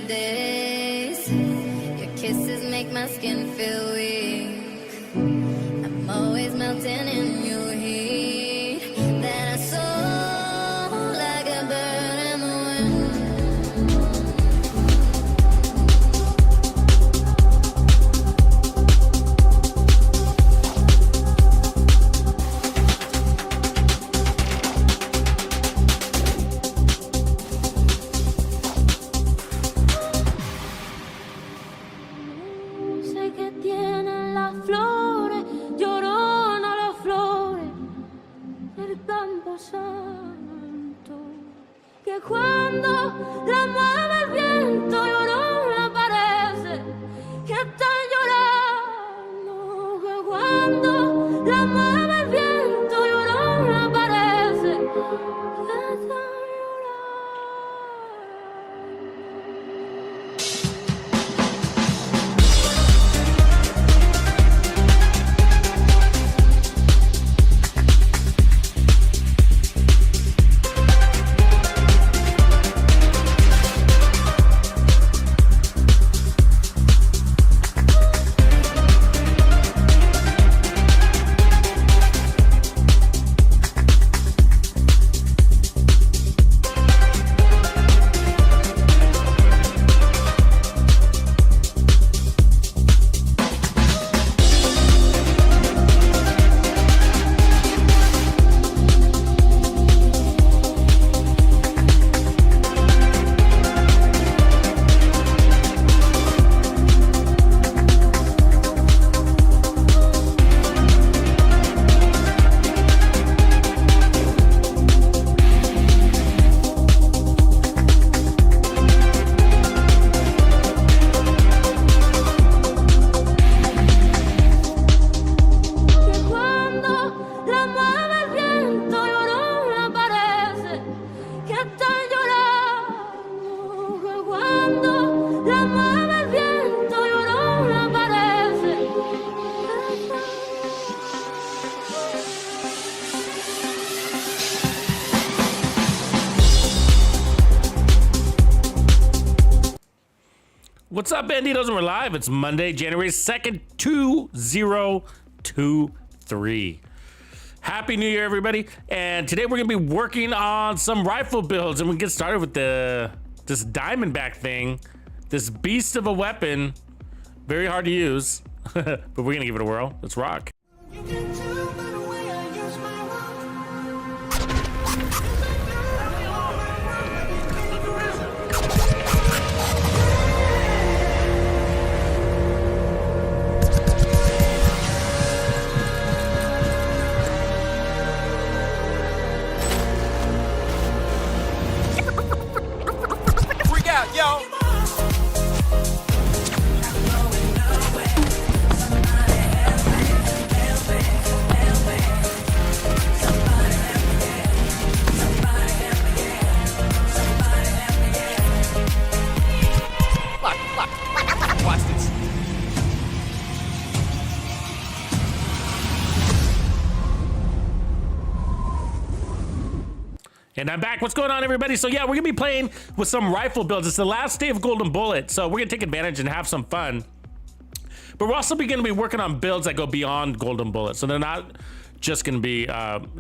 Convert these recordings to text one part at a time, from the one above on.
bad days. Your kisses make my skin feel weak. I'm always melting in your heat. That I saw like a bird in the wind. Sé que tienen las flores, llorona las flores del campo santo, que cuando la mueve el viento llorona parece que están llorando, que cuando la mueve el viento llorona parece que están llorando. Que cuando la mueve el viento llorona parece que están llorando, que cuando la mueve el viento llorona parece que están What's up, Bandidos? And we're live. It's Monday, January 2nd, 2023. Happy New Year, everybody. And today we're going to be working on some rifle builds. And we get started with this Diamondback thing. This beast of a weapon. Very hard to use. But we're going to give it a whirl. Let's rock. Freak out, yo! Watch this. And I'm back. What's going on, everybody? So yeah, we're gonna be playing with some rifle builds. It's the last day of Golden Bullet, so we're gonna take advantage and have some fun. But we're also gonna be working on builds that go beyond Golden Bullet, so they're not just gonna be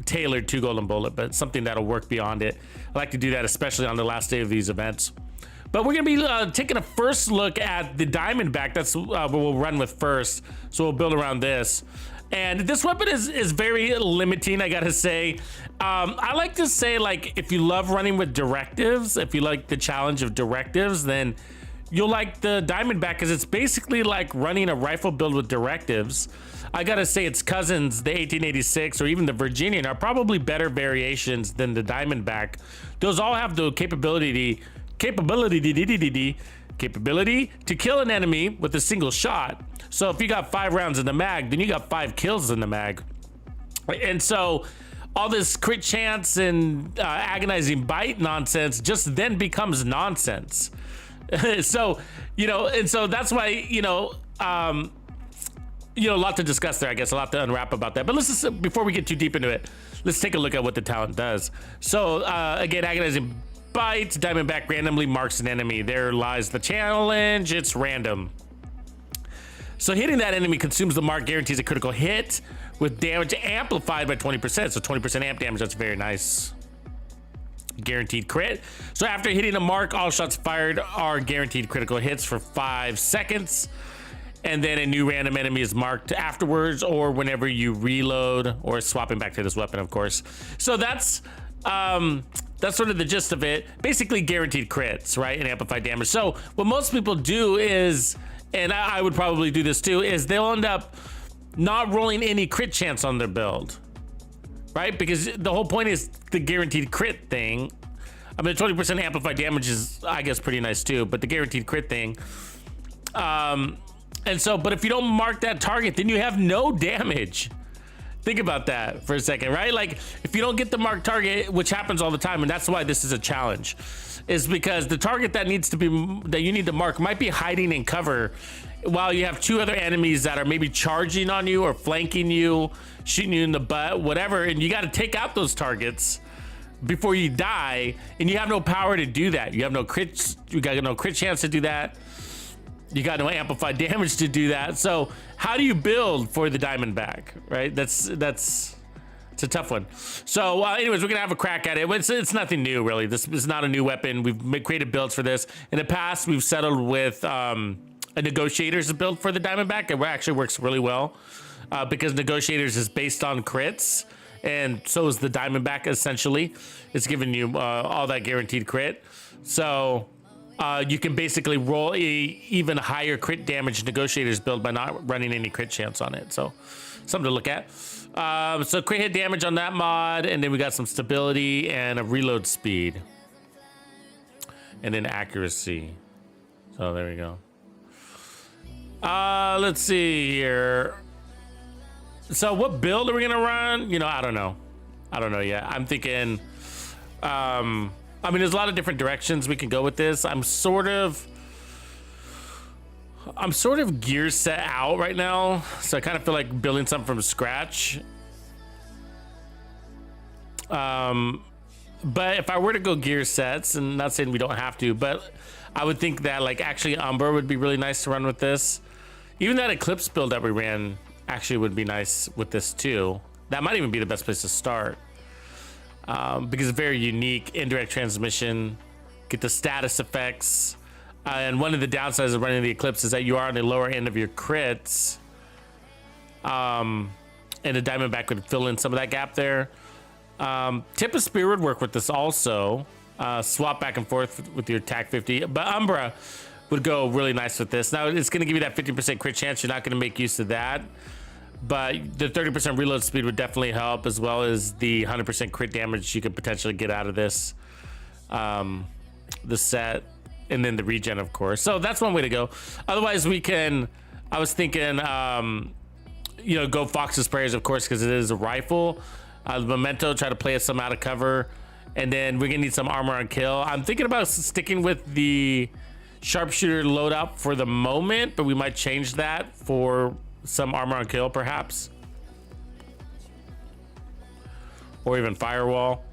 tailored to Golden Bullet, but something that'll work beyond it. I like to do that, especially on the last day of these events. But we're gonna be taking a first look at the Diamondback. That's what we'll run with first. So we'll build around this. And this weapon is very limiting, I gotta say. I like to say, like, if you love running with directives, if you like the challenge of directives, then you'll like the Diamondback, because it's basically like running a rifle build with directives. I gotta say its cousins, the 1886 or even the Virginian, are probably better variations than the Diamondback. Those all have the capability to kill an enemy with a single shot. So if you got 5 rounds in the mag, then you got 5 kills in the mag. And so all this crit chance and agonizing bite nonsense just then becomes nonsense. So, you know, and so that's why, you know, a lot to discuss there, I guess, a lot to unwrap about that. But let's just, before we get too deep into it, let's take a look at what the talent does. So again, agonizing bite. Diamondback randomly marks an enemy. There lies the challenge. It's random. So hitting that enemy consumes the mark, guarantees a critical hit with damage amplified by 20%. So 20% amp damage, that's very nice. Guaranteed crit. So after hitting a mark, all shots fired are guaranteed critical hits for 5 seconds. And then a new random enemy is marked afterwards or whenever you reload or swapping back to this weapon, of course. So that's sort of the gist of it. Basically guaranteed crits, right? And amplified damage. So what most people do is, and I would probably do this too, is they'll end up not rolling any crit chance on their build, right? Because the whole point is the guaranteed crit thing. I mean, 20% amplified damage is, I guess, pretty nice too, but the guaranteed crit thing. And so, but if you don't mark that target, then you have no damage. Think about that for a second, right? Like if you don't get the marked target, which happens all the time, and that's why this is a challenge, is because the target that you need to mark might be hiding in cover while you have 2 other enemies that are maybe charging on you or flanking you, shooting you in the butt, whatever, and you got to take out those targets before you die, and you have no power to do that. You have no crit, you got no crit chance to do that. You got no amplified damage to do that. So how do you build for the Diamondback, right? It's a tough one. So anyways, we're gonna have a crack at it. It's nothing new, really. This is not a new weapon. We've created builds for this. In the past, we've settled with a Negotiators build for the Diamondback. It actually works really well because Negotiators is based on crits, and so is the Diamondback, essentially. It's giving you all that guaranteed crit. So you can basically roll a even higher crit damage Negotiators build by not running any crit chance on it. So something to look at. So crit hit damage on that mod, and then we got some stability and a reload speed, and then accuracy. So there we go. Let's see here. So what build are we gonna run? You know, I don't know yet. I'm thinking, I mean, there's a lot of different directions we can go with this. I'm sort of gear set out right now, so I kind of feel like building something from scratch. But if I were to go gear sets, and not saying we don't have to, but I would think that like actually Umbra would be really nice to run with this. Even that Eclipse build that we ran actually would be nice with this too. That might even be the best place to start. Because it's very unique, indirect transmission, get the status effects. And one of the downsides of running the Eclipse is that you are on the lower end of your crits. And the Diamondback would fill in some of that gap there. Tip of Spear would work with this also. Swap back and forth with your attack 50. But Umbra would go really nice with this. Now it's going to give you that 50% crit chance. You're not going to make use of that. But the 30% reload speed would definitely help, as well as the 100% crit damage you could potentially get out of this, the set, and then the regen, of course. So that's one way to go. Otherwise, we can. I was thinking, you know, go Fox's Prayers, of course, because it is a rifle. Memento, try to play some out of cover, and then we're gonna need some armor on kill. I'm thinking about sticking with the sharpshooter loadout for the moment, but we might change that for some armor on kill, perhaps, or even firewall.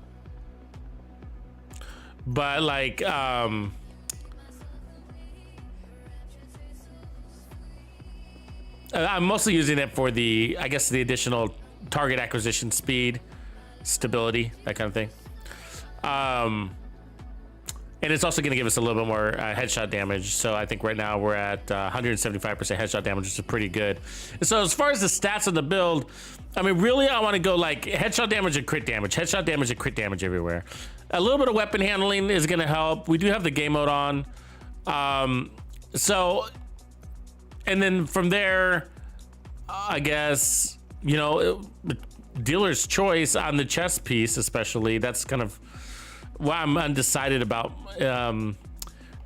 But like, I'm mostly using it for the, I guess, the additional target acquisition speed, stability, that kind of thing. And it's also going to give us a little bit more headshot damage. So I think right now we're at 175% headshot damage, which is pretty good. So as far as the stats of the build, I mean, really, I want to go like headshot damage and crit damage, headshot damage and crit damage everywhere. A little bit of weapon handling is going to help. We do have the game mode on. So, and then from there, I guess, you know, dealer's choice on the chest piece, especially. That's kind of what I'm undecided about. Do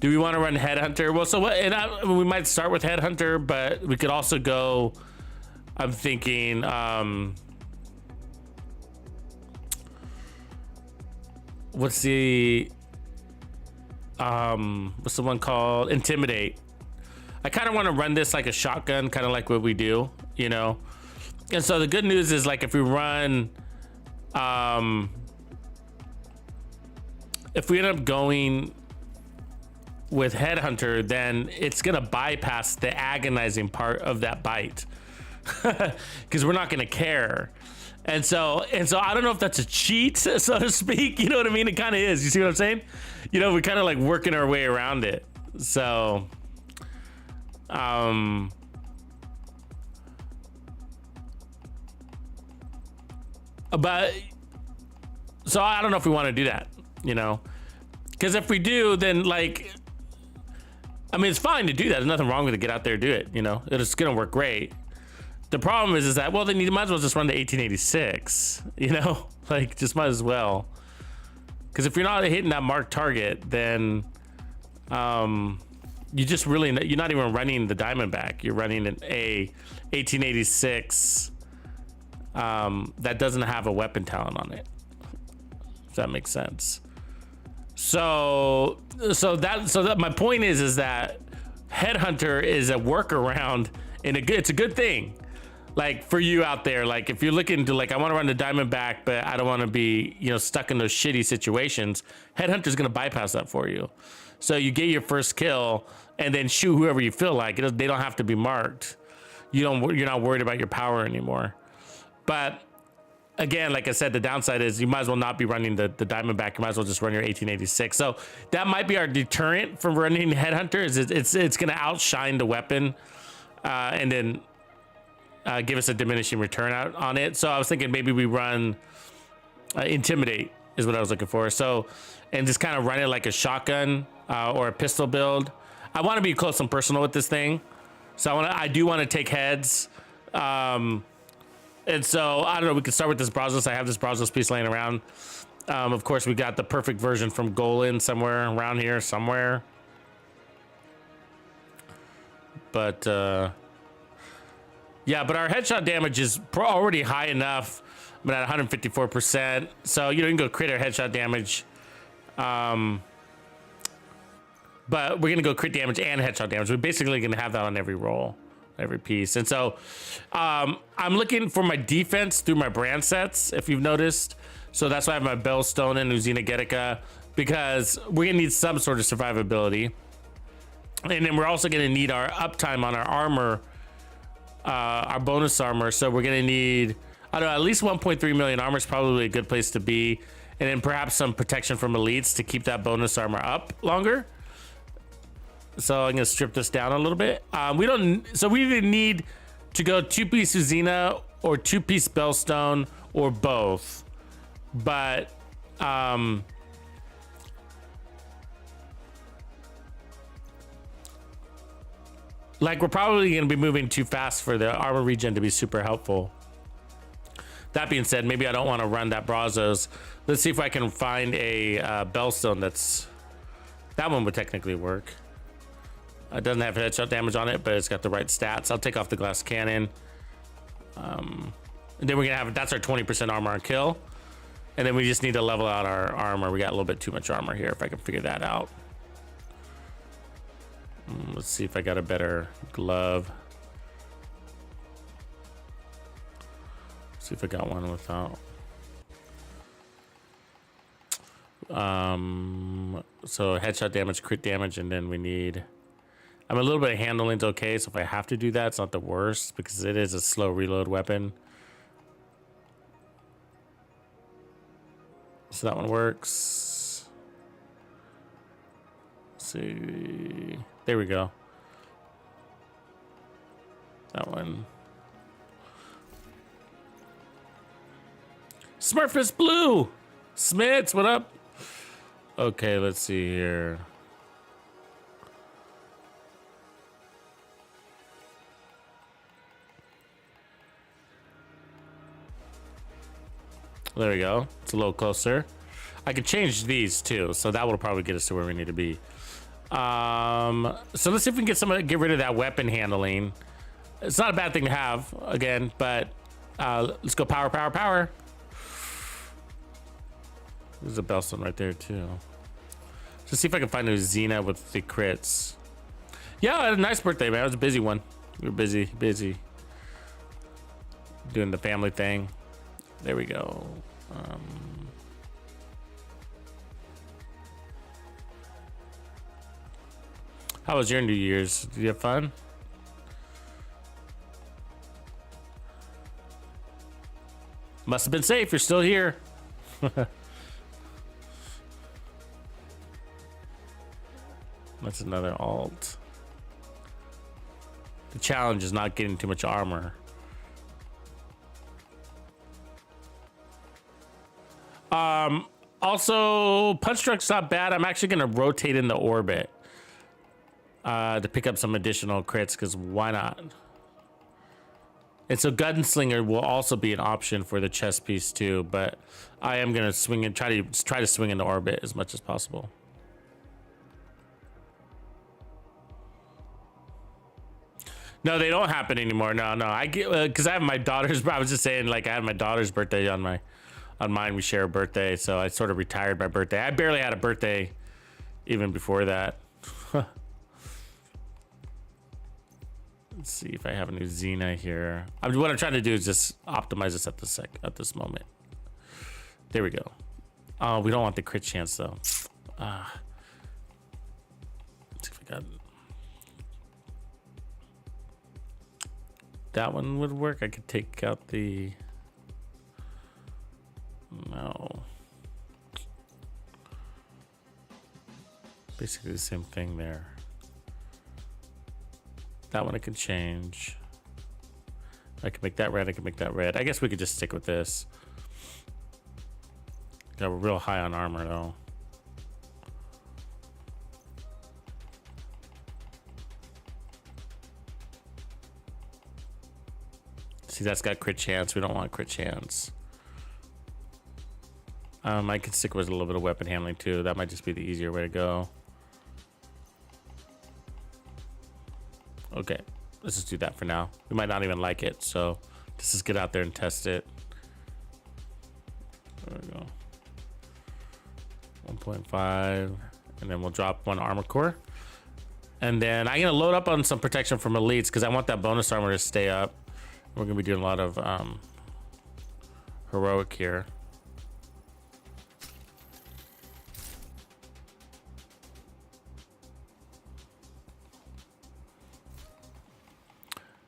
we want to run Headhunter? Well, so what? And we might start with Headhunter, but we could also go. I'm thinking. What's the one called? Intimidate. I kind of want to run this like a shotgun, kind of like what we do, you know. And so the good news is, like, if we run if we end up going with Headhunter, then it's gonna bypass the agonizing part of that bite because we're not gonna care. And so I don't know if that's a cheat, so to speak. You know what I mean? It kind of is. You see what I'm saying? You know, we're kind of like working our way around it. So, but so I don't know if we want to do that, you know, because if we do, then like, I mean, it's fine to do that. There's nothing wrong with it. Get out there and do it. You know, it's gonna work great. The problem is that, well, then you might as well just run the 1886, you know, like just might as well. Because if you're not hitting that marked target, then you just really, you're not even running the Diamondback. You're running an 1886 that doesn't have a weapon talent on it. If that makes sense. So that my point is that Headhunter is a workaround, and it's a good thing. Like for you out there, like if you're looking to like, I want to run the Diamondback, but I don't want to be, you know, stuck in those shitty situations. Headhunter's going to bypass that for you. So you get your first kill and then shoot whoever you feel like. They don't have to be marked. You're not worried about your power anymore. But again, like I said, the downside is you might as well not be running the Diamondback. You might as well just run your 1886. So that might be our deterrent from running Headhunter. Is it's going to outshine the weapon, and then give us a diminishing return out on it. So I was thinking maybe we run Intimidate is what I was looking for. So, and just kind of run it like a shotgun or a pistol build. I want to be close and personal with this thing. So I do want to take heads. And so I don't know, we could start with this Brazos. I have this Brazos piece laying around. Of course, we got the perfect version from Golan somewhere around here, somewhere. But yeah, but our headshot damage is already high enough. I'm at 154%. So, you know, you can go crit our headshot damage. But we're going to go crit damage and headshot damage. We're basically going to have that on every roll, every piece. And so I'm looking for my defense through my brand sets, if you've noticed. So that's why I have my Bellstone and Uzina Getica, because we're going to need some sort of survivability. And then we're also going to need our uptime on our armor, our bonus armor. So we're going to need, I don't know, at least 1.3 million armor is probably a good place to be. And then perhaps some protection from elites to keep that bonus armor up longer. So I'm going to strip this down a little bit. We either need to go 2-piece Uzina or 2-piece Bellstone or both. But like we're probably going to be moving too fast for the armor regen to be super helpful. That being said, maybe I don't want to run that Brazos. Let's see if I can find a Bellstone that one would technically work. It doesn't have headshot damage on it, but it's got the right stats. I'll take off the glass cannon. And then we're gonna have, that's our 20% armor on kill. And then we just need to level out our armor. We got a little bit too much armor here, if I can figure that out. Let's see if I got a better glove. See if I got one without. So headshot damage, crit damage, and then we need, I'm a little bit of handling's okay, so if I have to do that, it's not the worst because it is a slow reload weapon. So that one works. Let's see. There we go. That one. Smurfus Blue! Smits, what up? Okay, let's see here. There we go. It's a little closer. I could change these too, so that will probably get us to where we need to be. So let's see if we can get rid of that weapon handling. It's not a bad thing to have, again, but let's go power, power, power. There's a Bellstone right there too. Let's see if I can find a Xena with the crits. Yeah, I had a nice birthday, man. It was a busy one. We were busy doing the family thing. There we go. How was your New Year's? Did you have fun? Must have been safe. You're still here. That's another alt. The challenge is not getting too much armor. Also, Punch Truck's not bad. I'm actually going to rotate in the orbit to pick up some additional crits, because why not? And so Gunslinger will also be an option for the chest piece too, but I am going to swing and try to swing into orbit as much as possible. No, they don't happen anymore. No. I get, because I have my daughter's, I was just saying, like, I had my daughter's birthday on mine. We share a birthday, so I sort of retired my birthday. I barely had a birthday even before that. Let's see if I have a new Xena here. What I'm trying to do is just optimize this at this moment. There we go. Oh, we don't want the crit chance though. Let's see if I got that one would work. I could take out the. No. Basically the same thing there. That one I can change. I can make that red. I can make that red. I guess we could just stick with this. Got real high on armor though. See, that's got crit chance. We don't want crit chance. I could stick with a little bit of weapon handling too. That might just be the easier way to go. Okay, let's just do that for now. We might not even like it, so let's just get out there and test it. There we go. 1.5, and then we'll drop one armor core. And then I'm gonna load up on some protection from elites because I want that bonus armor to stay up. We're gonna be doing a lot of heroic here.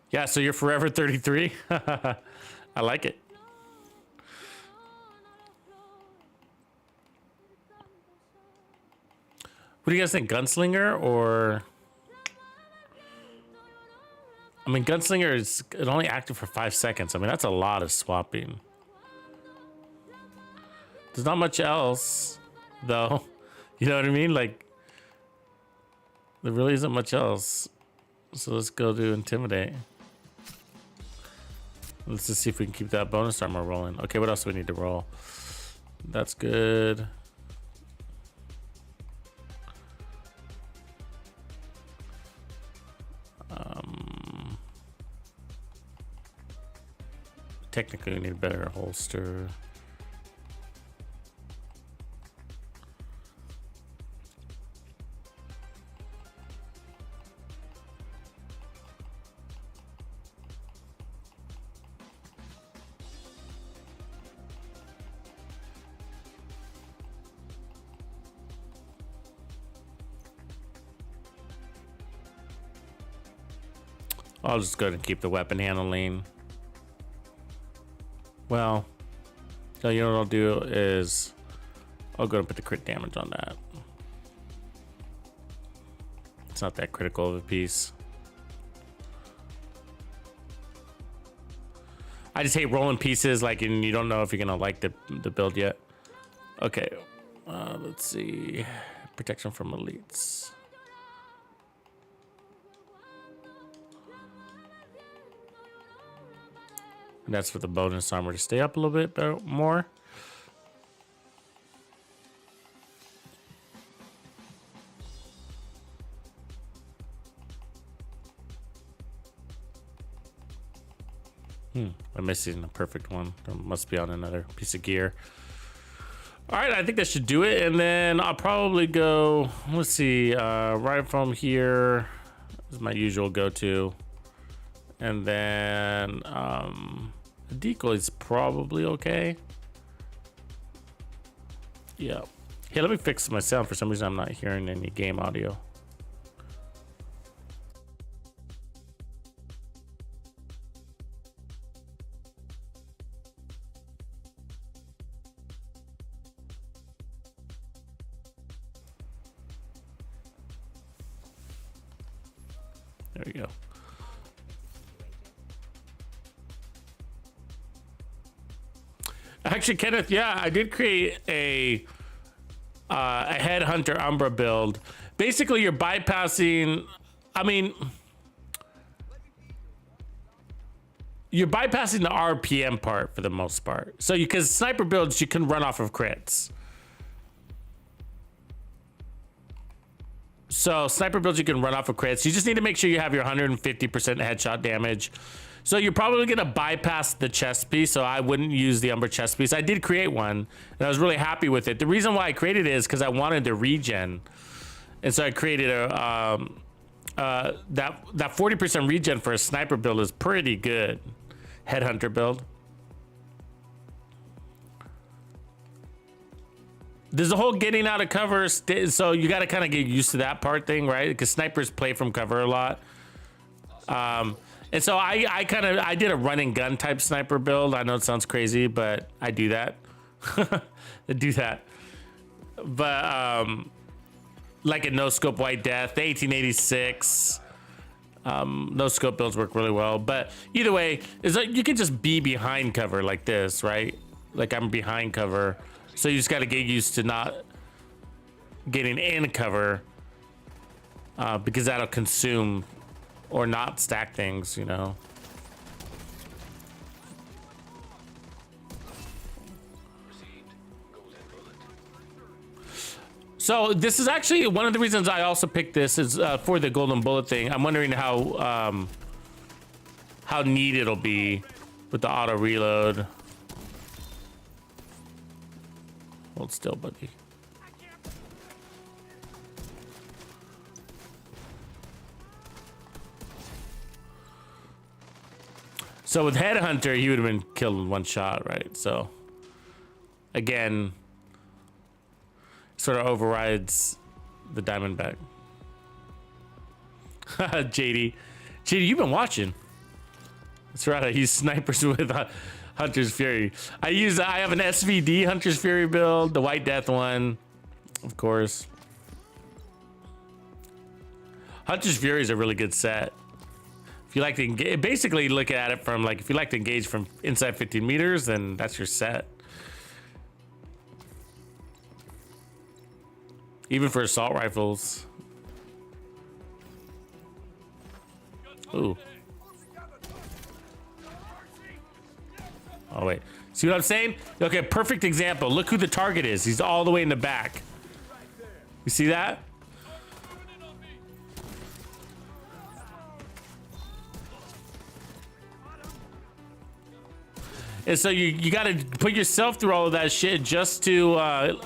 Yeah, so you're forever 33. I like it. What do you guys think, Gunslinger or? I mean, Gunslinger is only active for 5 seconds. I mean, that's a lot of swapping. There's not much else, though. You know what I mean? Like, there really isn't much else. So let's go to Intimidate. Let's just see if we can keep that bonus armor rolling. Okay, what else do we need to roll? That's good. Technically, we need a better holster. I'll just go ahead and keep the weapon handling. Well, so you know what I'll do is I'll go and put the crit damage on that. It's not that critical of a piece. I just hate rolling pieces like, and you don't know if you're gonna like the build yet. Okay, let's see. Protection from elites. And that's for the bonus armor to stay up a little bit more. I'm missing a perfect one. There must be on another piece of gear. All right, I think that should do it. And then I'll probably go, let's see, right from here is my usual go-to. And then the decoy is probably okay. Yeah. Hey, let me fix my sound. For some reason, I'm not hearing any game audio. There we go. Actually, Kenneth, yeah, I did create a Headhunter Umbra build. Basically, you're bypassing. I mean, you're bypassing the RPM part for the most part. So, because sniper builds, you can run off of crits. So, sniper builds, you can run off of crits. You just need to make sure you have your 150% headshot damage. So you're probably gonna bypass the chest piece, so I wouldn't use the Umbra chest piece. I did create one, and I was really happy with it. The reason why I created it is because I wanted to regen, and so I created a that 40% regen for a sniper build is pretty good. Headhunter build. There's a whole getting out of cover, so you got to kind of get used to that part thing, right? Because snipers play from cover a lot. And so I did a run and gun type sniper build. I know it sounds crazy, but I do that. I do that. But like a no scope white death, the 1886. No scope builds work really well. But either way, is like you can just be behind cover like this, right? Like I'm behind cover. So you just got to get used to not getting in cover because that'll consume or not stack things, you know. So this is actually one of the reasons I also picked this is for the golden bullet thing. I'm wondering how neat it'll be with the auto reload. Hold still, buddy. So with Headhunter, he would have been killed in one shot, right? So again, sort of overrides the Diamondback. JD, you've been watching. That's right. I use snipers with Hunter's Fury. I have an SVD Hunter's Fury build, the White Death one, of course. Hunter's Fury is a really good set. If you like to engage, basically look at it from like, if you like to engage from inside 15 meters, then that's your set. Even for assault rifles. Ooh. Oh wait, see what I'm saying? Okay, perfect example. Look who the target is. He's all the way in the back. You see that? And so you got to put yourself through all of that shit just to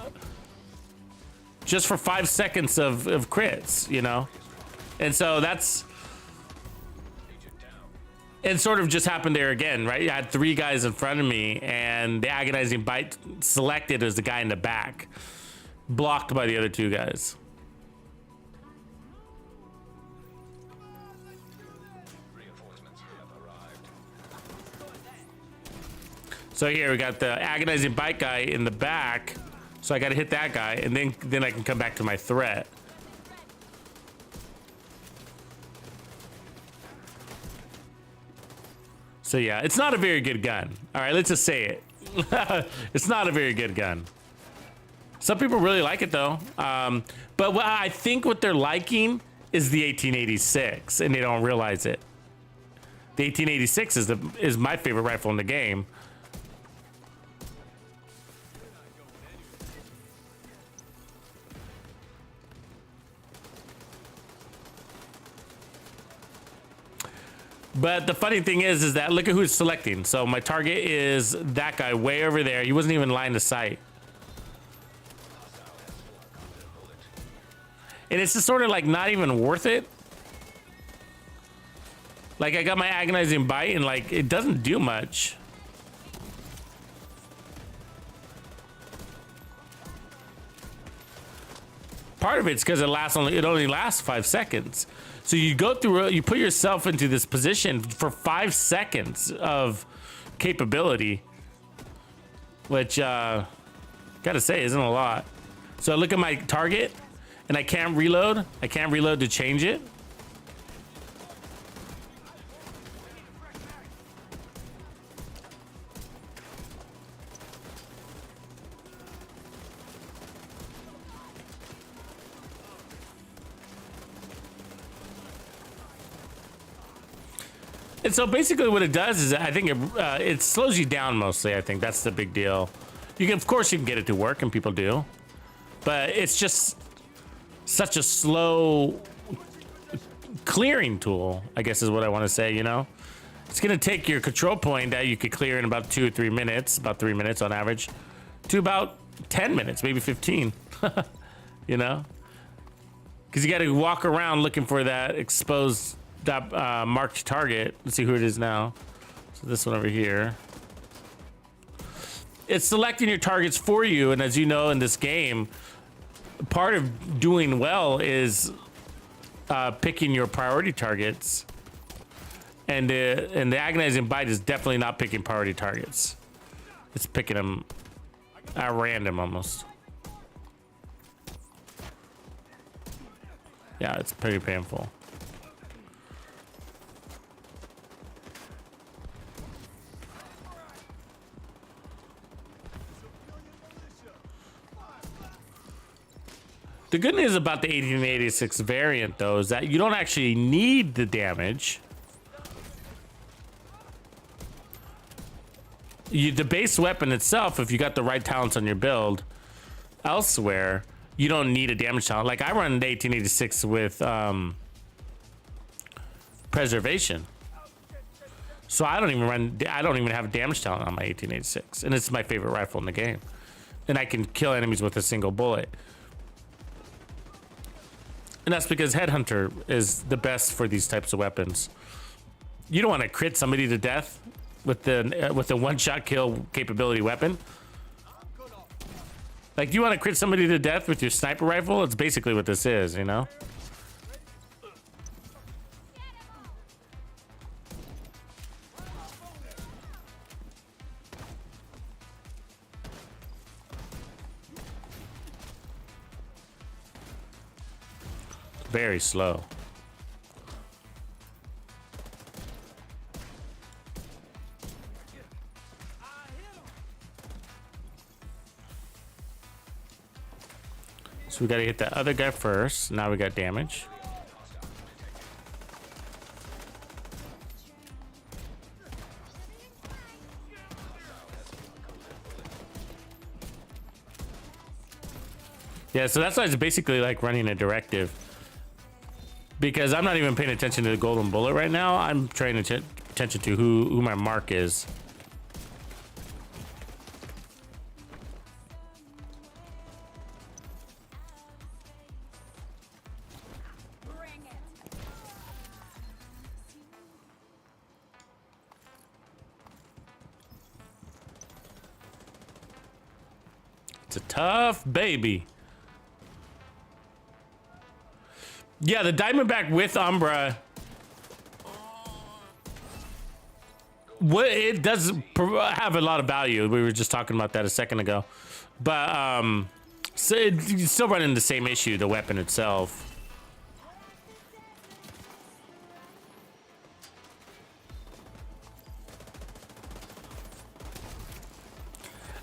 just for 5 seconds of crits, you know. And so that's, and sort of just happened there again, right? I had 3 guys in front of me, and the agonizing bite selected as the guy in the back, blocked by the other 2 guys. So here we got the agonizing bite guy in the back. So I got to hit that guy, and then I can come back to my threat. So yeah, it's not a very good gun. All right, let's just say it. It's not a very good gun. Some people really like it though. But what I think what they're liking is the 1886, and they don't realize it. The 1886 is my favorite rifle in the game. But the funny thing is that look at who's selecting. So my target is that guy way over there. He wasn't even line of sight. And it's just sort of like not even worth it. Like I got my agonizing bite and like it doesn't do much. Part of it's because it only lasts 5 seconds. So you go through, you put yourself into this position for 5 seconds of capability, which gotta say isn't a lot. So I look at my target and I can't reload. I can't reload to change it. And so basically what it does is I think it slows you down mostly. I think that's the big deal. You can, of course, you can get it to work, and people do, but it's just such a slow clearing tool, I guess is what I want to say, you know? It's going to take your control point that you could clear in about 2 or 3 minutes, about 3 minutes on average, to about 10 minutes, maybe 15, you know? Because you got to walk around looking for that exposed, that marked target. Let's see who it is now. So this one over here. It's selecting your targets for you, and as you know in this game, part of doing well is picking your priority targets. And the agonizing bite is definitely not picking priority targets. It's picking them at random almost. Yeah, it's pretty painful. The good news about the 1886 variant, though, is that you don't actually need the damage. The base weapon itself, if you got the right talents on your build elsewhere, you don't need a damage talent. Like I run the 1886 with preservation, so I don't even have a damage talent on my 1886, and it's my favorite rifle in the game, and I can kill enemies with a single bullet. And that's because Headhunter is the best for these types of weapons. You don't want to crit somebody to death with the one-shot kill capability weapon. Like, you want to crit somebody to death with your sniper rifle? It's basically what this is, you know? Very slow. So we gotta hit that other guy first. Now we got damage. Yeah, so that's why it's basically like running a directive. Because I'm not even paying attention to the golden bullet right now. I'm trying attention to who my mark is. It's a tough baby. Yeah, the Diamondback with Umbra, it does have a lot of value. We were just talking about that a second ago, but so you're still running the same issue, the weapon itself.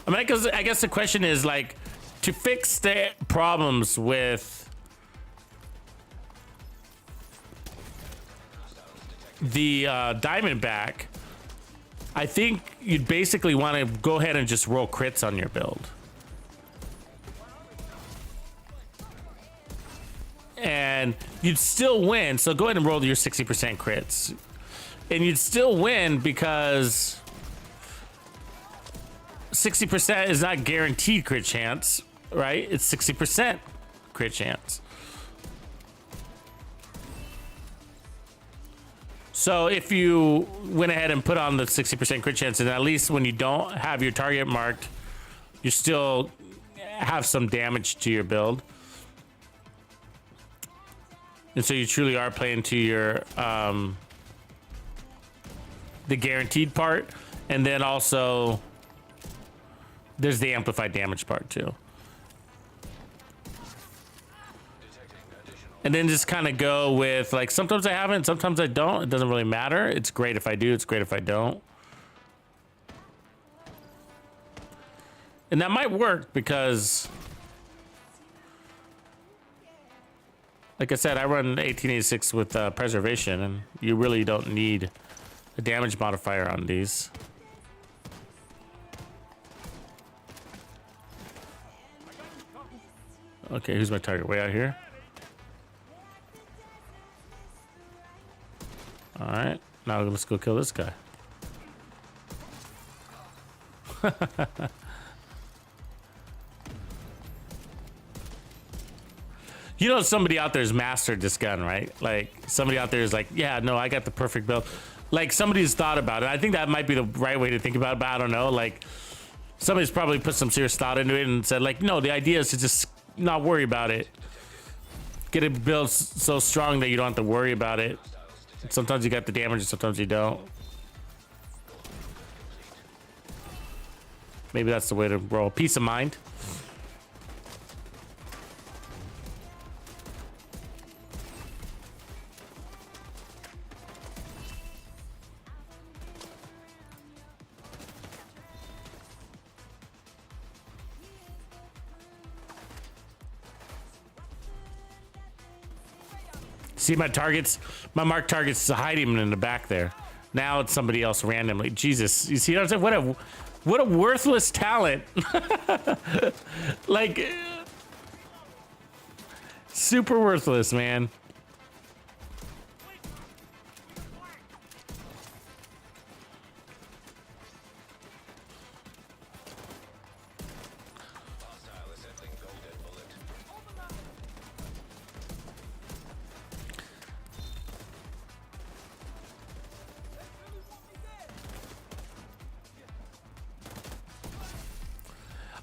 I mean, I guess the question is, like, to fix the problems with the Diamondback, I think you'd basically want to go ahead and just roll crits on your build. And you'd still win, so go ahead and roll your 60% crits. And you'd still win because 60% is not guaranteed crit chance, right? It's 60% crit chance. So if you went ahead and put on the 60% crit chance, and at least when you don't have your target marked, you still have some damage to your build. And so you truly are playing to your the guaranteed part, and then also there's the amplified damage part too. And then just kind of go with, like, sometimes I haven't, sometimes I don't. It doesn't really matter. It's great if I do. It's great if I don't. And that might work because, like I said, I run 1886 with preservation, and you really don't need a damage modifier on these. Okay, who's my target? Way out here. All right, now let's go kill this guy. You know, somebody out there has mastered this gun, right? Like, somebody out there is like, yeah, no, I got the perfect build. Like, somebody's thought about it. I think that might be the right way to think about it, but I don't know. Like, somebody's probably put some serious thought into it and said, like, no, the idea is to just not worry about it. Get it built so strong that you don't have to worry about it. Sometimes you got the damage, and sometimes you don't. Maybe that's the way to roll. Peace of mind. See my targets? My marked targets to hide him in the back there. Now it's somebody else randomly. Jesus, you see what I'm saying? What a worthless talent. Like, super worthless, man.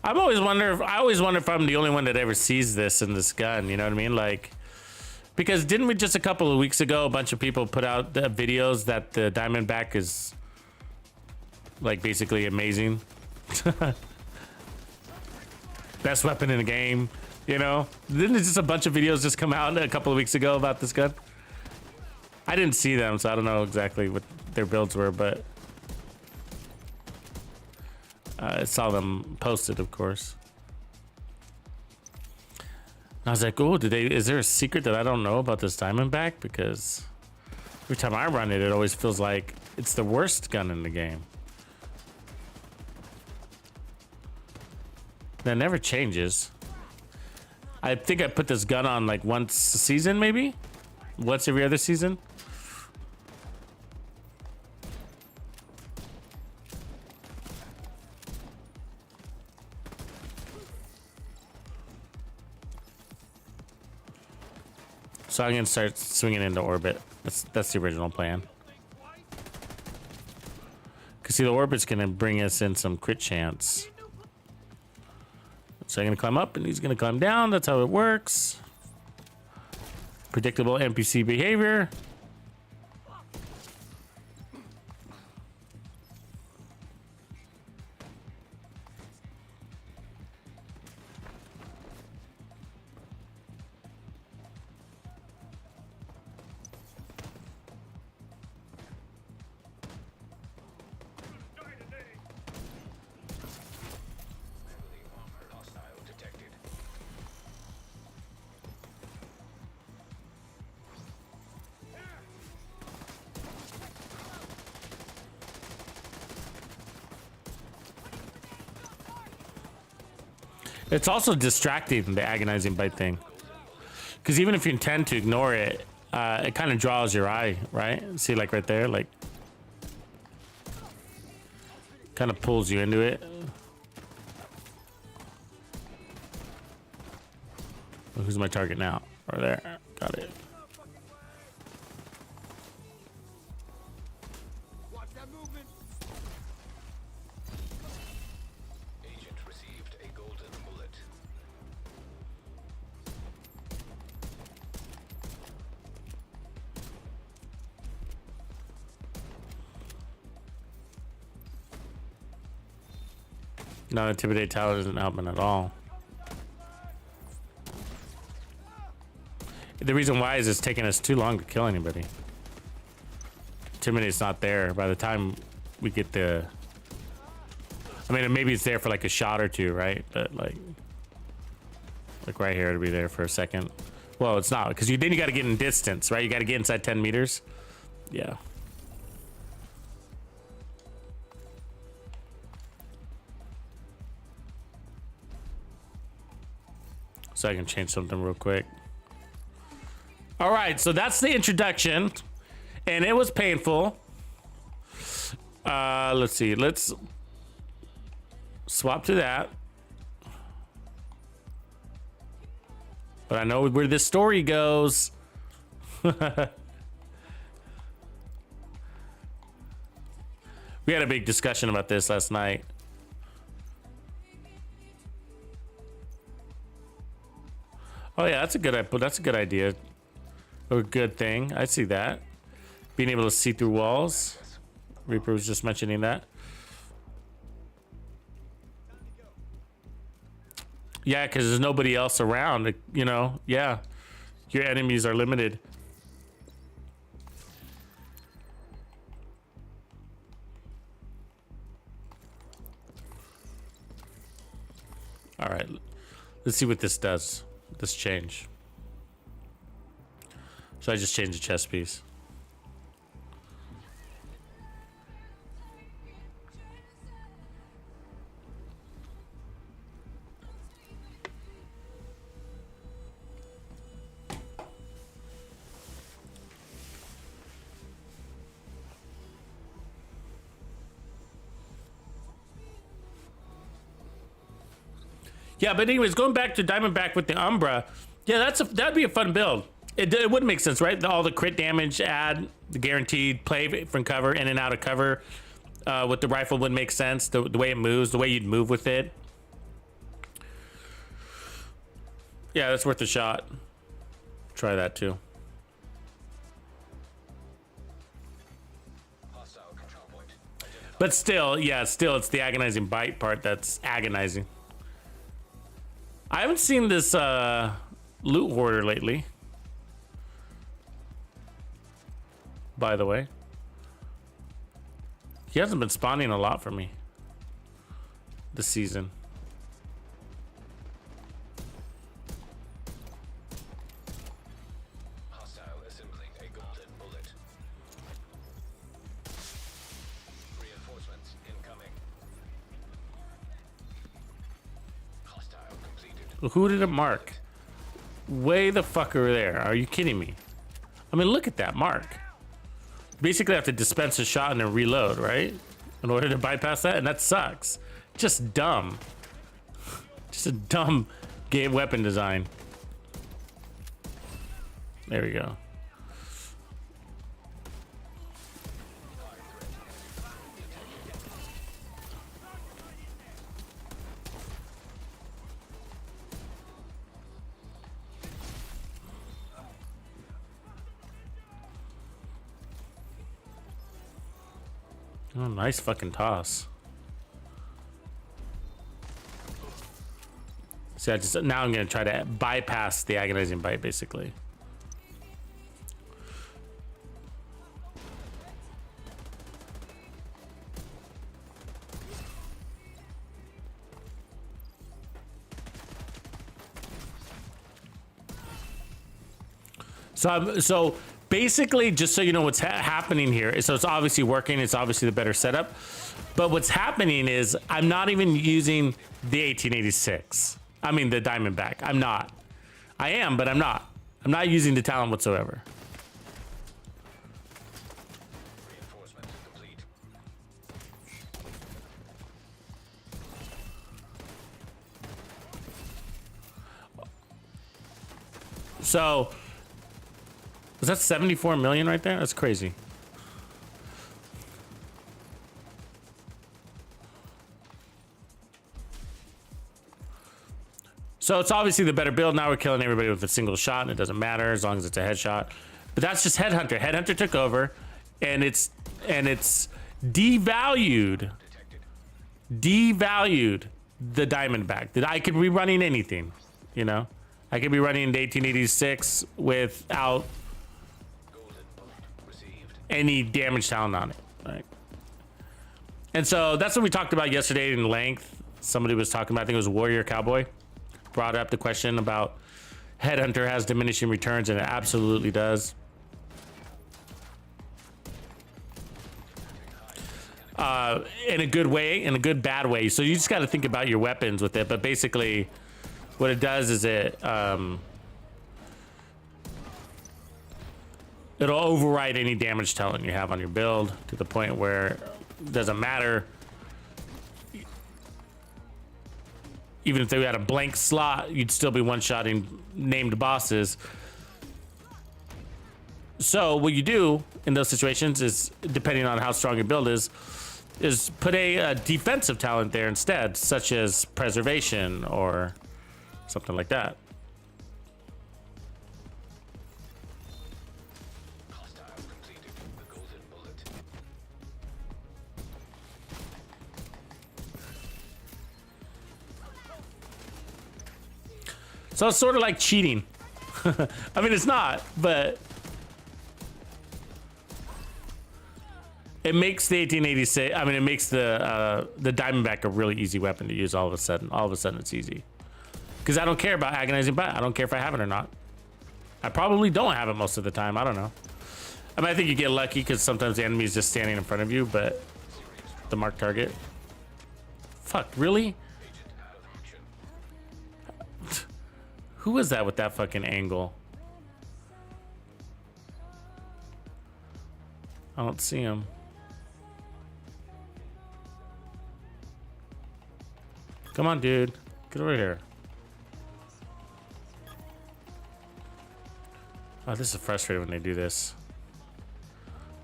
I always wonder if I'm the only one that ever sees this in this gun, you know what I mean? Like, because didn't we just a couple of weeks ago, a bunch of people put out the videos that the Diamondback is like basically amazing. Best weapon in the game, you know? Didn't just a bunch of videos just come out a couple of weeks ago about this gun? I didn't see them, so I don't know exactly what their builds were, but I saw them posted, of course. I was like, oh, is there a secret that I don't know about this Diamondback? Because every time I run it, it always feels like it's the worst gun in the game. That never changes. I think I put this gun on like once a season, maybe? Once every other season? So I'm gonna start swinging into orbit. That's the original plan. Cause see, the orbit's gonna bring us in some crit chance. So I'm gonna climb up and he's gonna climb down. That's how it works. Predictable NPC behavior. It's also distracting, the agonizing bite thing. Because even if you intend to ignore it, it kind of draws your eye, right? See, like right there, like kind of pulls you into it. Who's my target now? Right there. Got it. No, intimidate tower isn't helping at all. The reason why is it's taking us too long to kill anybody. Intimidate's not there. By the time we get the... I mean, maybe it's there for like a shot or two, right? But like right here, it'll be there for a second. Well, it's not, because then you got to get in distance, right? You got to get inside 10 meters. Yeah. So I can change something real quick. All right, so that's the introduction, and it was painful. Let's see. Let's swap to that. But I know where this story goes. We had a big discussion about this last night. Oh yeah, that's a good idea. Or a good thing. I see that. Being able to see through walls. Reaper was just mentioning that. Yeah, because there's nobody else around. You know, yeah. Your enemies are limited. All right. Let's see what this does. This change. So I just changed the chess piece. Yeah, but anyways, going back to Diamondback with the Umbra, yeah, that'd be a fun build. It would make sense, right? All the crit damage add, the guaranteed play from cover, in and out of cover with the rifle would make sense. The way it moves, the way you'd move with it. Yeah, that's worth a shot. Try that too. But still, yeah, it's the agonizing bite part that's agonizing. I haven't seen this loot hoarder lately. By the way, he hasn't been spawning a lot for me this season. Hostile assembling a golden bullet. Reinforcements incoming. Hostile completed. Who did it mark? Way the fuck over there. Are you kidding me? I mean, look at that mark. Basically, I have to dispense a shot and then reload, right? In order to bypass that, and that sucks. Just dumb. Just a dumb game weapon design. There we go. Oh, nice fucking toss. See, now I'm gonna try to bypass the agonizing bite, basically. So basically, just so you know what's happening here, so it's obviously working. It's obviously the better setup. But what's happening is I'm not even using the 1886. I mean, the Diamondback. I'm not. I am, but I'm not. I'm not using the Talon whatsoever. Reinforcement complete. So, was that 74 million right there? That's crazy. So it's obviously the better build. Now we're killing everybody with a single shot, and it doesn't matter as long as it's a headshot. But that's just Headhunter. Headhunter took over, and it's devalued the Diamondback. That I could be running anything, you know. I could be running the 1886 without any damage talent on it, right? And so that's what we talked about yesterday in length. Somebody was talking about, I think it was Warrior Cowboy, brought up the question about Headhunter has diminishing returns, and it absolutely does. In a good way, in a good bad way. So you just got to think about your weapons with it. But basically, what it does is it'll override any damage talent you have on your build to the point where it doesn't matter. Even if they had a blank slot, you'd still be one-shotting named bosses. So what you do in those situations is, depending on how strong your build is put a defensive talent there instead, such as preservation or something like that. Hostile completed. The golden bullet. So it's sort of like cheating. I mean, it's not, but it makes the 1886. I mean, it makes the Diamondback a really easy weapon to use. All of a sudden, it's easy. Because I don't care about agonizing bite. I don't care if I have it or not. I probably don't have it most of the time. I don't know. I mean, I think you get lucky because sometimes the enemy is just standing in front of you, but the marked target. Fuck, really? Who is that with that fucking angle? I don't see him. Come on, dude. Get over here. Oh, this is frustrating when they do this.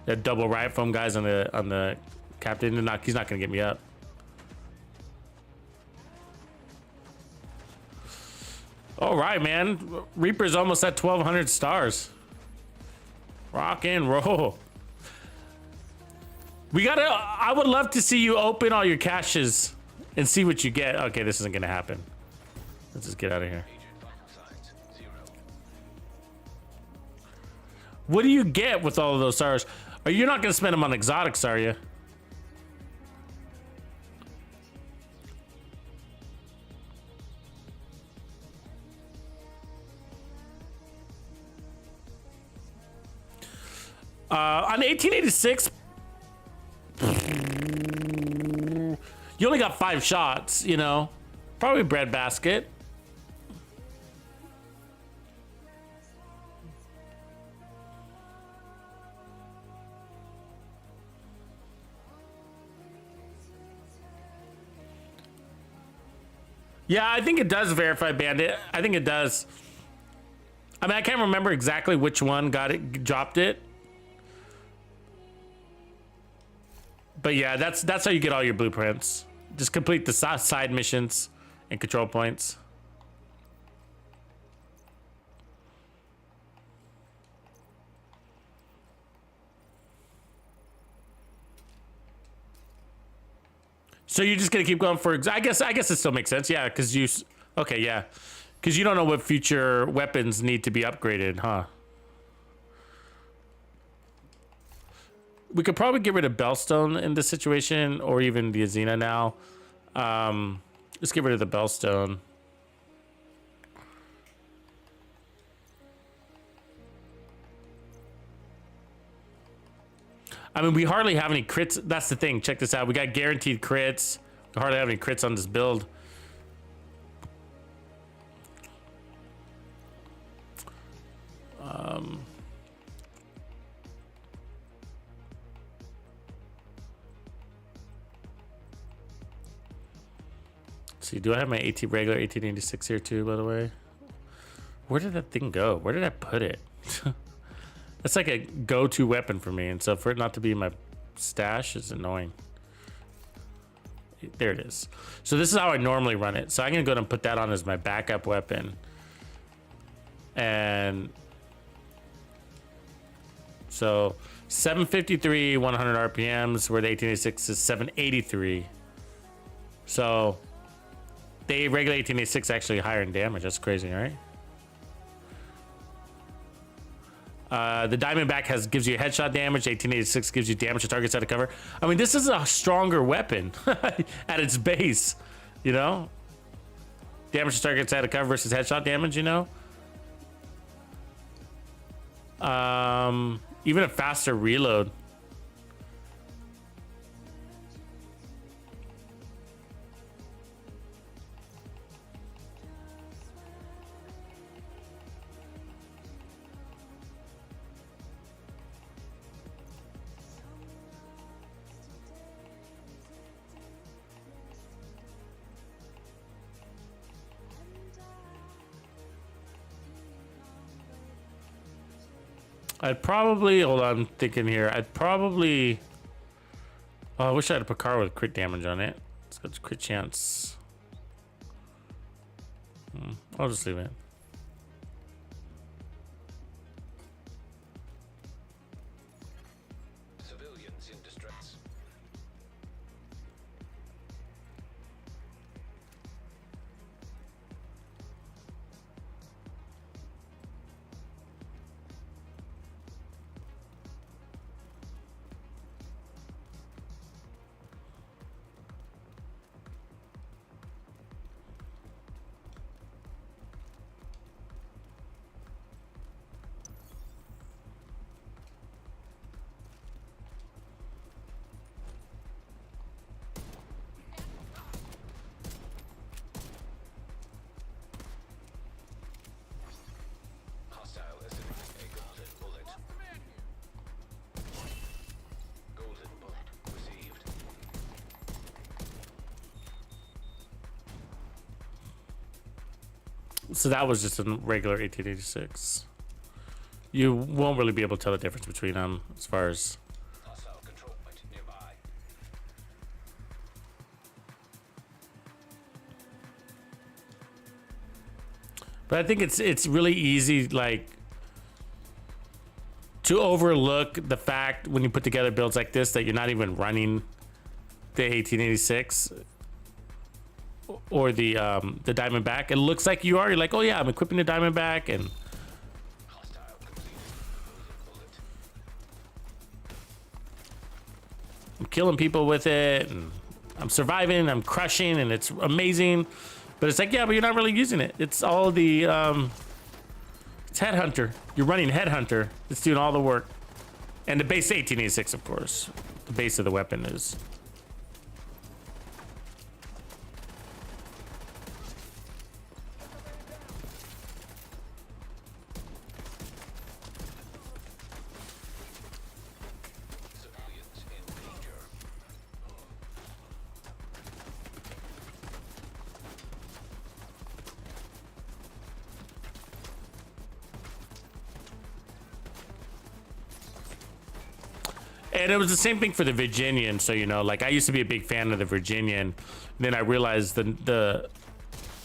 That double riot foam guys on the captain. He's not gonna get me up. All right, man. Reaper's almost at 1,200 stars. Rock and roll. I would love to see you open all your caches and see what you get. Okay, this isn't gonna happen. Let's just get out of here. What do you get with all of those stars? Are you not gonna spend them on exotics, are you? On 1886, you only got 5 shots, you know. Probably breadbasket. Yeah, I think it does verify bandit. I think it does. I mean, I can't remember exactly which one dropped it. But yeah, that's how you get all your blueprints. Just complete the side missions and control points. So you're just gonna keep going for? I guess it still makes sense. Yeah, because okay, yeah, because you don't know what future weapons need to be upgraded, huh? We could probably get rid of Bellstone in this situation, or even the Azina now. Let's get rid of the Bellstone. I mean, we hardly have any crits. That's the thing. Check this out. We got guaranteed crits. We hardly have any crits on this build. Let's see, do I have my regular 1886 here too, by the way? Where did that thing go? Where did I put it? That's like a go-to weapon for me, and so for it not to be in my stash is annoying. There it is. So this is how I normally run it. So I'm gonna go ahead and put that on as my backup weapon. And so 753, 100 RPMs, where the 1886 is 783. So the regular 1886 actually higher in damage. That's crazy, right? The Diamondback gives you headshot damage. 1886 gives you damage to targets out of cover. I mean, this is a stronger weapon at its base, you know? Damage to targets out of cover versus headshot damage, you know? Even a faster reload. I'd probably, hold on, I'm thinking here. I'd probably, oh, I wish I had a Picard with crit damage on it. It's got crit chance. I'll just leave it. Civilians in distress. Hostile assigned a golden bullet. Golden bullet received. So that was just a regular 1886. You won't really be able to tell the difference between them as far as. Hostile control point nearby. But I think it's really easy, like, to overlook the fact when you put together builds like this that you're not even running the 1886 or the Diamondback. It looks like you are. You're like, oh yeah, I'm equipping the Diamondback and Hostile completed. Golden bullet. I'm killing people with it, and I'm surviving, I'm crushing, and it's amazing. But it's like, yeah, but you're not really using it. It's all the it's Headhunter. You're running Headhunter. It's doing all the work. And the base 1886, of course. The base of the weapon is. Civilians in danger. And it was the same thing for the Virginian. So, you know, like I used to be a big fan of the Virginian. Then I realized the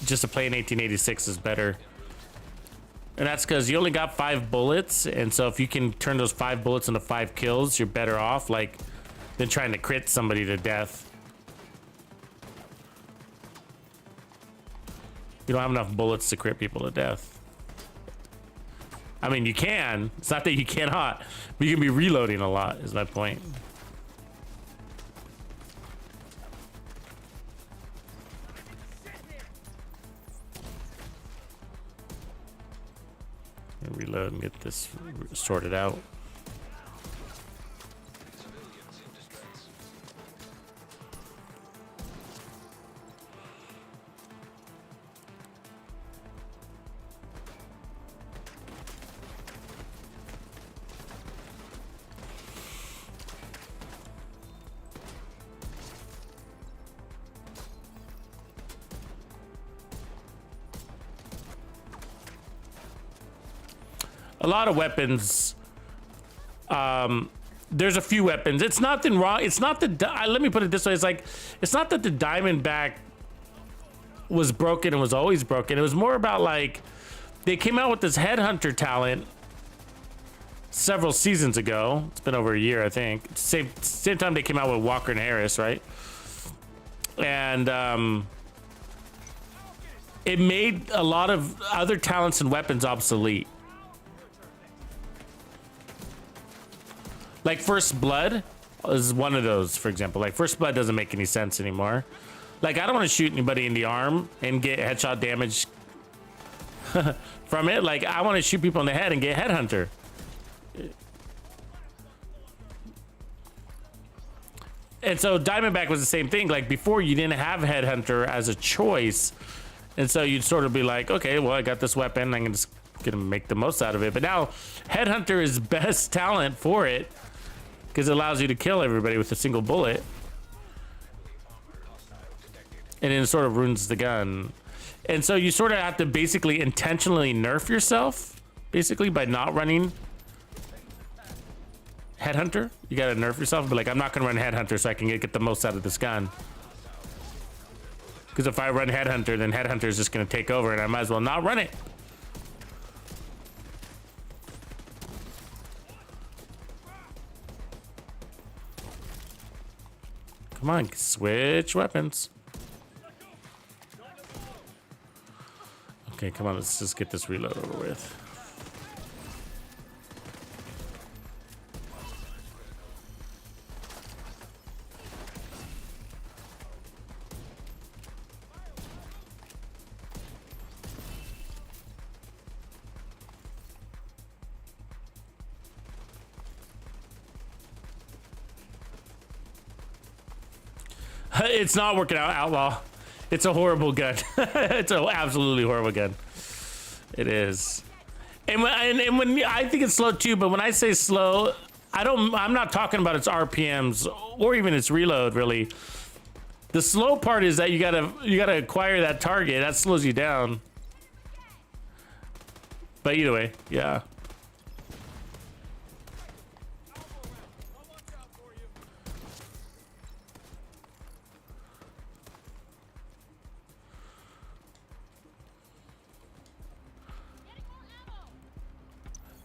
just a plain 1886 is better. And that's because you only got 5 bullets. And so if you can turn those 5 bullets into 5 kills, you're better off, like, than trying to crit somebody to death. You don't have enough bullets to crit people to death. I mean, you can. It's not that you cannot, but you can be reloading a lot, is my point. Reload and get this sorted out. Civilians in distress. A lot of weapons. There's a few weapons. It's nothing wrong. It's not the. Let me put it this way. It's like, it's not that the Diamondback was broken and was always broken. It was more about like, they came out with this Headhunter talent several seasons ago. It's been over a year, I think. Same time they came out with Walker and Harris, right? And it made a lot of other talents and weapons obsolete. Like First Blood is one of those, for example. Like First Blood doesn't make any sense anymore. Like I don't want to shoot anybody in the arm and get headshot damage from it. Like I want to shoot people in the head and get Headhunter. And so Diamondback was the same thing. Like before, you didn't have Headhunter as a choice, and so you'd sort of be like, okay, well I got this weapon, I'm just gonna make the most out of it. But now Headhunter is best talent for it, because it allows you to kill everybody with a single bullet. And then it sort of ruins the gun. And so you sort of have to basically intentionally nerf yourself, basically, by not running Headhunter? You gotta nerf yourself, but like, I'm not gonna run Headhunter so I can get the most out of this gun. Because if I run Headhunter, then Headhunter is just gonna take over and I might as well not run it. Come on, switch weapons. Okay, come on, let's just get this reload over with. It's not working out, Outlaw. It's a horrible gun. It's an absolutely horrible gun. It is. And when I think it's slow too, but when I say slow, I'm not talking about its RPMs or even its reload, really. The slow part is that you gotta acquire that target. That slows you down. But either way, yeah.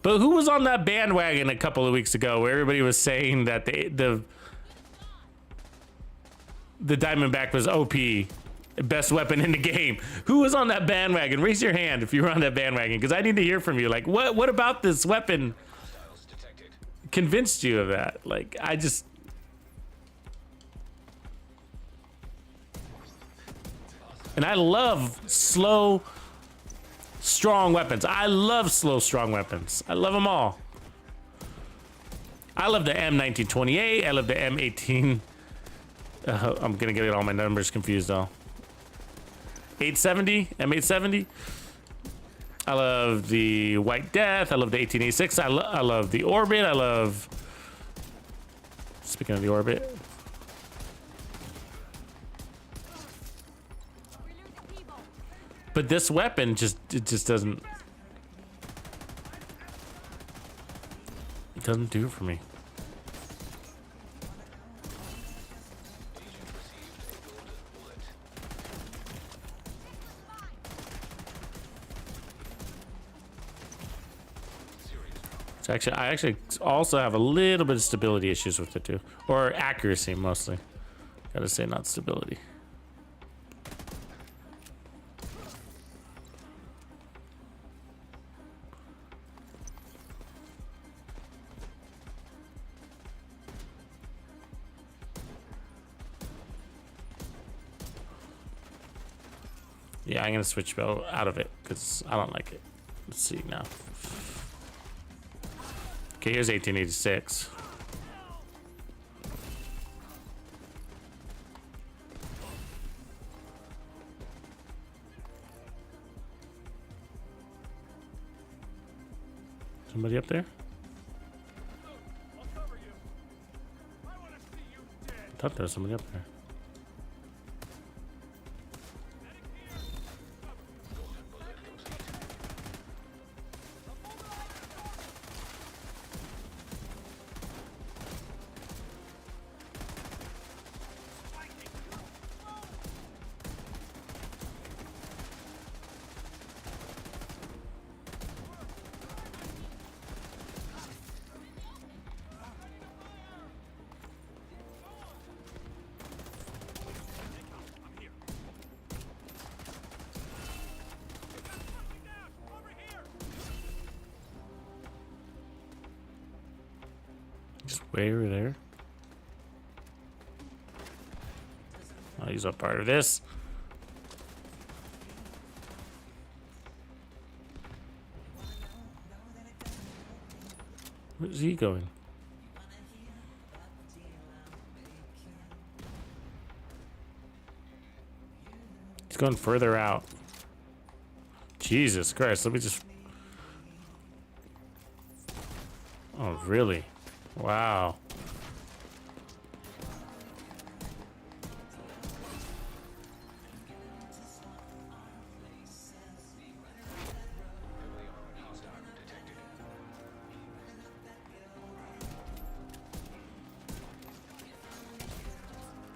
But who was on that bandwagon a couple of weeks ago where everybody was saying that the Diamondback was OP, best weapon in the game? Who was on that bandwagon? Raise your hand if you were on that bandwagon, because I need to hear from you. Like, what about this weapon convinced you of that? Like, I just... And I love slow... strong weapons. I love slow, strong weapons. I love them all. I love the M1928. I love the M18. I'm gonna get all my numbers confused though. 870, M870. I love the White Death. I love the 1886. I love the Orbit. I love. Speaking of the Orbit. But this weapon just doesn't. It doesn't do it for me. So actually, I actually also have a little bit of stability issues with it too, or accuracy mostly. Gotta say, not stability. Yeah, I'm gonna switch out of it because I don't like it. Let's see now. Okay, here's 1886. Somebody up there? I thought there was somebody up there. Just way over there. Oh, he's a part of this. Where's he going? He's going further out. Jesus Christ, let me just... Oh, really? Wow.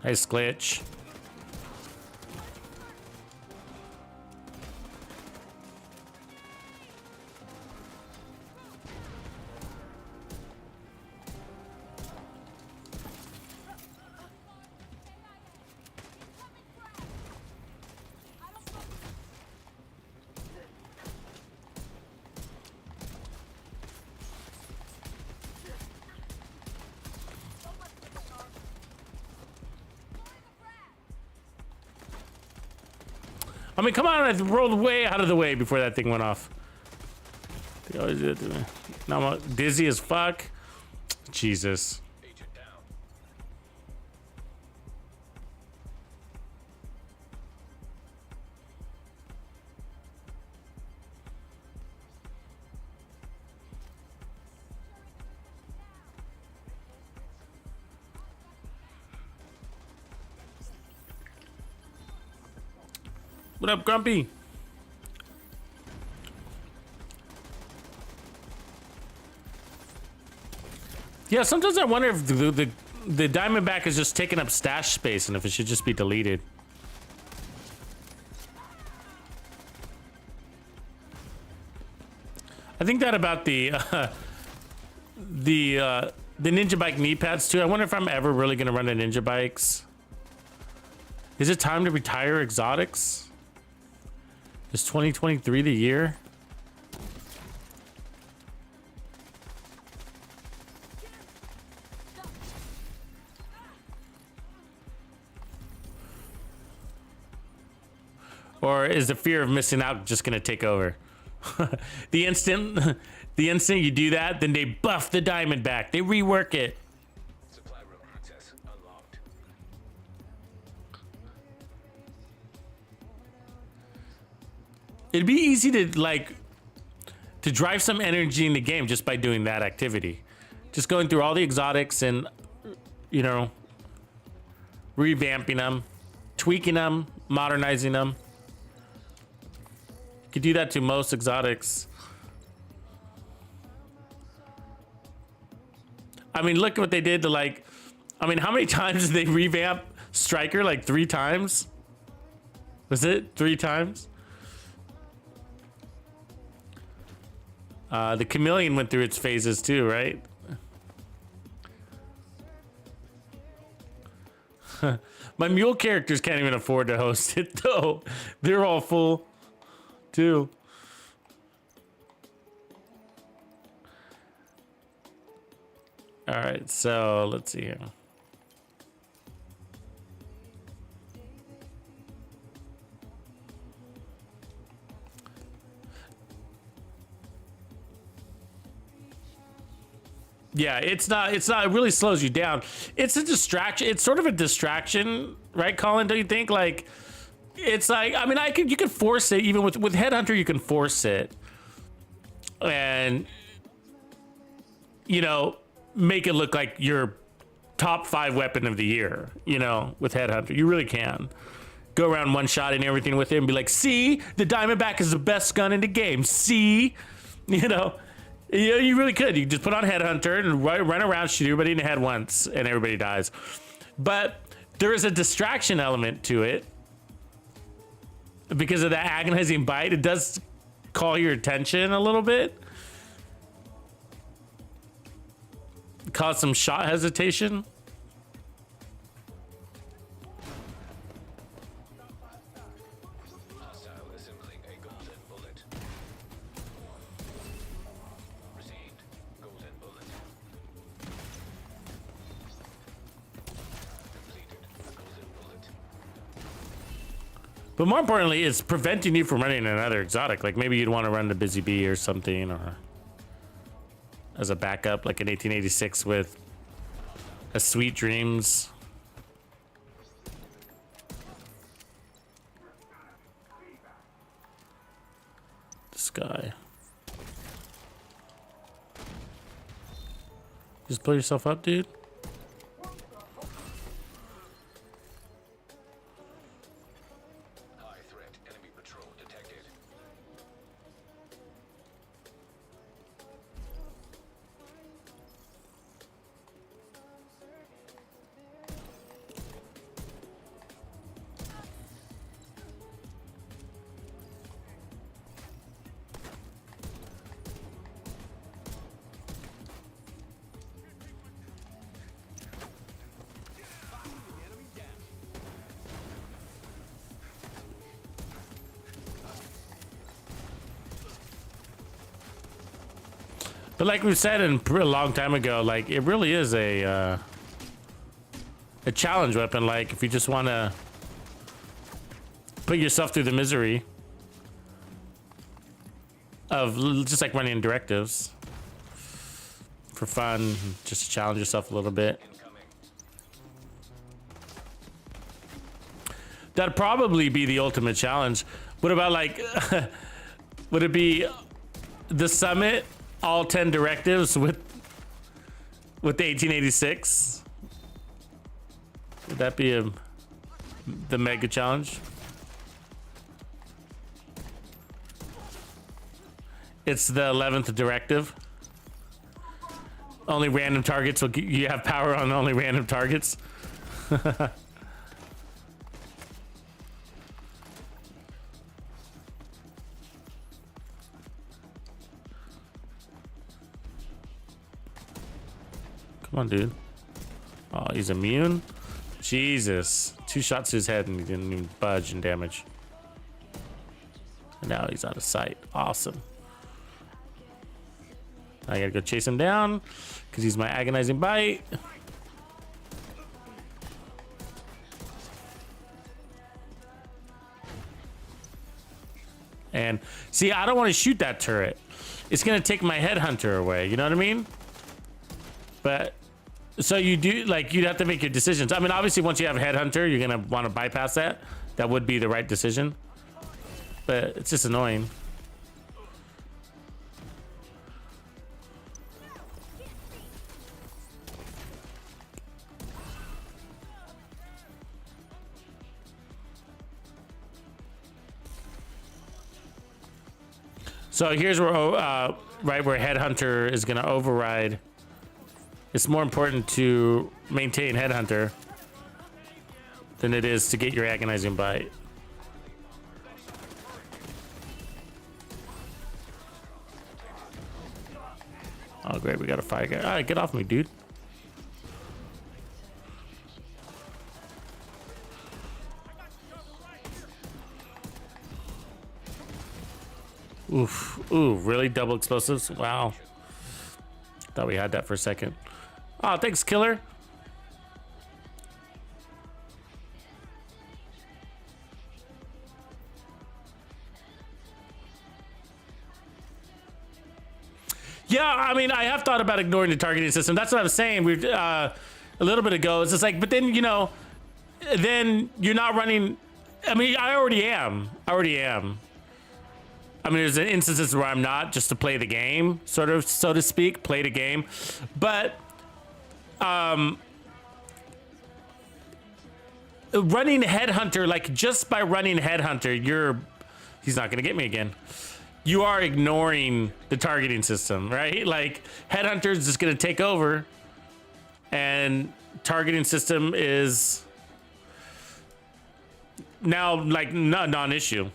Nice glitch. I mean, come on, I rolled way out of the way before that thing went off. They always do that to me. Now I'm dizzy as fuck. Jesus. Agent down. What up, Grumpy? Yeah, sometimes I wonder if the Diamondback is just taking up stash space and if it should just be deleted. I think that about the Ninja Bike knee pads too. I wonder if I'm ever really gonna run the Ninja Bikes. Is it time to retire exotics? Is 2023 the year? Or is the fear of missing out just gonna take over? the instant you do that, then they buff the Diamondback. They rework it. Supply room access unlocked. It'd be easy to to drive some energy in the game just by doing that activity. Just going through all the exotics and, you know, revamping them, tweaking them, modernizing them. You could do that to most exotics. I mean, look at what they did to I mean, how many times did they revamp Striker? Like 3 times? Was it 3 times? The Chameleon went through its phases too, right? My mule characters can't even afford to host it though. They're all full too. All right, so let's see here. Yeah, it's not, it really slows you down. It's a distraction. It's sort of a distraction, right, Colin? Don't you think? Like, it's like, I mean, you could force it. Even with Headhunter, you can force it. And, you know, make it look like your top 5 weapon of the year, you know, with Headhunter. You really can. Go around one-shotting everything with it and be like, see? The Diamondback is the best gun in the game. See? You know? Yeah, you really could. You just put on Headhunter and run around, shoot everybody in the head once, and everybody dies. But there is a distraction element to it. Because of that agonizing bite, it does call your attention a little bit. Cause some shot hesitation. Hostile assembling a golden bullet. Received. Golden bullet. Completed. Golden bullet. But more importantly, it's preventing you from running another exotic. Like maybe you'd want to run the Busy Bee or something, or as a backup, like in 1886 with a Sweet Dreams. This guy. Just blow yourself up, dude. High threat. Enemy patrol detected. But like we said a long time ago, like it really is a challenge weapon. Like if you just want to put yourself through the misery of just like running directives for fun, just to challenge yourself a little bit. That'd probably be the ultimate challenge. What about like, would it be the summit, all 10 directives with the 1886? Would that be the mega challenge? It's the 11th directive. Only random targets will you have power on only random targets. Come on, dude. Oh, he's immune? Jesus. 2 shots to his head and he didn't even budge in damage. And now he's out of sight. Awesome. I gotta go chase him down because he's my agonizing bite. And see, I don't want to shoot that turret. It's gonna take my headhunter away. You know what I mean? But so you do, like, you'd have to make your decisions. I mean, obviously, once you have a headhunter, you're gonna want to bypass that. That would be the right decision. But it's just annoying. So here's where, right where Headhunter is gonna override. It's more important to maintain Headhunter than it is to get your agonizing bite. Oh great, we got a fire guy. All right, get off me, dude. Oof. Ooh, really? Double explosives? Wow. Thought we had that for a second. Oh, thanks, killer. Yeah, I mean, I have thought about ignoring the targeting system. That's what I was saying. We a little bit ago. It's just like, but then, you know, then you're not running. I mean, I already am. I mean, there's instances where I'm not, just to play the game, sort of, so to speak, play the game. But running Headhunter, like just by running Headhunter, he's not gonna get me again. You are ignoring the targeting system, right? Like Headhunter is just gonna take over, and targeting system is now like non-issue.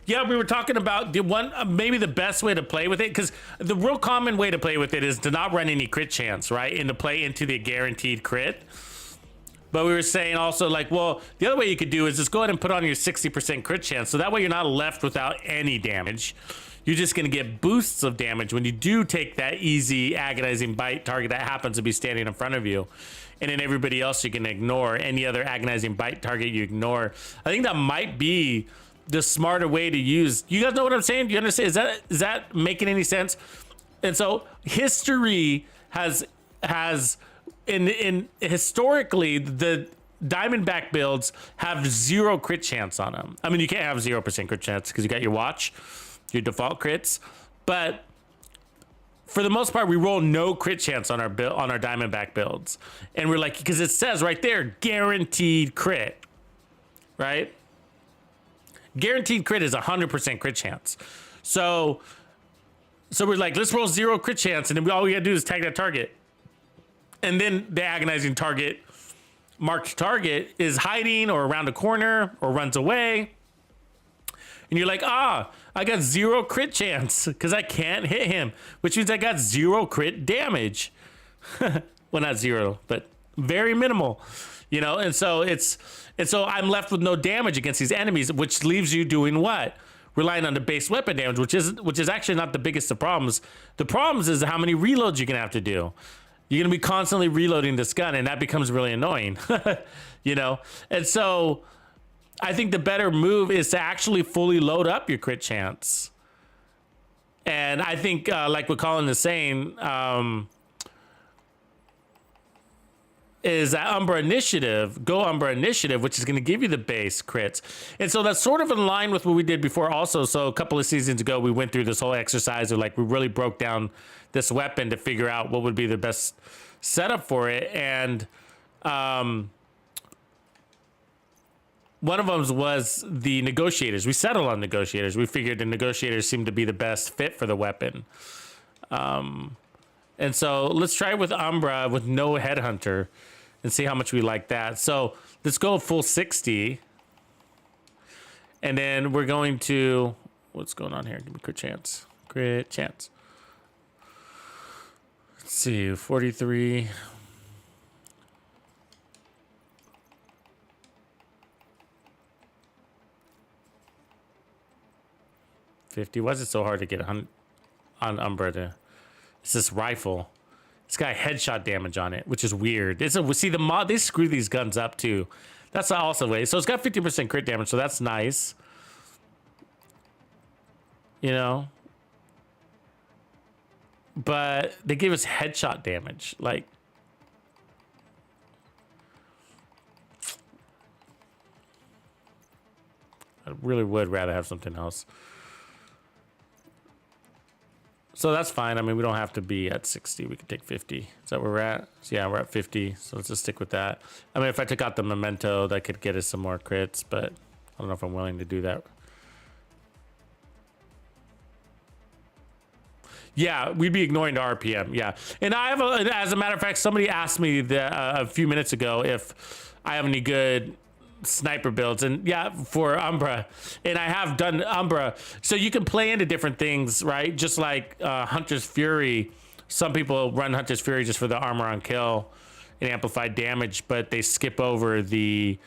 Yeah, we were talking about the one, maybe the best way to play with it, because the real common way to play with it is to not run any crit chance, right? And to play into the guaranteed crit. But we were saying also, like, well, the other way you could do is just go ahead and put on your 60% crit chance. So that way you're not left without any damage. You're just going to get boosts of damage when you do take that easy agonizing bite target that happens to be standing in front of you. And then everybody else you can ignore. Any other agonizing bite target you ignore. I think that might be the smarter way to use. You guys know what I'm saying? Do you understand? Is that making any sense? And so history has in historically the Diamondback builds have 0 crit chance on them. I mean, you can't have 0% crit chance because you got your watch, your default crits, but for the most part, we roll no crit chance on our Diamondback builds, and we're like, because it says right there, guaranteed crit, right? Guaranteed crit is 100% crit chance. So we're like, let's roll 0 crit chance, and then all we gotta do is tag that target. And then the agonizing target, marked target, is hiding or around a corner or runs away. And you're like, I got 0 crit chance because I can't hit him, which means I got 0 crit damage. Well, not zero, but very minimal, you know. And so I'm left with no damage against these enemies, which leaves you doing what? Relying on the base weapon damage, which is actually not the biggest of problems. The problems is how many reloads you're gonna have to do. You're gonna be constantly reloading this gun, and that becomes really annoying, you know. And so I think the better move is to actually fully load up your crit chance. And I think, like what Colin is saying, is that Umbra Initiative, go Umbra Initiative, which is going to give you the base crits. And so that's sort of in line with what we did before also. So a couple of seasons ago, we went through this whole exercise of like, we really broke down this weapon to figure out what would be the best setup for it. And one of them was the negotiators. We settled on negotiators. We figured the negotiators seemed to be the best fit for the weapon. And so let's try it with Umbra with no Headhunter and see how much we like that. So let's go full 60. And then we're going to, what's going on here? Give me crit chance. Crit chance. Let's see, 43. Why is it so hard to get on Umbra to? It's this rifle. It's got headshot damage on it, which is weird. See the mod. They screw these guns up too. That's also a way. So it's got 50% crit damage, so that's nice. You know. But they give us headshot damage, like. I really would rather have something else. So that's fine. I mean, we don't have to be at 60. We can take 50. Is that where we're at? So yeah, we're at 50. So let's just stick with that. I mean, if I took out the memento, that could get us some more crits, but I don't know if I'm willing to do that. Yeah, we'd be ignoring the RPM. Yeah. And I have, as a matter of fact, somebody asked me a few minutes ago if I have any good sniper builds, and yeah, for Umbra, and I have done Umbra, so you can play into different things, right? Just like Hunter's Fury, some people run Hunter's Fury just for the armor on kill and amplified damage, but they skip over the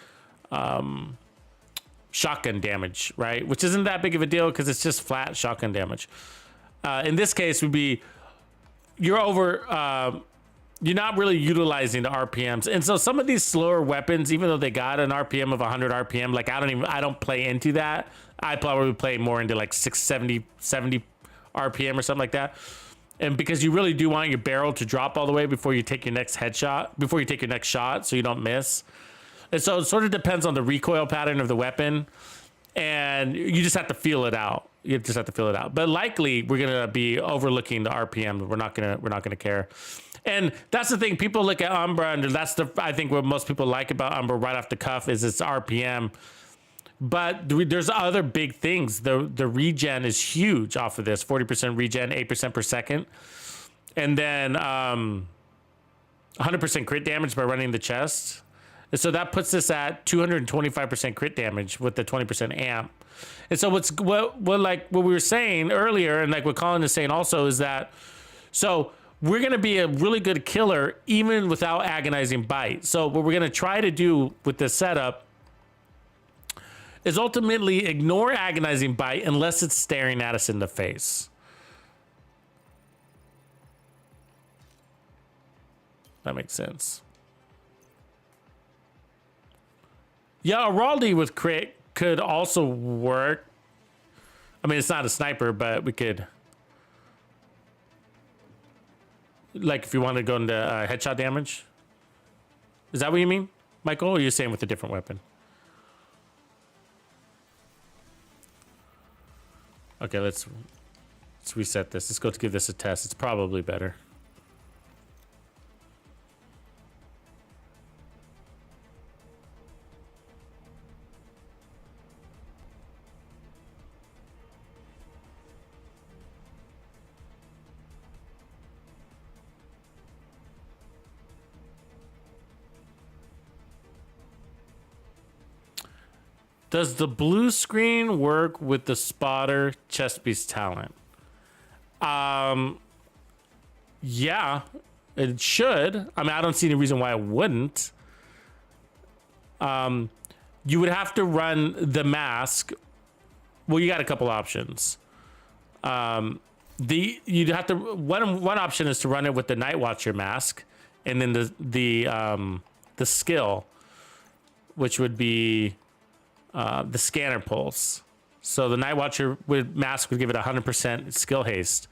shotgun damage, right? Which isn't that big of a deal because it's just flat shotgun damage. In this case would be you're not really utilizing the RPMs. And so some of these slower weapons, even though they got an RPM of 100 RPM, like I don't play into that. I probably play more into like 670, 70 RPM or something like that. And because you really do want your barrel to drop all the way before you take your next headshot, before you take your next shot, so you don't miss. And so it sort of depends on the recoil pattern of the weapon. And you just have to feel it out. You just have to feel it out. But likely we're gonna be overlooking the RPM. We're not gonna care. And that's the thing. People look at Umbra, and that's I think what most people like about Umbra right off the cuff is its RPM. But there's other big things. The regen is huge off of this. 40% regen, 8% per second, and then 100% crit damage by running the chest. And so that puts us at 225% crit damage with the 20% amp. And so what we were saying earlier, and like what Colin is saying also, is that so we're going to be a really good killer even without agonizing bite. So what we're going to try to do with this setup is ultimately ignore agonizing bite unless it's staring at us in the face. That makes sense. Yeah, Araldi with crit could also work. I mean, it's not a sniper, but we could... Like, if you want to go into headshot damage? Is that what you mean, Michael? Or are you saying with a different weapon? Okay, let's reset this. Let's go to give this a test. It's probably better. Does the blue screen work with the spotter chest piece talent? Yeah, It should. I mean, I don't see any reason why it wouldn't. You would have to run the mask. Well, you got a couple options. You'd have to one option is to run it with the Night Watcher mask, and then the skill, which would be the scanner pulse. So the Night Watcher mask would give it 100% skill haste.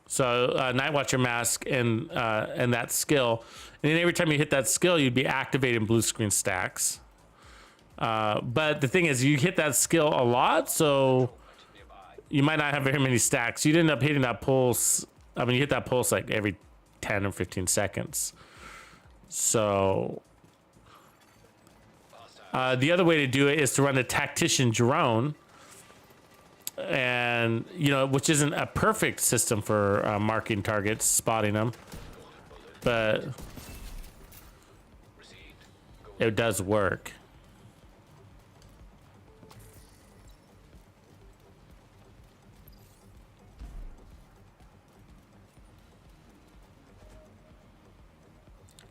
So Night Watcher mask and that skill, and then every time you hit that skill, you'd be activating blue screen stacks. But the thing is, you hit that skill a lot, so you might not have very many stacks. You'd end up hitting that pulse. I mean, you hit that pulse like every 10 or 15 seconds. So the other way to do it is to run a tactician drone. And, you know, which isn't a perfect system for marking targets, spotting them, but it does work.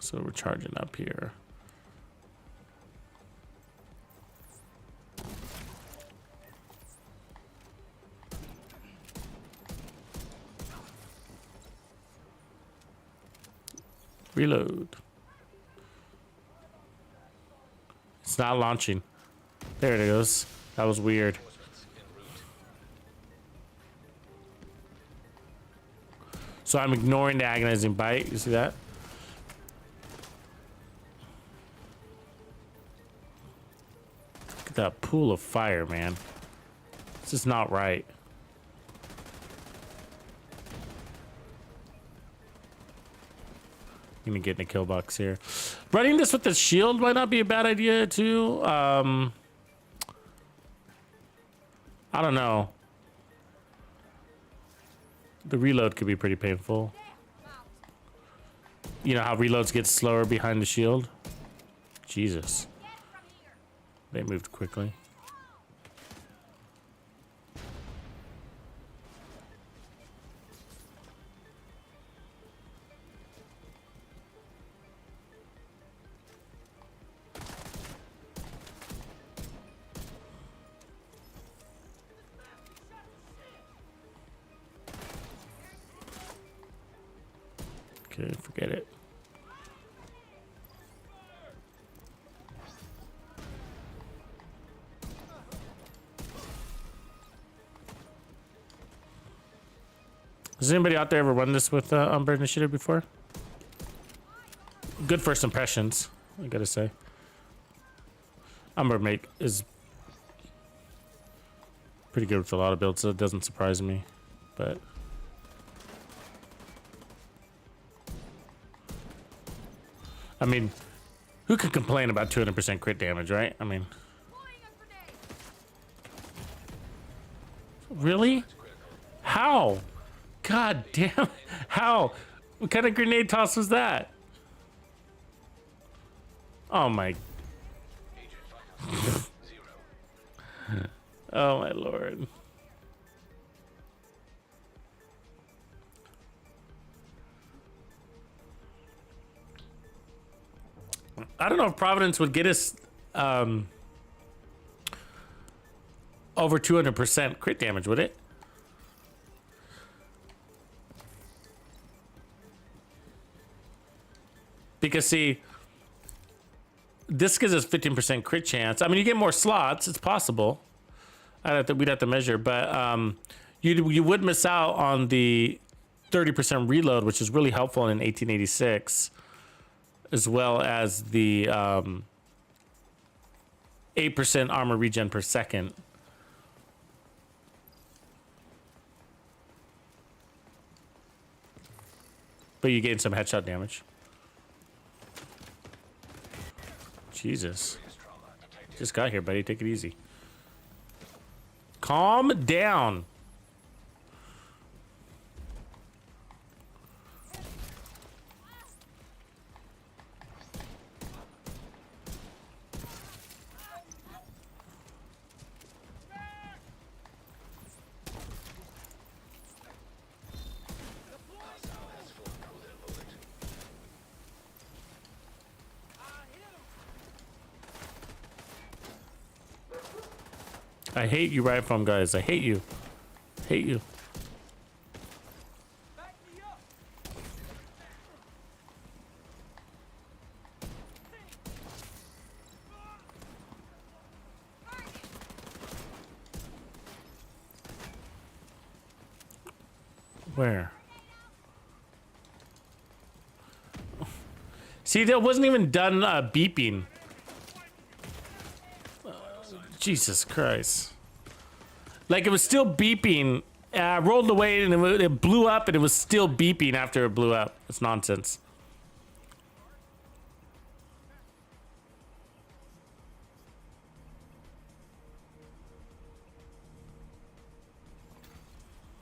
So we're charging up here. Reload. It's not launching. There it goes. That was weird. So I'm ignoring the agonizing bite. You see that? Look at that pool of fire, man. This is not right. Gonna get in a kill box here. Running this with the shield might not be a bad idea too. I don't know. The reload could be pretty painful. You know how reloads get slower behind the shield? Jesus. They moved quickly. Okay, forget it. Has anybody out there ever run this with Umber Initiative before? Good first impressions, I gotta say. Umber Mate is pretty good with a lot of builds, so it doesn't surprise me, but I mean, who could complain about 200% crit damage, right? I mean, really? How? God damn! How? What kind of grenade toss was that? Oh my! Oh my lord! I don't know if Providence would get us over 200% crit damage, would it? Because see, this gives us 15% crit chance. I mean, you get more slots; it's possible. We'd have to measure, but you would miss out on the 30% reload, which is really helpful in 1886. As well as the 8% armor regen per second. But you gain some headshot damage. Jesus. Just got here, buddy. Take it easy. Calm down. I hate you right from guys. I hate you. Hate you. Where? See, that wasn't even done beeping. Jesus Christ. Like, it was still beeping. I rolled away and it blew up and it was still beeping after it blew up. It's nonsense.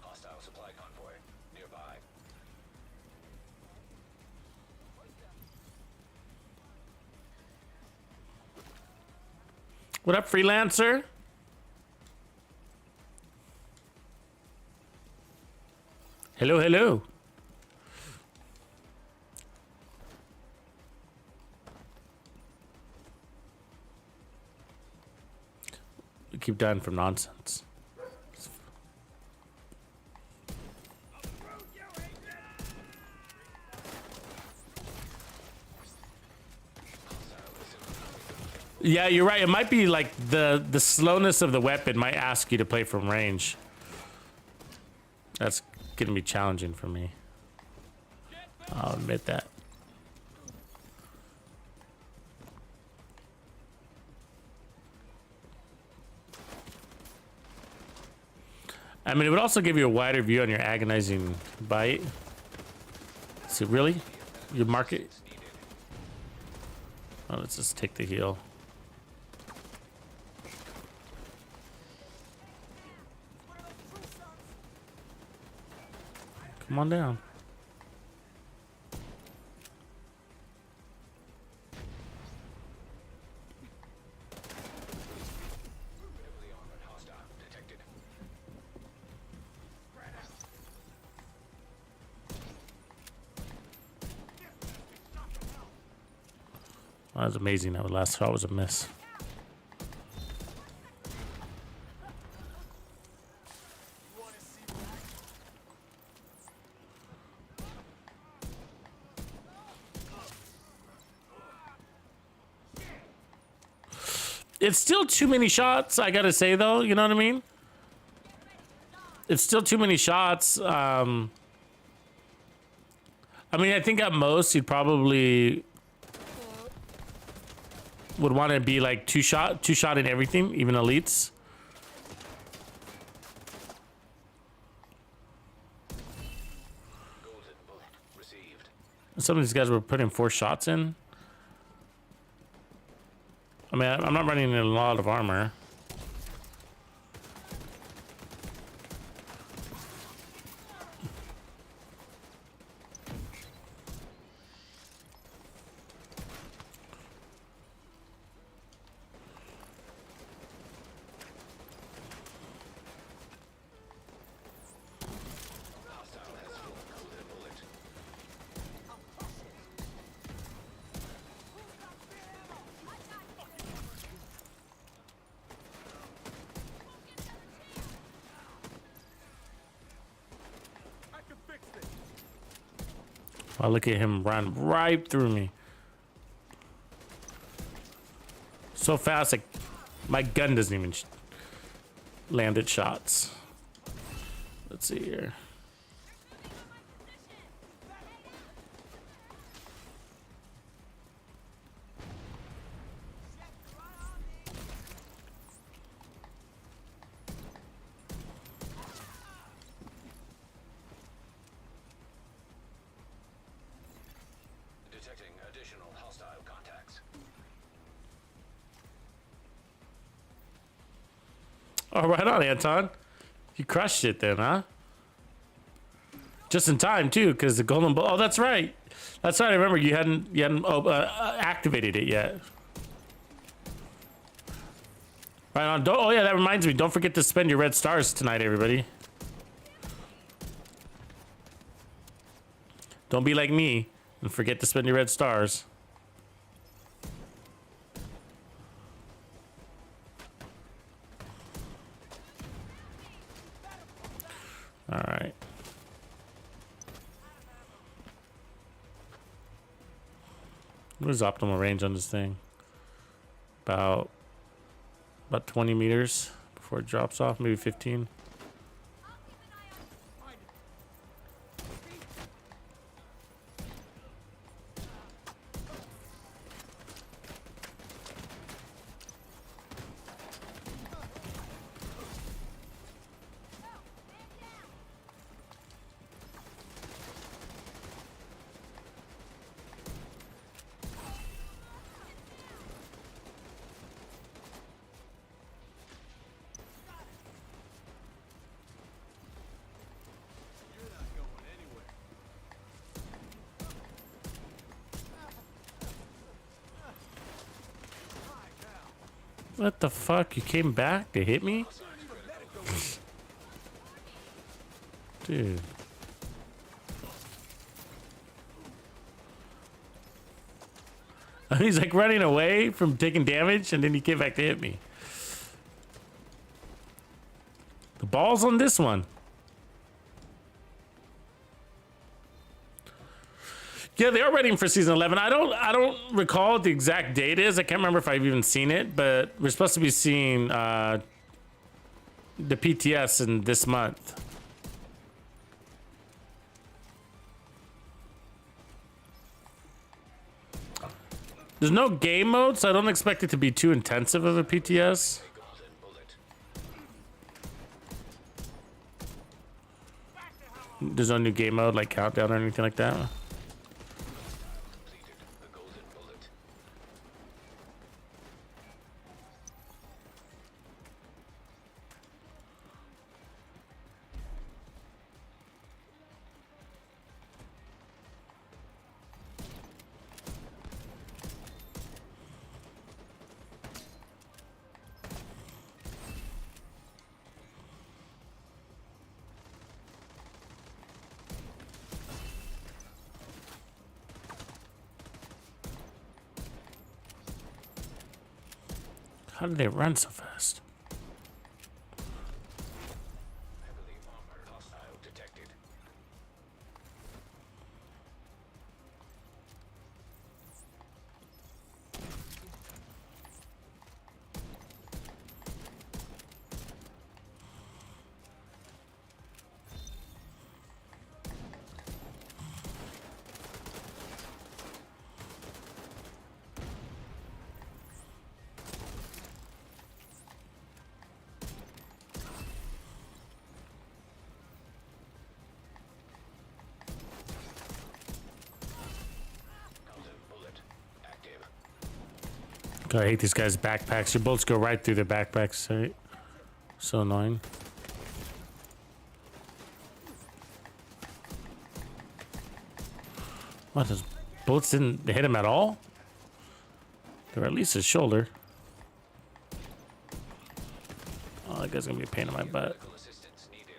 Hostile supply convoy nearby. What up, freelancer? Hello, hello. We keep dying from nonsense. Yeah, you're right. It might be like the slowness of the weapon might ask you to play from range. That's gonna be challenging for me. I'll admit that. I mean, it would also give you a wider view on your agonizing bite. See, really? You mark it? Oh, let's just take the heal. Come on down. Heavily armored hostile detected. That was amazing. That last shot was a miss. It's still too many shots, I gotta say, though. You know what I mean? It's still too many shots. I mean, I think at most you'd probably would want to be like two shot in everything, even elites. Golden bullet received. Some of these guys were putting 4 shots in. I mean, I'm not running in a lot of armor. Hostile has full golden bullet. Oh, look at him run right through me. So fast, like my gun doesn't even land at shots. Let's see here. Detecting additional hostile contacts. Oh, right on, Anton. You crushed it then, huh? Just in time too, because the golden ball. Oh, that's right. That's right. I remember you hadn't activated it yet. Right on. Oh yeah, that reminds me. Don't forget to spend your red stars tonight, everybody. Don't be like me and forget to spend your red stars. What is optimal range on this thing? About 20 meters before it drops off, maybe 15. What the fuck? You came back to hit me? Dude. He's like running away from taking damage and then he came back to hit me. The ball's on this one. Yeah, they are waiting for season 11. I don't recall what the exact date is. I can't remember if I've even seen it, but we're supposed to be seeing the PTS in this month. There's no game mode, so I don't expect it to be too intensive of a PTS. There's no new game mode like countdown or anything like that. How did they run so fast? Heavily armored. Hostile detected. God, I hate these guys' backpacks. Your bullets go right through their backpacks. Right? So annoying. What? Those bullets didn't hit him at all? They were at least his shoulder. Oh, that guy's gonna be a pain in my butt. Medical assistance needed.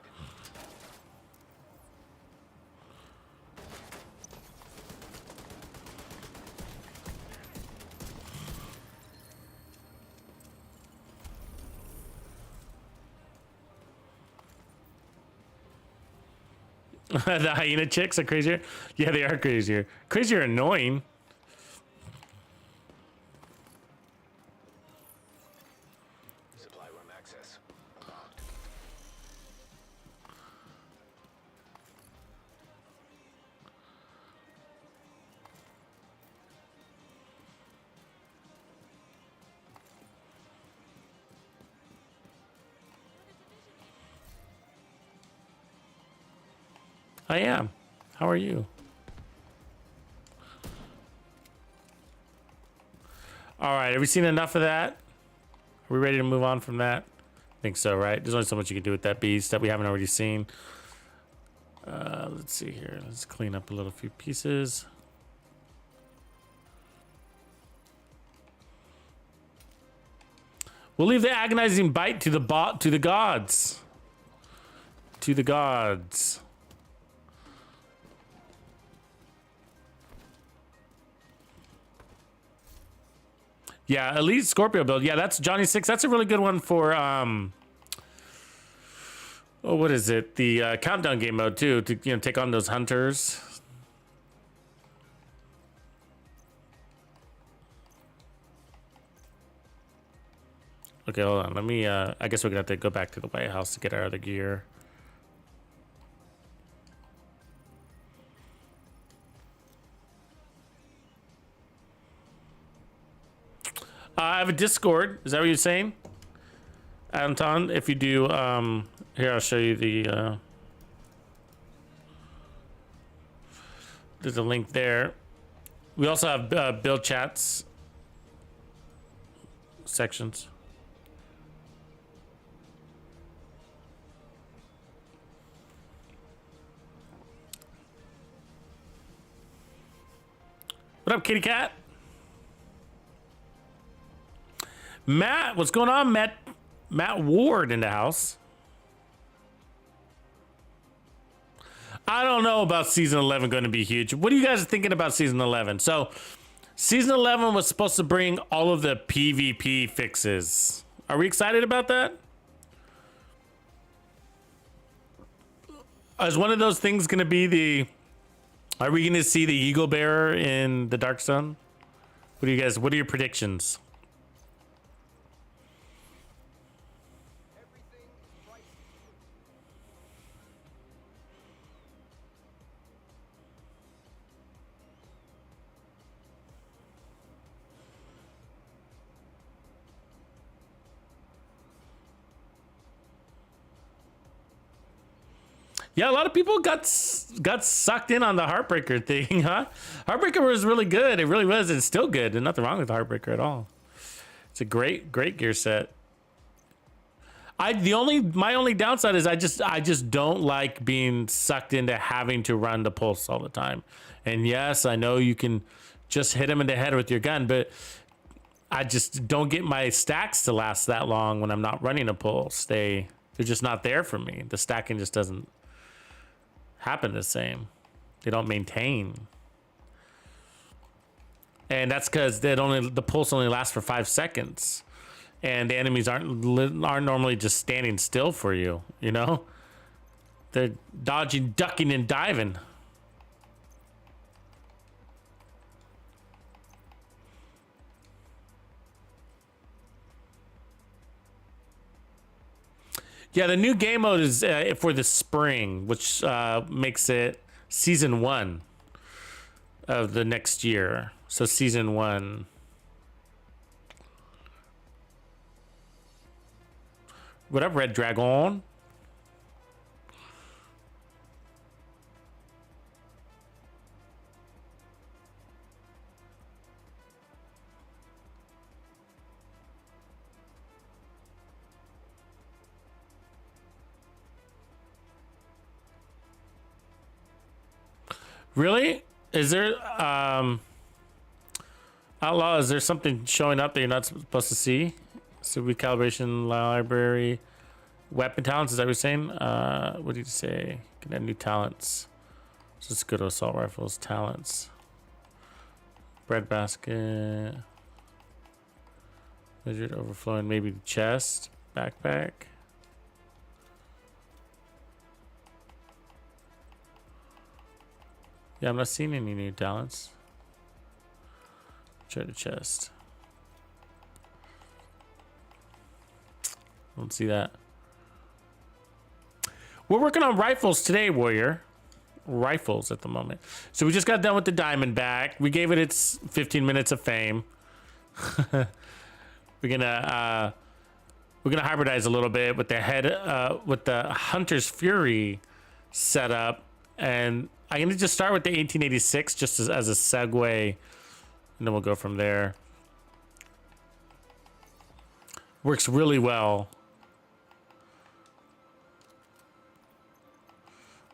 The hyena chicks are crazier. Yeah, they are crazier. Crazier, annoying. Supply room access. Unlocked. I am. How are you? All right, have we seen enough of that? Are we ready to move on from that? I think so, right? There's only so much you can do with that beast that we haven't already seen. Let's see here. Let's clean up a little few pieces. We'll leave the agonizing bite to the gods. To the gods. Yeah, Elite Scorpio build. Yeah, that's Johnny 6. That's a really good one for oh, what is it? The countdown game mode too, to take on those hunters. Okay, hold on. Let me, I guess we're gonna have to go back to the White House to get our other gear. I have a Discord. Is that what you're saying? Anton, if you do, here, I'll show you the, there's a link there. We also have build chats sections. What up, kitty cat? Matt, what's going on, Matt? Matt Ward in the house. I don't know about season 11 going to be huge. What are you guys thinking about season 11? So, season 11 was supposed to bring all of the PvP fixes. Are we excited about that? Is one of those things going to be the... Are we going to see the Eagle Bearer in the Dark Sun? What are your predictions? Yeah, a lot of people got sucked in on the Heartbreaker thing, huh? Heartbreaker was really good. It really was. It's still good. There's nothing wrong with Heartbreaker at all. It's a great gear set. My only downside is I just don't like being sucked into having to run the pulse all the time. And yes, I know you can just hit him in the head with your gun, but I just don't get my stacks to last that long when I'm not running a pulse. They're just not there for me. The stacking just doesn't happen the same. They don't maintain, and that's because the pulse only lasts for 5 seconds, and the enemies aren't normally just standing still for you. You know, they're dodging, ducking, and diving. Yeah, the new game mode is for the spring, which makes it season 1 of the next year. So season 1. What up, Red Dragon? Really? Is there Outlaw, is there something showing up that you're not supposed to see? So recalibration library, weapon talents, is that what you're saying? What did you say? Can add new talents. So let's go to assault rifles, talents. Bread basket. Measured overflowing, maybe the chest, backpack. Yeah, I'm not seeing any new talents. Try the chest. Don't see that. We're working on rifles today, Warrior. Rifles at the moment. So we just got done with the Diamondback. We gave it its 15 minutes of fame. We're gonna hybridize a little bit with the with the Hunter's Fury setup, and I'm gonna just start with the 1886 just as a segue, and then we'll go from there. Works really well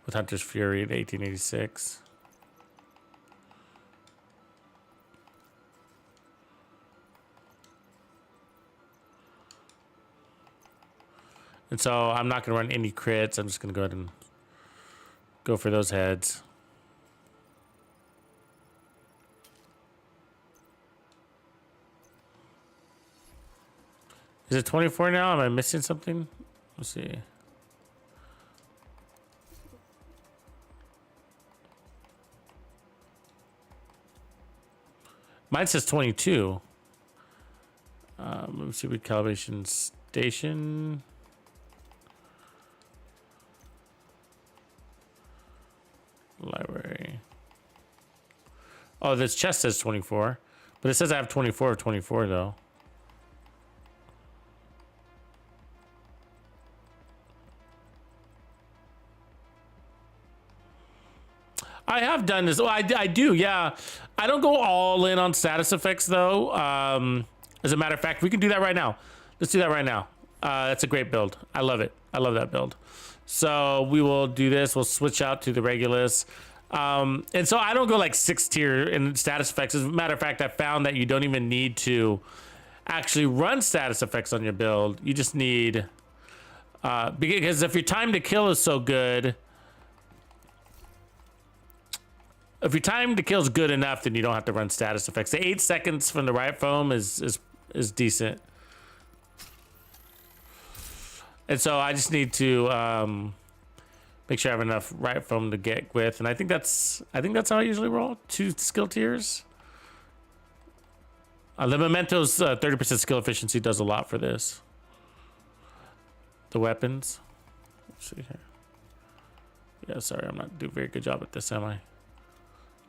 with Hunter's Fury, the 1886. And so I'm not going to run any crits. I'm just going to go ahead and go for those heads. Is it 24 now? Am I missing something? Let's see. Mine says 22. Let me Super calibration station. Library. Oh, this chest says 24, but it says I have 24 of 24 though. I have done this. Oh, I do, yeah. I don't go all in on status effects though. As a matter of fact, we can do that right now. Let's do that right now. That's a great build. I love it. I love that build. So we will do this. We'll switch out to the Regulus. And so I don't go like 6 tier in status effects. As a matter of fact, I found that you don't even need to actually run status effects on your build. You just need, because if your time to kill is so good, if your time to kill is good enough, then you don't have to run status effects. The 8 seconds from the riot foam is decent. And so I just need to make sure I have enough riot foam to get with, and I think that's how I usually roll. 2 skill tiers. The Memento's 30% skill efficiency does a lot for this. The weapons. Let's see here. Yeah, sorry, I'm not doing a very good job at this, am I?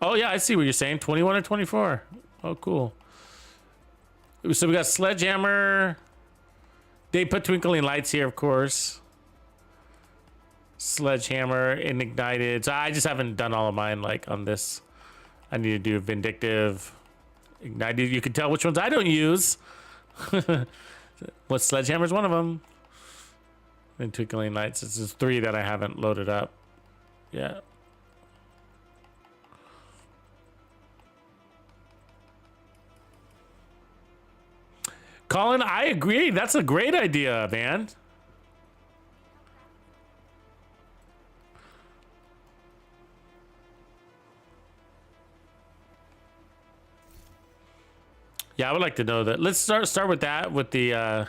Oh yeah, I see what you're saying. 21 or 24. Oh, cool. So we got Sledgehammer. They put Twinkling Lights here, of course. Sledgehammer and Ignited. So I just haven't done all of mine like on this. I need to do Vindictive, Ignited. You can tell which ones I don't use. What Sledgehammer is one of them. And Twinkling Lights. It's just 3 that I haven't loaded up. Yeah. Colin, I agree. That's a great idea, man. Yeah, I would like to know that. Let's start with that. With the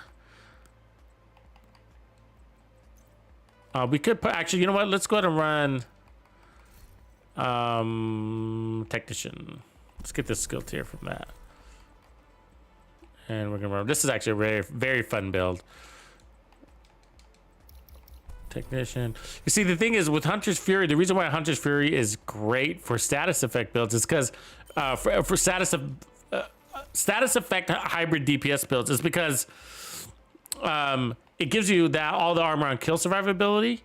we could put, actually, you know what? Let's go ahead and run Technician. Let's get this skill tier from that. And we're gonna run. This is actually a very, very fun build. Technician. You see, the thing is with Hunter's Fury, the reason why Hunter's Fury is great for status effect builds is because for status effect hybrid DPS builds is because it gives you that all the armor on kill survivability,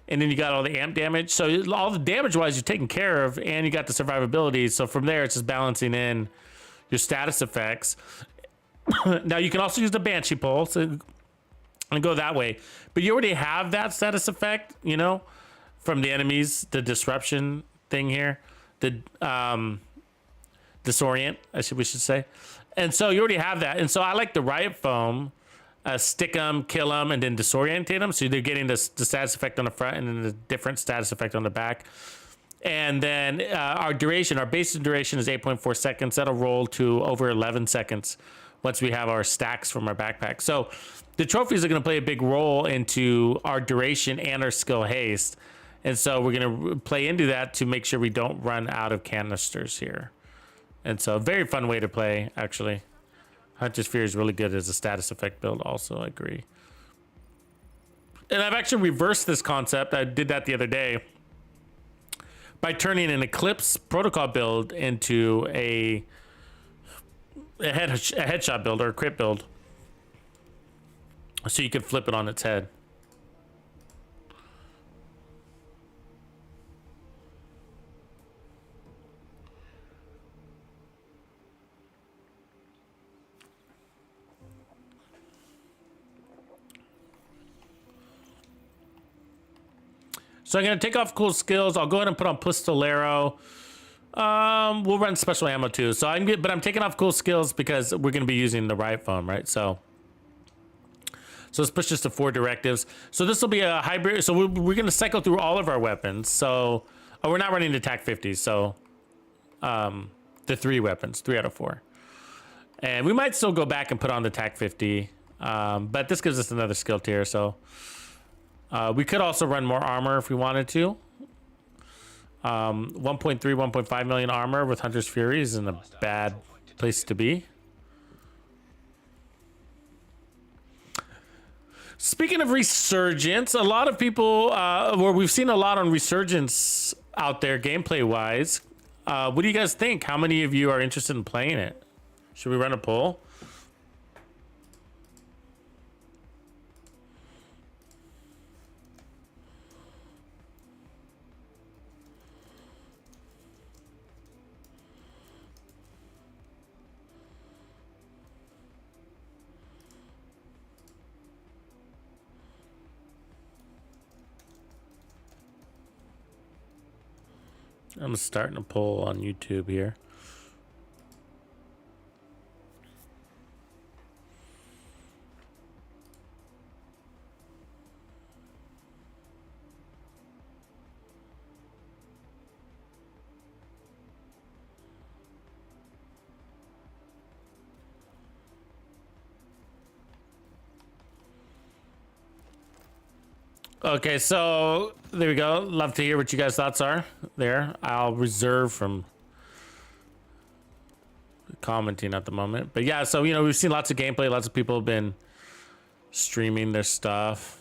and then you got all the amp damage. So all the damage wise you're taken care of, and you got the survivability. So from there, it's just balancing in your status effects. Now you can also use the Banshee Pulse and go that way, but you already have that status effect, you know, from the enemies, the disruption thing here, the disorient, we should say, and so you already have that. And so I like the riot foam, stick them, kill them, and then disorientate them. So they're getting the status effect on the front and then the different status effect on the back. And then our base duration is 8.4 seconds. That'll roll to over 11 seconds. Once we have our stacks from our backpack. So the trophies are going to play a big role into our duration and our skill haste. And so we're going to play into that to make sure we don't run out of canisters here. And so very fun way to play, actually. Hunter's Fury is really good as a status effect build also, I agree. And I've actually reversed this concept. I did that the other day by turning an Eclipse protocol build into a headshot build or a crit build, so you could flip it on its head. So I'm going to take off cool skills. I'll go ahead and put on Pistolero. We'll run special ammo too. So I'm good, but I'm taking off cool skills because we're going to be using the riot foam, right? So let's push this to 4 directives. So this will be a hybrid. So we're going to cycle through all of our weapons. So we're not running the TAC 50. So the 3 weapons, 3 out of 4. And we might still go back and put on the TAC 50. But this gives us another skill tier. So we could also run more armor if we wanted to. 1.3, 1.5 million armor with Hunter's Fury isn't a bad place to be. Speaking of Resurgence, a lot of people, well, we've seen a lot on Resurgence out there gameplay wise. What do you guys think? How many of you are interested in playing it? Should we run a poll? I'm starting a poll on YouTube here. Okay, so there we go. Love to hear what you guys' thoughts are there. I'll reserve from commenting at the moment. But yeah, so, you know, we've seen lots of gameplay. Lots of people have been streaming their stuff.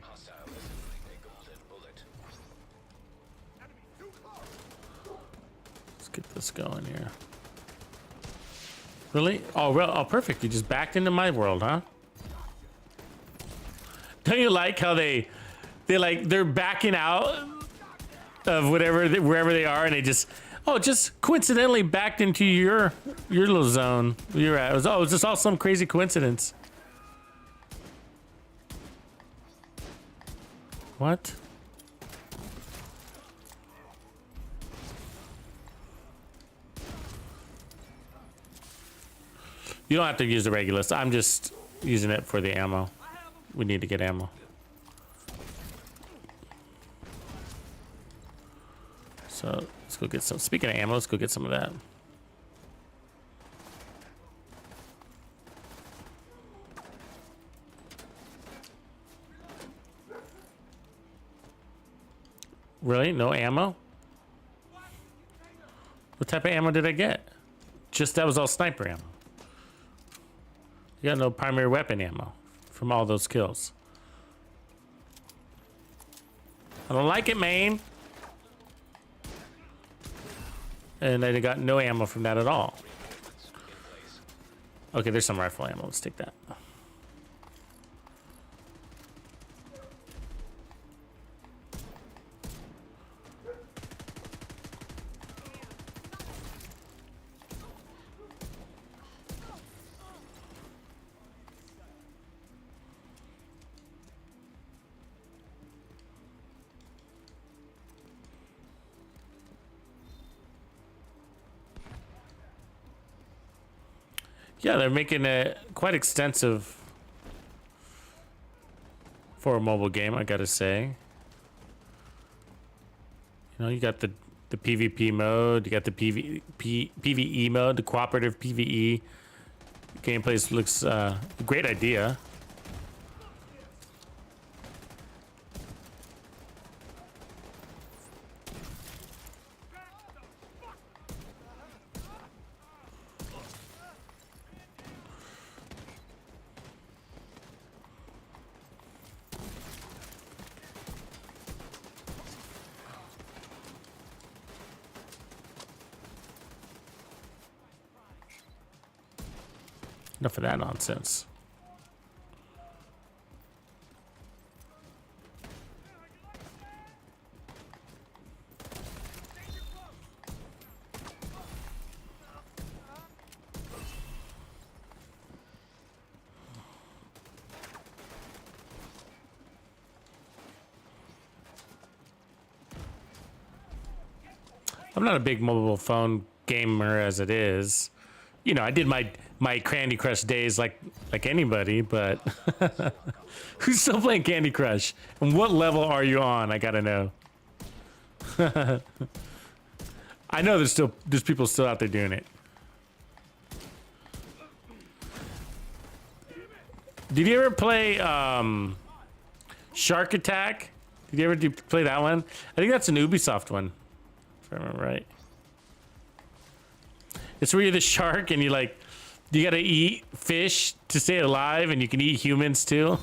Hostile assembling a golden bullet. Let's get this going here. Really? Oh, real? Oh, perfect. You just backed into my world, huh? Don't you like how they're backing out of whatever, wherever they are, and they just coincidentally backed into your little zone you're at. It was just all some crazy coincidence. What? You don't have to use the Regulus. I'm just using it for the ammo. We need to get ammo. So let's go get some. Speaking of ammo, let's go get some of that. Really? No ammo? What type of ammo did I get? Just that was all sniper ammo. You got no primary weapon ammo from all those kills. I don't like it, man. And I got no ammo from that at all. Okay, there's some rifle ammo. Let's take that. Yeah, they're making it quite extensive for a mobile game, I gotta say. You know, you got the PvP mode, you got the PvE mode, the cooperative PvE. Gameplay looks a great idea. Enough of that nonsense. I'm not a big mobile phone gamer as it is. You know, I did my Candy Crush days like anybody, but who's still playing Candy Crush? And what level are you on? I gotta know. I know there's people still out there doing it. Did you ever play Shark Attack? Did you ever play that one? I think that's an Ubisoft one, if I remember right. It's where you're the shark and you gotta eat fish to stay alive, and you can eat humans too.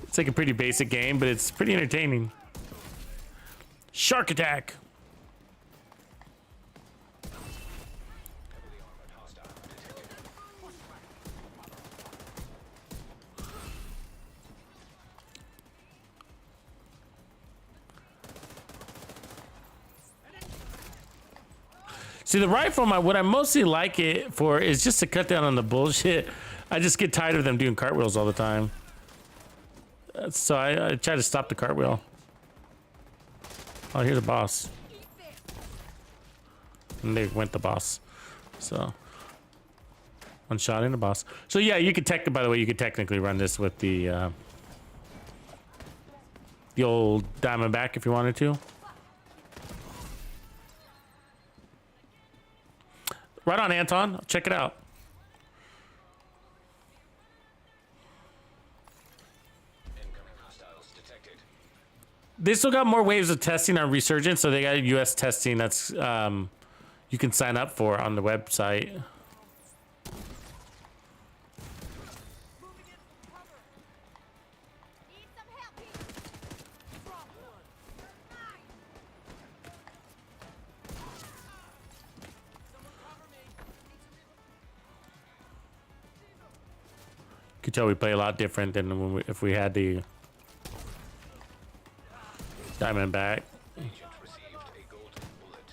It's like a pretty basic game, but it's pretty entertaining. Shark Attack. See, the rifle, what I mostly like it for is just to cut down on the bullshit. I just get tired of them doing cartwheels all the time. So I try to stop the cartwheel. Oh, here's a boss. And they went the boss. So, one shot in the boss. So yeah, you could by the way, you could technically run this with the old Diamondback if you wanted to. Right on, Anton. Check it out. Incoming hostiles detected. They still got more waves of testing on Resurgence, so they got US testing that's you can sign up for on the website. You could tell we play a lot different than when if we had the Diamondback. Agent received a golden bullet.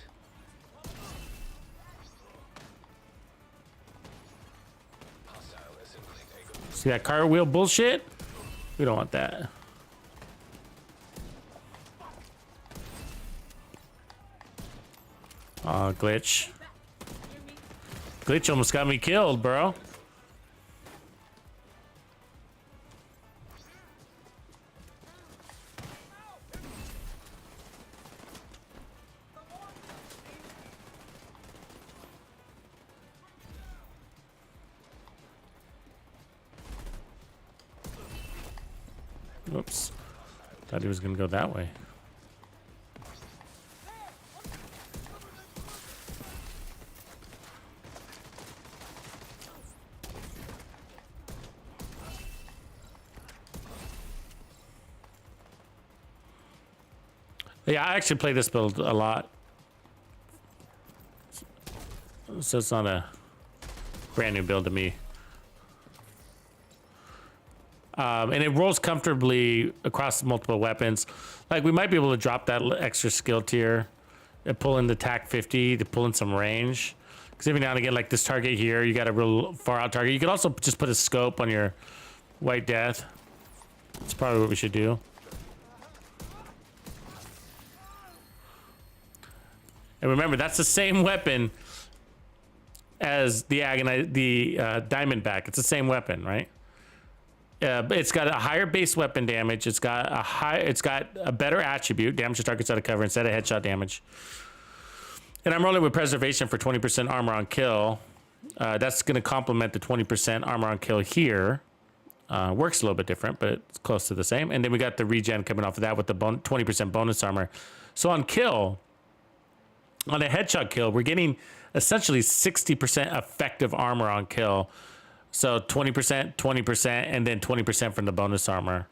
Hostile assembling a golden. See that cartwheel bullshit? We don't want that. Glitch. Glitch almost got me killed, bro. Whoops. Thought he was gonna go that way. Yeah, I actually play this build a lot. So it's not a brand new build to me. And it rolls comfortably across multiple weapons. Like, we might be able to drop that extra skill tier and pull in the TAC 50 to pull in some range. Because every now and again, like this target here, you got a real far out target. You could also just put a scope on your White Death. That's probably what we should do. And remember, that's the same weapon as the Diamondback. It's the same weapon, right? But it's got a higher base weapon damage. It's got a better attribute, damage to targets out of cover instead of headshot damage. And I'm rolling with preservation for 20% armor on kill. That's going to complement the 20% armor on kill here. Works a little bit different, but it's close to the same. And then we got the regen coming off of that with the 20% bonus armor. So on kill, on a headshot kill, we're getting essentially 60% effective armor on kill. So 20%, 20%, and then 20% from the bonus armor.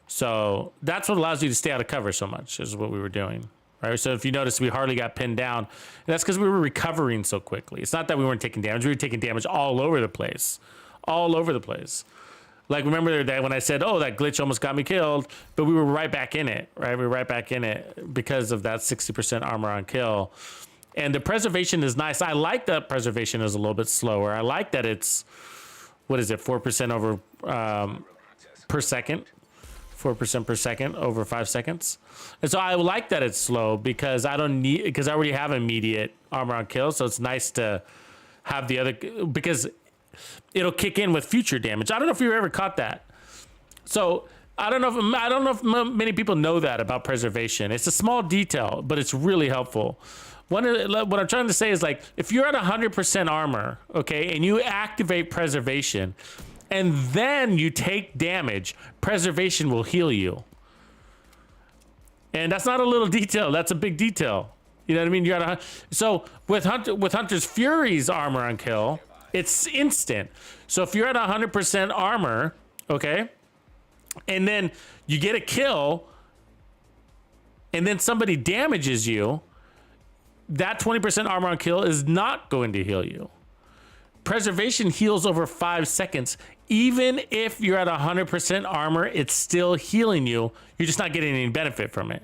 So that's what allows you to stay out of cover so much, is what we were doing, right? So if you notice, we hardly got pinned down. And that's because we were recovering so quickly. It's not that we weren't taking damage. We were taking damage all over the place. All over the place. Like, remember that when I said, oh, that glitch almost got me killed, but we were right back in it, right? We were right back in it because of that 60% armor on kill. And the preservation is nice. I like that preservation is a little bit slower. I like that it's, what is it, 4% over per second, 4% per second over 5 seconds. And so I like that it's slow because I already have immediate armor on kill. So it's nice to have the other, because it'll kick in with future damage. I don't know if you ever caught that. So I don't know if many people know that about preservation. It's a small detail, but it's really helpful. What I'm trying to say is, like, if you're at 100% armor, okay, and you activate preservation, and then you take damage, preservation will heal you. And that's not a little detail, that's a big detail. You know what I mean? You gotta, so with Hunter's Fury's armor on kill, it's instant. So if you're at 100% armor, okay, and then you get a kill, and then somebody damages you, that 20% armor on kill is not going to heal you. Preservation heals over 5 seconds. Even if you're at 100% armor, it's still healing you. You're just not getting any benefit from it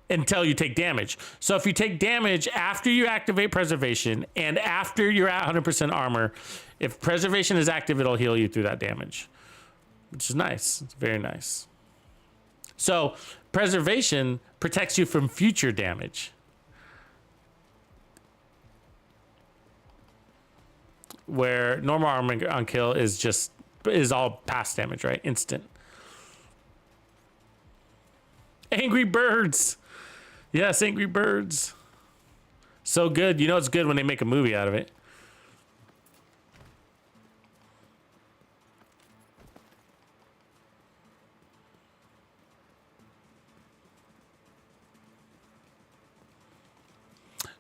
until you take damage. So if you take damage after you activate preservation and after you're at 100% armor, if preservation is active, it'll heal you through that damage, which is nice. It's very nice. So preservation protects you from future damage. Where normal armor on kill is all past damage, right? Instant. Angry Birds. Yes, Angry Birds. So good. You know it's good when they make a movie out of it.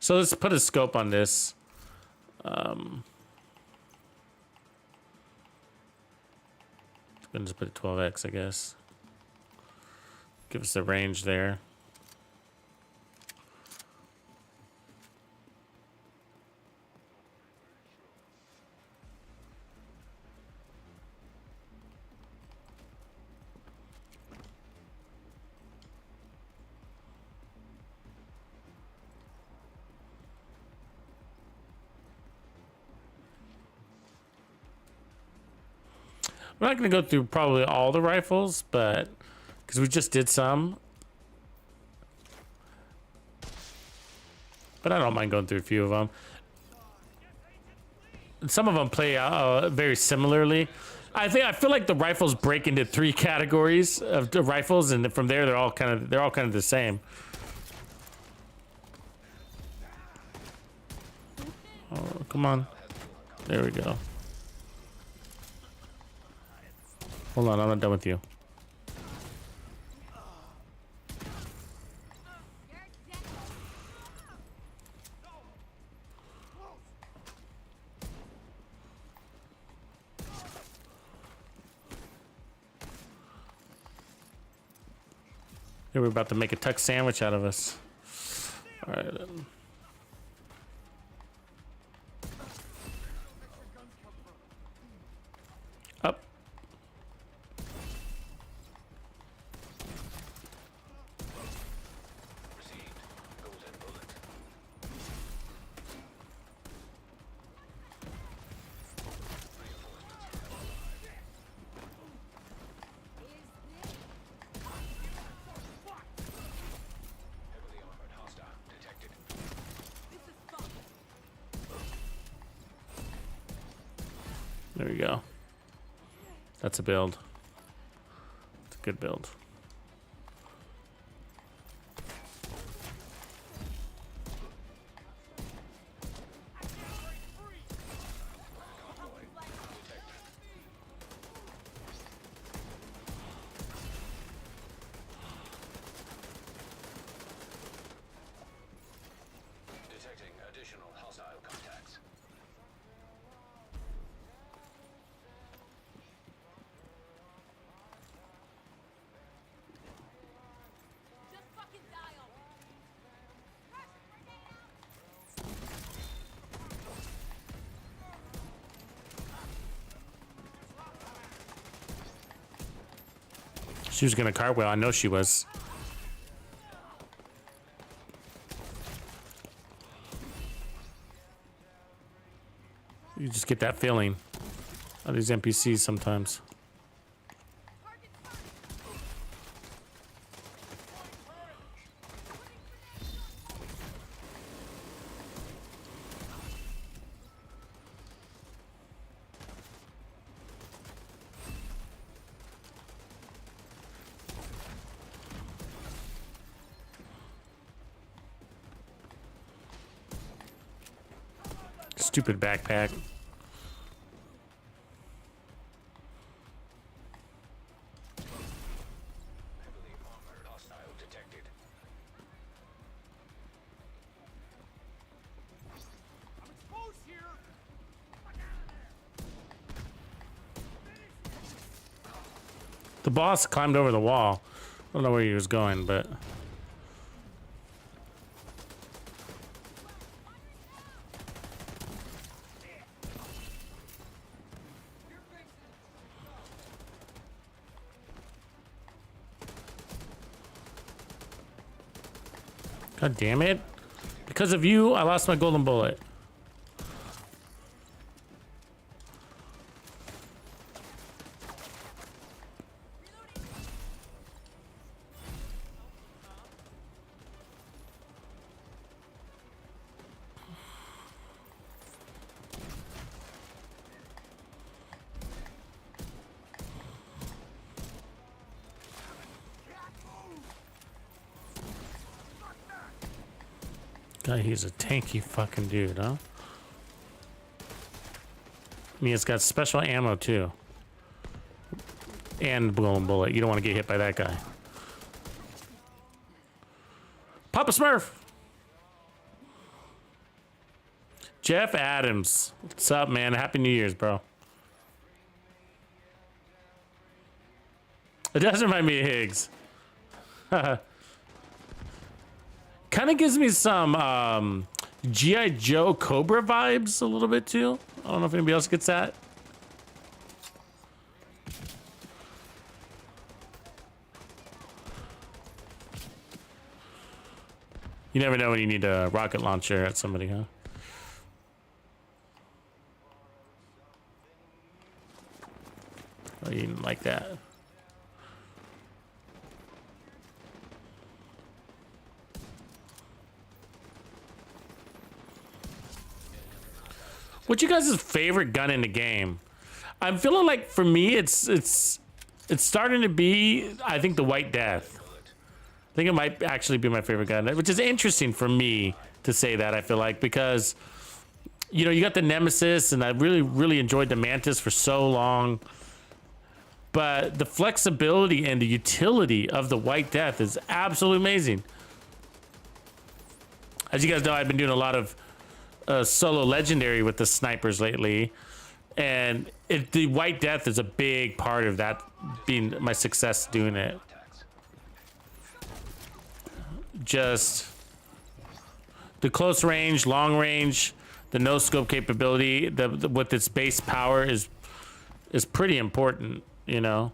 So let's put a scope on this. Gonna just put it 12x, I guess. Give us a range there. I'm not going to go through probably all the rifles, but because we just did some. But I don't mind going through a few of them. Some of them play very similarly. I feel like the rifles break into 3 categories of the rifles, and from there they're all kind of the same. Oh, come on. There we go. Hold on, I'm not done with you. They were about to make a Tux sandwich out of us. All right. Then. Up. There we go. That's a build. It's a good build. Detecting additional hostile contacts. She was gonna cartwheel. I know she was. You just get that feeling of these NPCs sometimes. Stupid backpack. The boss climbed over the wall. I don't know where he was going, but... God damn it. Because of you, I lost my golden bullet. God, he's a tanky fucking dude, huh? I mean, it's got special ammo too. And golden bullet. You don't want to get hit by that guy. Papa Smurf! Jeff Adams. What's up, man? Happy New Year's, bro. It does remind me of Higgs. Kind of gives me some G.I. Joe Cobra vibes a little bit too. I don't know if anybody else gets that. You never know when you need a rocket launcher at somebody, huh? Oh, you didn't like that. What's your guys' favorite gun in the game? I'm feeling like for me, it's starting to be, I think, the White Death. I think it might actually be my favorite gun, which is interesting for me to say that, I feel like, because, you know, you got the Nemesis, and I really enjoyed the Mantis for so long. But the flexibility and the utility of the White Death is absolutely amazing. As you guys know, I've been doing a lot of solo legendary with the snipers lately, and the White Death is a big part of that being my success doing it. Just the close range, long range, the no scope capability, with its base power is pretty important, you know.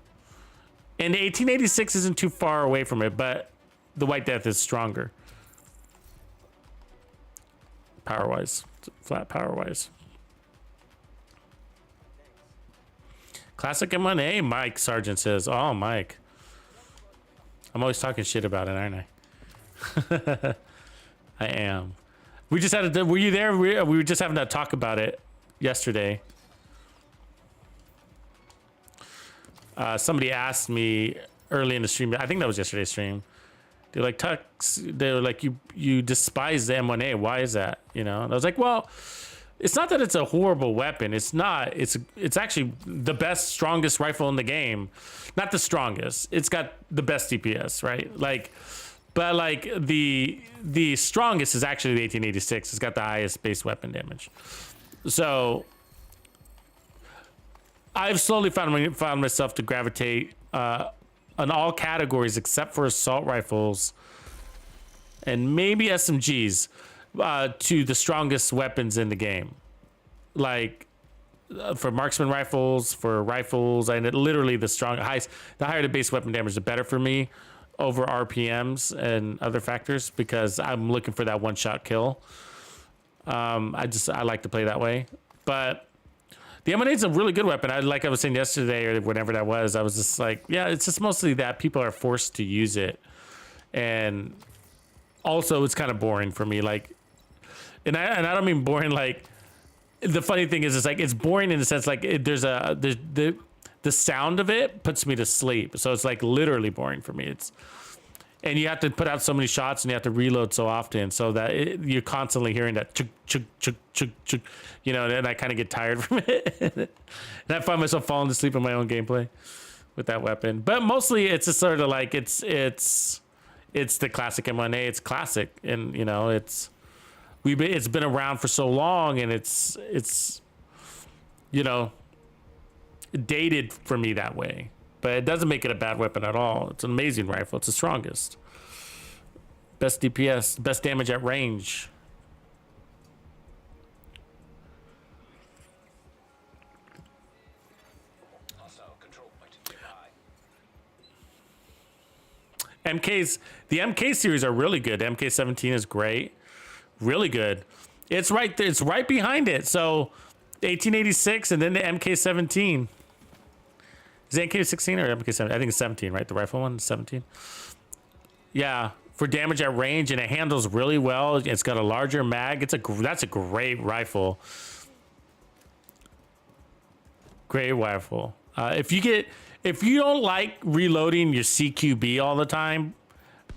And the 1886 isn't too far away from it, but the White Death is stronger. Power-wise, flat power-wise. Classic M1A, Mike Sargent says. Oh, Mike. I'm always talking shit about it, aren't I? I am. We just had were you there? We were just having to talk about it yesterday. Somebody asked me early in the stream, I think that was yesterday's stream. They're like, they're like, you despise the M1A. Why is that? You know? And I was like, well, it's not that it's a horrible weapon. It's not. It's actually the best, strongest rifle in the game. Not the strongest. It's got the best DPS, right? Like, but like the strongest is actually the 1886. It's got the highest base weapon damage. So I've slowly found myself to gravitate on all categories except for assault rifles and maybe SMGs to the strongest weapons in the game. Like for marksman rifles, for rifles, and literally the higher the base weapon damage, the better for me over RPMs and other factors, because I'm looking for that one-shot kill. I like to play that way. But the M1A is a really good weapon. Like I was saying yesterday or whenever that was, I was just like, yeah, it's just mostly that people are forced to use it. And also it's kind of boring for me. Like, and I don't mean boring, like, the funny thing is, it's like, it's boring in the sense, like, the sound of it puts me to sleep. So it's like literally boring for me. And you have to put out so many shots and you have to reload so often, so that you're constantly hearing that chug, chug, chug, chug, chug, you know, and I kind of get tired from it. And I find myself falling asleep in my own gameplay with that weapon. But mostly it's just sort of like, it's the classic M1A. It's classic. And, you know, it's been around for so long, and it's, you know, dated for me that way. but it doesn't make it a bad weapon at all. It's an amazing rifle. It's the strongest. Best DPS, best damage at range. Hostile control point nearby. MKs, the MK series are really good. MK17 is great. Really good. It's right there. It's right behind it. So 1886 and then the MK17. Is it MK16 or MK17? I think it's 17, right? The rifle one, 17. Yeah, for damage at range, and it handles really well. It's got a larger mag. That's a great rifle. Great rifle. If you don't like reloading your CQB all the time,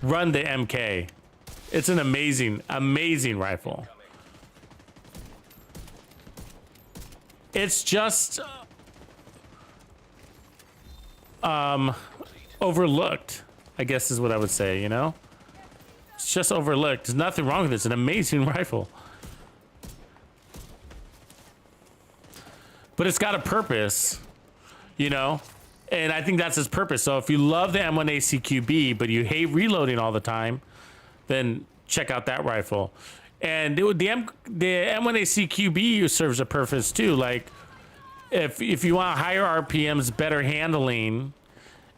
run the MK. It's an amazing rifle. It's just overlooked, I guess is what I would say, you know? It's just overlooked. There's nothing wrong with it. It's an amazing rifle. But it's got a purpose, you know? And I think that's its purpose. So if you love the M1A CQB, but you hate reloading all the time, then check out that rifle. And the M1A CQB serves a purpose too. Like, if you want higher RPMs, better handling,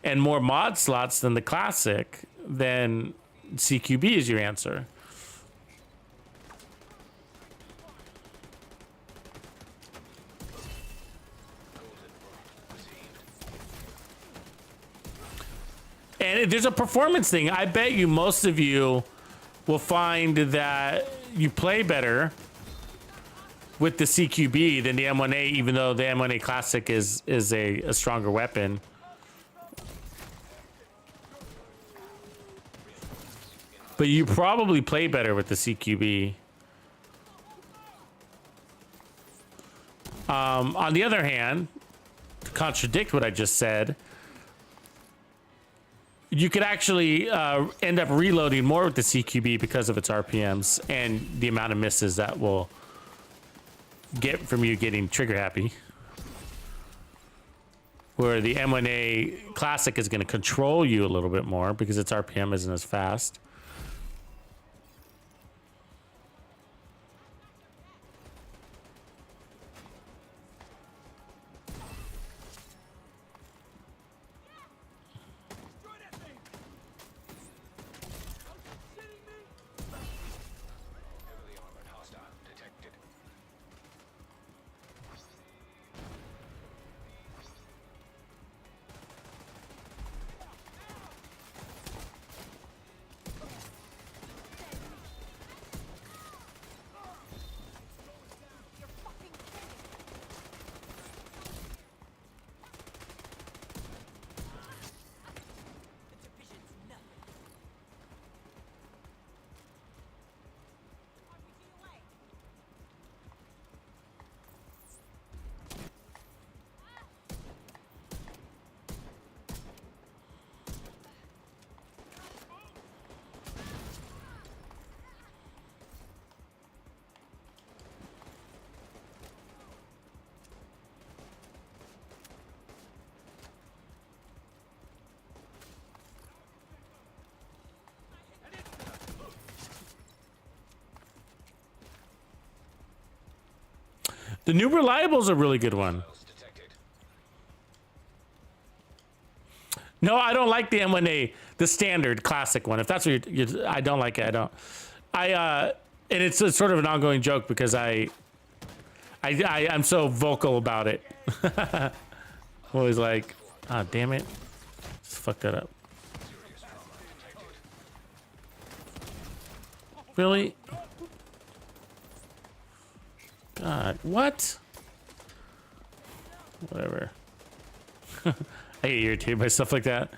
and more mod slots than the classic, then CQB is your answer. And there's a performance thing. I bet you most of you will find that you play better with the CQB than the M1A, even though the M1A Classic is a stronger weapon. But you probably play better with the CQB. On the other hand, to contradict what I just said, you could actually end up reloading more with the CQB because of its RPMs and the amount of misses that will get from you getting trigger happy. Where the M1A Classic is going to control you a little bit more because its RPM isn't as fast. Heavily armored hostile detected. The new Reliable's a really good one. Detected. No, I don't like the M1A, the standard classic one. If that's what I don't like it. And it's a sort of an ongoing joke because I'm so vocal about it. I'm always like, ah, damn it, just fuck that up. Really? God, what? Whatever. I get irritated by stuff like that.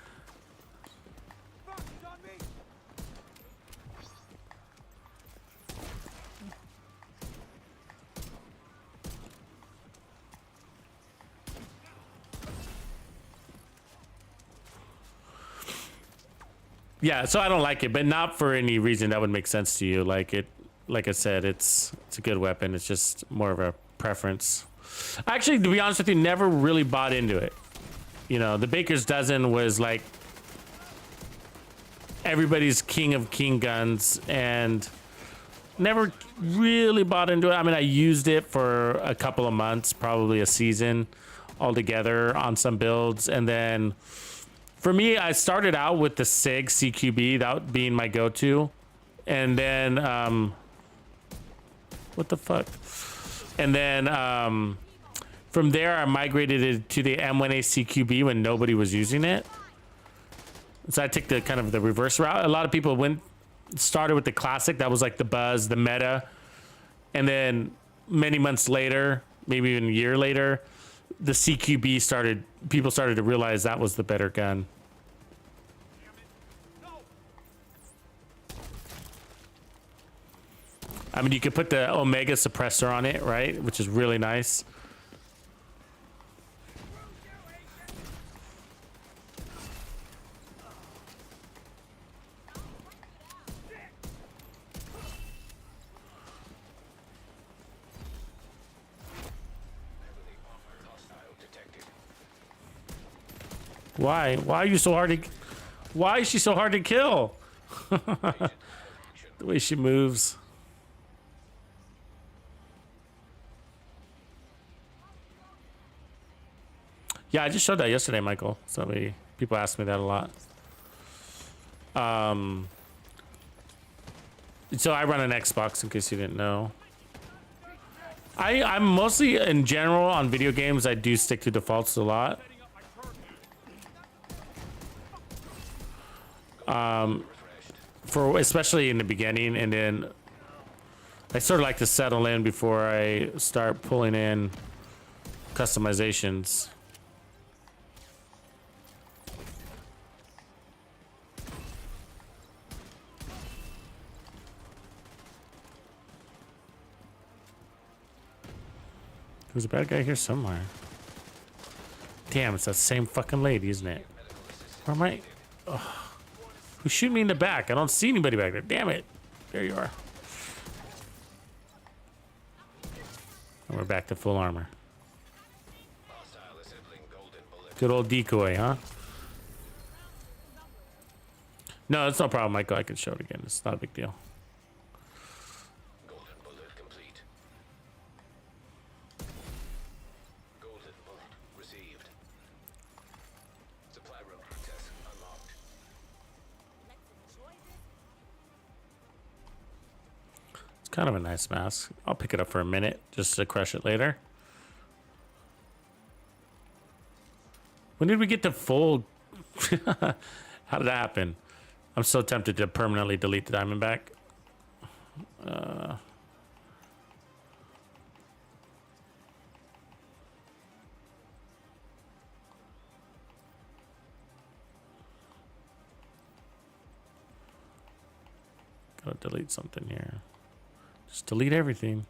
Yeah, so I don't like it, but not for any reason that would make sense to you. Like I said, it's a good weapon. It's just more of a preference. Actually, to be honest with you, never really bought into it. You know, the Baker's Dozen was like everybody's king of king guns, and never really bought into it. I mean, I used it for a couple of months, probably a season altogether on some builds. And then for me, I started out with the SIG CQB, that being my go-to. And then, what the fuck? And then from there, I migrated it to the M1A CQB when nobody was using it. So I took the kind of the reverse route. A lot of people started with the classic. That was like the buzz, the meta. And then many months later, maybe even a year later, the CQB people started to realize that was the better gun. I mean, you could put the Omega suppressor on it, right? Which is really nice. Why? Why are you so hard to... Why is she so hard to kill? The way she moves. Yeah, I just showed that yesterday, Michael. People ask me that a lot. So I run an Xbox, in case you didn't know. I'm mostly, in general, on video games, I do stick to defaults a lot. Especially in the beginning, and then I sort of like to settle in before I start pulling in customizations. There's a bad guy here somewhere. Damn, it's that same fucking lady, isn't it? Where am I? Ugh. Who's shooting me in the back? I don't see anybody back there. Damn it. There you are. And we're back to full armor. Good old decoy, huh? No, it's no problem, Michael. I can show it again. It's not a big deal. Golden bullet complete. Golden bullet received. Supply room access unlocked. It's kind of a nice mask. I'll pick it up for a minute just to crush it later. When did we get to full? How did that happen? I'm so tempted to permanently delete the Diamondback. Gotta delete something here. Just delete everything.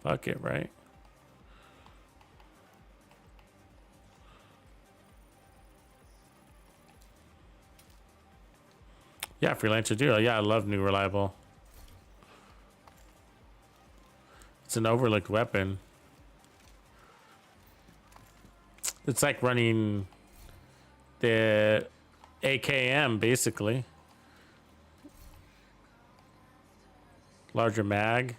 Fuck it, right? Yeah, Freelancer Duo. Yeah, I love New Reliable. It's an overlooked weapon. It's like running the AKM, basically. Larger mag.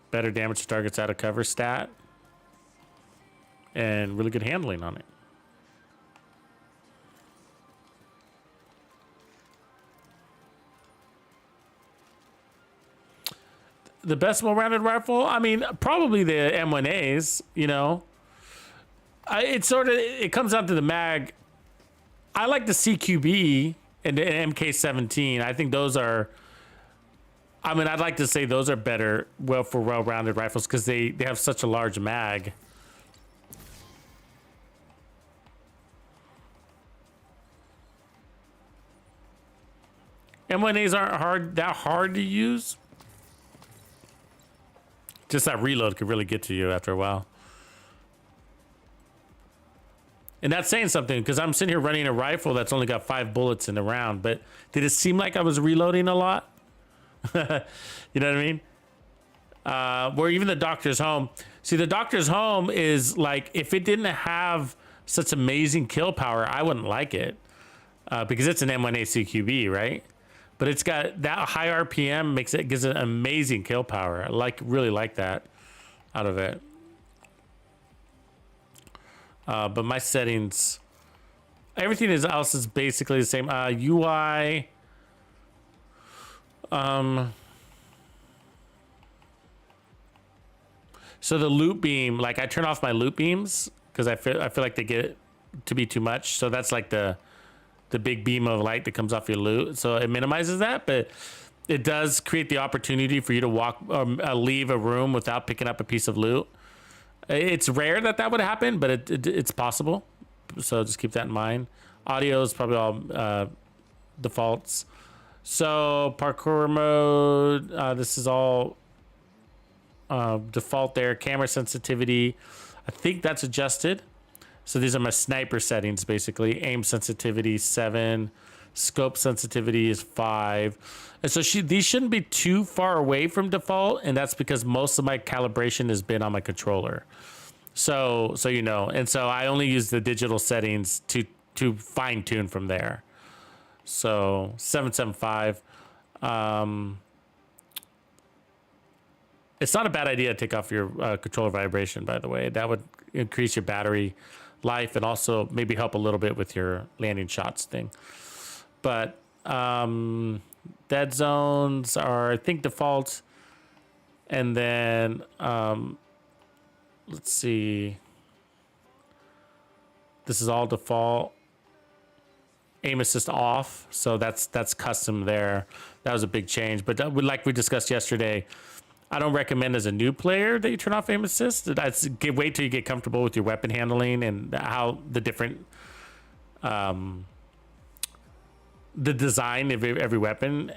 Better damage to targets out of cover stat. And really good handling on it. The best well-rounded rifle? I mean, probably the M1As, you know. It comes down to the mag. I like the CQB and the MK17. I think those are, I mean, I'd like to say those are better for well-rounded rifles because they have such a large mag. M1As aren't that hard to use. Just that reload could really get to you after a while. And that's saying something, because I'm sitting here running a rifle that's only got 5 bullets in the round, but did it seem like I was reloading a lot? You know what I mean? Where even the Doctor's Home. See, the Doctor's Home is like, if it didn't have such amazing kill power, I wouldn't like it. Because it's an M1ACQB, right? But it's got that high RPM, gives it amazing kill power. I really like that out of it. But my settings, everything else is basically the same. UI. So the loop beam, like I turn off my loop beams because I feel like they get to be too much. So that's like the big beam of light that comes off your loot. So it minimizes that, but it does create the opportunity for you to walk or leave a room without picking up a piece of loot. It's rare that would happen, but it's possible. So just keep that in mind. Audio is probably all defaults. So parkour mode, this is all default there. Camera sensitivity, I think that's adjusted. So these are my sniper settings, basically. Aim sensitivity 7, scope sensitivity is 5. And so these shouldn't be too far away from default, and that's because most of my calibration has been on my controller. So you know, and so I only use the digital settings to fine tune from there. So 775. It's not a bad idea to take off your controller vibration, by the way. That would increase your battery life and also maybe help a little bit with your landing shots thing. But dead zones are, I think, default. And then let's see. This is all default. Aim assist off, so that's custom there. That was a big change, but like we discussed yesterday, I don't recommend as a new player that you turn off aim assist. Wait till you get comfortable with your weapon handling and how the different the design of every weapon,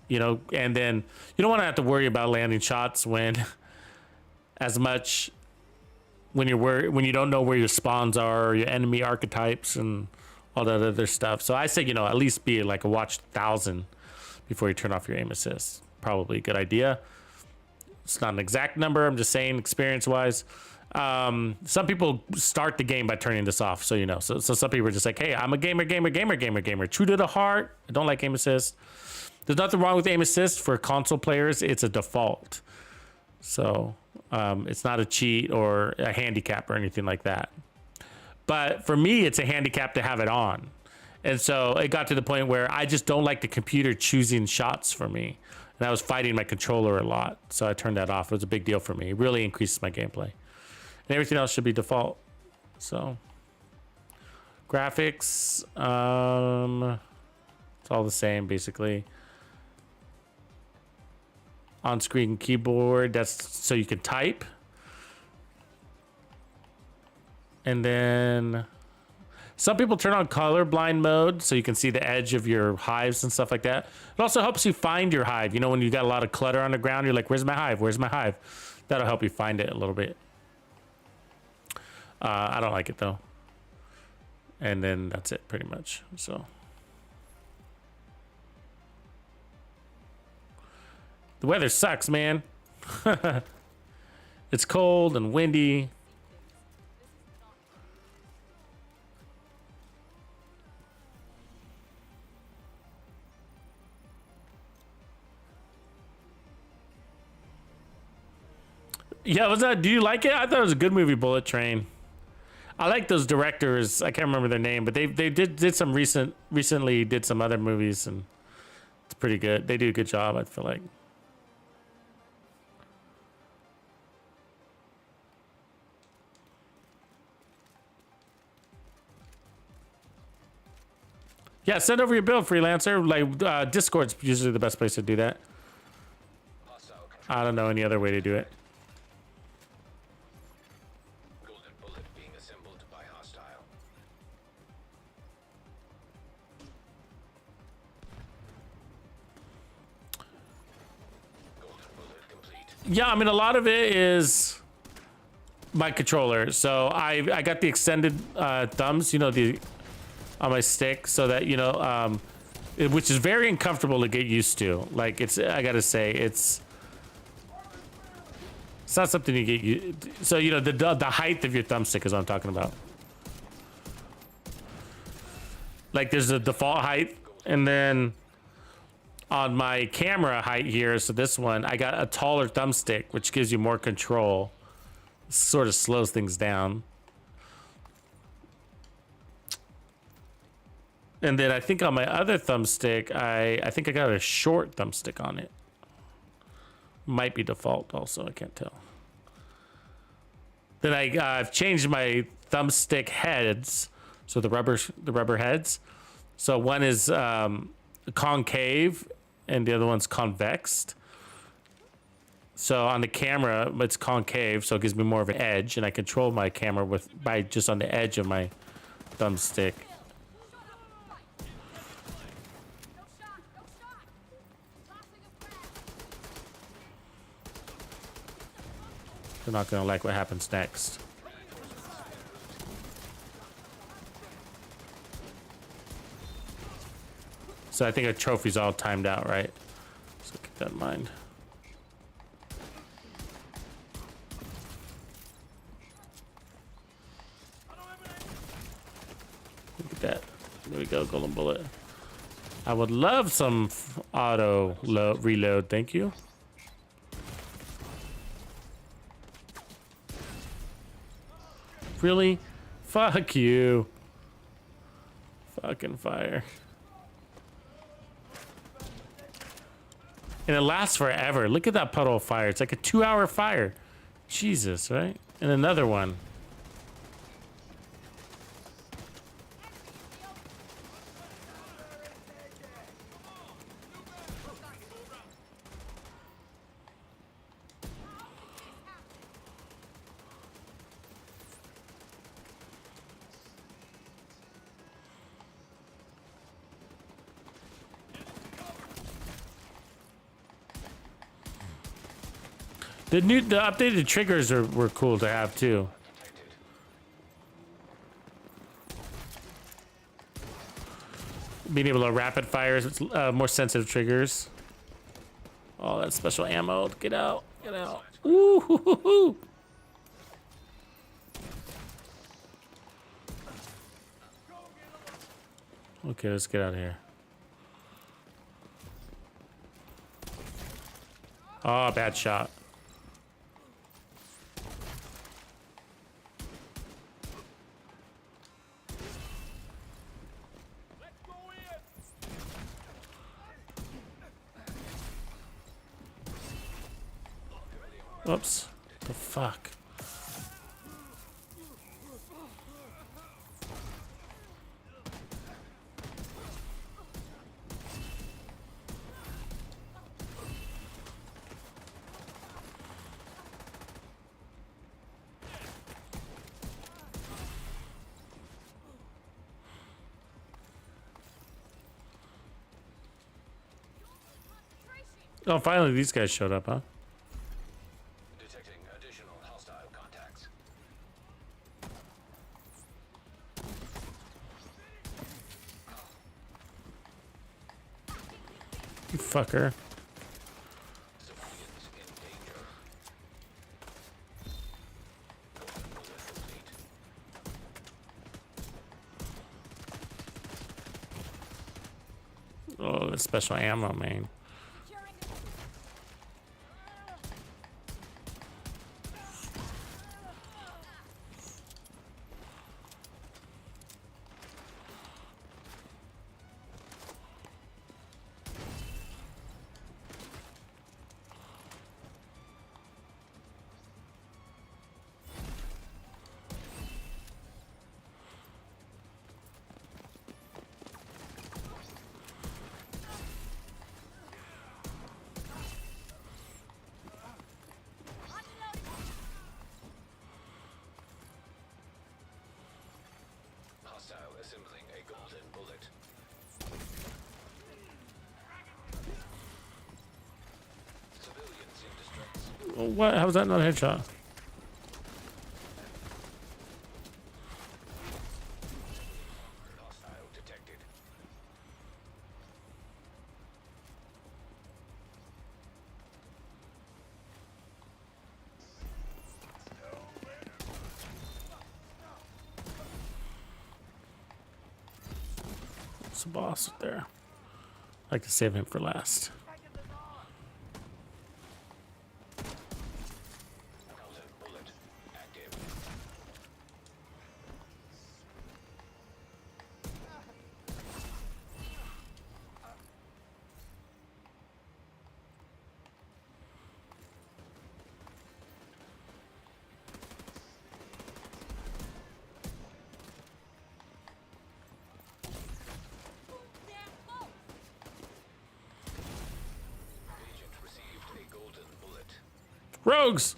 you know, and then you don't want to have to worry about landing shots when you don't know where your spawns are or your enemy archetypes and all that other stuff. So I say, you know, at least be like a watch 1,000 before you turn off your aim assist. Probably a good idea. It's not an exact number. I'm just saying experience wise. Some people start the game by turning this off. So, you know, so some people are just like, hey, I'm a gamer. True to the heart. I don't like aim assist. There's nothing wrong with aim assist for console players. It's a default. So it's not a cheat or a handicap or anything like that. But for me, it's a handicap to have it on. And so it got to the point where I just don't like the computer choosing shots for me. And I was fighting my controller a lot. So I turned that off. It was a big deal for me. It really increases my gameplay. And everything else should be default. So graphics, it's all the same basically. On-screen keyboard, that's so you can type. And then some people turn on colorblind mode so you can see the edge of your hives and stuff like that. It also helps you find your hive. You know, when you got a lot of clutter on the ground, you're like, where's my hive? Where's my hive? That'll help you find it a little bit. I don't like it though. And then that's it pretty much. So the weather sucks, man. It's cold and windy. Yeah, do you like it? I thought it was a good movie, Bullet Train. I like those directors. I can't remember their name, but they did some recently did some other movies, and it's pretty good. They do a good job, I feel like. Yeah, send over your build, freelancer. Like Discord's usually the best place to do that. I don't know any other way to do it. Yeah, I mean, a lot of it is my controller. So I got the extended thumbs, you know, on my stick, so that, you know, which is very uncomfortable to get used to. Like, I gotta say, It's not something you get. So you know the height of your thumbstick is what I'm talking about. Like there's a default height, and then on my camera height here, so this one, I got a taller thumbstick, which gives you more control. Sort of slows things down. And then I think on my other thumbstick, I think I got a short thumbstick on it. Might be default also, I can't tell. Then I've changed my thumbstick heads, so the rubber heads. So one is concave and the other one's convexed. So on the camera, it's concave, so it gives me more of an edge, and I control my camera by just on the edge of my thumbstick. They're not gonna like what happens next. So I think our trophy's all timed out, right? So keep that in mind. Look at that. There we go, golden bullet. I would love some auto reload, thank you. Really? Fuck you. Fucking fire. And it lasts forever. Look at that puddle of fire. It's like a 2-hour fire. Jesus, right? And another one. The updated triggers were cool to have too. Being able to rapid fire, it's more sensitive triggers. Oh, that's special ammo. Get out. Get out. Ooh, hoo, hoo, hoo. Okay, let's get out of here. Oh, bad shot. Oops. The fuck? Oh, finally these guys showed up, huh? Detecting additional hostile contacts. You fucker. Civilians in danger. Oh, that's special ammo, man. Hostile assembling a golden bullet. Civilians in distress. Oh, what? How was that not a headshot? Hostile detected. It's a boss there. I like to save him for last. Golden bullet active. Agent received a golden bullet. Rogues!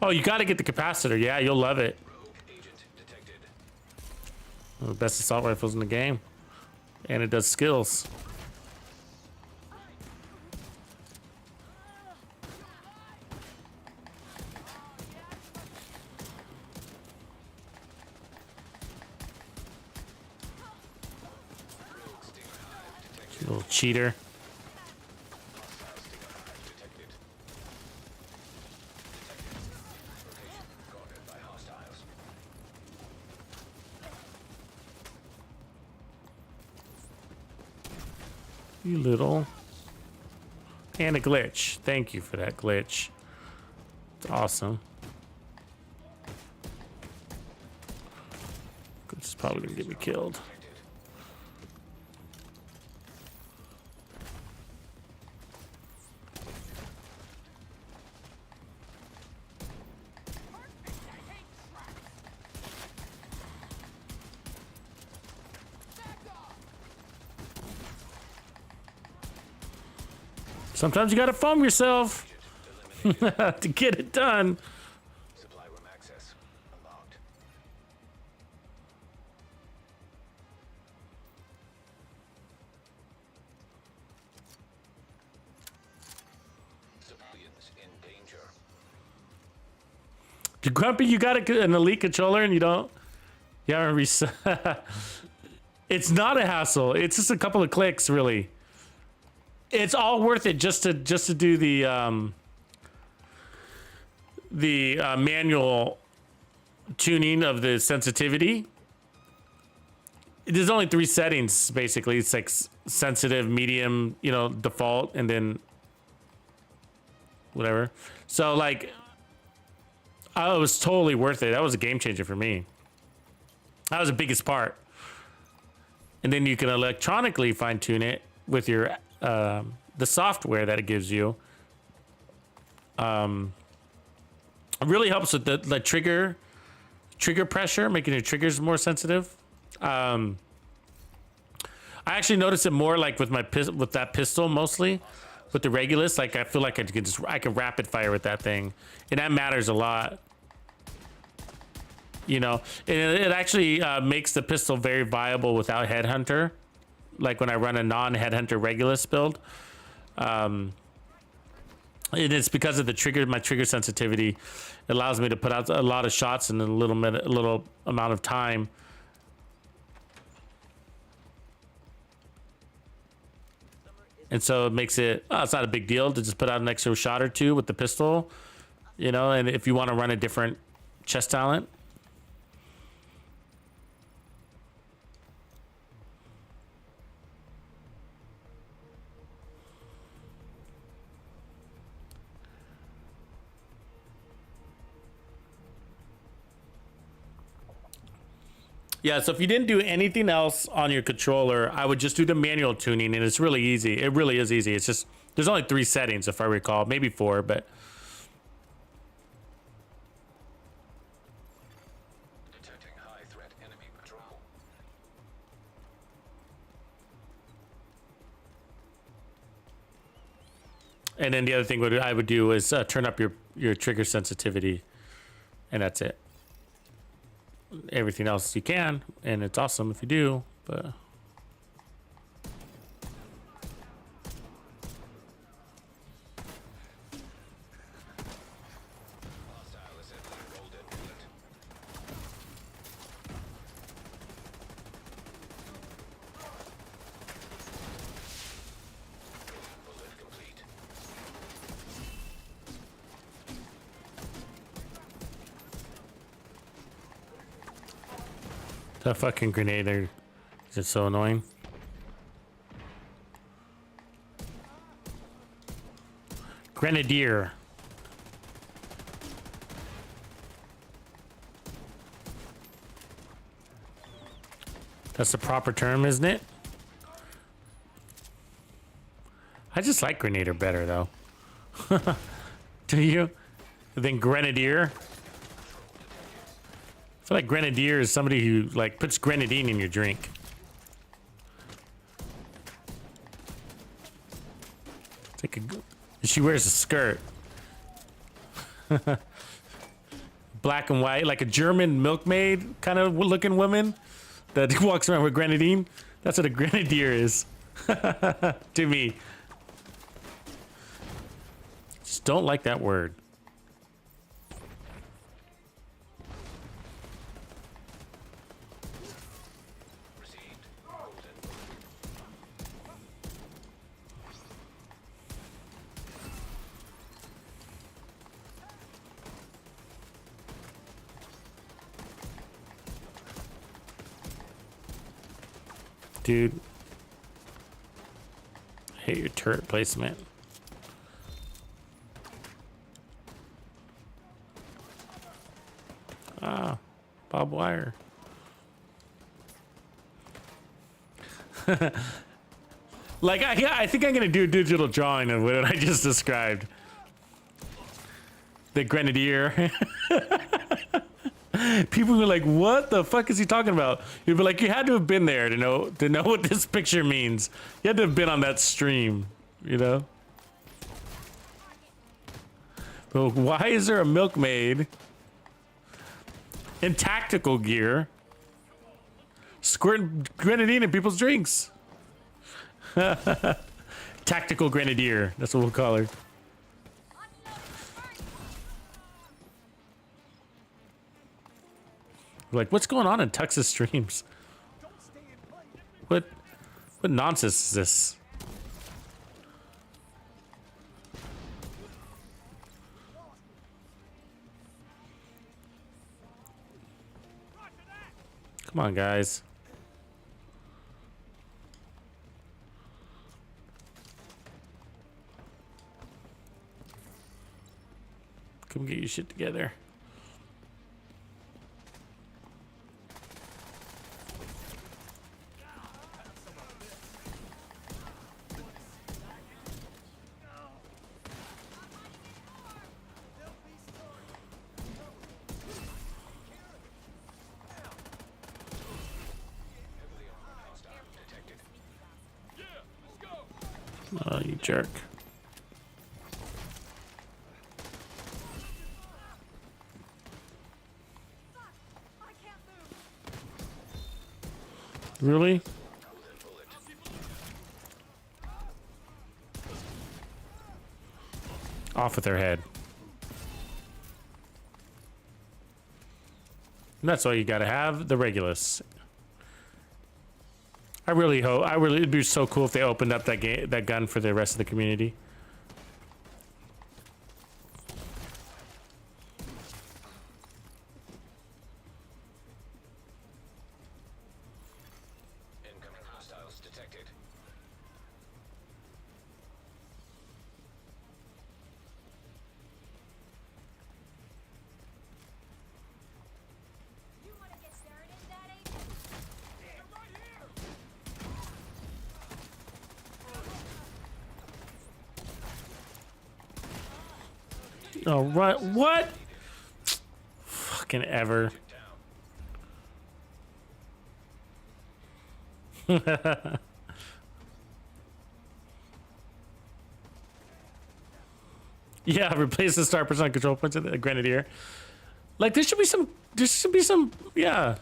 Oh, you gotta get the capacitor. Yeah, you'll love it. Rogue agent detected. One of the best assault rifles in the game. And it does skills. You little cheater. Hostile stinger hive detected. Location guarded by hostiles. You little. And a glitch. Thank you for that glitch. It's awesome. This is probably gonna get me killed. Sometimes you gotta foam yourself to get it done. Supply room access unlocked. Civilians in danger. Grumpy, you got an elite controller and you don't. You haven't reset. It's not a hassle. It's just a couple of clicks, really. It's all worth it just to do the manual tuning of the sensitivity. There's only 3 settings basically. It's like sensitive, medium, you know, default, and then whatever. So like, oh, it was totally worth it. That was a game changer for me. That was the biggest part. And then you can electronically fine tune it with your the software that it gives you. It really helps with the trigger pressure, making your triggers more sensitive. I actually noticed it more like with that pistol mostly. With the Regulus, like I feel like I can rapid fire with that thing, and that matters a lot. You know, and it actually makes the pistol very viable without Headhunter. Like when I run a non-Headhunter Regulus build, and it's because of my trigger sensitivity. It allows me to put out a lot of shots in a little amount of time. And so it makes it, it's not a big deal to just put out an extra shot or two with the pistol, you know, and if you want to run a different chest talent. Yeah, so if you didn't do anything else on your controller, I would just do the manual tuning, and it's really easy. It really is easy. It's just, there's only 3 settings, if I recall. Maybe 4, but... Detecting high threat enemy patrol. And then the other thing I would do is turn up your trigger sensitivity, and that's it. Everything else you can, and it's awesome if you do, but... Hostile assembling golden bullet. Bullet complete. The fucking grenade is just so annoying. Grenadier. That's the proper term, isn't it? I just like Grenadier better, though. Do you? Than Grenadier? I feel like Grenadier is somebody who, like, puts grenadine in your drink. It's like she wears a skirt. Black and white, like a German milkmaid kind of looking woman that walks around with grenadine. That's what a grenadier is. To me. Just don't like that word. Dude, I hate your turret placement. Ah, barbed wire. Like, I think I'm gonna do a digital drawing of what I just described. The Grenadier. People were like, what the fuck is he talking about? You'd be like, you had to have been there to know what this picture means. You had to have been on that stream, you know? But why is there a milkmaid in tactical gear squirting grenadine in people's drinks? Tactical Grenadier, that's what we'll call her. Like, what's going on in Tux's streams? What nonsense is this? Come on, guys. Come get your shit together. Oh, you jerk. Really? Off with their head. And that's all you gotta have, the Regulus. I really hope, it'd be so cool if they opened up that gun for the rest of the community. Incoming hostiles detected. Oh, right. What? Fucking ever. Yeah, replace the star person on control points of the Grenadier. Like, there should be some, yeah.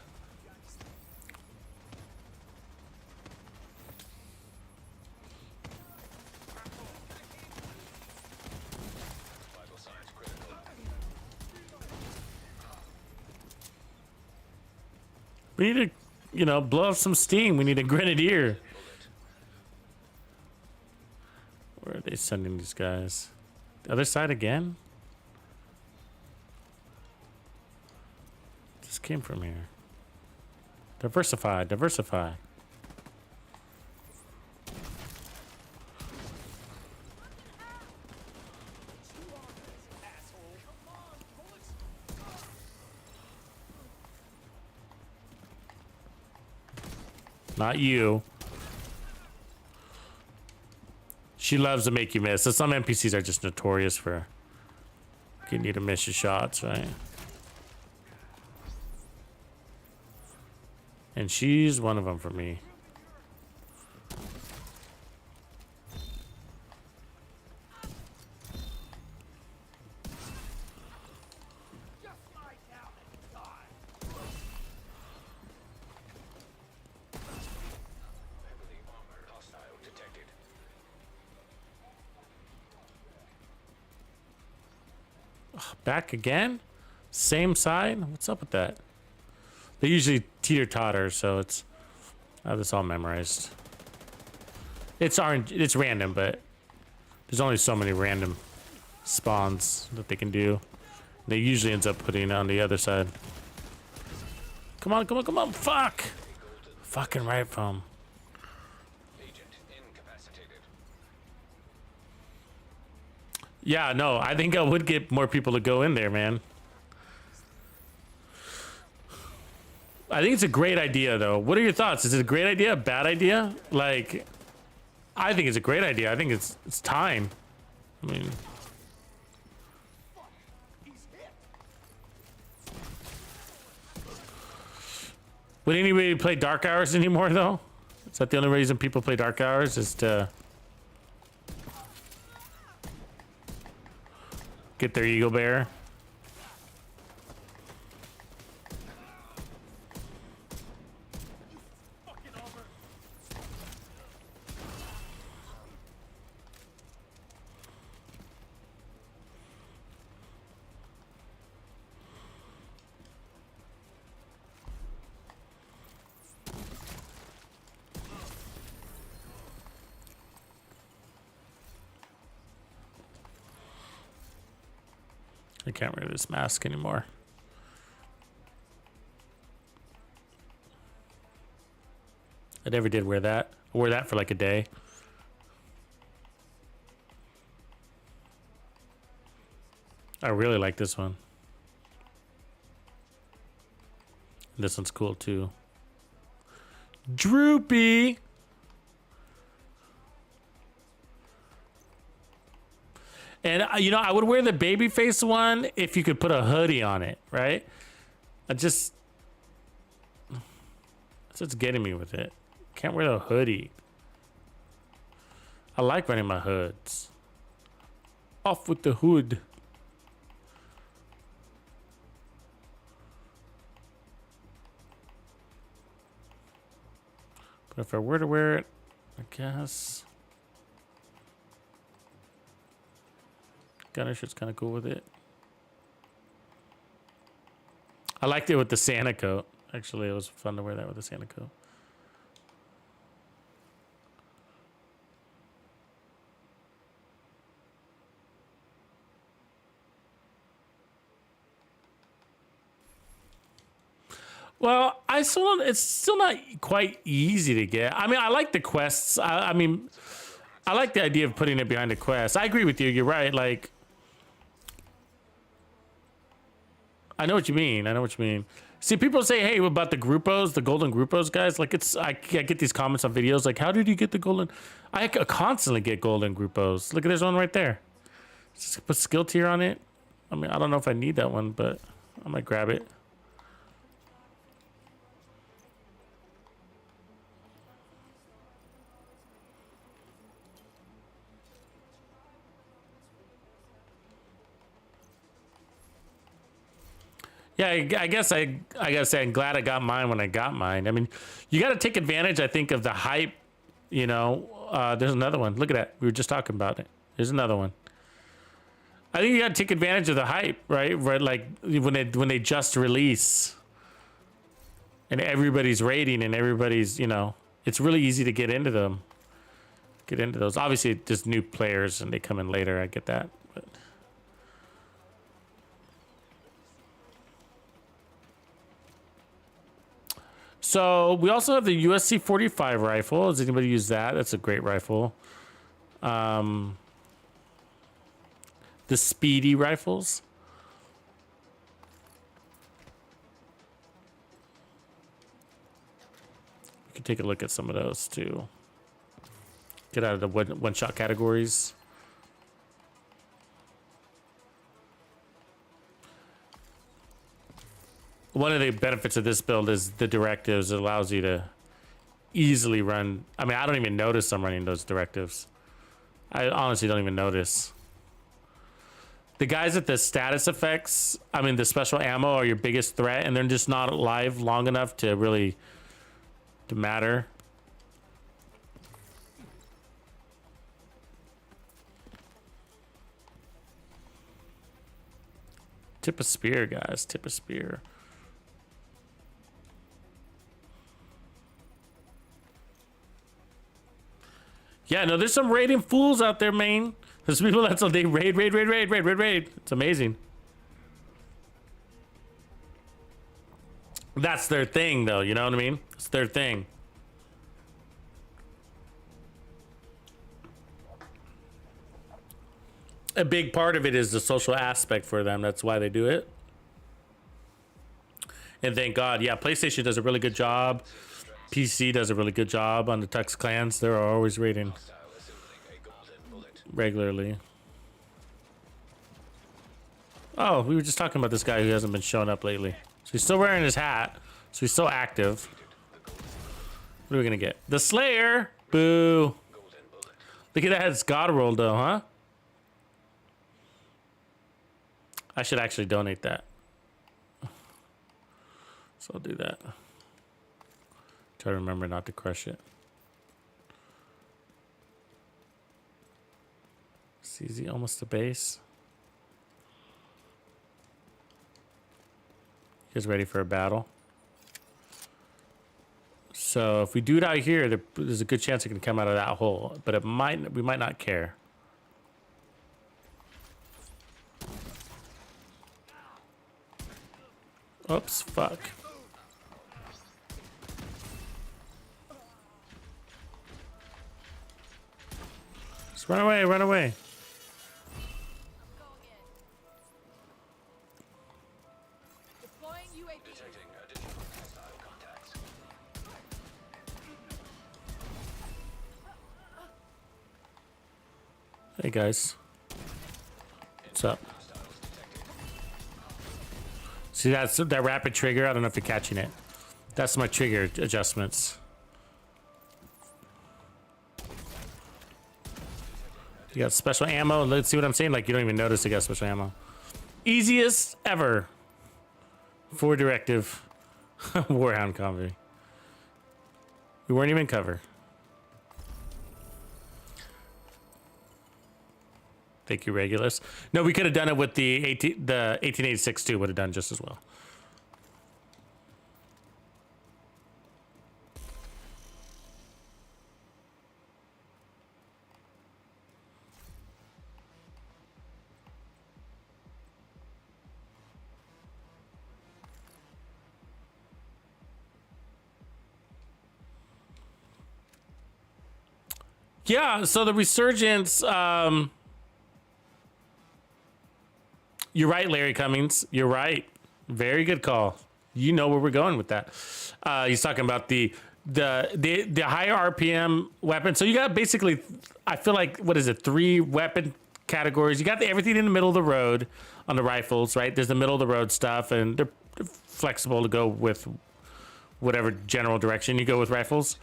We need to, you know, blow off some steam. We need a Grenadier. Where are they sending these guys? The other side again? Just came from here. Diversify, diversify. Not you. She loves to make you miss. So some NPCs are just notorious for getting you to miss your shots, right? And she's one of them for me. Heavily armored. Hostile detected. Back again? Same side? What's up with that? They usually teeter-totter, so it's... I have this all memorized. It's random, but there's only so many random spawns that they can do. They usually ends up putting it on the other side. Come on, come on, come on! Fuck! Fucking right from. Agent incapacitated. Yeah, no, I think I would get more people to go in there, man. I think it's a great idea, though. What are your thoughts? Is it a great idea? A bad idea? Like, I think it's a great idea. I think it's time. I mean, would anybody play Dark Hours anymore, though? Is that the only reason people play Dark Hours? Is to get their ego bear? I can't wear this mask anymore. I never did wear that. I wore that for like a day. I really like this one. This one's cool too. Droopy. And you know, I would wear the babyface one if you could put a hoodie on it, right? That's what's getting me with it. Can't wear the hoodie. I like running my hoods. Off with the hood. But if I were to wear it, I guess Gunner shirt's kind of cool with it. I liked it with the Santa coat. Actually, it was fun to wear that with the Santa coat. Well, it's still not quite easy to get. I mean, I like the quests. I mean, I like the idea of putting it behind a quest. I agree with you. You're right. Like, I know what you mean. I know what you mean. See, people say, hey, about the Grupos, the golden Grupos, guys. Like, I get these comments on videos like, how did you get the golden? I constantly get golden Grupos. Look, there's one right there. Just put skill tier on it. I mean, I don't know if I need that one, but I might grab it. Yeah, I guess I gotta say I'm glad I got mine when I got mine. I mean, you got to take advantage, I think, of the hype. You know, there's another one. Look at that. We were just talking about it. There's another one. I think you got to take advantage of the hype, right? Right, like when they just release, and everybody's rating and everybody's, you know, it's really easy to get into them. Get into those. Obviously, there's new players and they come in later. I get that, but. So we also have the USC 45 rifle. Does anybody use that? That's a great rifle. The speedy rifles. We can take a look at some of those too. Get out of the one-shot categories. One of the benefits of this build is the directives. It allows you to easily run. I mean, I don't even notice I'm running those directives. I honestly don't even notice. The guys at the status effects, I mean, the special ammo are your biggest threat, and they're just not alive long enough to really to matter. Tip a spear, guys. Tip a spear. Yeah, no, there's some raiding fools out there, man. There's people that's they raid. It's amazing. That's their thing, though. You know what I mean? It's their thing. A big part of it is the social aspect for them. That's why they do it. And thank God, yeah, PlayStation does a really good job. PC does a really good job on the Tux clans. They're always raiding regularly. Oh, we were just talking about this guy who hasn't been showing up lately. So he's still wearing his hat. So he's still active. What are we gonna get? The Slayer! Boo! Look at that, it's God roll though, huh? I should actually donate that. So I'll do that. Try to remember not to crush it. CZ almost to base. You guys ready for a battle? So if we do it out here, there's a good chance it can come out of that hole, but we might not care. Oops, fuck. Just run away, run away. Detecting additional hostile contacts. Hey guys. What's up? See that rapid trigger? I don't know if you're catching it. That's my trigger adjustments. You got special ammo. Let's see what I'm saying. Like you don't even notice you got special ammo. Easiest ever. 4 directive. Warhound convoy. We weren't even in cover. Thank you, Regulus. No, we could have done it with the 1886 too. Would have done just as well. Yeah, so the Resurgence, you're right, Larry Cummings. You're right. Very good call. You know where we're going with that. He's talking about the higher RPM weapon. So you got basically, I feel like, what is it, 3 weapon categories. You got everything in the middle of the road on the rifles, right? There's the middle of the road stuff, and they're flexible to go with whatever general direction you go with rifles.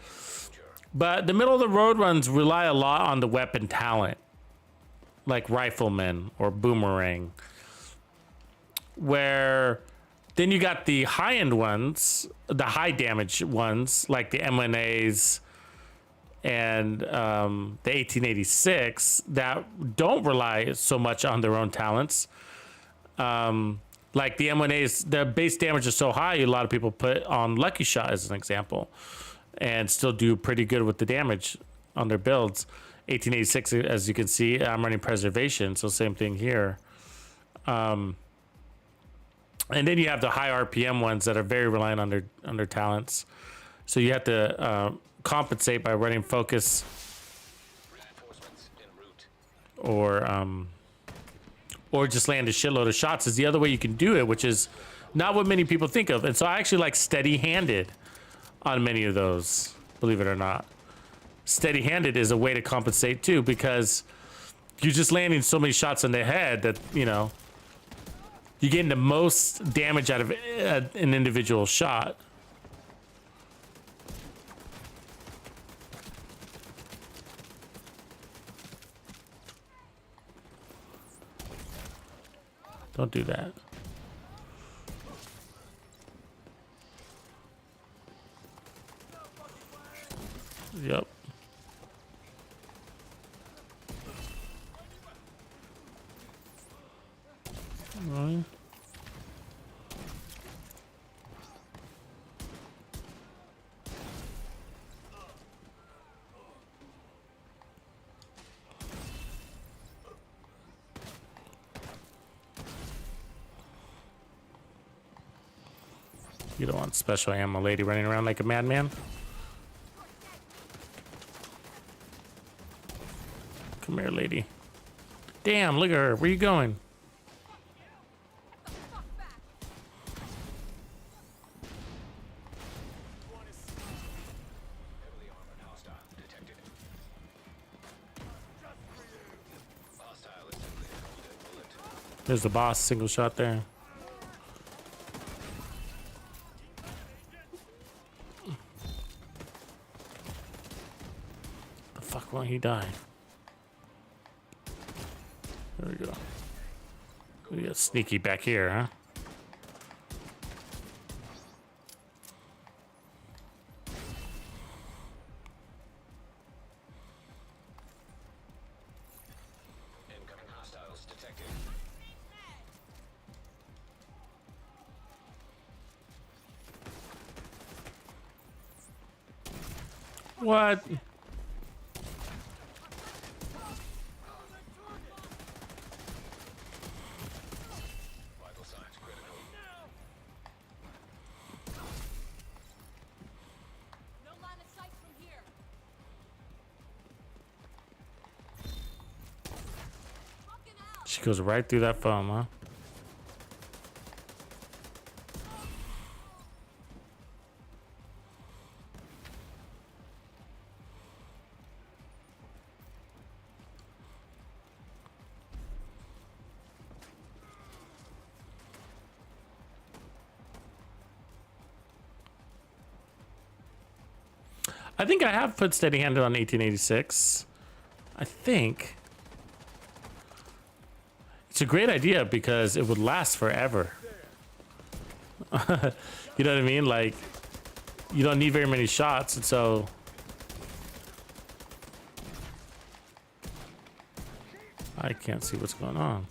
But the middle of the road runs rely a lot on the weapon talent, like Rifleman or Boomerang. Where then you got the high-end ones, the high damage ones, like the M1As and the 1886 that don't rely so much on their own talents. Like the M1As, the base damage is so high, a lot of people put on Lucky Shot as an example, and still do pretty good with the damage on their builds. 1886, as you can see, I'm running Preservation, so same thing here. And then you have the high RPM ones that are very reliant on their talents. So you have to compensate by running focus Reinforcements en route. or just land a shitload of shots is the other way you can do it, which is not what many people think of. And so I actually like steady-handed on many of those, believe it or not. Steady-handed is a way to compensate too, because you're just landing so many shots in the head that, you know, you're getting the most damage out of an individual shot. Don't do that. Yep. Right. You don't want special ammo lady running around like a madman. Come here, lady. Damn, look at her. Where you going? Heavily armored hostile detected. Hostile assembly bullet. There's the boss. Single shot there. The fuck won't he die? There we go. We got sneaky back here, huh? Incoming hostiles detected. What? Vital signs critical. No line of sight from here. She goes right through that foam, huh? I think I have put steady handed on 1886. I think it's a great idea because it would last forever. You know what I mean? Like, you don't need very many shots, and so I can't see what's going on.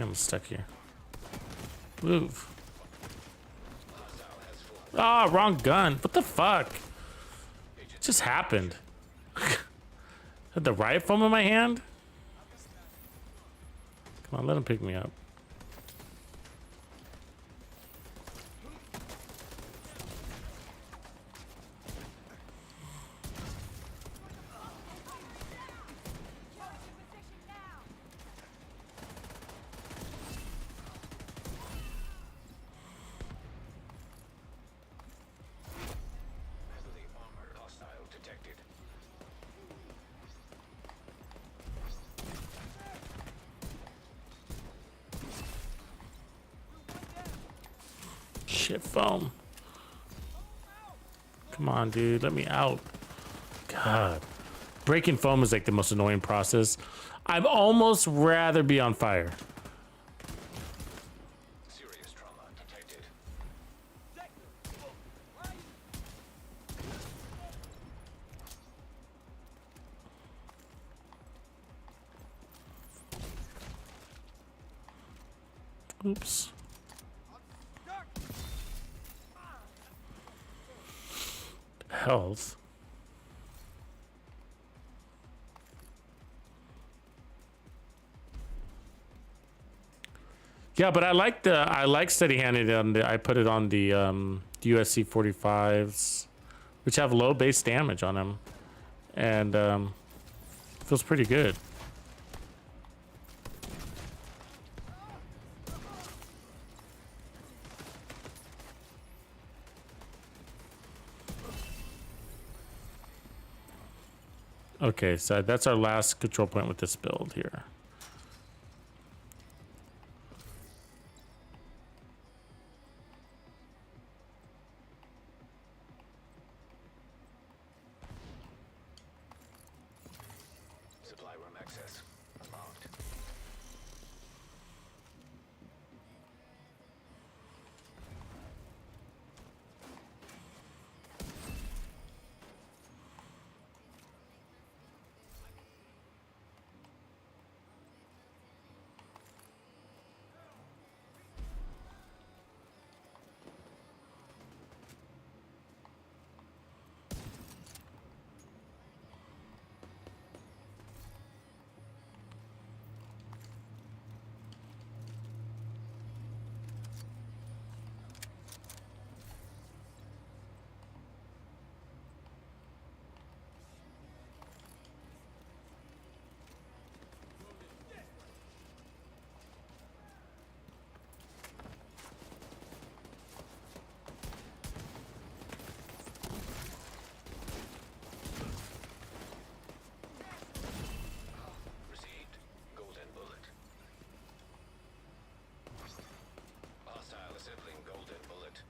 I'm stuck here. Move. Ah, oh, wrong gun. What the fuck? It just happened. Had the riot foam in my hand? Come on, let him pick me up. Heavily armored hostile detected. Shit, foam. Come on, dude. Let me out. God. Breaking foam is like the most annoying process. I'd almost rather be on fire. Serious trauma detected. Oops. Health. Yeah, but I like steady-handed on the. I put it on the USC 45s, which have low base damage on them, and feels pretty good. Okay, so that's our last control point with this build here. Supply room access unlocked. Received. Golden bullet. Hostile assembling golden bullet.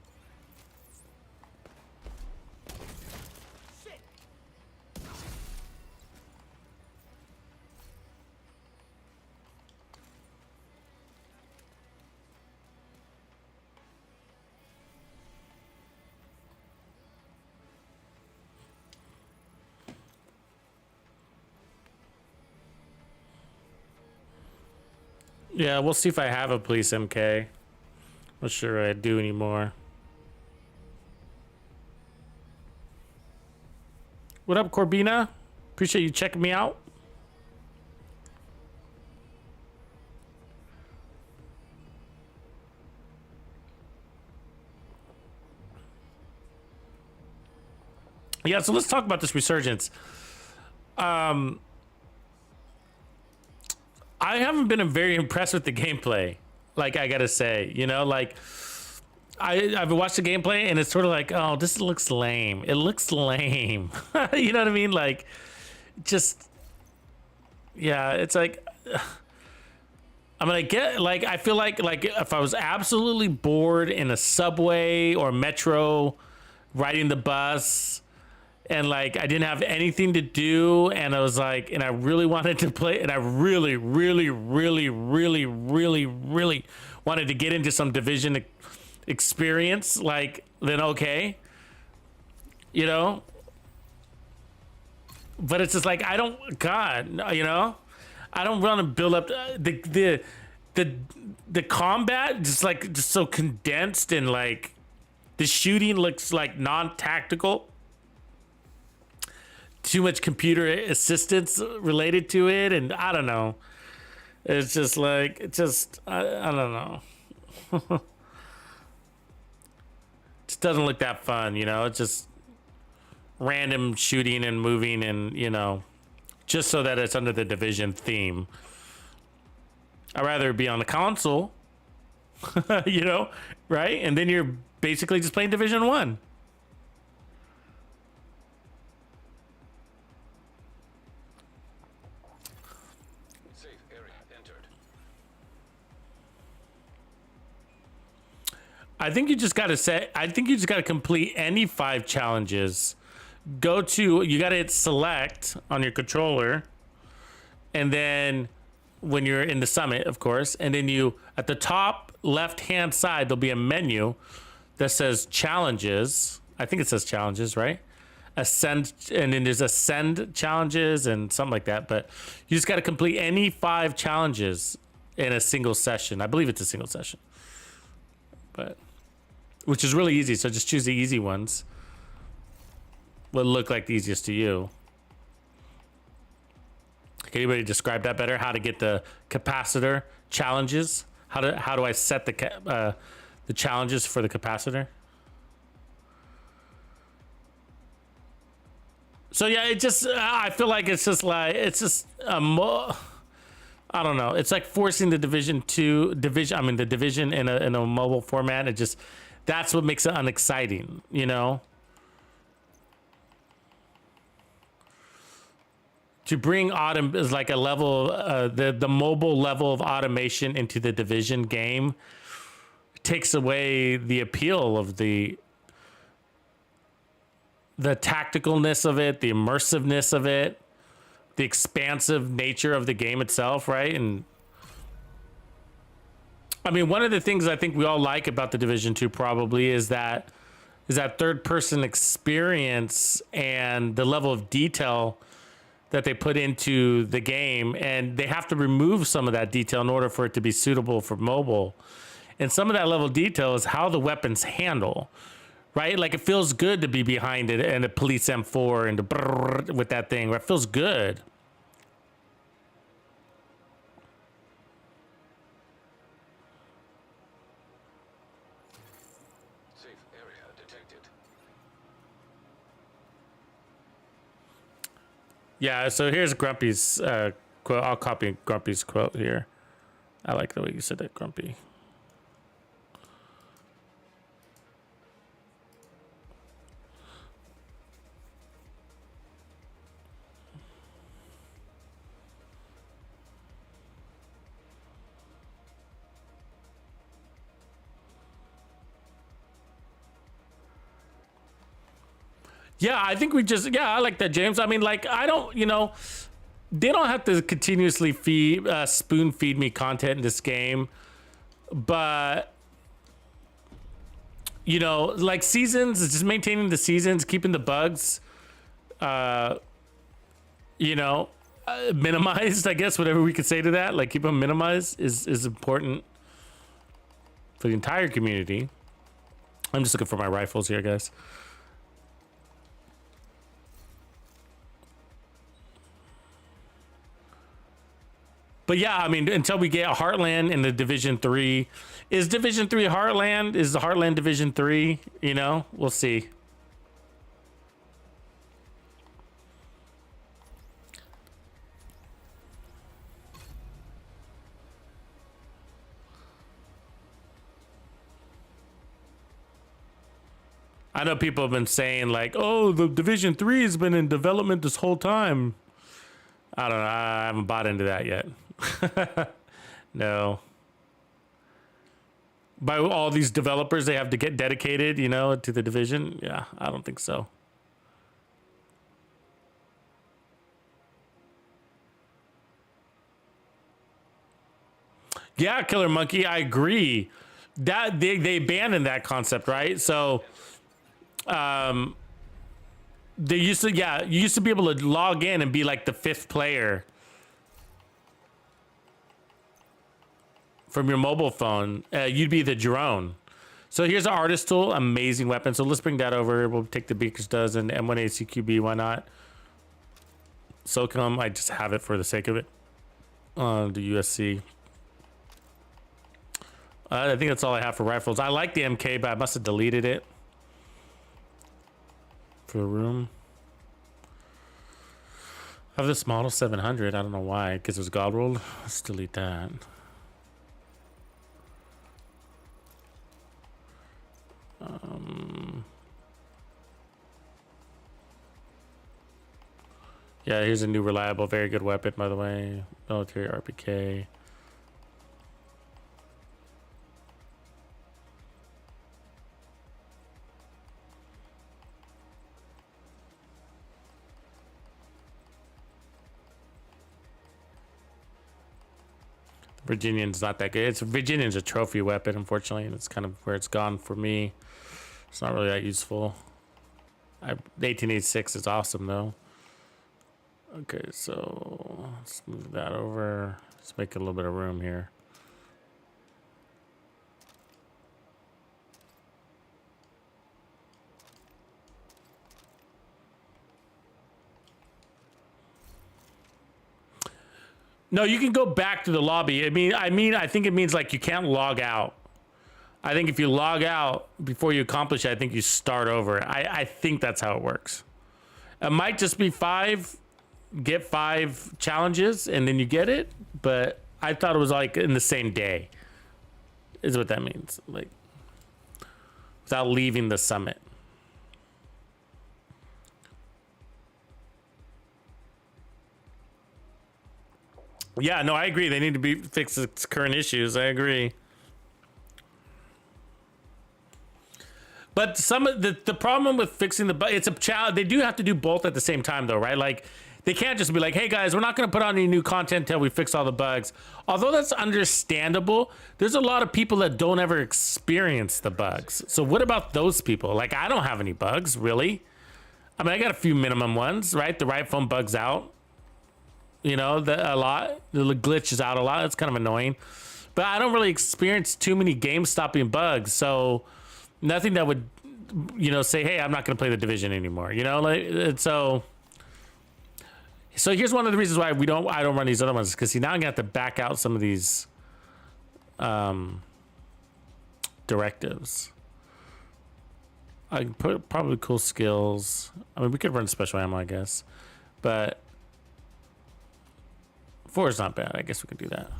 Yeah, we'll see if I have a police MK. Not sure I do anymore. What up, Corbina? Appreciate you checking me out. Yeah, so let's talk about this Resurgence. I haven't been very impressed with the gameplay. Like, I gotta say, you know, like I've watched the gameplay and it's sort of like, oh, this looks lame. It looks lame. You know what I mean? Like, just, yeah, it's like, I mean, I get, like, I feel like if I was absolutely bored in a subway or metro, riding the bus, and like I didn't have anything to do, and I was like, and I really wanted to play, and I really wanted to get into some Division experience, like, then okay, you know. But it's just like, I don't, God, you know, I don't want to build up the combat, just like, just so condensed, and like the shooting looks like non-tactical. Too much computer assistance related to it, and I don't know. It's just like, it just, I don't know. Just doesn't look that fun, you know. It's just random shooting and moving, and, you know, just so that it's under the Division theme. I'd rather be on the console, you know, right? And then you're basically just playing Division 1. Safe area entered. I think you just got to say, I think you just got to complete any 5 challenges. Go to, you got to hit select on your controller. And then when you're in the summit, of course, and then you, at the top left-hand side, there'll be a menu that says challenges. I think it says challenges, right? Ascend, and then there's ascend challenges and something like that. But you just got to complete any 5 challenges in a single session. I believe it's a single session. but which is really easy. So just choose the easy ones. What look like the easiest to you? Can anybody describe that better? How to get the capacitor challenges? How do I set the challenges for the capacitor? So yeah, it just I feel like it's just I don't know. It's like forcing the division in a mobile format. It just that's what makes it unexciting, you know. To bring autumn is like a level, the mobile level of automation into the division game takes away the appeal of the tacticalness of it, the immersiveness of it, the expansive nature of the game itself, right? And I mean, one of the things I think we all like about the Division 2 probably is that third person experience and the level of detail that they put into the game, and they have to remove some of that detail in order for it to be suitable for mobile. And some of that level of detail is how the weapons handle, right? Like it feels good to be behind it and the police M4 and the brrr with that thing. It feels good. Safe area detected. Yeah, so here's Grumpy's quote. I'll copy Grumpy's quote here. I like the way you said that, Grumpy. Yeah, I think I like that, James. I mean, like, I don't, they don't have to continuously spoon feed me content in this game, but, like seasons, just maintaining the seasons, keeping the bugs, minimized, I guess, whatever we could say to that, like keep them minimized is important for the entire community. I'm just looking for my rifles here, guys. But yeah, I mean, until we get Heartland in the Division 3. Is Division 3 Heartland? Is the Heartland Division 3? We'll see. I know people have been saying like, oh, the Division 3 has been in development this whole time. I don't know. I haven't bought into that yet. No. By all these developers, they have to get dedicated, to the Division. Yeah, I don't think so. Yeah, Killer Monkey, I agree. That they abandoned that concept, right? So, they used to, you used to be able to log in and be like the 5th player from your mobile phone. You'd be the drone. So here's an artist tool, amazing weapon. So let's bring that over. We'll take the Beaker's Dozen, M1ACQB, why not? SOCOM, I just have it for the sake of it. The USC. I think that's all I have for rifles. I like the MK, but I must have deleted it. For a room. I have this model 700. I don't know why, because it was Godworld. Let's delete that. Yeah, here's a new reliable, very good weapon, by the way. Military RPK. Virginian's not that good. Virginian's a trophy weapon, unfortunately, and it's kind of where it's gone for me. It's not really that useful. The 1886 is awesome, though. Okay, so let's move that over. Let's make a little bit of room here. No, you can go back to the lobby. I think it means like you can't log out. I think if you log out before you accomplish it, I think you start over. I think that's how it works. It might just be get 5 challenges and then you get it, but I thought it was like in the same day is what that means. Like without leaving the summit. Yeah, no, I agree. They need to be fix its current issues. I agree. But some of the problem with fixing the bug, it's a challenge. They do have to do both at the same time, though, right? Like they can't just be like, "Hey guys, we're not going to put on any new content until we fix all the bugs." Although that's understandable, there's a lot of people that don't ever experience the bugs. So what about those people? Like I don't have any bugs, really. I mean, I got a few minimum ones, right? The right phone bugs out. You know, a lot. The glitch is out a lot. It's kind of annoying. But I don't really experience too many game-stopping bugs. So nothing that would, you know, say, hey, I'm not going to play the Division anymore. You know, like so here's one of the reasons why I don't run these other ones. Because, see, now I'm going to have to back out some of these directives. I can put probably cool skills. I mean, we could run special ammo, I guess. But 4 is not bad. I guess we could do that.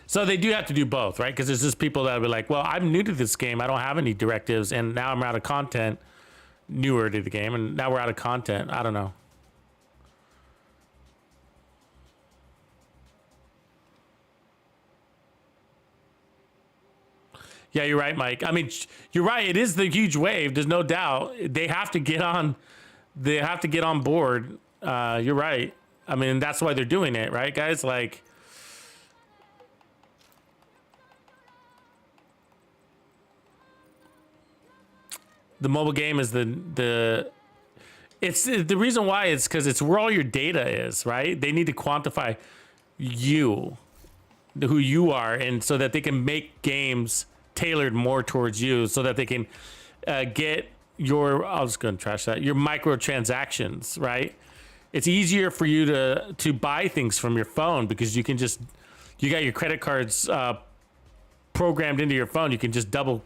So they do have to do both, right? Because there's just people that will be like, well, I'm new to this game. I don't have any directives. And now I'm out of content. Newer to the game. And now we're out of content. I don't know. Yeah, you're right, Mike. I mean, you're right. It is the huge wave. There's no doubt. They have to get on. They have to get on board. You're right. I mean, that's why they're doing it, right, guys? Like, the mobile game is it's the reason why it's because it's where all your data is, right? They need to quantify you, who you are, and so that they can make games tailored more towards you, so that they can get your, I was going to trash that, your microtransactions, right? It's easier for you to buy things from your phone because you can just, you got your credit cards programmed into your phone. You can just double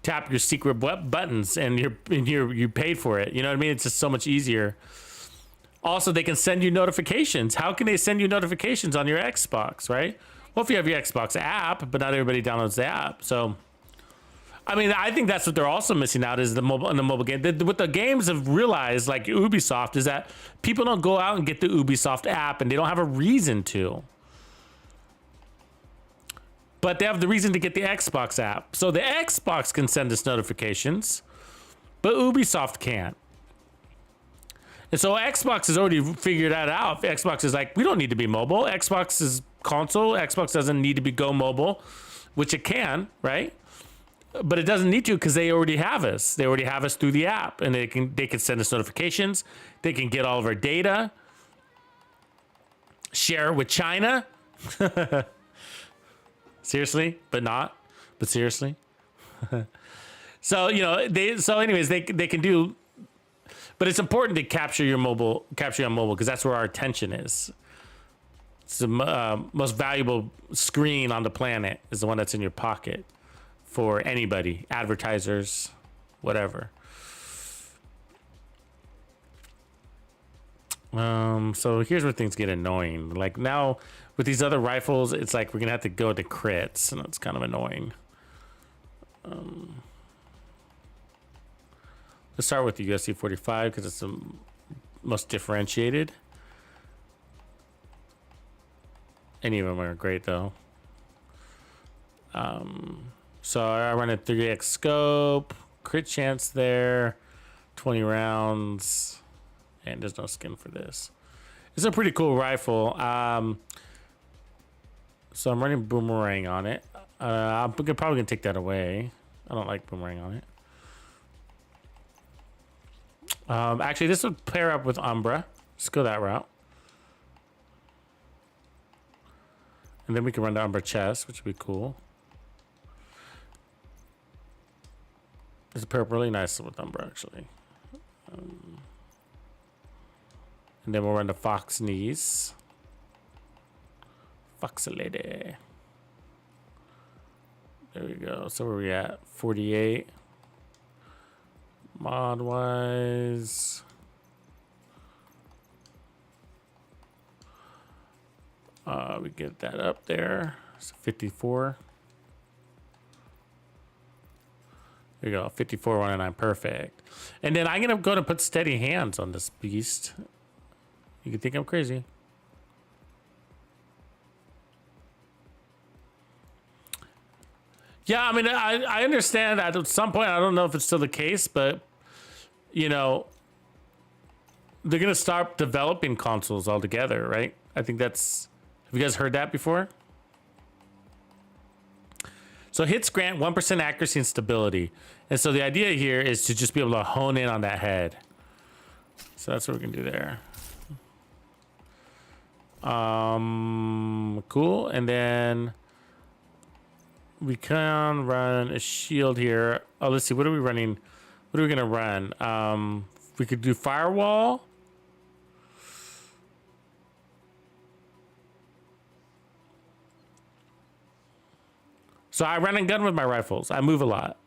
tap your secret buttons and you paid for it. You know what I mean? It's just so much easier. Also, they can send you notifications. How can they send you notifications on your Xbox, right? Well, if you have your Xbox app, but not everybody downloads the app. So, I mean, I think that's what they're also missing out is the mobile game. What the games have realized, like Ubisoft, is that people don't go out and get the Ubisoft app, and they don't have a reason to. But they have the reason to get the Xbox app. So the Xbox can send us notifications, but Ubisoft can't. And so Xbox has already figured that out. Xbox is like, we don't need to be mobile. Xbox is console. Xbox doesn't need to be go mobile, which it can, right? But it doesn't need to because they already have us. They already have us through the app, and they can send us notifications. They can get all of our data, share it with China. Seriously, but not. But seriously. So you know So anyways, they can do. But it's important to capture you on mobile because that's where our attention is. It's the most valuable screen on the planet is the one that's in your pocket. For anybody, advertisers, whatever. So here's where things get annoying. Like now with these other rifles, it's like we're gonna have to go to crits, and it's kind of annoying. Let's start with the USC 45 because it's the most differentiated. Any of them are great though. So I run a 3x scope, crit chance there, 20 rounds, and there's no skin for this. It's a pretty cool rifle. So I'm running boomerang on it. I'm probably gonna take that away. I don't like boomerang on it. Actually, this would pair up with Umbra. Let's go that route. And then we can run the Umbra chest, which would be cool. It's pair up really nice with Umbra, actually. And then we'll run the Fox knees. Fox lady. There we go. So where are we at? 48. Mod wise. We get that up there. So 54. There you go. 54, 109. Perfect. And then I'm going to go to put steady hands on this beast. You can think I'm crazy. Yeah, I mean, I understand that at some point, I don't know if it's still the case, but, you know, they're going to start developing consoles altogether, right? I think that's... Have you guys heard that before? So hits grant 1% accuracy and stability. And so the idea here is to just be able to hone in on that head. So that's what we're going to do there. Cool. And then... we can run a shield here. Oh, let's see. What are we running? What are we gonna run? We could do firewall. So I run and gun with my rifles. I move a lot.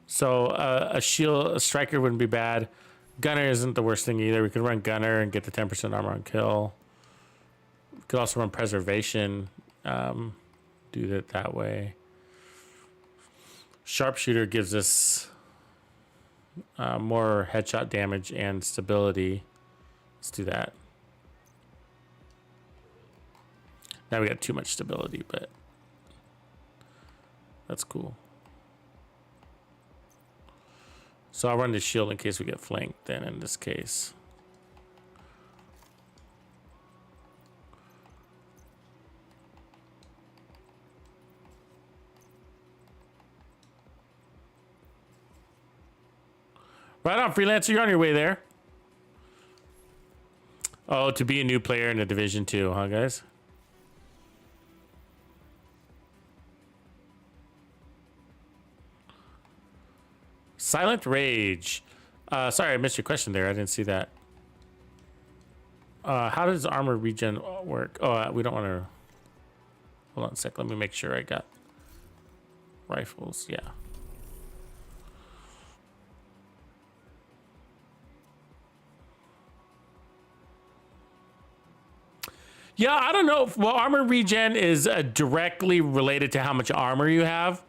So a shield, a striker wouldn't be bad. Gunner isn't the worst thing either. We could run gunner and get the 10% armor on kill. We could also run preservation. Do it that way. Sharpshooter gives us more headshot damage and stability. Let's do that. Now we got too much stability, but that's cool. So I'll run the shield in case we get flanked then in this case. Right on, Freelancer. You're on your way there. Oh, to be a new player in a Division 2, huh, guys? Silent Rage. Sorry, I missed your question there. I didn't see that. How does armor regen work? Oh, we don't want to... Hold on a sec. Let me make sure I got rifles. Yeah. Yeah, I don't know. Well, armor regen is directly related to how much armor you have.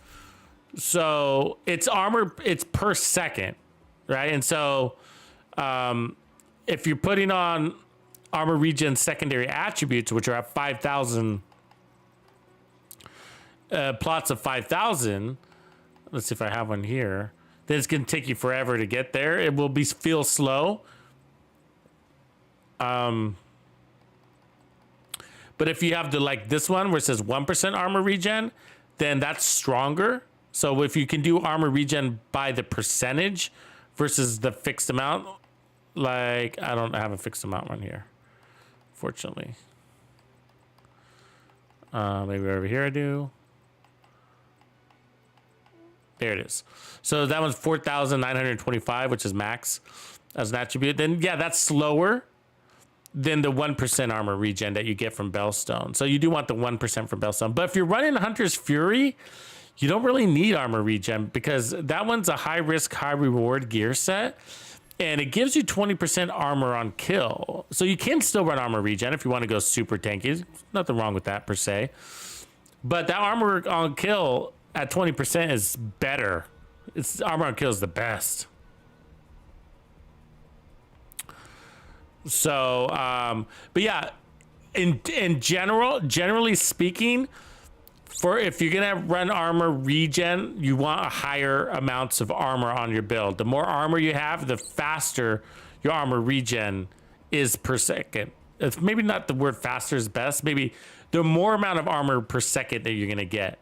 So it's armor, it's per second, right? And so if you're putting on armor regen secondary attributes, which are at 5,000, plots of 5,000, let's see if I have one here, then it's going to take you forever to get there. It will feel slow. But if you have the like this one where it says 1% armor regen, then that's stronger. So if you can do armor regen by the percentage versus the fixed amount, like I don't have a fixed amount one here, fortunately. Maybe over here I do. There it is. So that one's 4,925, which is max as an attribute. Then yeah, that's slower than the 1% armor regen that you get from Bellstone. So you do want the 1% from Bellstone. But if you're running Hunter's Fury, you don't really need armor regen because that one's a high risk, high reward gear set. And it gives you 20% armor on kill. So you can still run armor regen if you want to go super tanky. There's nothing wrong with that per se. But that armor on kill at 20% is better. It's armor on kill is the best. So, but yeah, in generally speaking, for if you're gonna run armor regen, you want higher amounts of armor on your build. The more armor you have, the faster your armor regen is per second. If maybe not the word faster is best, maybe the more amount of armor per second that you're gonna get.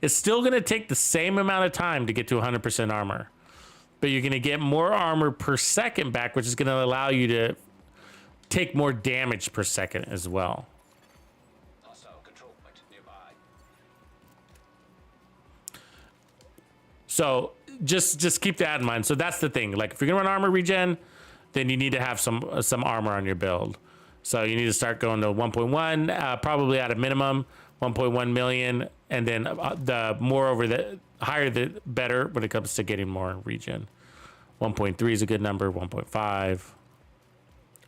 It's still gonna take the same amount of time to get to 100% armor, but you're gonna get more armor per second back, which is gonna allow you to take more damage per second as well. Hostile control point nearby. So just keep that in mind. So that's the thing. Like if you're gonna run armor regen, then you need to have some armor on your build. So you need to start going to 1.1, probably at a minimum 1.1 million, and then the moreover, the higher the better when it comes to getting more regen. 1.3 is a good number. 1.5,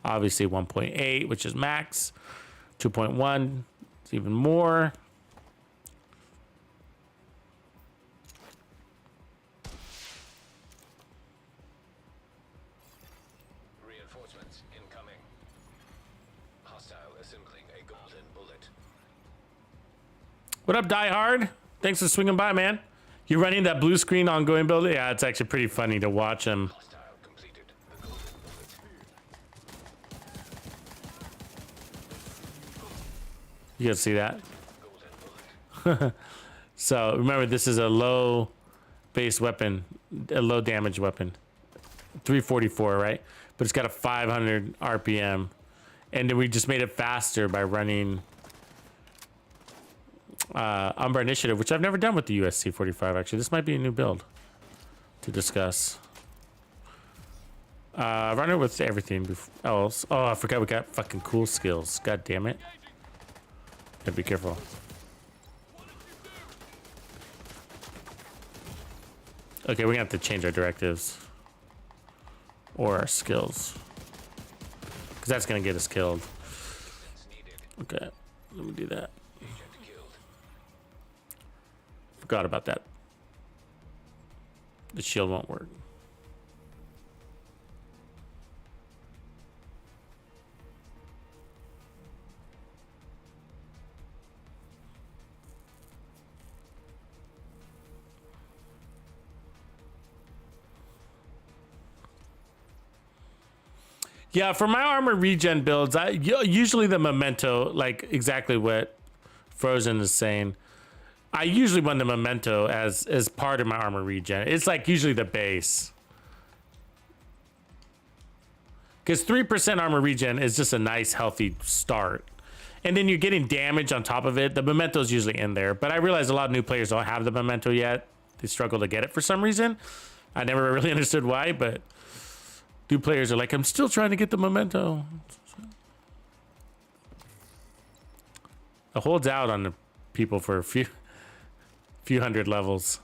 obviously 1.8, which is max. 2.1 is even more. Reinforcements incoming. Hostile assembling a golden bullet. What up, Die Hard? Thanks for swinging by, man. You running that blue screen ongoing build? Yeah, it's actually pretty funny to watch him. Hostile completed the golden bullet. You can see that. Golden bullet. So remember, this is a low base weapon, a low damage weapon. 344, right? But it's got a 500 RPM. And then we just made it faster by running Umbra Initiative, which I've never done with the USC 45, actually. This might be a new build to discuss. Run it with everything else. Oh, I forgot we got fucking cool skills. God damn it. Gotta be careful. Okay, we're gonna have to change our directives. Or our skills. Because that's gonna get us killed. Okay, let me do that. Forgot about that. The shield won't work. Yeah, for my armor regen builds, usually the memento, like exactly what Frozen is saying. I usually run the memento as part of my armor regen. It's like usually the base. Because 3% armor regen is just a nice, healthy start. And then you're getting damage on top of it. The memento is usually in there. But I realize a lot of new players don't have the memento yet. They struggle to get it for some reason. I never really understood why, but new players are like, I'm still trying to get the memento. It holds out on the people for a few hundred levels.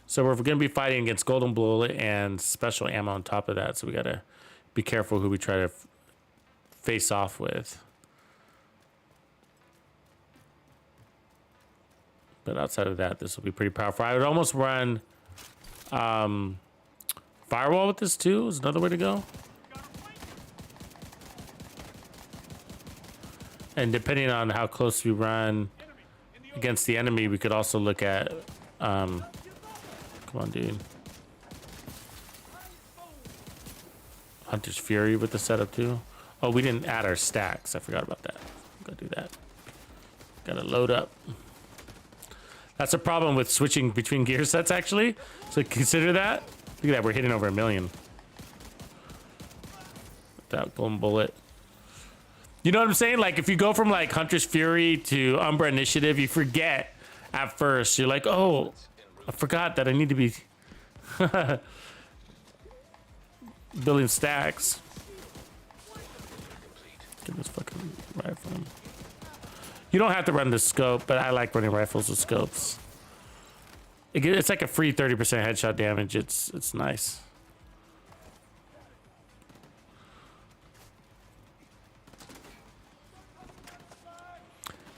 So we're going to be fighting against golden bullet and special ammo on top of that. So we got to be careful who we try to face off with. But outside of that, this will be pretty powerful. I would almost run firewall with this too. Is another way to go. And depending on how close we run against the enemy, we could also look at come on, dude. Hunter's Fury with the setup too. Oh, we didn't add our stacks. I forgot about that. Gotta do that. Gotta load up. That's a problem with switching between gear sets, actually. So consider that. Look at that, we're hitting over 1 million. That golden bullet. You know what I'm saying? Like, if you go from, like, Hunter's Fury to Umbra Initiative, you forget at first. You're like, oh, I forgot that I need to be building stacks. Get this fucking rifle. You don't have to run the scope, but I like running rifles with scopes. It's like a free 30% headshot damage. It's nice.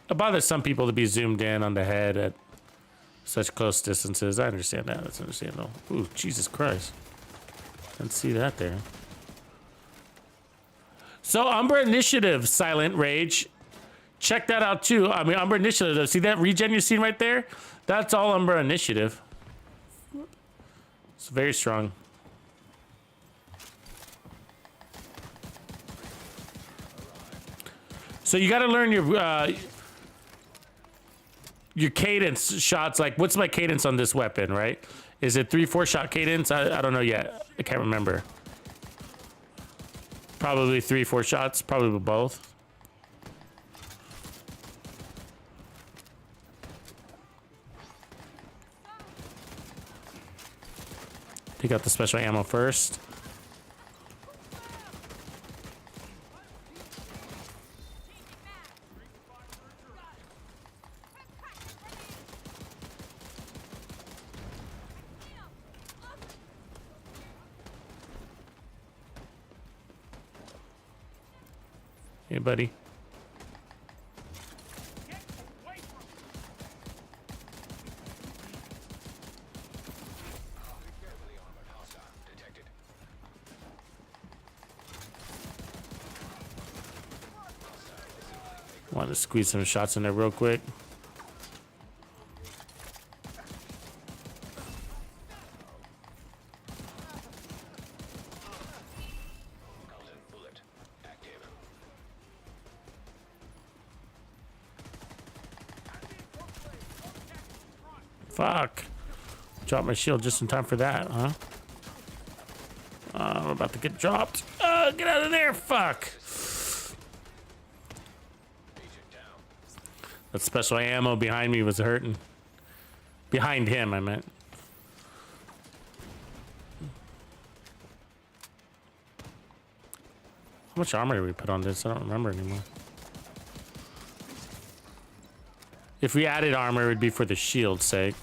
It bothers some people to be zoomed in on the head at such close distances. I understand that. That's understandable. Ooh, Jesus Christ. Didn't see that there. So, Umbra Initiative, Silent Rage. Check that out too. I mean, Umbra Initiative. See that regen you're seeing right there? That's all Umbra Initiative. It's very strong. So you got to learn your cadence shots. Like, what's my cadence on this weapon, right? Is it 3-4 shot cadence? I don't know yet. I can't remember. Probably 3-4 shots. Probably both. Take out the special ammo first. Hey, buddy. Want to squeeze some shots in there real quick. Bullet active. Fuck. Drop my shield just in time for that, huh? I'm about to get dropped. Get out of there, fuck. That special ammo behind me was hurting. Behind him, I meant. How much armor did we put on this? I don't remember anymore. If we added armor, it would be for the shield's sake.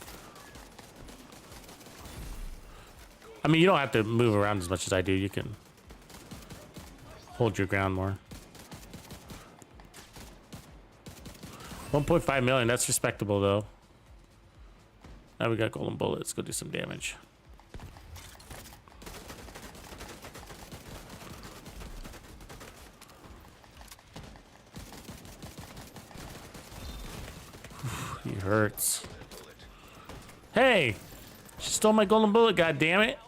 I mean, you don't have to move around as much as I do. You can hold your ground more. 1.5 million, that's respectable though. Now we got golden bullets. Go do some damage. He hurts. Hey! She stole my golden bullet, god damn it.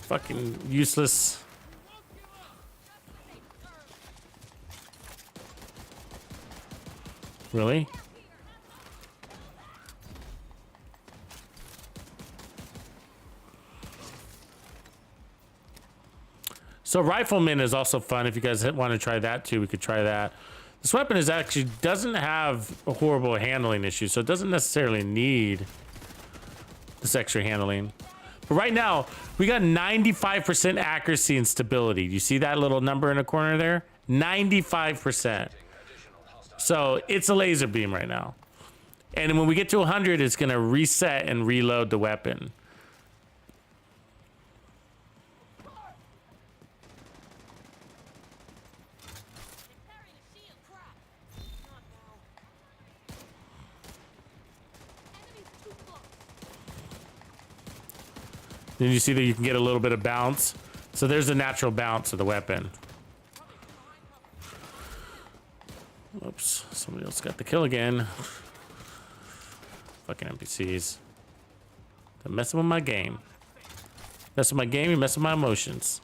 Fucking useless. Really? So rifleman is also fun. If you guys want to try that too, we could try that. This weapon is actually doesn't have a horrible handling issue, so it doesn't necessarily need this extra handling. But right now, we got 95% accuracy and stability. Do you see that little number in the corner there? 95%. So it's a laser beam right now. And when we get to 100, it's going to reset and reload the weapon. Then you see that you can get a little bit of bounce. So there's the natural bounce of the weapon. Oops, somebody else got the kill again. Fucking NPCs. They're messing with my game. Messing with my game, you mess with my emotions.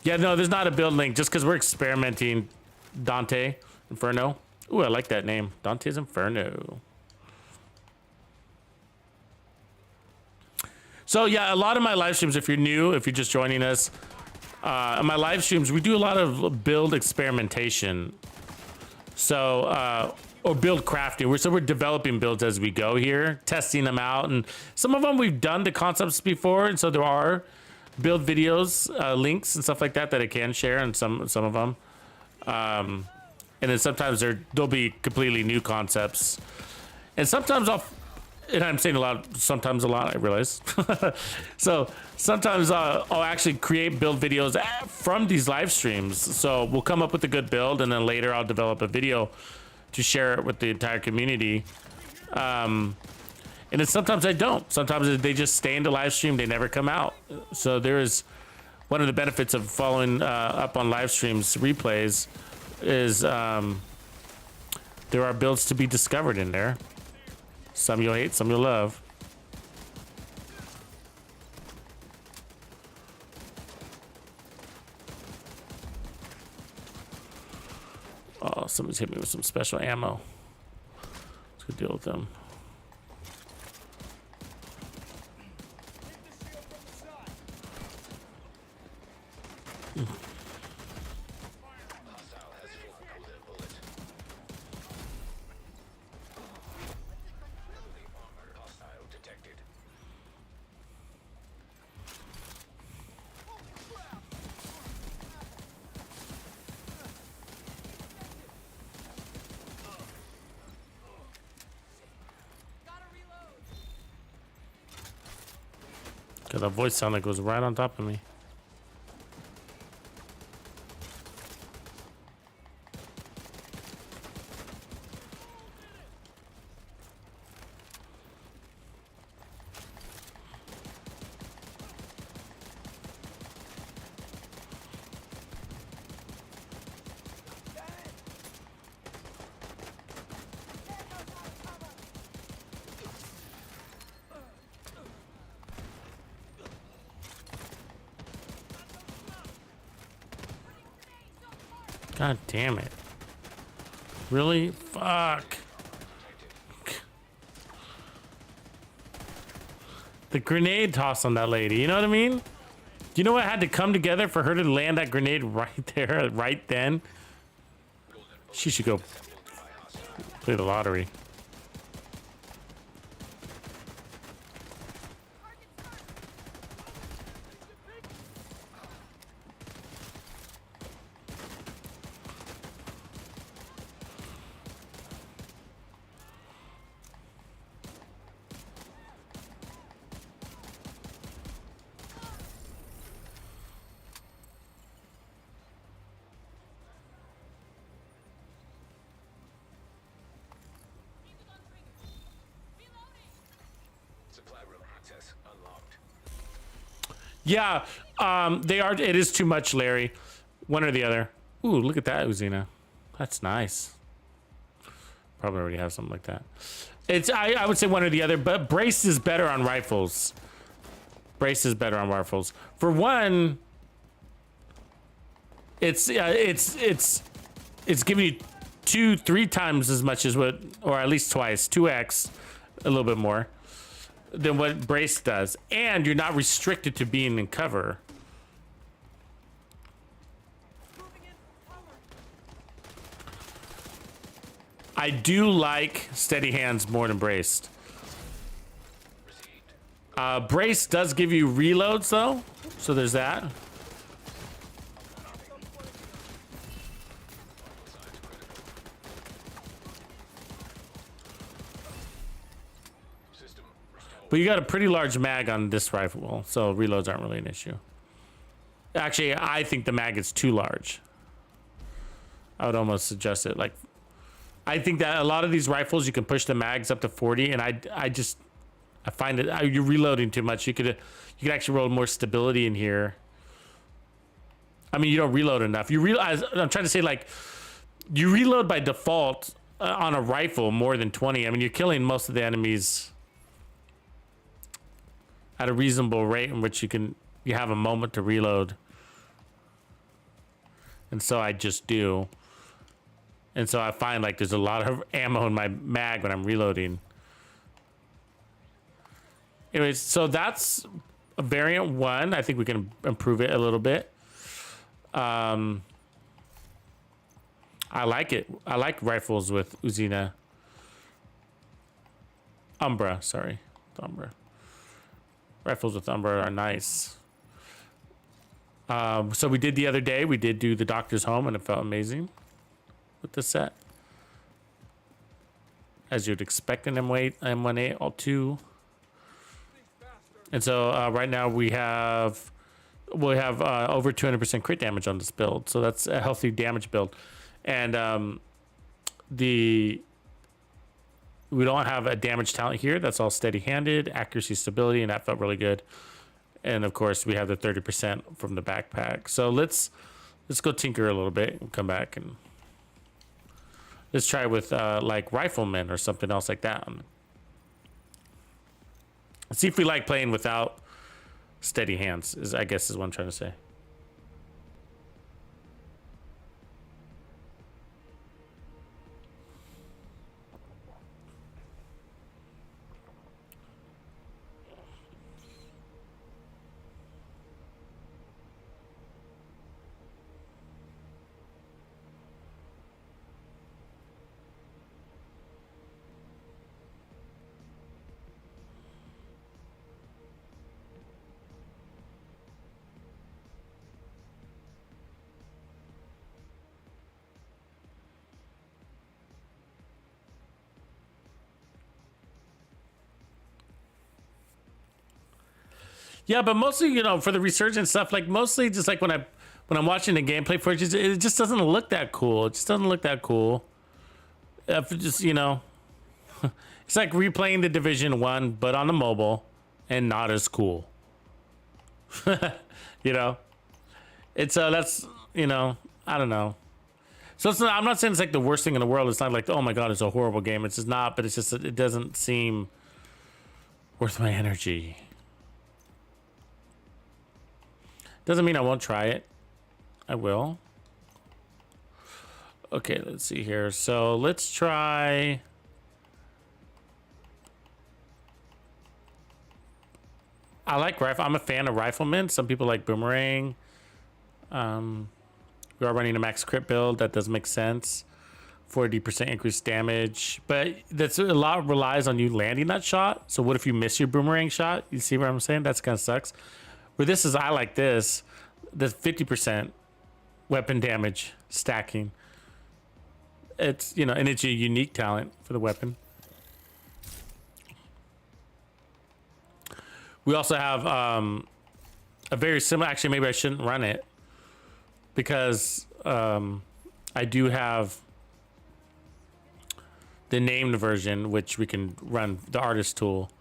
Yeah, no, there's not a build link just because we're experimenting. Dante Inferno. Ooh, I like that name. Dante's Inferno. So yeah, a lot of my live streams, if you're new, if you're just joining us, on my live streams, we do a lot of build experimentation. So, or build crafting. So we're developing builds as we go here, testing them out. And some of them we've done the concepts before. And so there are build videos, links and stuff like that that I can share on some of them. And then sometimes there'll be completely new concepts. And sometimes and I'm saying a lot, sometimes a lot, I realize. So sometimes I'll actually create build videos from these live streams. So we'll come up with a good build and then later I'll develop a video to share it with the entire community. And then sometimes I don't. Sometimes they just stay in the live stream, they never come out. So there is one of the benefits of following up on live streams replays is there are builds to be discovered in there. Some you'll hate, some you'll love. Oh, somebody's hit me with some special ammo. Let's go deal with them. Got a voice sound that goes right on top of me. God damn it. Really? Fuck. The grenade toss on that lady, you know what I mean? Do you know what had to come together for her to land that grenade right there, right then? She should go play the lottery. Supply room access unlocked. Yeah, they are. It is too much, Larry. One or the other. Ooh, look at that, Uzina. That's nice. Probably already have something like that. It's. I would say one or the other, but brace is better on rifles. Brace is better on rifles. For one, it's giving you 2-3 times as much as what, or at least twice, 2x, a little bit more than what brace does, and you're not restricted to being in cover. I do like steady hands more than braced. Brace does give you reloads though, so there's that. But you got a pretty large mag on this rifle, so reloads aren't really an issue. Actually, I think the mag is too large. I would almost suggest it. Like, I think that a lot of these rifles, you can push the mags up to 40, and I find that you're reloading too much. You could actually roll more stability in here. I mean, you don't reload enough. You realize I'm trying to say, like, you reload by default on a rifle more than 20. I mean, you're killing most of the enemies at a reasonable rate in which you have a moment to reload. And so I just do. And so I find like there's a lot of ammo in my mag when I'm reloading. Anyways, so that's a variant 1. I think we can improve it a little bit. I like it. I like rifles with Uzina. Umbra, sorry. Umbra. Rifles with Umbra are nice. So we did the other day. We did do the Doctor's Home, and it felt amazing with the set. As you'd expect an M1A all 2. And so right now we'll have over 200% crit damage on this build. So that's a healthy damage build. And we don't have a damage talent here. That's all steady-handed, accuracy, stability, and that felt really good. And of course, we have the 30% from the backpack. So let's go tinker a little bit and come back and let's try with like riflemen or something else like that. Let's see if we like playing without steady hands. I guess is what I'm trying to say. Yeah, but mostly, you know, for the Resurgence stuff, like mostly just like when I'm watching the gameplay for it just doesn't look that cool. It just doesn't look that cool. Just, you know, it's like replaying the Division 1, but on the mobile and not as cool. You know, it's that's, you know, I don't know. So it's not, I'm not saying it's like the worst thing in the world. It's not like, oh my God, it's a horrible game. It's just not, but it's just, it doesn't seem worth my energy. Doesn't mean I won't try it. I will. Okay, let's see here. So let's try. I like rifle. I'm a fan of riflemen. Some people like boomerang. We are running a max crit build. That does make sense. 40% increased damage, but that's a lot relies on you landing that shot. So what if you miss your boomerang shot? You see what I'm saying? That's kind of sucks. Where this is, I like this. The 50% weapon damage stacking. It's, you know, and it's a unique talent for the weapon. We also have a very similar, actually maybe I shouldn't run it because I do have the named version, which we can run the artist tool.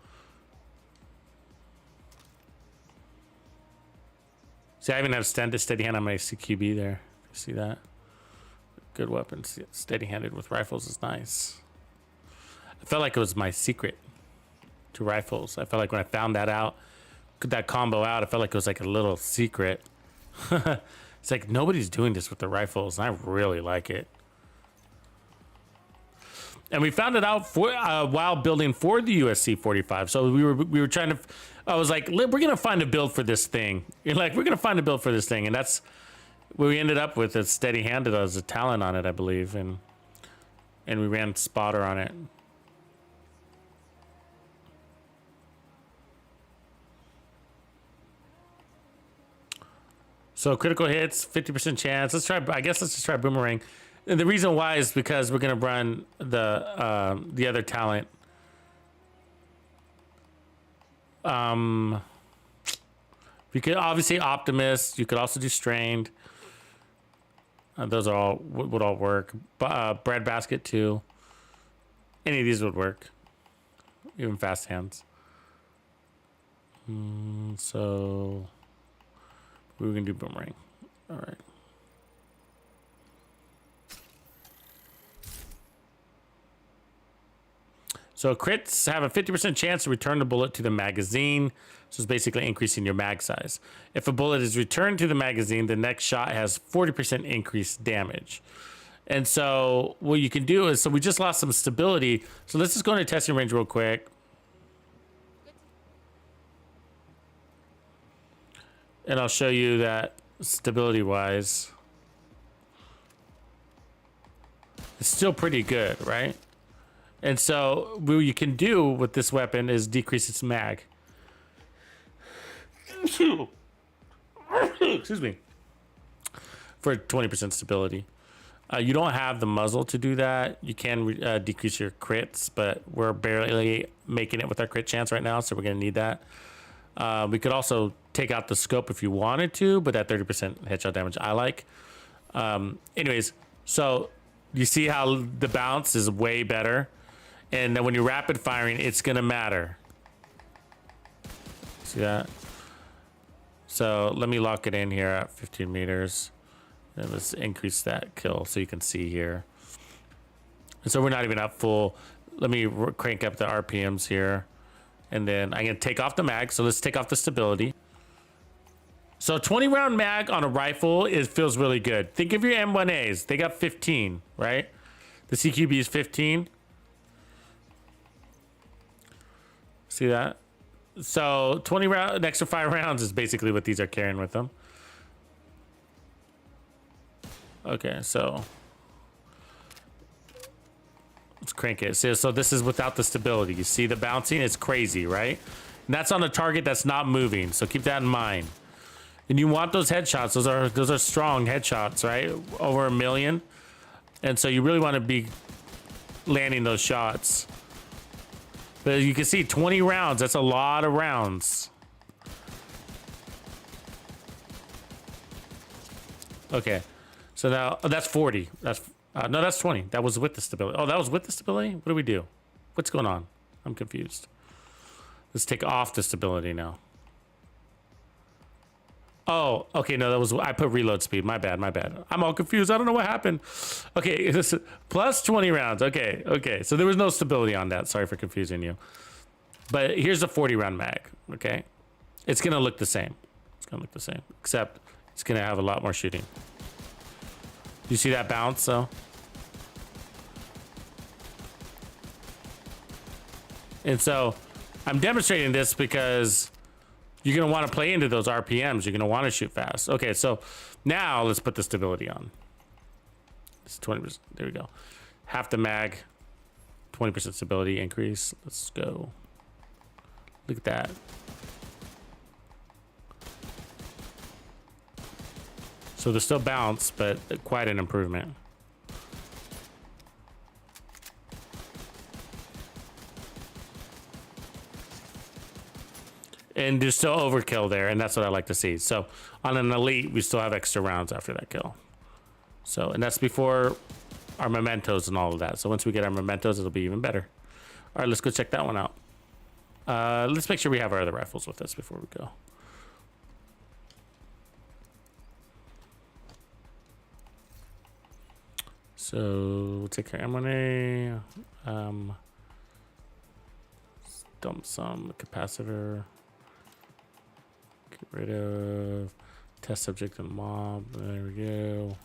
See, I even have steady hand on my CQB there. See that? Good weapons. Steady-handed with rifles is nice. I felt like it was my secret to rifles. I felt like when I found that out, that combo out, I felt like it was like a little secret. It's like nobody's doing this with the rifles, and I really like it. And we found it out for while building for the USC 45. So we were trying to. I was like, we're gonna find a build for this thing. You're like, we're gonna find a build for this thing, and that's what we ended up with. Is steady-handed as a talent on it, I believe, and we ran spotter on it. So critical hits, 50% chance. Let's try. I guess let's just try boomerang. And the reason why is because we're gonna run the other talent. We could obviously optimist. You could also do strained. Those are all would all work. Bread basket too. Any of these would work. Even fast hands. So we're gonna do boomerang. All right. So crits have a 50% chance to return the bullet to the magazine. So it's basically increasing your mag size. If a bullet is returned to the magazine, the next shot has 40% increased damage. And so what you can do is, so we just lost some stability. So let's just go into testing range real quick. And I'll show you that stability wise, it's still pretty good, right? And so what you can do with this weapon is decrease its mag. Excuse me. For 20% stability. You don't have the muzzle to do that. You can decrease your crits, but we're barely making it with our crit chance right now, so we're going to need that. We could also take out the scope if you wanted to, but that 30% headshot damage I like. Anyways, so you see how the bounce is way better? And then when you're rapid firing, it's going to matter. See that? So let me lock it in here at 15 meters. And let's increase that kill so you can see here. And so we're not even at full. Let me crank up the RPMs here. And then I'm going to take off the mag. So let's take off the stability. So 20 round mag on a rifle, it feels really good. Think of your M1As. They got 15, right? The CQB is 15. See that? So 20 round, an extra 5 rounds is basically what these are carrying with them. Okay, so let's crank it. So this is without the stability. You see the bouncing? It's crazy, right? And that's on a target that's not moving. So keep that in mind. And you want those headshots. Those are strong headshots, right? Over 1 million. And so you really want to be landing those shots. But you can see 20 rounds. That's a lot of rounds. Okay. So now that's 40. That's no, that's 20. That was with the stability. Oh, that was with the stability? What do we do? What's going on? I'm confused. Let's take off the stability now. Oh, okay. No, that was, I put reload speed. My bad. My bad. I'm all confused. I don't know what happened. Okay. This plus 20 rounds. Okay. Okay. So there was no stability on that. Sorry for confusing you. But here's a 40 round mag. Okay. It's going to look the same. It's going to look the same, except it's going to have a lot more shooting. You see that bounce though? And so I'm demonstrating this because you're going to want to play into those RPMs. You're going to want to shoot fast. Okay, so now let's put the stability on. It's 20%. There we go. Half the mag, 20% stability increase. Let's go. Look at that. So there's still bounce, but quite an improvement. And there's still overkill there, and that's what I like to see. So on an elite, we still have extra rounds after that kill. So, and that's before our mementos and all of that. So once we get our mementos, it'll be even better. All right, let's go check that one out. Let's make sure we have our other rifles with us before we go. So we'll take our M1A, dump some capacitor, get rid of test subject and mob. There we go.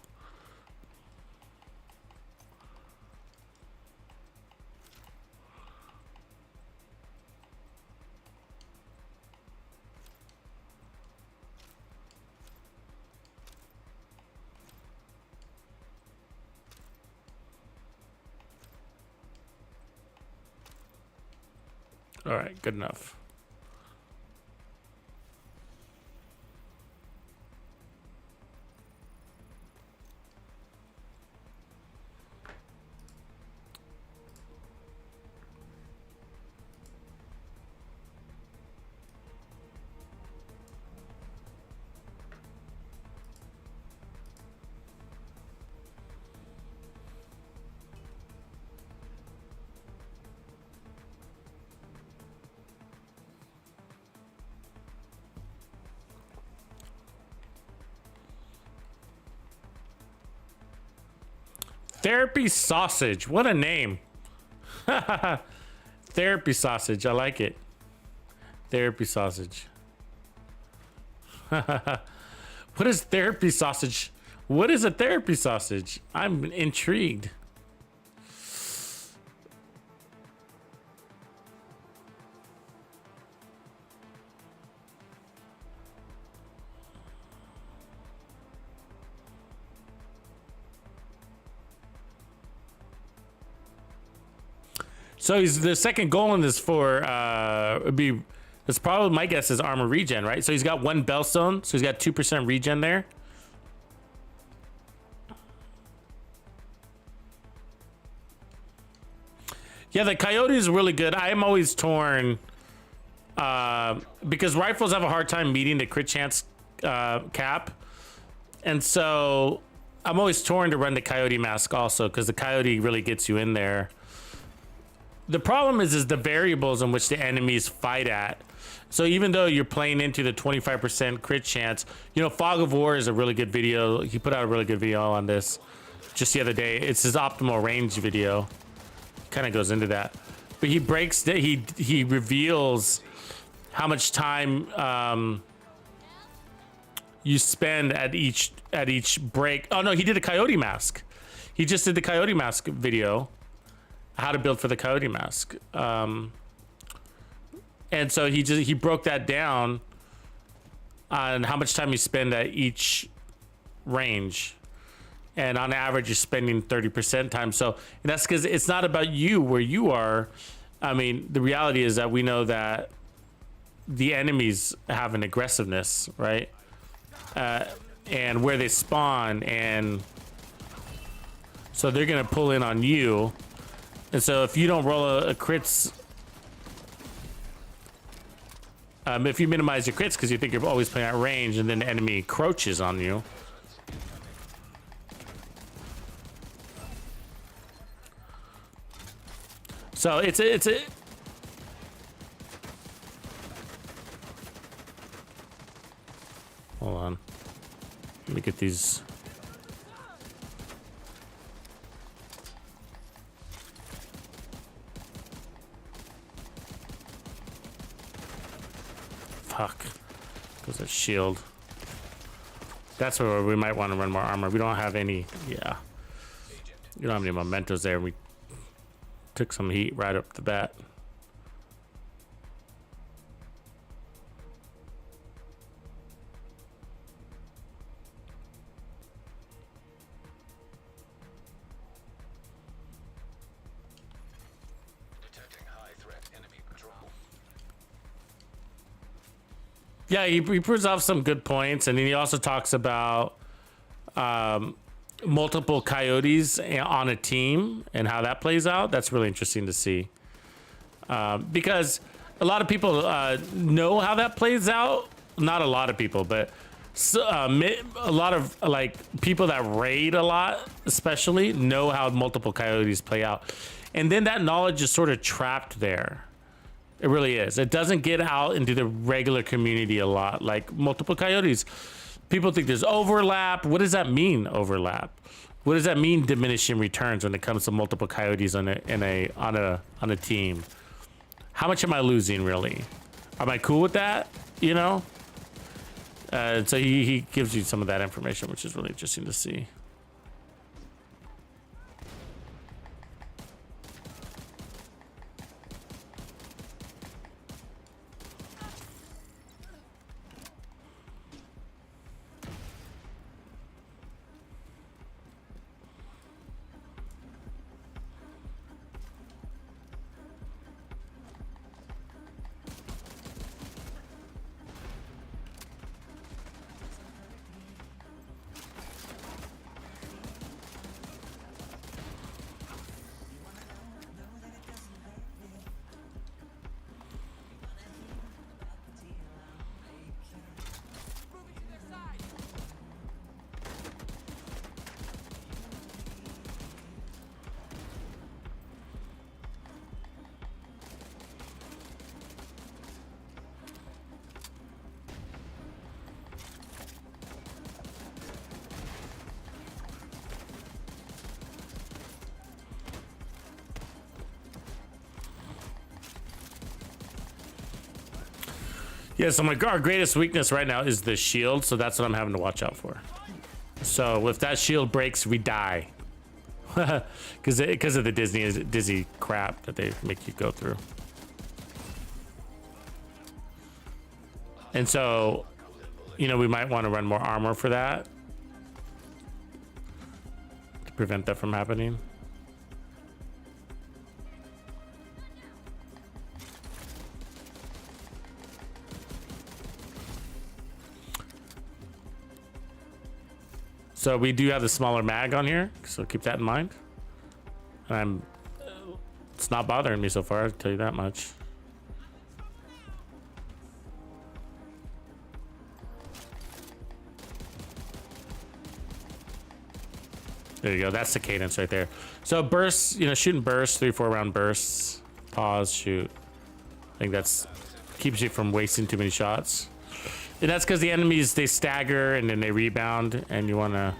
All right, good enough. Therapy sausage. What a name. Therapy sausage. I like it. Therapy sausage. What is therapy sausage? What is a therapy sausage? I'm intrigued. So he's the second goal in this for that's probably my guess is armor regen, right? So he's got one bellstone, so he's got 2% regen there. Yeah, the coyote is really good. I'm always torn because rifles have a hard time meeting the crit chance cap, and so I'm always torn to run the coyote mask also because the coyote really gets you in there. The problem is the variables in which the enemies fight at. So even though you're playing into the 25% crit chance, you know, Fog of War is a really good video. He put out a really good video on this just the other day. It's his optimal range video. Kind of goes into that. But he breaks that. He reveals how much time you spend at each break. Oh no, he did a coyote mask. He just did the coyote mask video. How to build for the coyote mask, and so he broke that down on how much time you spend at each range, and on average you're spending 30% time. So and that's because it's not about you where you are. I mean, the reality is that we know that the enemies have an aggressiveness, right, and where they spawn, and so they're gonna pull in on you. And so if you don't roll a crits, if you minimize your crits because you think you're always playing at range and then the enemy encroaches on you, So it's a hold on. Let me get these. Fuck. Goes that shield. That's where we might want to run more armor. We don't have any. Yeah. We don't have any mementos there. We took some heat right up the bat. Detecting high threat enemy patrol. Yeah, he proves off some good points, and then he also talks about multiple coyotes on a team and how that plays out. That's really interesting to see, because a lot of people know how that plays out. Not a lot of people, but a lot of like people that raid a lot, especially, know how multiple coyotes play out, and then that knowledge is sort of trapped there. It really is. It doesn't get out into the regular community a lot. Like multiple coyotes, people think there's overlap. What does that mean, overlap? What does that mean, diminishing returns, when it comes to multiple coyotes on a team? How much am I losing, really? Am I cool with that? You know. So he gives you some of that information, which is really interesting to see. Yeah, so our greatest weakness right now is the shield, so that's what I'm having to watch out for. So if that shield breaks, we die. Because of the dizzy crap that they make you go through. And so, you know, we might want to run more armor for that, to prevent that from happening. So we do have the smaller mag on here, so keep that in mind. And it's not bothering me so far, I'll tell you that much. There you go, that's the cadence right there. So bursts, you know, shooting bursts, 3-4 round bursts, pause, shoot. I think that's keeps you from wasting too many shots. And that's because the enemies, they stagger and then they rebound, and you want to...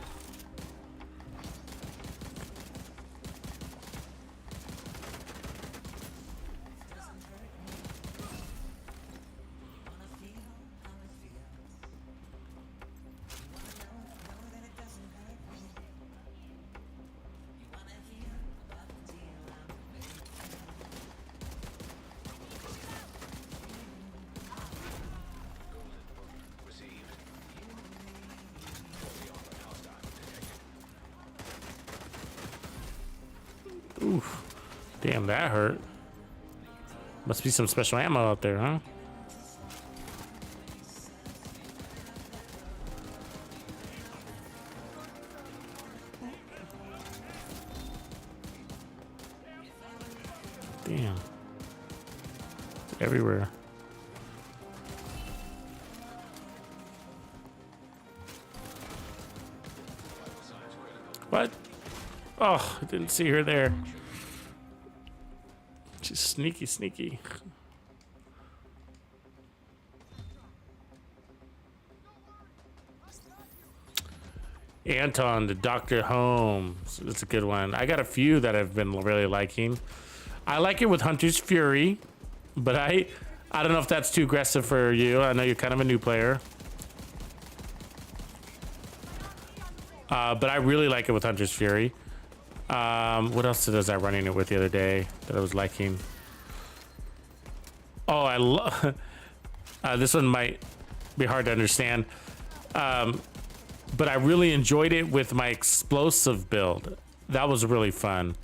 Oof. Damn, that hurt. Must be some special ammo out there, huh? Damn. It's everywhere. What? Oh, I didn't see her there. She's sneaky, sneaky. Anton, the Dr. Holmes. That's a good one. I got a few that I've been really liking. I like it with Hunter's Fury, but I don't know if that's too aggressive for you. I know you're kind of a new player. But I really like it with Hunter's Fury. What else was I running it with the other day that I was liking? Oh, I love... this one might be hard to understand. But I really enjoyed it with my explosive build. That was really fun.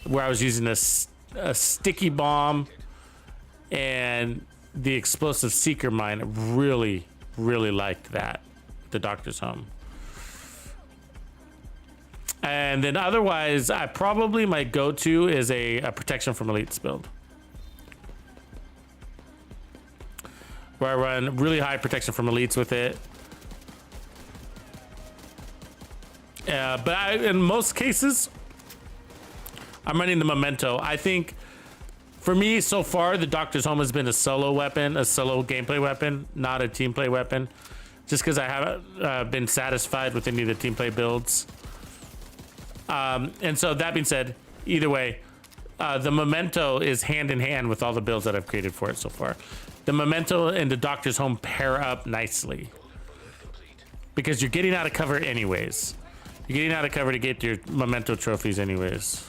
Where I was using a sticky bomb and the explosive seeker mine. Really, really liked that. The Doctor's Home. And then otherwise, I probably my go-to is a protection from elites build. Where I run really high protection from elites with it. But in most cases, I'm running the Memento. I think for me so far, the Doctor's Home has been a solo weapon, a solo gameplay weapon, not a team play weapon. Just because I haven't been satisfied with any of the team play builds. And so that being said, either way, the Memento is hand in hand with all the builds that I've created for it so far. The Memento and the Doctor's Home pair up nicely. Because you're getting out of cover anyways. You're getting out of cover to get your Memento trophies anyways.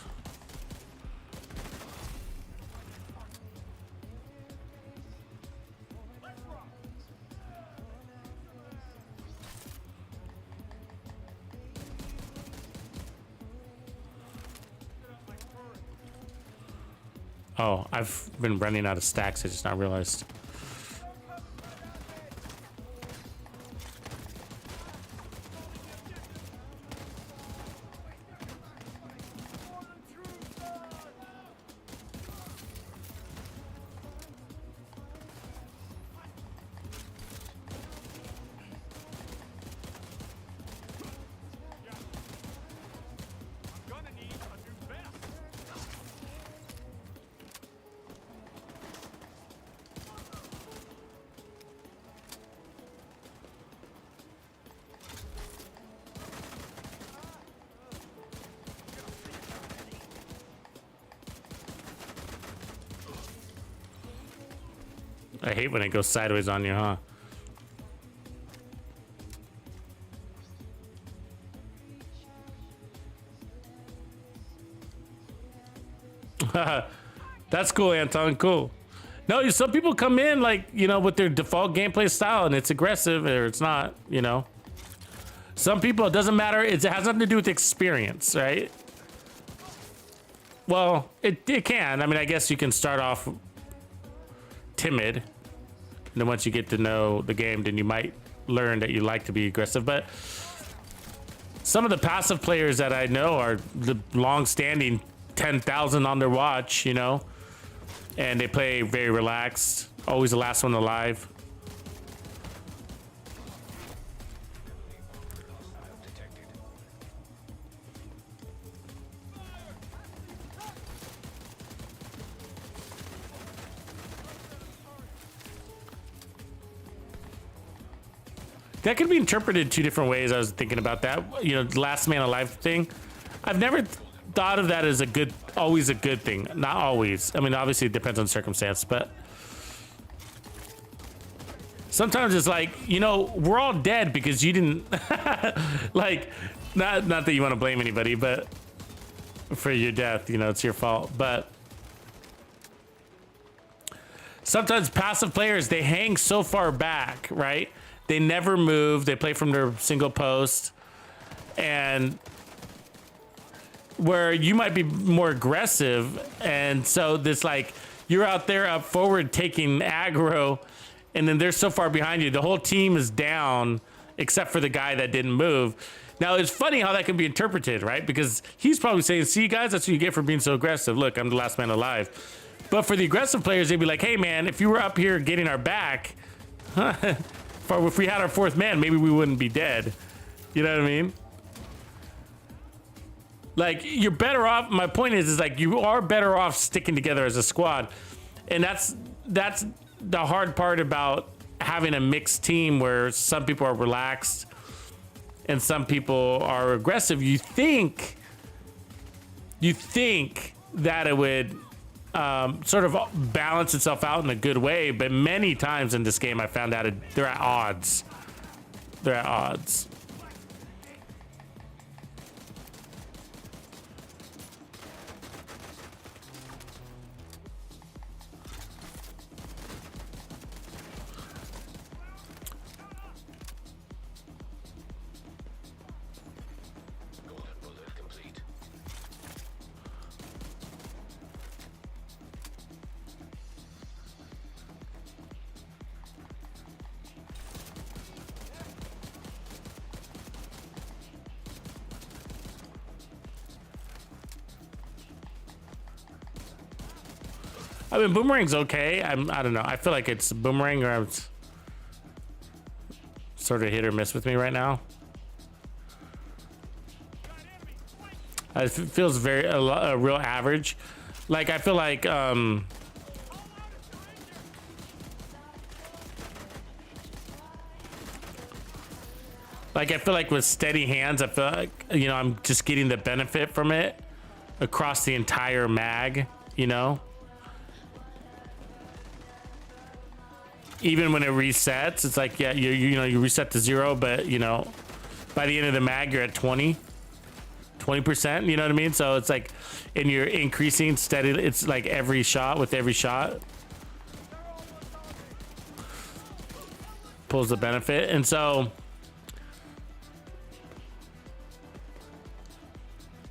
Oh, I've been running out of stacks. I just not realized. I hate when it goes sideways on you, huh? That's cool, Anton. Cool. No, some people come in like, you know, with their default gameplay style and it's aggressive or it's not, you know. Some people, it doesn't matter. It has nothing to do with experience, right? Well, it can. I mean, I guess you can start off timid. And then once you get to know the game, then you might learn that you like to be aggressive. But some of the passive players that I know are the long-standing 10,000 on their watch, you know, and they play very relaxed, always the last one alive. That could be interpreted two different ways. I was thinking about that, you know, last man alive thing. I've never thought of that as always a good thing. Not always. I mean, obviously it depends on circumstance, but sometimes it's like, you know, we're all dead because you didn't like, not that you want to blame anybody, but for your death, you know, it's your fault. But sometimes passive players, they hang so far back, right? They never move. They play from their single post. And where you might be more aggressive. And so this, like, you're out there up forward taking aggro. And then they're so far behind you. The whole team is down except for the guy that didn't move. Now, it's funny how that can be interpreted, right? Because he's probably saying, see, guys, that's what you get for being so aggressive. Look, I'm the last man alive. But for the aggressive players, they'd be like, hey, man, if you were up here getting our back... if we had our 4th man, maybe we wouldn't be dead. You know what I mean? Like, you're better off. My point is like you are better off sticking together as a squad, and that's the hard part about having a mixed team where some people are relaxed and some people are aggressive. You think that it would sort of balance itself out in a good way, but many times in this game I found out they're at odds. They're at odds. Golden bullet complete. I mean, Boomerang's okay. I don't know. I feel like it's Boomerang or I'm sort of hit or miss with me right now. It feels very a real average. Like I feel like with steady hands, I feel like, you know, I'm just getting the benefit from it across the entire mag, you know. Even when it resets, it's like, yeah, you know, you reset to 0, but you know, by the end of the mag, you're at 20%, you know what I mean? So it's like, and you're increasing steady. It's like every shot with every shot pulls the benefit. And so,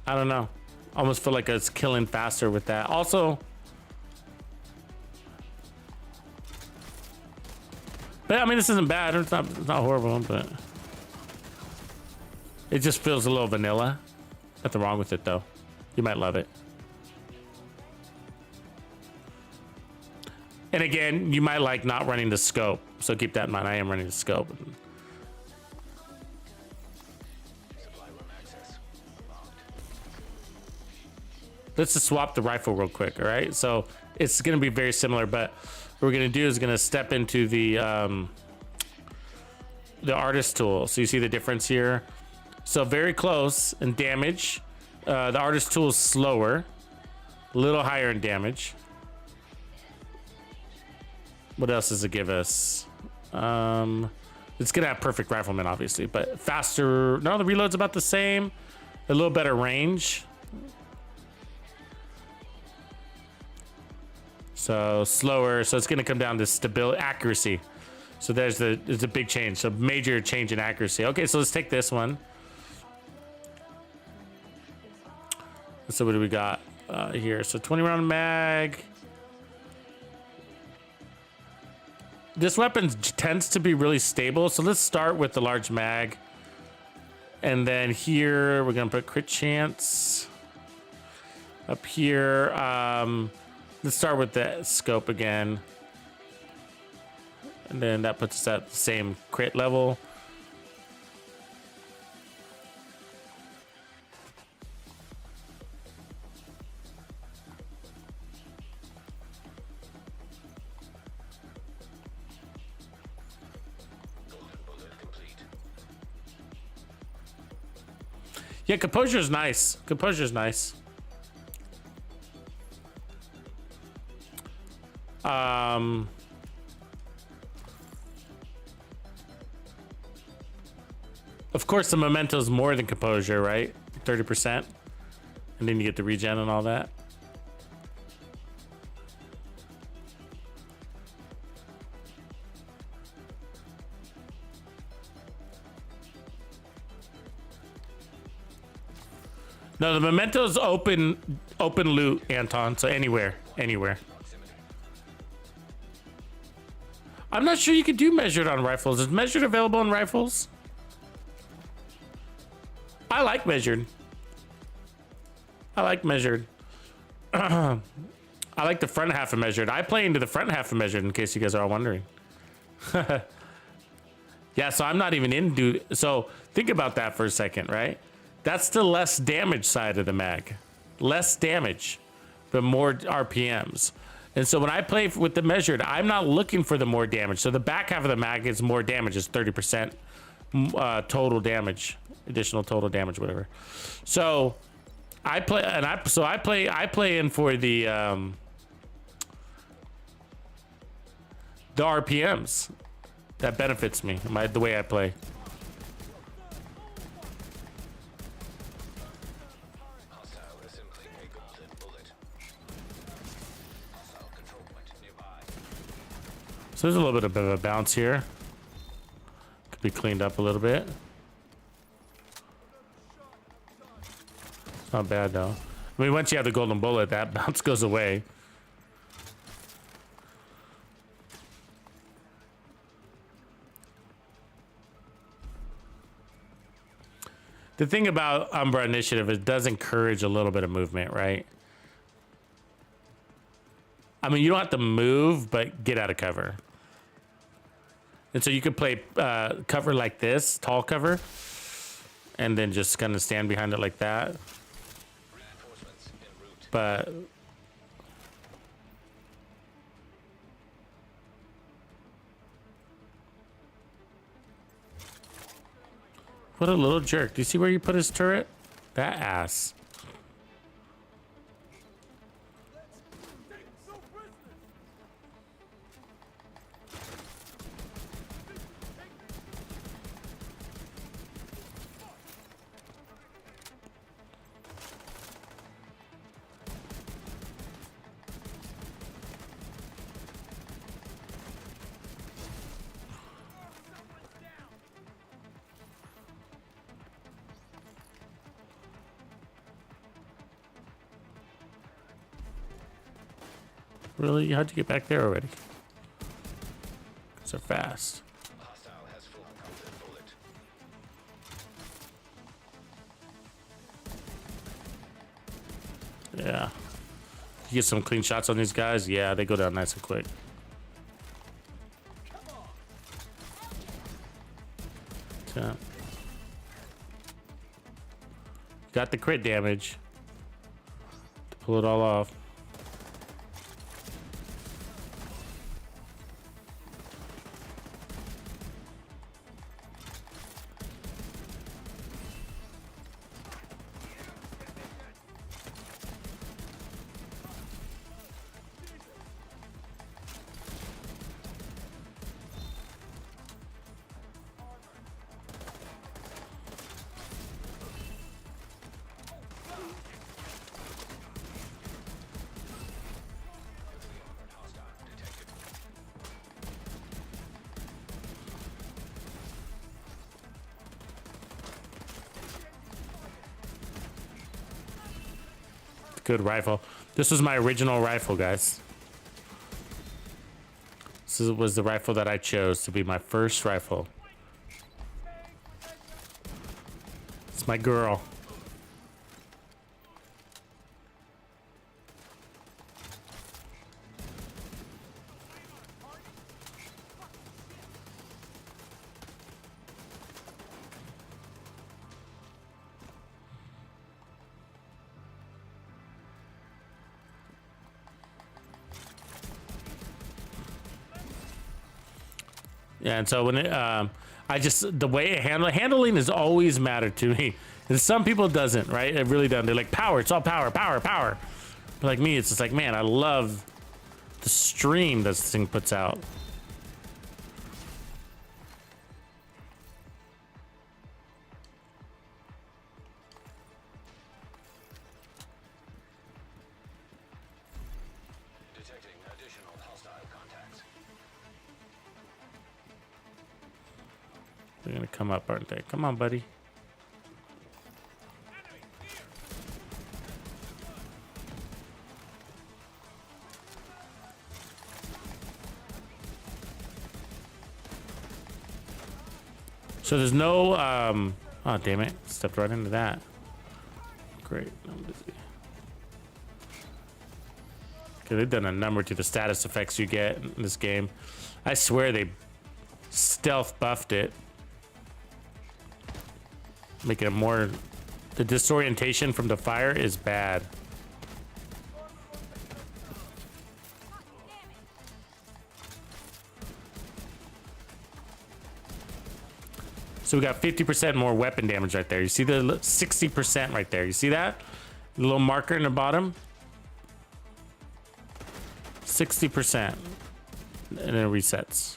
I don't know, almost feel like it's killing faster with that. Also, but I mean, this isn't bad. It's not horrible, but it just feels a little vanilla. Nothing wrong with it though. You might love it. And again, you might like not running the scope. So keep that in mind. I am running the scope. Supply room access locked. Let's just swap the rifle real quick. All right. So it's going to be very similar, but what we're going to do is going to step into the artist tool. So you see the difference here. So very close in damage. The artist tool is slower, a little higher in damage. What else does it give us? It's gonna have perfect rifleman, obviously, but faster. No, the reload's about the same. A little better range. So slower. So it's gonna come down to stability, accuracy. So there's a big change. So major change in accuracy. Okay, so let's take this one. So what do we got here? So 20 round mag. This weapon tends to be really stable. So let's start with the large mag. And then here we're gonna put crit chance. Up here, let's start with the scope again. And then that puts us at the same crit level. Golden bullet complete. Yeah, composure's nice. Composure's nice. Of course, the memento's more than composure, right? 30%. And then you get the regen and all that. No, the memento's open loot, Anton. So anywhere. Proximity. I'm not sure you could do measured on rifles. Is measured available on rifles? I like measured. I like the front half of measured. I play into the front half of measured, in case you guys are all wondering. Yeah, so I'm not even in, dude. So think about that for a second, right? That's the less damage side of the mag. Less damage, but more RPMs. And so when I play with the measured, I'm not looking for the more damage. So the back half of the mag is more damage. It's 30% total damage, additional total damage, whatever. So I play, and I play in for the RPMs. That benefits me, the way I play. Hostile assembling a golden bullet. Hostile control point nearby. So there's a little bit of a bounce here. Could be cleaned up a little bit. It's not bad though. I mean, once you have the golden bullet, that bounce goes away. The thing about Umbra Initiative, it does encourage a little bit of movement, right? I mean, you don't have to move, but get out of cover. And so you could play cover like this, tall cover, and then just kind of stand behind it like that. Reinforcements en route. But what a little jerk. Do you see where you put his turret? That ass. Really? How'd you get back there already? So fast. Hostile has full golden bullet. Yeah. You get some clean shots on these guys. Yeah, they go down nice and quick. Yeah. Got the crit damage to pull it all off. Good rifle. This was my original rifle, guys. This was the rifle that I chose to be my first rifle. It's my girl. Yeah, and so when it, I just, the way it handling has always mattered to me. And some people it doesn't, right? It really doesn't. They're like, power, it's all power, power, power. But like me, it's just like, man, I love the stream this thing puts out. Detecting additional hostile contacts. They're gonna come up, aren't they? Come on, buddy. So there's no, oh damn it, stepped right into that. Great, I'm busy. Okay, they've done a number to the status effects you get in this game. I swear they stealth buffed it. Making it more The disorientation from the fire is bad. So we got 50% more weapon damage right there. You see the 60% right there. You see that? The little marker in the bottom? 60%. And then it resets.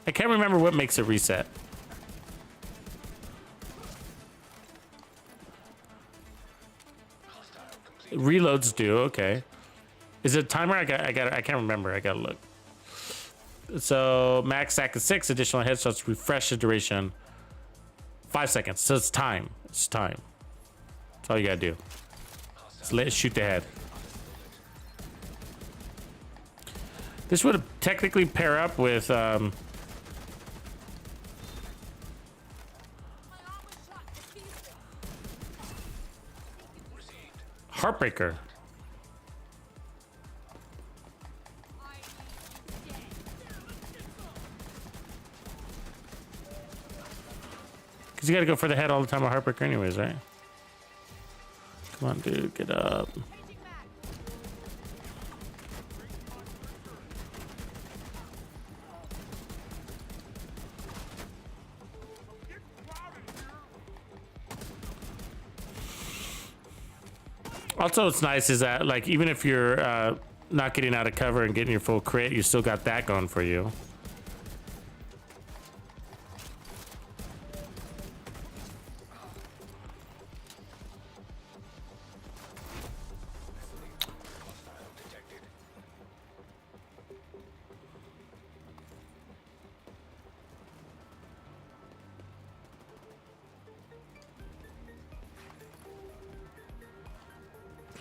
I can't remember what makes it reset. Reloads do, okay. Is it a timer? I can't remember. I gotta look. So max stack is 6, additional headshots, refresh the duration 5 seconds. So it's time. It's time. That's all you gotta do. So let's shoot the head. This would technically pair up with Heartbreaker. Because you gotta go for the head all the time with Heartbreaker anyways, right? Come on, dude, get up. Also, what's nice is that, like, even if you're not getting out of cover and getting your full crit, you still got that going for you.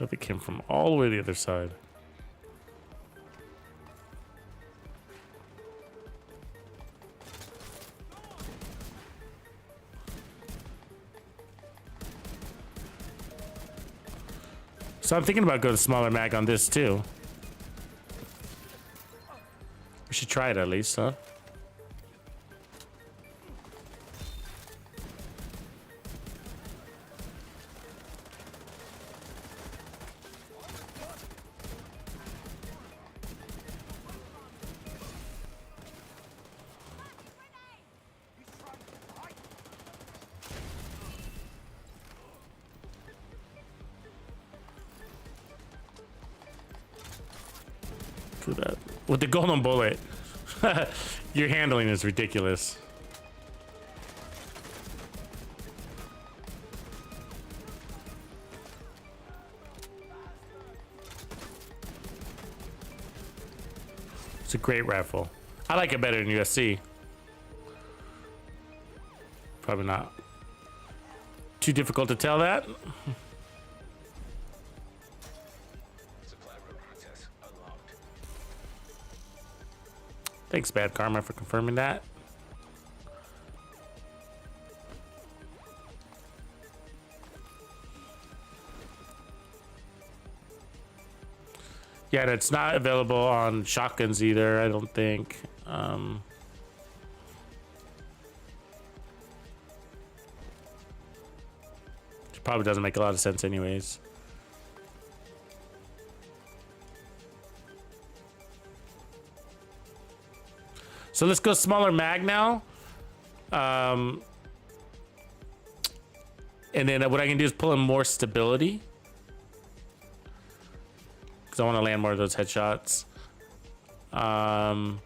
They came from all the way to the other side. So I'm thinking about going to smaller mag on this too. We should try it at least, huh? That. With the golden bullet, your handling is ridiculous. It's a great rifle. I like it better than USC. Probably not too difficult to tell that. Thanks, Bad Karma, for confirming that. Yeah, and it's not available on shotguns either, I don't think. It probably doesn't make a lot of sense anyways. So let's go smaller mag now. And then what I can do is pull in more stability. Because I want to land more of those headshots. I'm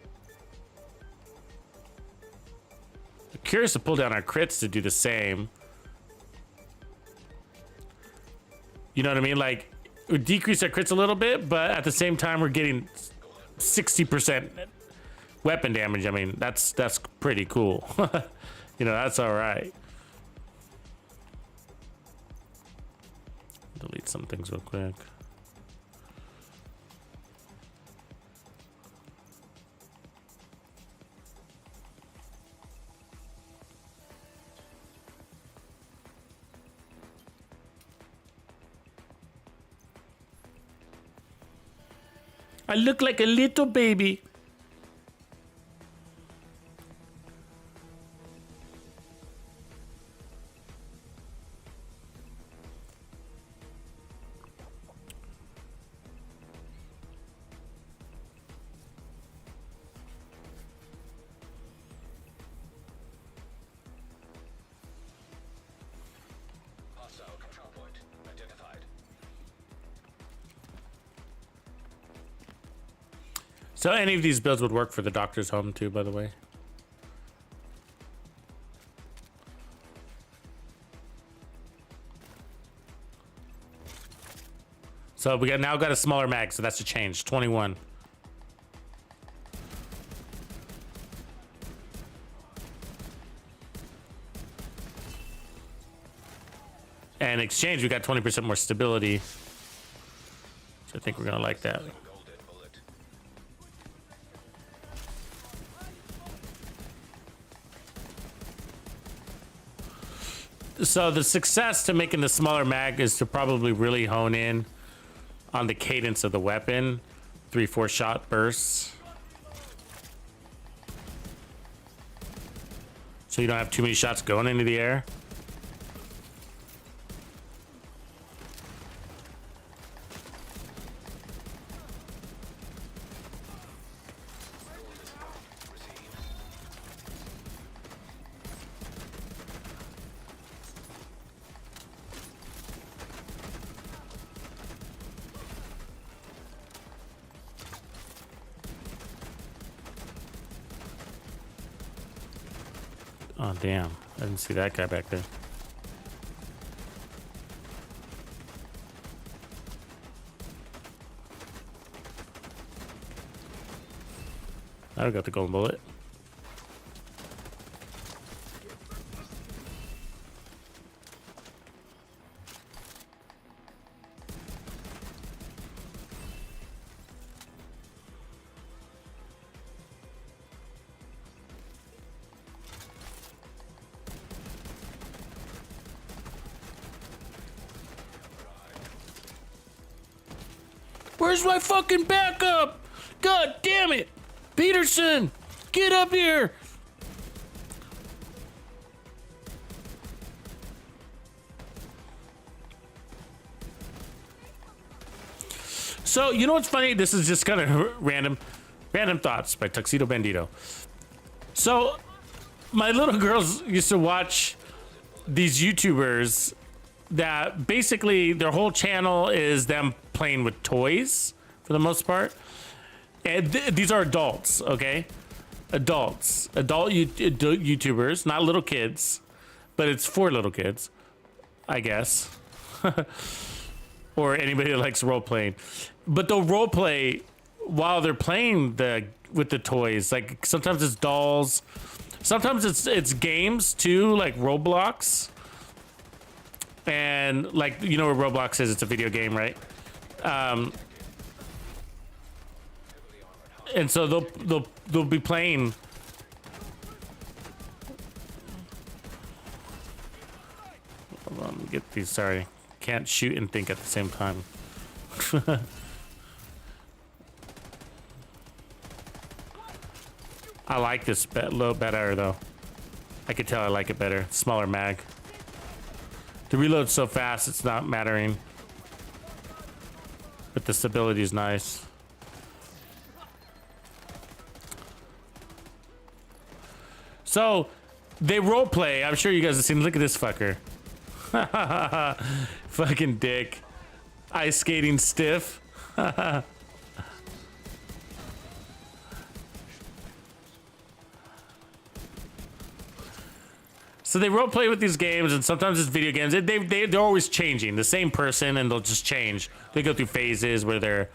curious to pull down our crits to do the same. You know what I mean? Like, it would decrease our crits a little bit, but at the same time, we're getting 60% weapon damage. I mean, that's pretty cool. You know, that's all right. Delete some things real quick. I look like a little baby. So any of these builds would work for the doctor's home too, by the way. So we now got a smaller mag, so that's a change. 21. And in exchange, we got 20% more stability. So I think we're gonna like that. Golden bullet. So the success to making the smaller mag is to probably really hone in on the cadence of the weapon. 3-4 shot bursts. So you don't have too many shots going into the air. Oh, damn. I didn't see that guy back there. I got the golden bullet. Where's my fucking backup? God damn it! Peterson! Get up here! So, you know what's funny? This is just kind of random thoughts by TuxedoBandido. So, my little girls used to watch these YouTubers that basically their whole channel is them playing with toys for the most part. And these are adults, okay? Adult YouTubers, not little kids, but it's for little kids, I guess. Or anybody that likes role playing. But they'll role play while they're playing with the toys. Like sometimes it's dolls, sometimes it's games too, like Roblox. And like, you know what Roblox is? It's a video game, right? And so they'll be playing. Hold on, get these. Sorry, can't shoot and think at the same time. I like this little better though. I could tell I like it better. Smaller mag. The reload's so fast, it's not mattering. But the stability is nice. So, they roleplay. I'm sure you guys have seen. Look at this fucker. Fucking dick. Ice skating stiff. So they roleplay with these games, and sometimes it's video games. They're always changing. The same person, and they'll just change. They go through phases where they're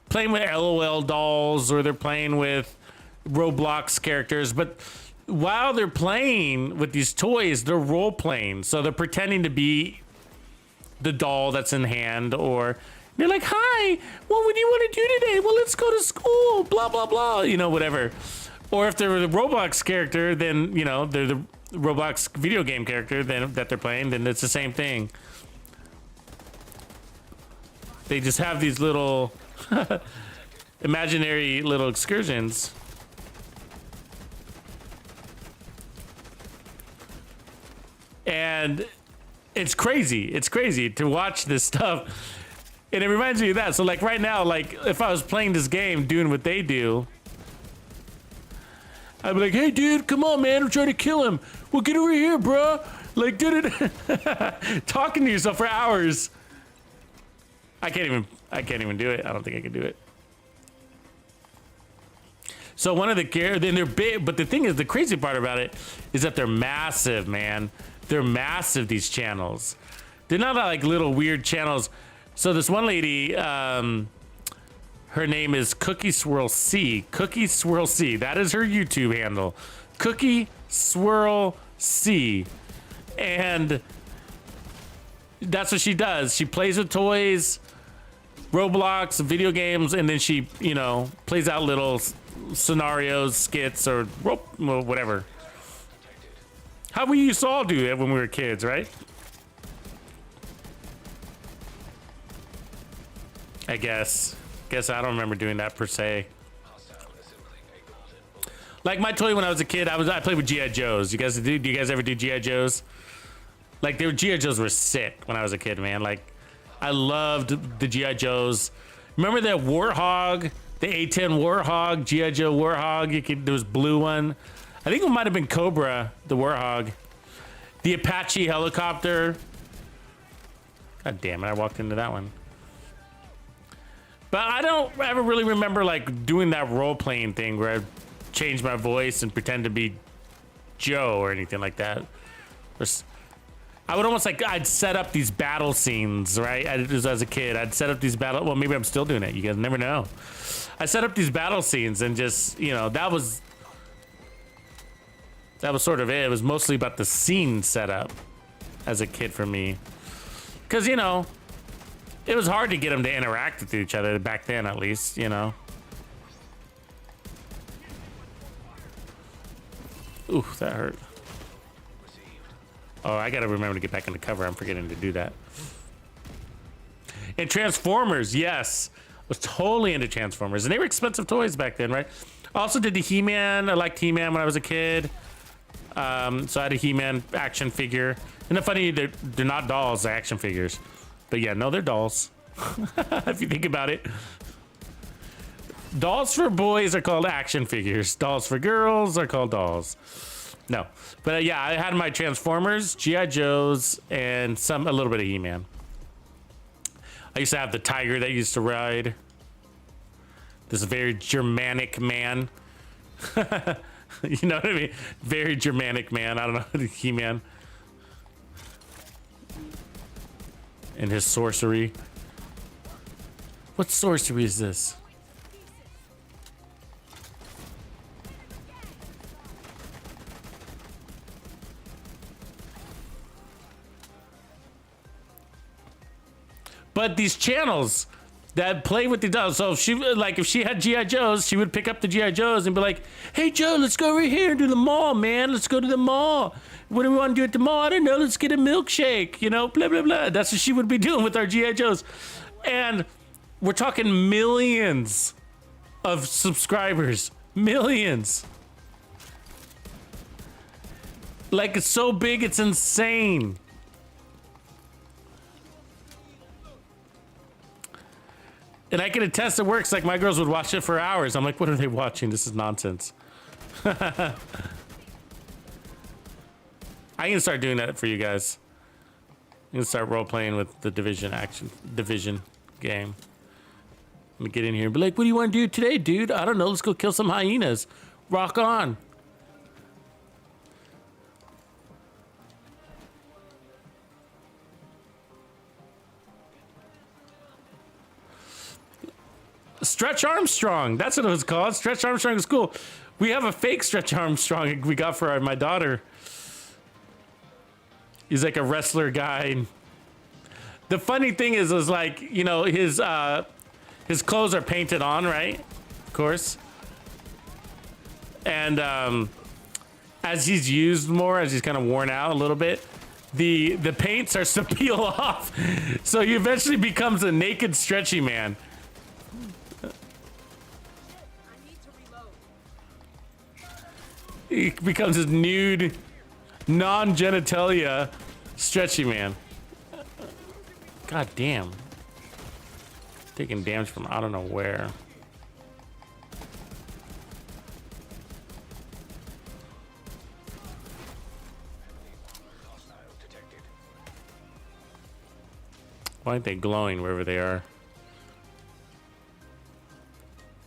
playing with LOL dolls, or they're playing with Roblox characters. But while they're playing with these toys, they're role playing. So they're pretending to be the doll that's in hand, or they're like, "Hi, what would you want to do today? Well, let's go to school. Blah blah blah. You know, whatever." Or if they're the Roblox character, then you know they're the Roblox video game character that they're playing, then it's the same thing. They just have these little imaginary little excursions. And it's crazy. It's crazy to watch this stuff. And it reminds me of that. So like right now, like if I was playing this game, doing what they do, I'd be like, "Hey, dude, come on, man! I'm trying to kill him. Well, get over here, bro." Like, dude, talking to yourself for hours. I can't even do it. I don't think I can do it. So one of the then they're big, but the thing is, the crazy part about it is that they're massive, man. They're massive, these channels. They're not like little weird channels. So this one lady, her name is Cookie Swirl C. Cookie Swirl C. That is her YouTube handle. Cookie Swirl C. And that's what she does. She plays with toys, Roblox, video games, and then she, you know, plays out little scenarios, skits, or whatever. How we used to all do it when we were kids, right? I guess I don't remember doing that per se. Like my toy when I was a kid, I played with GI Joes. Do you guys ever do GI Joes? Like GI Joes were sick when I was a kid, man. Like I loved the GI Joes. Remember that Warhog, the A10 Warhog, GI Joe Warhog? There was blue one. I think it might have been Cobra, the Warhog. The Apache helicopter. God damn it, I walked into that one. But I don't ever really remember like doing that role-playing thing where I change my voice and pretend to be Joe or anything like that. I would almost like, I'd set up these battle scenes, right? As a kid, I'd set up these well, maybe I'm still doing it. You guys never know. I set up these battle scenes and just, you know, that was sort of it. It was mostly about the scene setup as a kid for me. Because, you know, it was hard to get them to interact with each other back then, at least, you know. Ooh, that hurt. Oh, I gotta remember to get back in the cover. I'm forgetting to do that. And Transformers, yes. I was totally into Transformers. And they were expensive toys back then, right? I also did the He-Man. I liked He-Man when I was a kid. So I had a He-Man action figure. Isn't it funny? They're not dolls, they're action figures. But yeah, no, they're dolls. If you think about it. Dolls for boys are called action figures. Dolls for girls are called dolls. No, but yeah, I had my Transformers, GI Joes, and a little bit of He-Man. I used to have the tiger that used to ride. This very Germanic man. You know what I mean? Very Germanic man. I don't know, He-Man. And his sorcery. What sorcery is this? But these channels that play with the dolls. So if she had GI Joes, she would pick up the GI Joes and be like, "Hey Joe, let's go over here to the mall, man. Let's go to the mall. What do we want to do at the mall? I don't know. Let's get a milkshake. You know, blah blah blah." That's what she would be doing with our GI Joes, and we're talking millions of subscribers, millions. Like it's so big, it's insane. And I can attest it works. Like my girls would watch it for hours. I'm like, what are they watching? This is nonsense. I can start doing that for you guys. I'm gonna start role playing with the Division game. Let me get in here and be like, what do you want to do today, dude? I don't know. Let's go kill some hyenas. Rock on. Stretch Armstrong. That's what it was called. Stretch Armstrong is cool. We have a fake Stretch Armstrong we got for my daughter. He's like a wrestler guy. The funny thing is like, you know, his clothes are painted on, right? Of course. And as he's used more, as he's kind of worn out a little bit, the paint starts to peel off. So he eventually becomes a naked stretchy man. He becomes his nude, non-genitalia stretchy man. God damn. Taking damage from I don't know where. Why aren't they glowing wherever they are?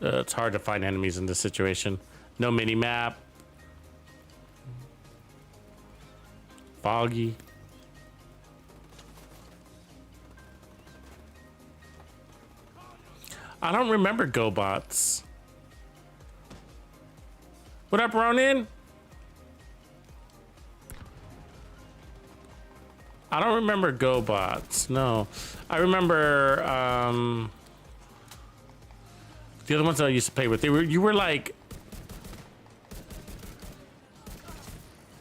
It's hard to find enemies in this situation. No mini map. Foggy. I don't remember GoBots. What up, Ronin? I don't remember GoBots. No, I remember the other ones that I used to play with. You were like,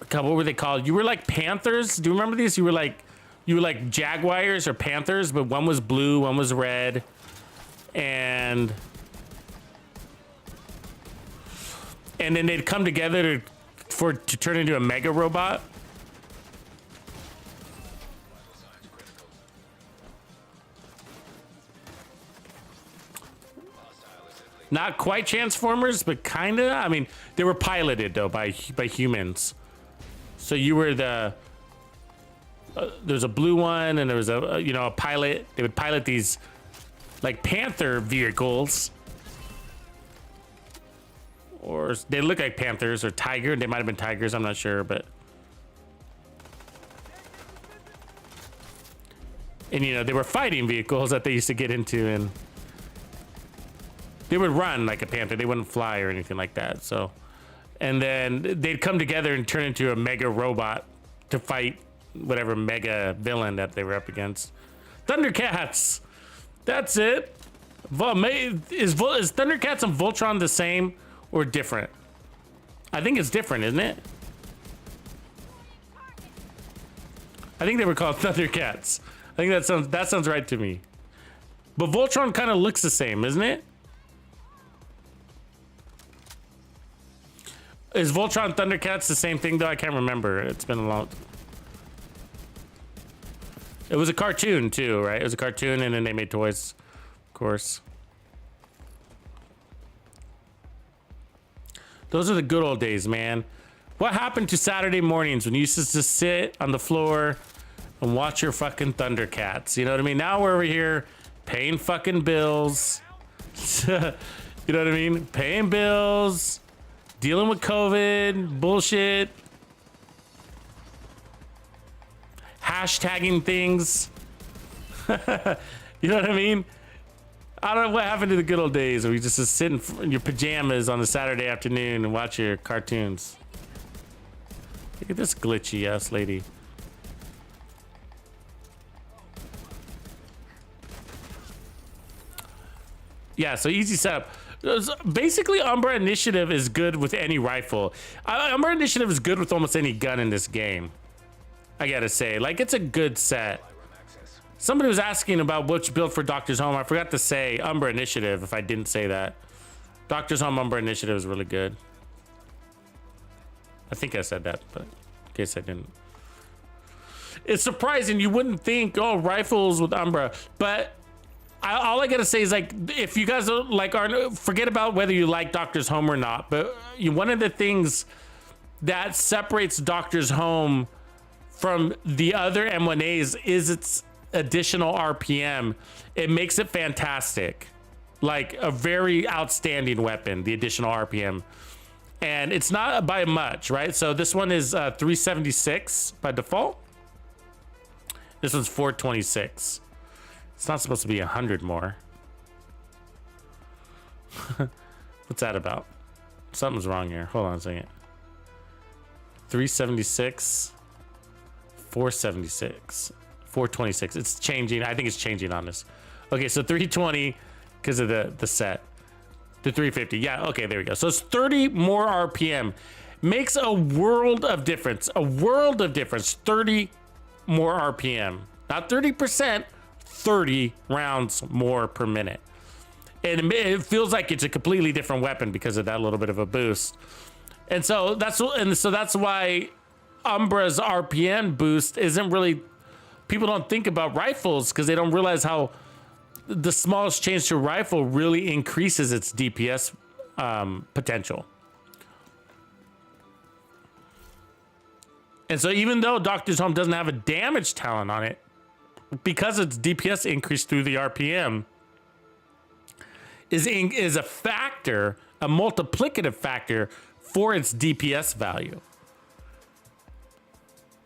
God, what were they called? You were like Panthers. Do you remember these? You were like Jaguars or Panthers, but one was blue, one was red, and then they'd come together to turn into a mega robot. Not quite Transformers, but kinda. I mean, they were piloted though by humans. So you were there's a blue one, and there was a pilot. They would pilot these like Panther vehicles, or they look like Panthers or Tiger. They might have been Tigers. I'm not sure, and they were fighting vehicles that they used to get into, and they would run like a Panther. They wouldn't fly or anything like that. So, and then they'd come together and turn into a mega robot to fight whatever mega villain that they were up against. Thundercats. That's it. Is Thundercats and Voltron the same or different? I think it's different, isn't it? I think they were called Thundercats. I think that sounds right to me. But Voltron kind of looks the same, isn't it? Is Voltron Thundercats the same thing though? I can't remember. It's been a long. It was a cartoon too, right? It was a cartoon, and then they made toys, of course. Those are the good old days, man. What happened to Saturday mornings when you used to just sit on the floor and watch your fucking Thundercats? You know what I mean? Now we're over here paying fucking bills. You know what I mean? Paying bills, dealing with COVID, bullshit. Hashtagging things. You know what I mean? I don't know what happened to the good old days where you just sit in your pajamas on a Saturday afternoon and watch your cartoons. Look at this glitchy ass lady. Yeah, so easy setup. Basically, Umbra Initiative is good with any rifle. Umbra Initiative is good with almost any gun in this game. I gotta say, like, it's a good set. Somebody was asking about which build for Doctor's Home. I forgot to say Umbra Initiative if I didn't say that. Doctor's Home Umbra Initiative is really good. I think I said that, but in case I didn't. It's surprising. You wouldn't think, oh, rifles with Umbra, but all I gotta say is, like, if you guys aren't, forget about whether you like Doctor's Home or not, but one of the things that separates Doctor's Home from the other M1As is its additional RPM. It makes it fantastic, like a very outstanding weapon, the additional RPM, and it's not by much, right? So this one is 376 by default. This one's 426. It's not supposed to be 100 more. What's that about? Something's wrong here. Hold on a second. 376, 476, 426. It's changing. I think it's changing on this. Okay, so 320 because of the set. To 350. Yeah, okay, there we go. So it's 30 more RPM. Makes a world of difference. A world of difference. 30 more RPM. Not 30%, 30 rounds more per minute. And it feels like it's a completely different weapon because of that little bit of a boost. And so that's why Umbra's RPM boost isn't really, people don't think about rifles because they don't realize how the smallest change to a rifle really increases its DPS potential. And so even though Doctor's Home doesn't have a damage talent on it, because its DPS increased through the RPM, is a factor, a multiplicative factor for its DPS value.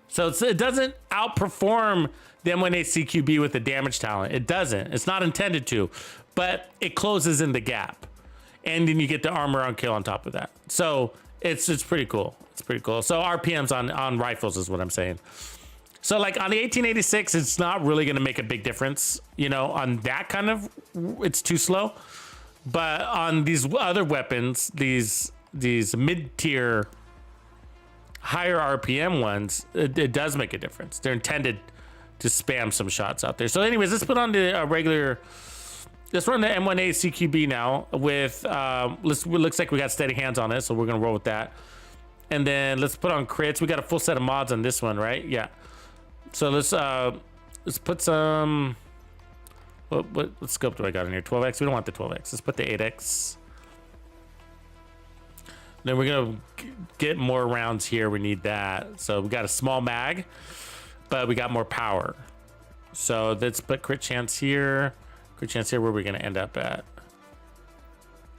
So it doesn't outperform the M1A CQB with the damage talent. It doesn't. It's not intended to, but it closes in the gap, and then you get the armor on kill on top of that. So it's pretty cool. It's pretty cool. So RPMs on rifles is what I'm saying. So like on the 1886, it's not really going to make a big difference, you know, on that kind of, it's too slow. But on these other weapons, these mid-tier, higher RPM ones, it does make a difference. They're intended to spam some shots out there. So anyways, let's put on the regular, let's run the M1A CQB now with, looks like we got steady hands on it, so we're going to roll with that. And then let's put on crits. We got a full set of mods on this one, right? Yeah. So let's put some, what scope do I got in here? 12x? We don't want the 12x. Let's put the 8x. Then we're gonna get more rounds here. We need that. So we got a small mag, but we got more power. So let's put crit chance here. Crit chance here. Where are we gonna end up at?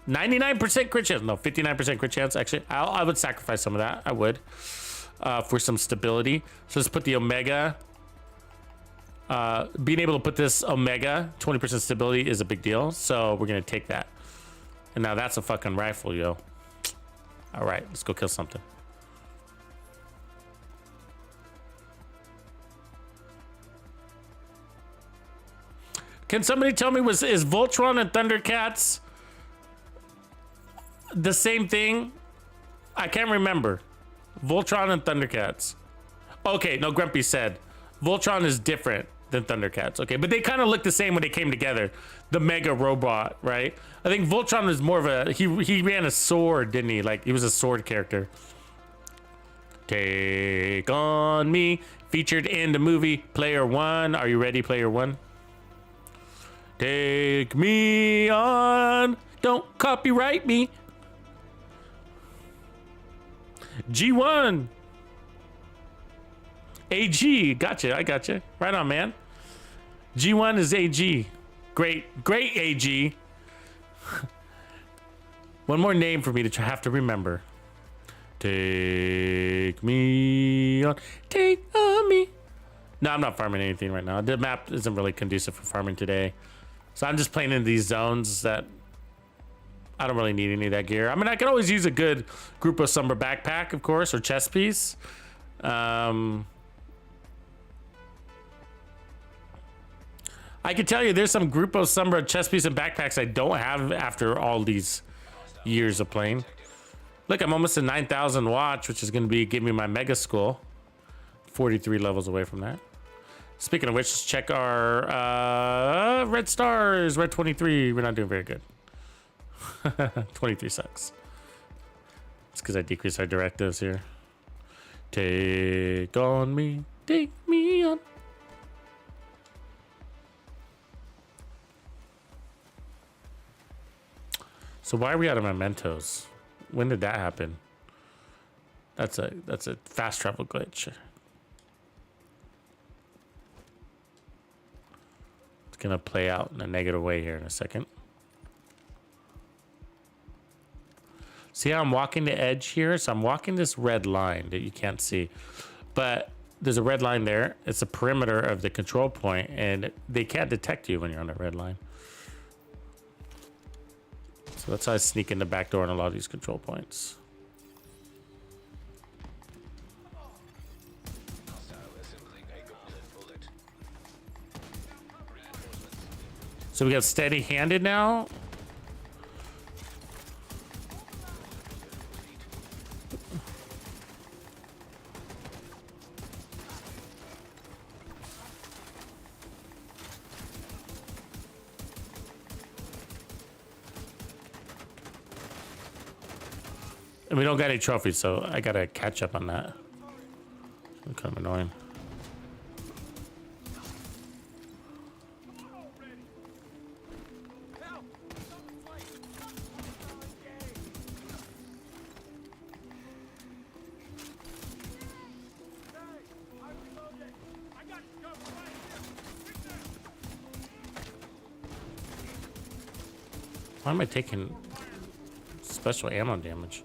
99% crit chance. No, 59% crit chance. Actually, I would sacrifice some of that. I would. For some stability. So let's put the Omega. Being able to put this Omega, 20% stability is a big deal. So we're going to take that. And now that's a fucking rifle, yo. All right, let's go kill something. Can somebody tell me, is Voltron and Thundercats the same thing? I can't remember. Voltron and Thundercats. Okay, no, Grumpy said Voltron is different than Thundercats. Okay, but they kind of look the same when they came together. The mega robot, right? I think Voltron is more of a, he ran a sword, didn't he? Like, he was a sword character. Take on me, featured in the movie Player One. Are you ready, Player One? Take me on, don't copyright me. G1. AG, gotcha, I gotcha. Right on, man. G1 is AG. Great AG. One more name for me to have to remember. Take me on. Take on me. No, I'm not farming anything right now. The map isn't really conducive for farming today. So I'm just playing in these zones that I don't really need any of that gear. I mean, I can always use a good Grupo Sombra backpack, of course, or chest piece. I can tell you there's some Grupo Sombra chest piece and backpacks I don't have after all these years of playing. Look, I'm almost at 9,000 watch, which is going to be give me my mega skull. 43 levels away from that. Speaking of which, let's check our red stars. Red 23. We're not doing very good. 23 sucks. It's because I decreased our directives here. Take on me. Take me on. So why are we out of mementos? When did that happen? That's a fast travel glitch. It's gonna play out in a negative way here in a second. See how I'm walking the edge here? So I'm walking this red line that you can't see, but there's a red line there. It's a perimeter of the control point, and they can't detect you when you're on the red line. So that's how I sneak in the back door on a lot of these control points. So we got steady handed now. And we don't got any trophies, so I gotta catch up on that. It's kind of annoying. Why am I taking special ammo damage?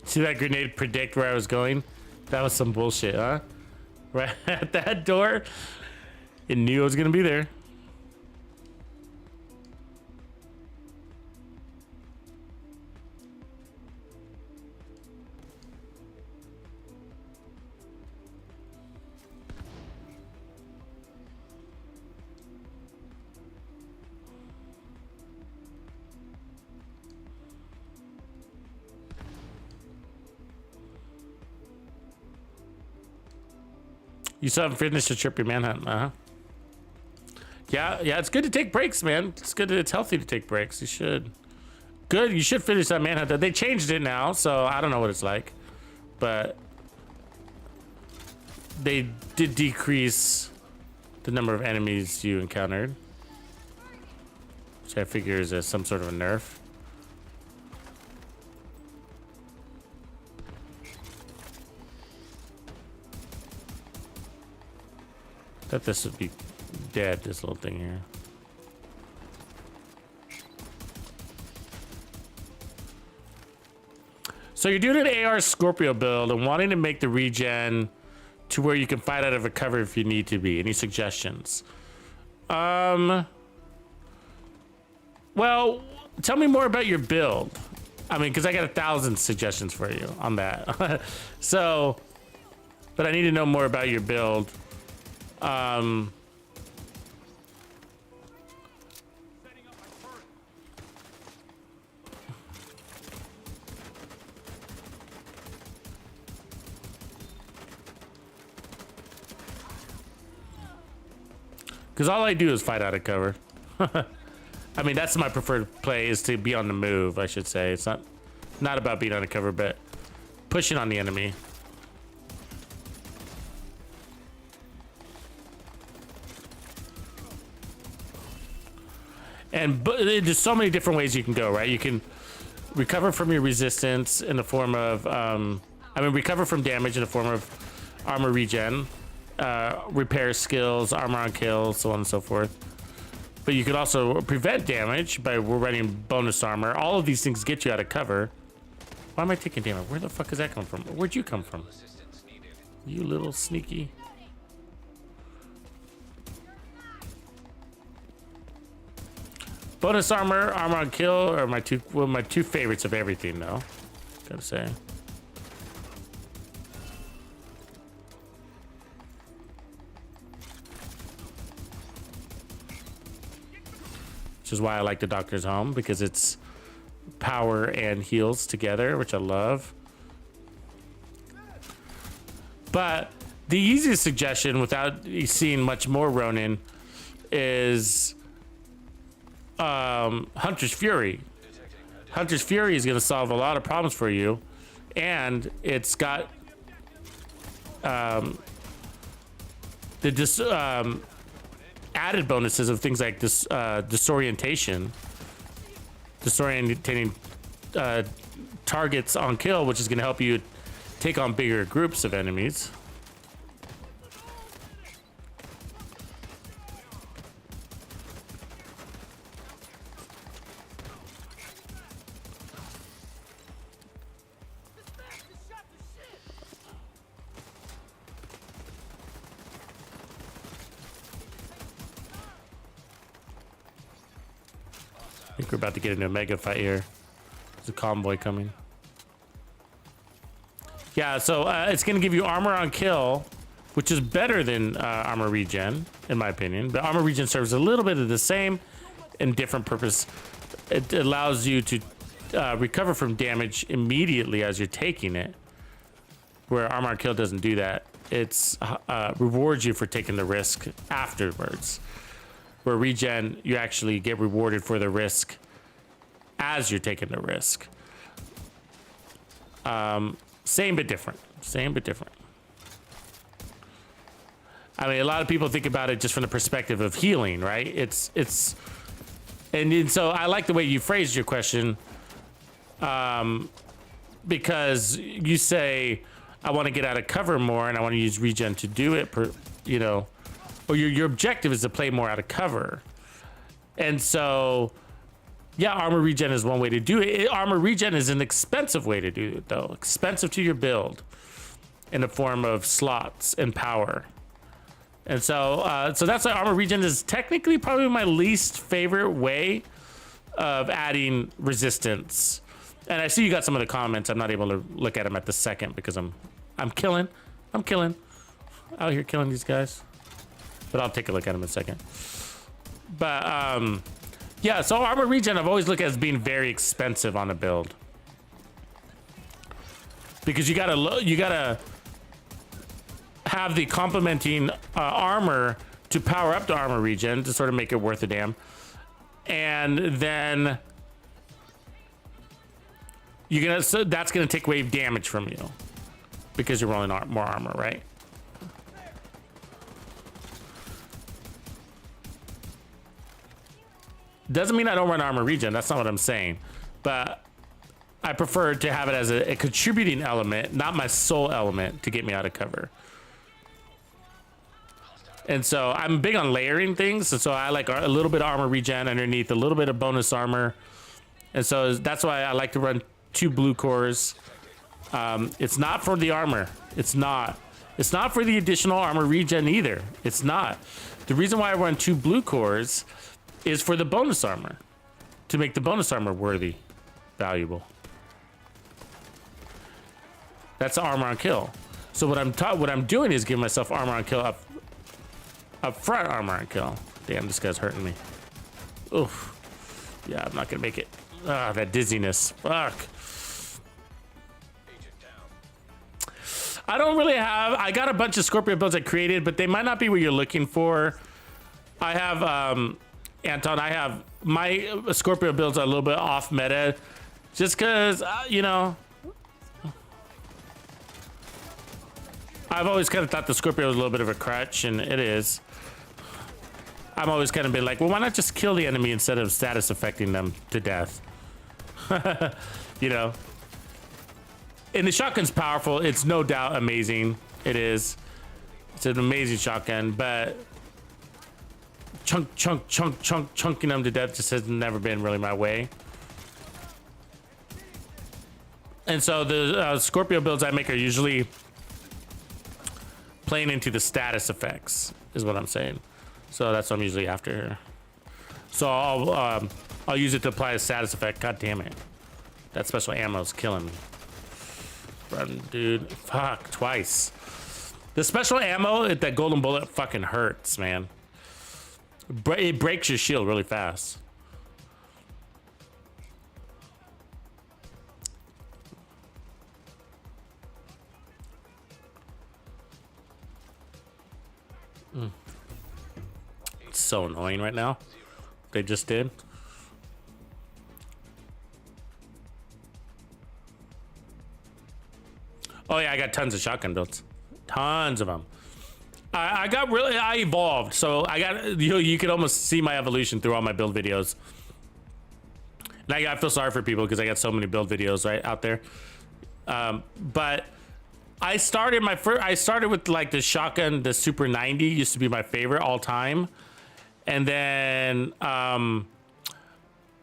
See that grenade predict where I was going? That was some bullshit, huh? Right at that door, it knew I was gonna be there. You still haven't finished the trippy manhunt, huh? Yeah, it's good to take breaks, man. It's good. It's healthy to take breaks. You should. Good. You should finish that manhunt. They changed it now, so I don't know what it's like, but they did decrease the number of enemies you encountered, which I figure is some sort of a nerf. Thought this would be dead, this little thing here. So you're doing an AR Scorpio build and wanting to make the regen to where you can fight out of a cover if you need to be. Any suggestions? Well, tell me more about your build. I mean, because I got 1,000 suggestions for you on that. So, but I need to know more about your build. Because all I do is fight out of cover. I mean, that's my preferred play, is to be on the move, I should say. It's not about being on the cover, but pushing on the enemy. And there's so many different ways you can go, right? You can recover from your resistance in the form of, recover from damage in the form of armor regen, repair skills, armor on kill, so on and so forth. But you could also prevent damage by running bonus armor. All of these things get you out of cover. Why am I taking damage? Where the fuck is that coming from? Where'd you come from? You little sneaky. Bonus armor, armor on kill are my two favorites of everything, though. Gotta say. Which is why I like the Doctor's Home, because it's power and heals together, which I love. But the easiest suggestion, without seeing much more Ronin, is Hunter's Fury. Hunter's Fury is going to solve a lot of problems for you, and it's got added bonuses of things like this disorientation, disorientating targets on kill, which is going to help you take on bigger groups of enemies. I think we're about to get into a mega fight here. There's a convoy coming. Yeah, so it's going to give you armor on kill, which is better than armor regen, in my opinion. But armor regen serves a little bit of the same and different purpose. It allows you to recover from damage immediately as you're taking it, where armor on kill doesn't do that. It's rewards you for taking the risk afterwards. Where regen, you actually get rewarded for the risk as you're taking the risk. Same but different. Same but different. I mean, a lot of people think about it just from the perspective of healing, right? And so I like the way you phrased your question, because you say, I want to get out of cover more and I want to use regen to do it, you know, or your objective is to play more out of cover. And so, yeah, armor regen is one way to do it. Armor regen is an expensive way to do it, though. Expensive to your build in the form of slots and power. And so, so that's why armor regen is technically probably my least favorite way of adding resistance. And I see you got some of the comments. I'm not able to look at them at the second because I'm killing out here killing these guys. But I'll take a look at them in a second. But yeah, so armor regen I've always looked at as being very expensive on a build because you gotta have the complementing armor to power up the armor regen to sort of make it worth a damn, and then so that's gonna take away damage from you because you're rolling more armor, right? Doesn't mean I don't run armor regen. That's not what I'm saying, but I prefer to have it as a contributing element, not my sole element to get me out of cover. And so I'm big on layering things. And so I like a little bit of armor regen underneath, a little bit of bonus armor. And so that's why I like to run 2 blue cores. It's not for the armor. It's not for the additional armor regen either. It's not. The reason why I run 2 blue cores is for the bonus armor, to make the bonus armor worthy, valuable. That's armor on kill. So what I'm doing is giving myself armor on kill up front, armor on kill. Damn, this guy's hurting me. Oof. Yeah, I'm not gonna make it. Ah, that dizziness. Fuck. I don't really have. I got a bunch of Scorpio builds I created, but they might not be what you're looking for. I have Anton. I have my Scorpio builds are a little bit off meta, just because you know. I've always kind of thought the Scorpio was a little bit of a crutch, and it is. I'm always kind of been like, well, why not just kill the enemy instead of status affecting them to death? You know? And the shotgun's powerful. It's no doubt amazing. It is. It's an amazing shotgun, but chunking them to death just has never been really my way. And so the Scorpio builds I make are usually playing into the status effects, is what I'm saying. So that's what I'm usually after here. So I'll use it to apply a status effect. God damn it. That special ammo's killing me. Run, dude. Fuck, twice. The special ammo, that golden bullet fucking hurts, man. It breaks your shield really fast. It's so annoying right now. They just did. Oh yeah, I got tons of shotgun builds. Tons of them. I evolved, so I got, you could almost see my evolution through all my build videos. And I feel sorry for people because I got so many build videos right out there. But I started with like the shotgun, the Super 90 used to be my favorite all time. And then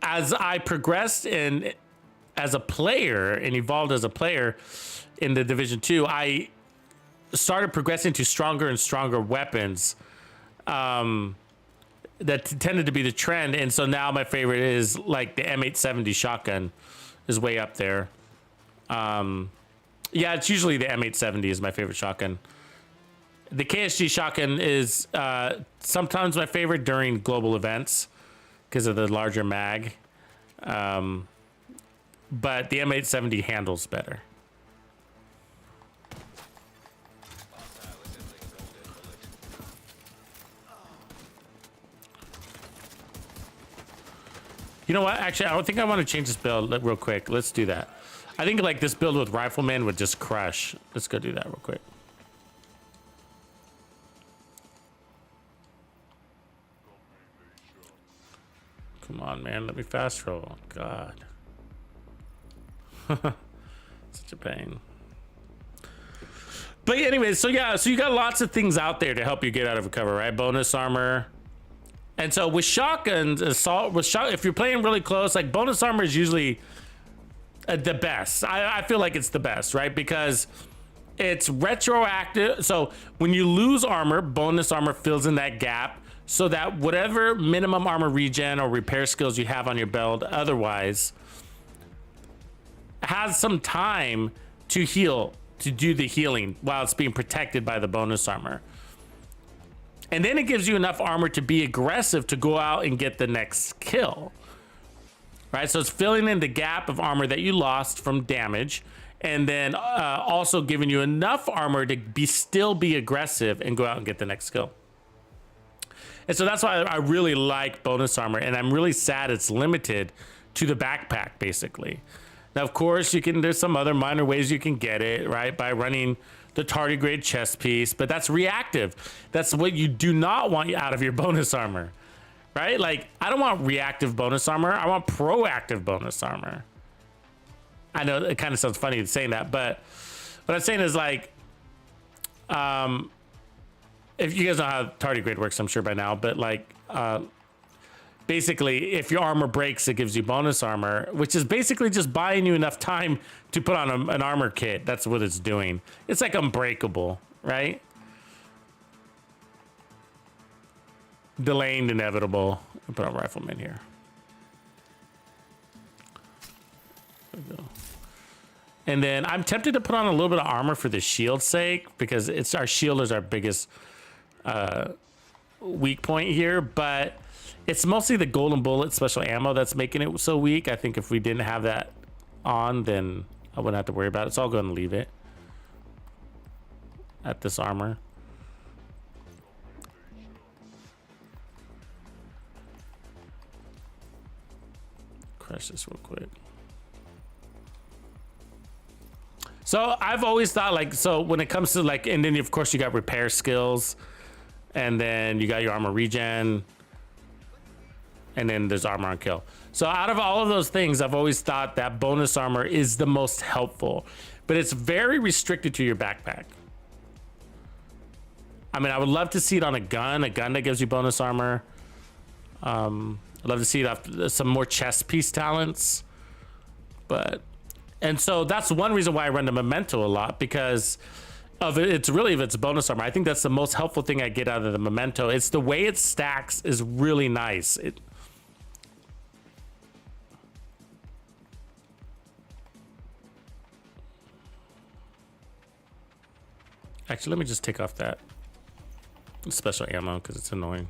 as I progressed and as a player and evolved as a player in the Division 2, I started progressing to stronger and stronger weapons that tended to be the trend. And so now my favorite is like the M870 shotgun is way up there. Yeah, it's usually the M870 is my favorite shotgun. The KSG shotgun is sometimes my favorite during global events because of the larger mag. But the M870 handles better. You know what? Actually, I don't think I want to change this build real quick. Let's do that. I think like this build with Rifleman would just crush. Let's go do that real quick. Come on, man. Let me fast roll. God. Such a pain. But anyways, so yeah, so you got lots of things out there to help you get out of a cover, right? Bonus armor. And so with shotguns, if you're playing really close, like bonus armor is usually the best. I feel like it's the best, right? Because it's retroactive. So when you lose armor, bonus armor fills in that gap so that whatever minimum armor regen or repair skills you have on your belt otherwise has some time to heal, to do the healing while it's being protected by the bonus armor. And then it gives you enough armor to be aggressive to go out and get the next kill. Right? So it's filling in the gap of armor that you lost from damage, and then also giving you enough armor to still be aggressive and go out and get the next kill. And so that's why I really like bonus armor, and I'm really sad it's limited to the backpack, basically. Now, of course, there's some other minor ways you can get it, right? By running the tardigrade chest piece, but that's reactive. That's what you do not want out of your bonus armor, right? Like, I don't want reactive bonus armor. I want proactive bonus armor. I know it kind of sounds funny saying that, but what I'm saying is like, if you guys know how tardigrade works, I'm sure by now, but like, basically, if your armor breaks, it gives you bonus armor, which is basically just buying you enough time to put on an armor kit. That's what it's doing. It's like unbreakable, right? Delaying inevitable. I'll put a rifleman here. There we go. And then I'm tempted to put on a little bit of armor for the shield's sake, because our shield is our biggest weak point here, but it's mostly the golden bullet special ammo that's making it so weak. I think if we didn't have that on, then I wouldn't have to worry about it. So I'll go ahead and leave it at this armor. Crush this real quick. So I've always thought, like, so when it comes to like, and then of course you got repair skills, and then you got your armor regen, and then there's armor on kill. So out of all of those things, I've always thought that bonus armor is the most helpful, but it's very restricted to your backpack. I mean, I would love to see it on a gun that gives you bonus armor. I'd love to see it off some more chest piece talents, and so that's one reason why I run the memento a lot, because of it's really if it's bonus armor. I think that's the most helpful thing I get out of the memento. It's the way it stacks is really nice. Actually, let me just take off that special ammo because it's annoying.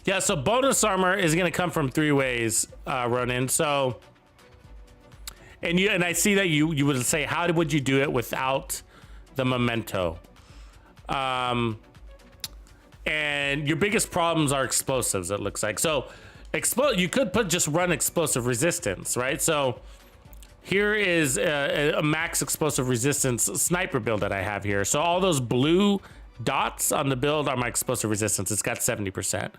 Yeah, so bonus armor is going to come from three ways, Ronin. So, and I see that you would say, how would you do it without the memento? And your biggest problems are explosives, it looks like. So, you could just run explosive resistance, right? So, here is a max explosive resistance sniper build that I have here. So all those blue dots on the build are my explosive resistance. It's got 70%.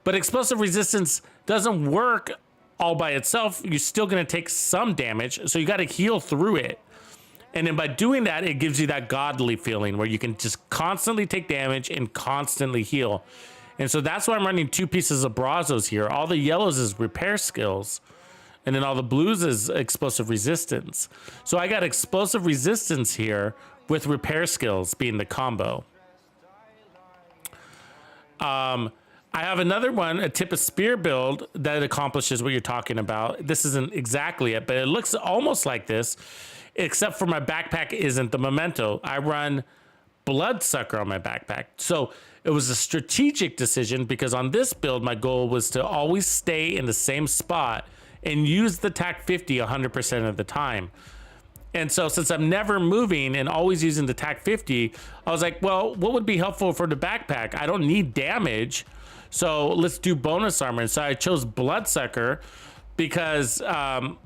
But explosive resistance doesn't work all by itself. You're still going to take some damage, so you got to heal through it. And then by doing that, it gives you that godly feeling where you can just constantly take damage and constantly heal. And so that's why I'm running two pieces of Brazos here. All the yellows is repair skills, and then all the blues is explosive resistance. So I got explosive resistance here with repair skills being the combo. I have another one, a tip of spear build that accomplishes what you're talking about. This isn't exactly it, but it looks almost like this, except for my backpack isn't the memento. I run bloodsucker on my backpack. So it was a strategic decision because on this build, my goal was to always stay in the same spot and use the TAC 50 100% of the time. And so since I'm never moving and always using the TAC 50, I was like, well, what would be helpful for the backpack? I don't need damage, so let's do bonus armor. And so I chose Bloodsucker because I'm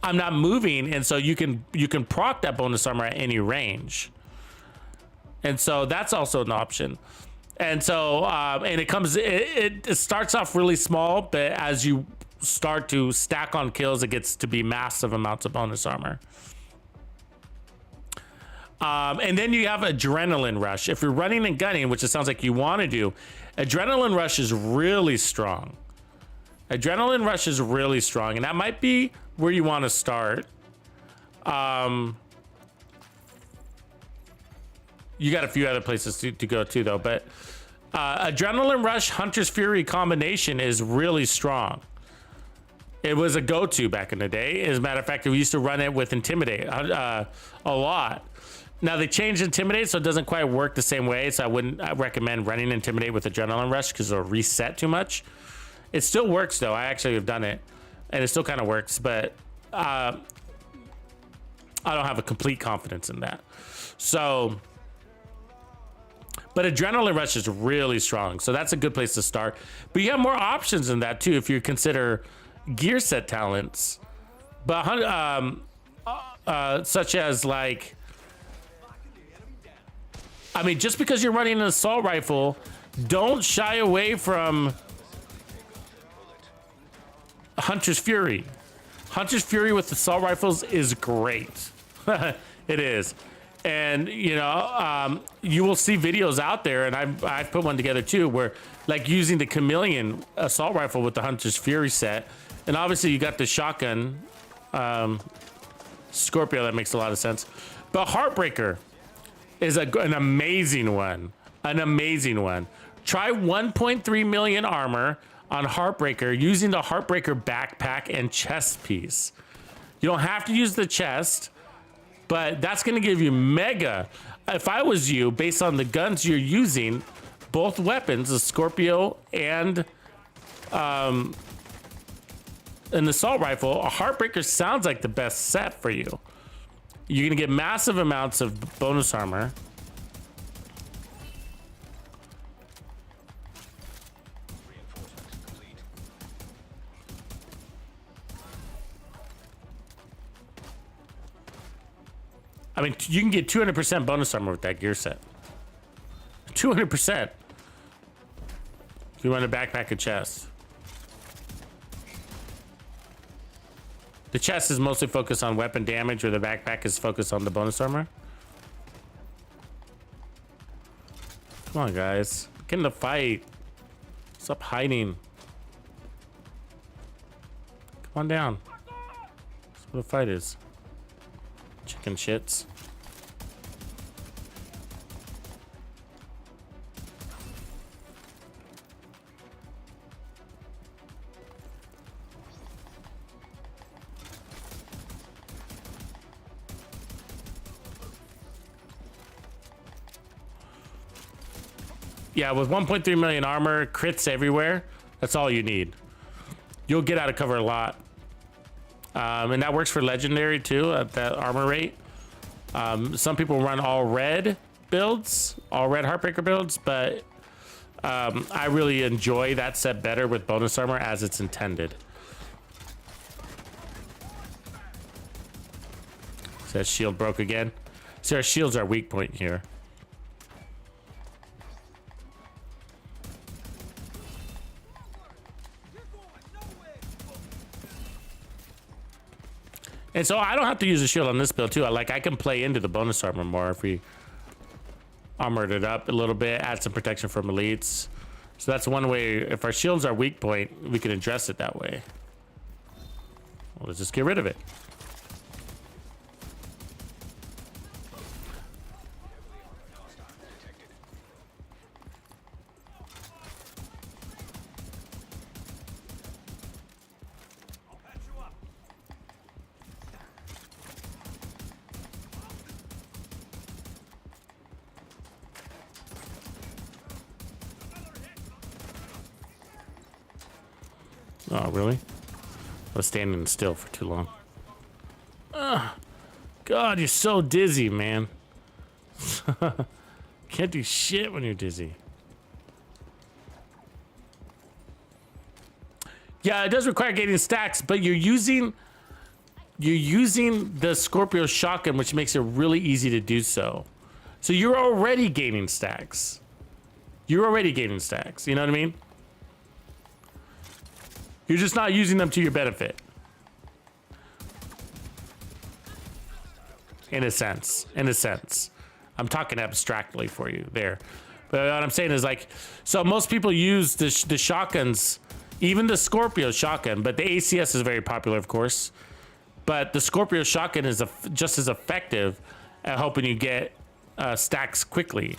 not moving, and so you can proc that bonus armor at any range. And so that's also an option. And so and it starts off really small, but as you start to stack on kills, it gets to be massive amounts of bonus armor. And then you have Adrenaline Rush. If you're running and gunning, which it sounds like you want to do, Adrenaline Rush is really strong. Adrenaline Rush is really strong, and that might be where you want to start. You got a few other places to go to, though, but Adrenaline Rush Hunter's Fury combination is really strong. It was a go-to back in the day. As a matter of fact, we used to run it with Intimidate a lot. Now they changed Intimidate, so it doesn't quite work the same way. So I wouldn't recommend running Intimidate with Adrenaline Rush because it'll reset too much. It still works though. I actually have done it, and it still kind of works, but I don't have a complete confidence in that. So, but Adrenaline Rush is really strong, so that's a good place to start. But you have more options in that too if you consider gear set talents, but such as like, I mean, just because you're running an assault rifle, don't shy away from Hunter's Fury. Hunter's Fury with assault rifles is great. It is. And you know, you will see videos out there, and I've put one together too, where like using the Chameleon assault rifle with the Hunter's Fury set. And obviously you got the shotgun Scorpio, that makes a lot of sense. But Heartbreaker is an amazing one. An amazing one. Try 1.3 million armor on Heartbreaker using the Heartbreaker backpack and chest piece. You don't have to use the chest, but that's going to give you mega. If I was you, based on the guns you're using, both weapons, the Scorpio and an assault rifle, a Heartbreaker sounds like the best set for you. You're gonna get massive amounts of bonus armor. I mean, you can get 200% bonus armor with that gear set. 200%. If you want a backpack and chest. The chest is mostly focused on weapon damage, where the backpack is focused on the bonus armor. Come on, guys. Get in the fight. Stop hiding. Come on down. That's what the fight is. Chicken shits. Yeah, with 1.3 million armor, crits everywhere, that's all you need. You'll get out of cover a lot. And that works for legendary too, at that armor rate. Some people run all red builds, all red Heartbreaker builds, but I really enjoy that set better with bonus armor as it's intended. So that shield broke again. See, our shields are weak point here. And so I don't have to use a shield on this build too. I can play into the bonus armor more if we armored it up a little bit, add some protection from elites. So that's one way. If our shields are weak point, we can address it that way. Well, let's just get rid of it. Oh, really? I was standing still for too long. God, you're so dizzy, man. Can't do shit when you're dizzy. Yeah, it does require gaining stacks, but you're using the Scorpio shotgun, which makes it really easy to do so. So you're already gaining stacks. You're already gaining stacks. You know what I mean? You're just not using them to your benefit. In a sense. In a sense. I'm talking abstractly for you there. But what I'm saying is, like, so most people use the shotguns, even the Scorpio shotgun, but the ACS is very popular, of course. But the Scorpio shotgun is just as effective at helping you get stacks quickly.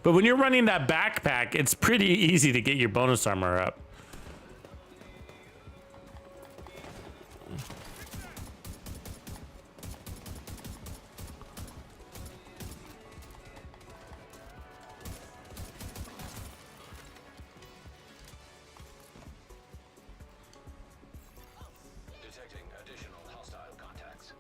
But when you're running that backpack, it's pretty easy to get your bonus armor up. Detecting additional hostile contacts.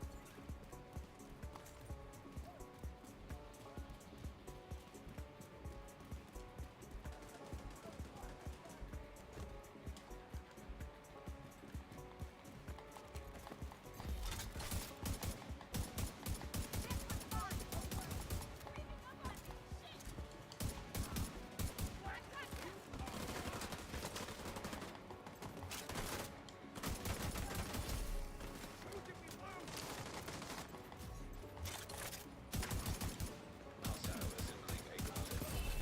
Hostile assembling a golden bullet.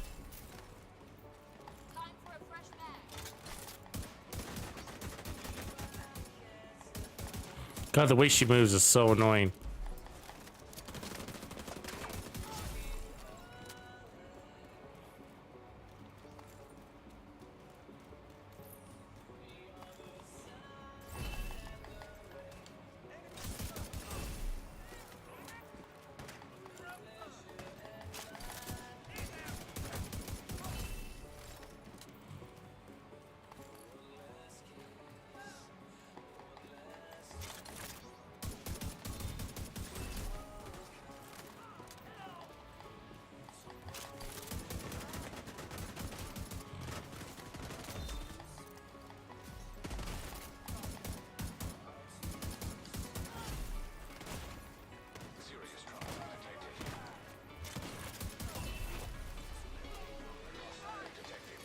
Time for a fresh mag. God, the way she moves is so annoying. Serious trauma detected. Hostile detected.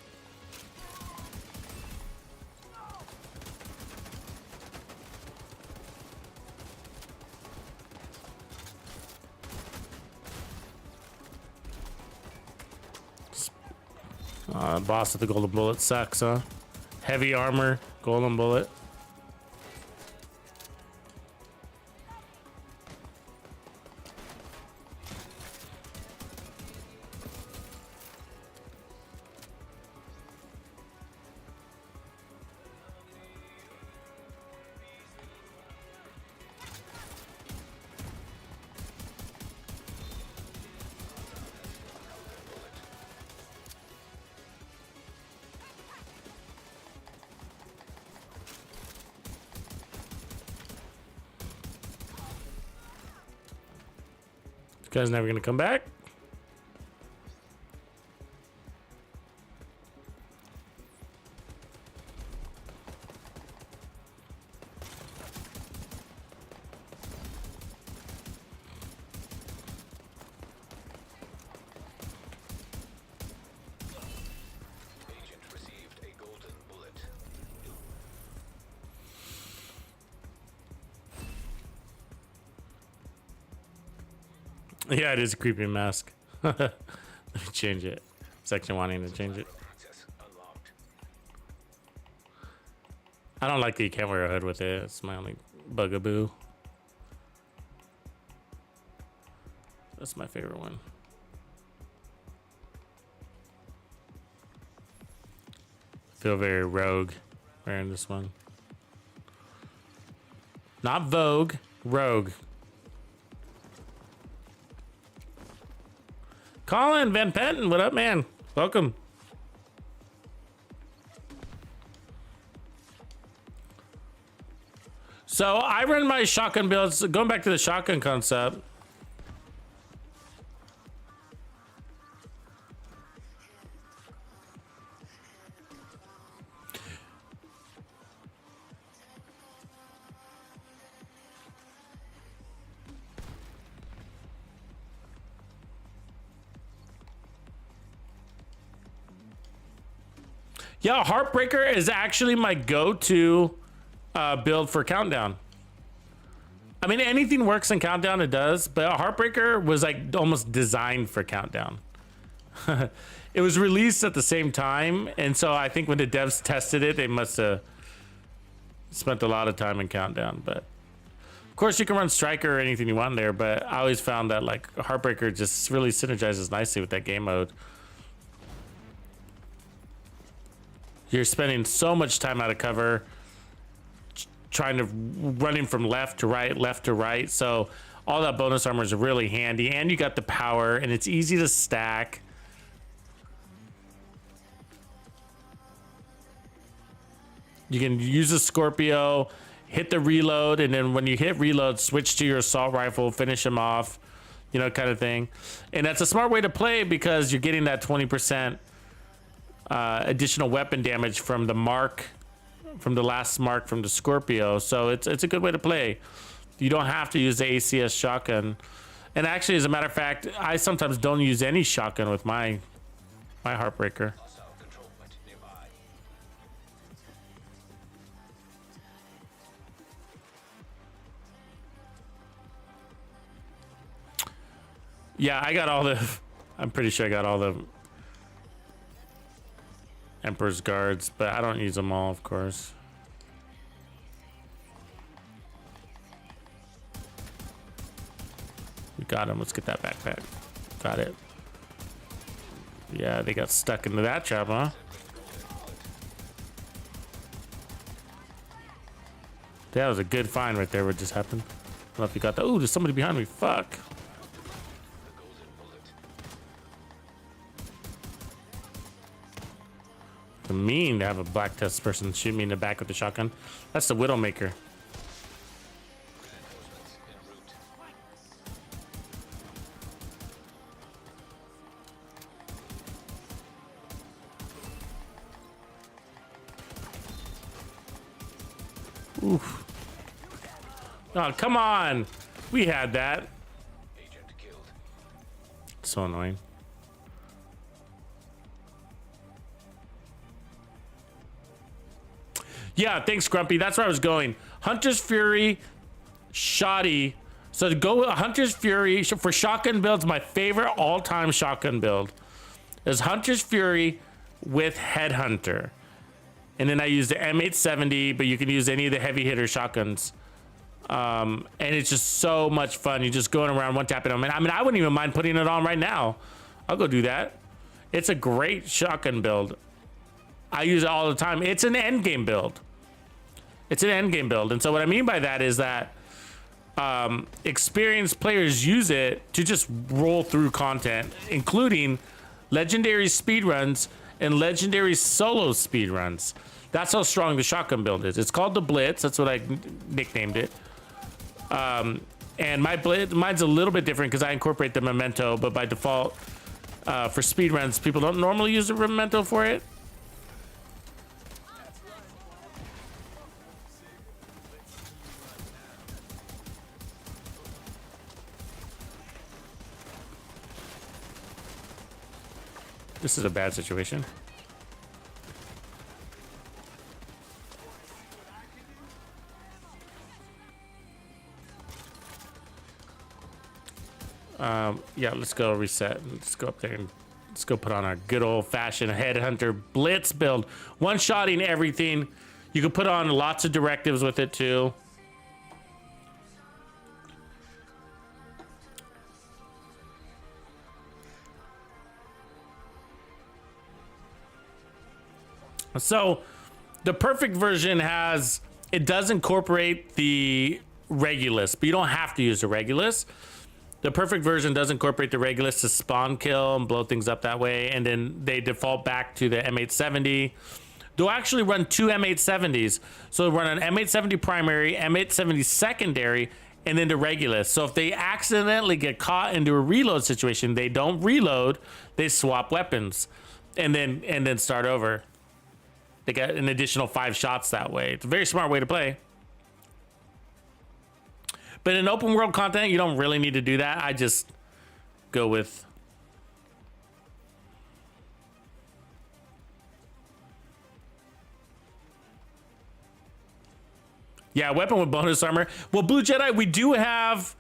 Boss with the golden bullet sucks, huh? Heavy armor, golden bullet. This guy's never gonna come back. Agent received a golden bullet. Yeah, it is a creepy mask. Let me change it. Section wanting to change it. Access unlocked. I don't like that you can't wear a hood with it. It's my only bugaboo. That's my favorite one. Feel very rogue wearing this one. Not Vogue, Rogue. Colin Van Penton, what up, man? Welcome. So I run my shotgun builds, going back to the shotgun concept. Yeah, Heartbreaker is actually my go-to build for Countdown. I mean, anything works in Countdown, it does, but Heartbreaker was like almost designed for Countdown. It was released at the same time, and so I think when the devs tested it, they must have spent a lot of time in Countdown. But of course, you can run Striker or anything you want there, but I always found that like Heartbreaker just really synergizes nicely with that game mode. You're spending so much time out of cover, trying to running from left to right. So all that bonus armor is really handy, and you got the power, and it's easy to stack. You can use a Scorpio, hit the reload, and then when you hit reload, switch to your assault rifle, finish him off, you know, kind of thing. And that's a smart way to play because you're getting that 20%. Additional weapon damage from the mark, from the last mark from the Scorpio. So it's a good way to play. You don't have to use the ACS shotgun. And actually, as a matter of fact, I sometimes don't use any shotgun with my Heartbreaker. Hostile control point nearby. Yeah, I got all the. I'm pretty sure I got all the Emperor's Guards, but I don't use them all, of course. We got him. Let's get that backpack. Got it. Yeah, they got stuck into that trap, huh? That was a good find right there. What just happened? I don't know if you got that. Ooh, there's somebody behind me. Fuck. Mean to have a black test person shoot me in the back with the shotgun. That's the Widowmaker. Oof. Oh, come on. We had that. Agent killed. So annoying. Yeah, thanks, Grumpy. That's where I was going. Hunter's Fury, Shoddy. So to go with Hunter's Fury for shotgun builds, my favorite all-time shotgun build is Hunter's Fury with Headhunter. And then I use the M870, but you can use any of the heavy hitter shotguns. And it's just so much fun. You're just going around one tapping them. And I mean, I wouldn't even mind putting it on right now. I'll go do that. It's a great shotgun build. I use it all the time. It's an end game build. It's an end game build. And so what I mean by that is that experienced players use it to just roll through content, including legendary speedruns and legendary solo speedruns. That's how strong the shotgun build is. It's called the Blitz. That's what I nicknamed it. And mine's a little bit different because I incorporate the memento, but by default, for speedruns, people don't normally use the memento for it. This is a bad situation. Yeah, let's go reset. Let's go up there and let's go put on our good old-fashioned Headhunter Blitz build. One-shotting everything. You can put on lots of directives with it too. So the perfect version it does incorporate the Regulus, but you don't have to use the Regulus. The perfect version does incorporate the Regulus to spawn kill and blow things up that way, and then they default back to the M870. they'll actually run two M870s. So they'll run an M870 primary, M870 secondary, and then the regular. So if they accidentally get caught into a reload situation, they don't reload, they swap weapons and then start over. They get an additional 5 shots that way. It's a very smart way to play. But in open world content, you don't really need to do that. I just go with... Yeah, weapon with bonus armor. Well, Blue Jedi, we do have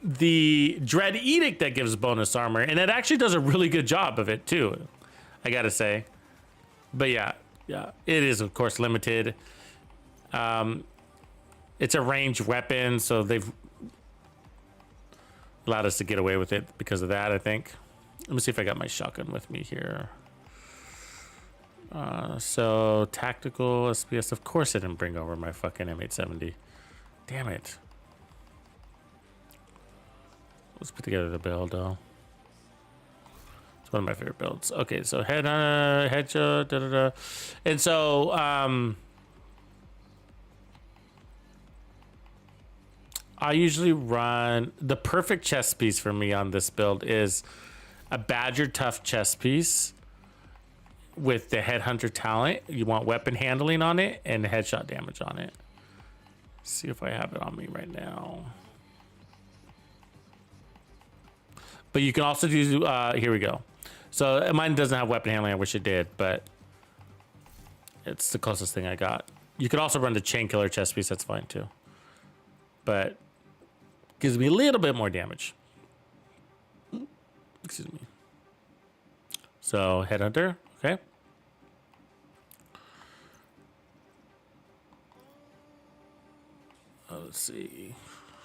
the Dread Edict that gives bonus armor, and it actually does a really good job of it too, I gotta say. But yeah, it is of course limited. It's a ranged weapon, so they've allowed us to get away with it because of that, I think. Let me see if I got my shotgun with me here. So tactical SPS. Of course I didn't bring over my fucking M870. Damn it. Let's put together the build though. It's one of my favorite builds. Okay, so Headhunter, headshot, da-da-da. And so I usually run the perfect chest piece for me on this build is a Badger Tough chest piece with the Headhunter talent. You want weapon handling on it and headshot damage on it. Let's see if I have it on me right now. But you can also do, here we go. So mine doesn't have weapon handling. I wish it did, but it's the closest thing I got. You could also run the Chain Killer chest piece. That's fine too. But gives me a little bit more damage. Excuse me. So Headhunter, okay. Let's see.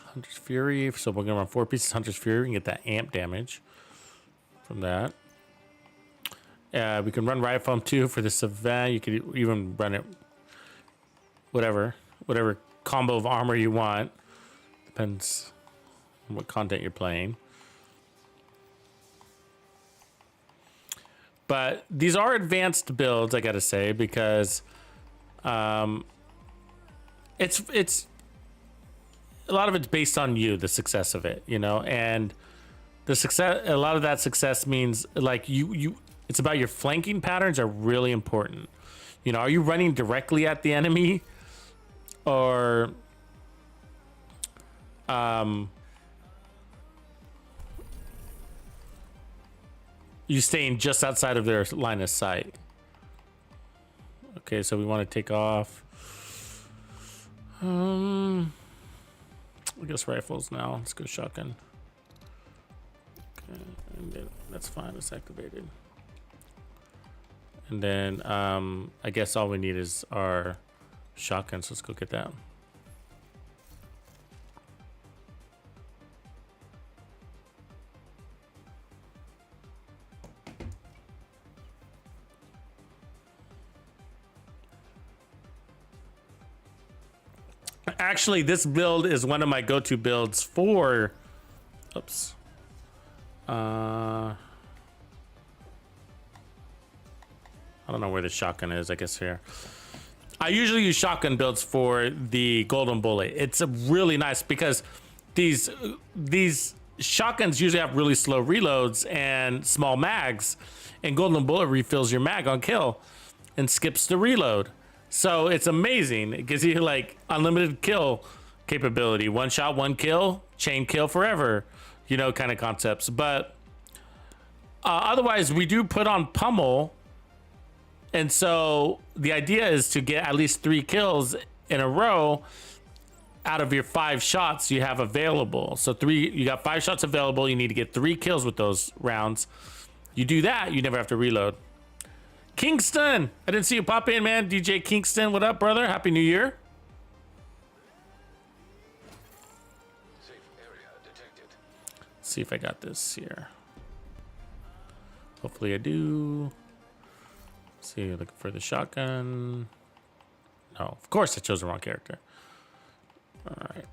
Hunter's Fury. So we're gonna run 4 pieces Hunter's Fury and get that amp damage from that. We can run Riot Foam too for the Savant. You could even run it whatever combo of armor you want. Depends on what content you're playing. But these are advanced builds, I gotta say, because it's a lot of it's based on you, the success of it, you know, and the success, a lot of that success means like it's about your flanking patterns are really important. You know, are you running directly at the enemy or you staying just outside of their line of sight? Okay, so we want to take off. I guess rifles now. Let's go shotgun. Okay, and then that's fine. It's activated. And then I guess all we need is our shotgun. So let's go get that. Actually, this build is one of my go-to builds for... Oops. I don't know where the shotgun is. I guess here. I usually use shotgun builds for the Golden Bullet. It's a really nice because these shotguns usually have really slow reloads and small mags, and Golden Bullet refills your mag on kill and skips the reload. So it's amazing. It gives you like unlimited kill capability. One shot, one kill, chain kill forever, you know, kind of concepts. But otherwise, we do put on pummel. And so the idea is to get at least 3 kills in a row out of your 5 shots you have available. So you got 5 shots available. You need to get 3 kills with those rounds. You do that, you never have to reload. Kingston, I didn't see you pop in, man. DJ Kingston, what up, brother? Happy New Year. Safe area detected. Let's see if I got this here. Hopefully I do. Let's see, looking for the shotgun. No, of course I chose the wrong character. All right.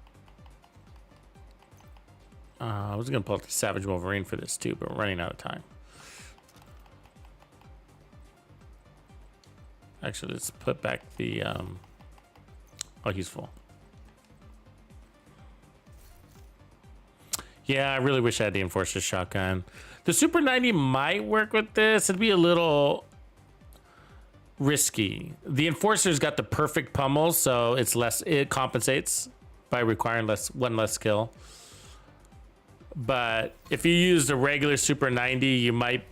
I was gonna pull up the Savage Wolverine for this too, but we're running out of time. Actually, let's put back the, oh, he's full. Yeah, I really wish I had the Enforcer shotgun. The Super 90 might work with this. It'd be a little risky. The Enforcer's got the perfect pummel, so it's less, it compensates by requiring one less kill. But if you use the regular Super 90, you might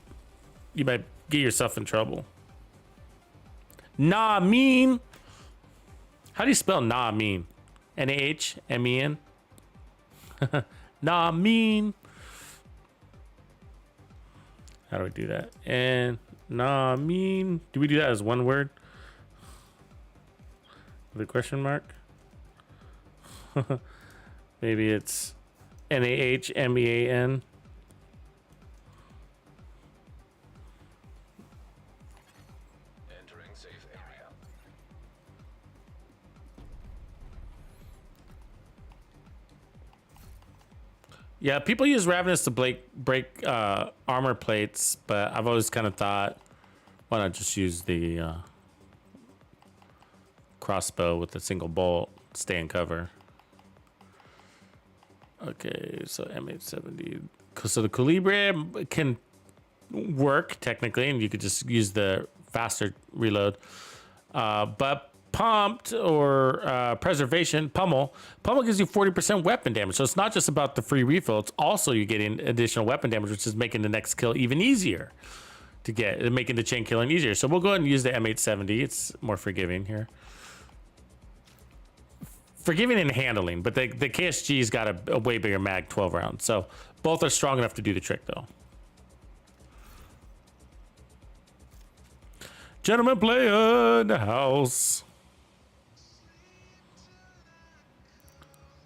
get yourself in trouble. Nah, mean. How do you spell nah mean? N-A-H-M-E-N? Nah, mean. How do we do that? And nah, mean. Do we do that as one word? With a question mark? Maybe it's N-A-H-M-E-A-N. Entering safe area. Yeah, people use Ravenous to break armor plates, but I've always kind of thought, why not just use the crossbow with a single bolt, stay in cover. Okay, so M870. So the Calibre can work technically, and you could just use the faster reload. But pumped or preservation, pummel gives you 40% weapon damage. So it's not just about the free refill. It's also you're getting additional weapon damage, which is making the next kill even easier to get, making the chain killing easier. So we'll go ahead and use the M870. It's more forgiving here. Forgiving and handling, but the KSG's got a way bigger mag, 12 rounds. So both are strong enough to do the trick though. Gentleman player in the house.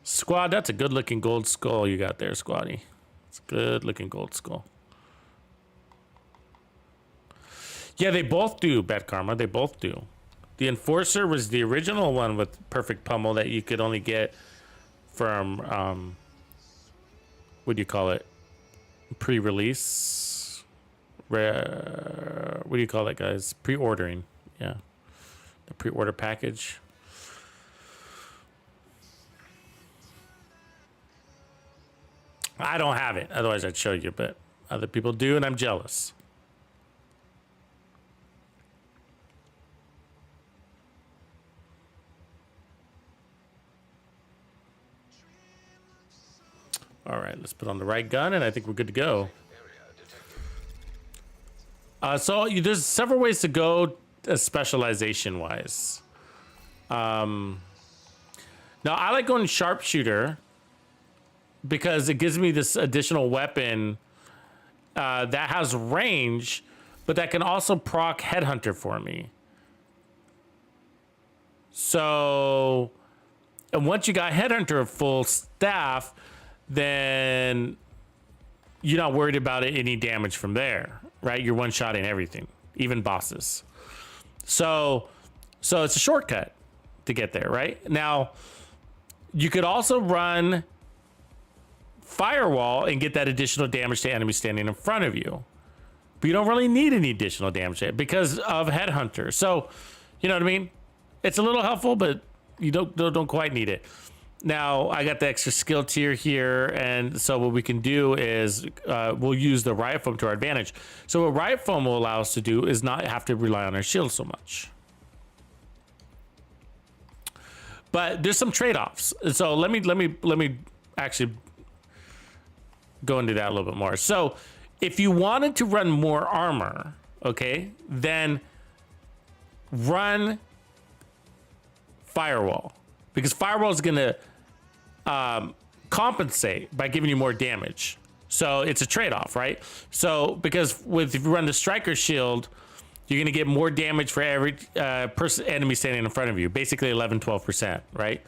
Squad, that's a good looking gold skull you got there, Squaddy. It's a good looking gold skull. Yeah, they both do, Bad Karma. They both do. The Enforcer was the original one with perfect pummel that you could only get from, what do you call it? Pre-release? What do you call that, guys? Pre-ordering. Yeah. The pre-order package. I don't have it. Otherwise, I'd show you, but other people do, and I'm jealous. All right, let's put on the right gun, and I think we're good to go. There's several ways to go specialization-wise. Now, I like going sharpshooter because it gives me this additional weapon that has range, but that can also proc Headhunter for me. So, and once you got Headhunter full staff, then you're not worried about any damage from there, right? You're one-shotting everything, even bosses. So it's a shortcut to get there, right? Now, you could also run Firewall and get that additional damage to enemies standing in front of you. But you don't really need any additional damage because of Headhunter. So, you know what I mean? It's a little helpful, but you don't quite need it. Now, I got the extra skill tier here, and so what we can do is we'll use the riot foam to our advantage. So what riot foam will allow us to do is not have to rely on our shield so much. But there's some trade-offs. So let me actually go into that a little bit more. So if you wanted to run more armor, okay, then run Firewall, because Firewall is going to compensate by giving you more damage. So it's a trade-off, right? So because if you run the Striker Shield, you're going to get more damage for every enemy standing in front of you. Basically 11-12%, right?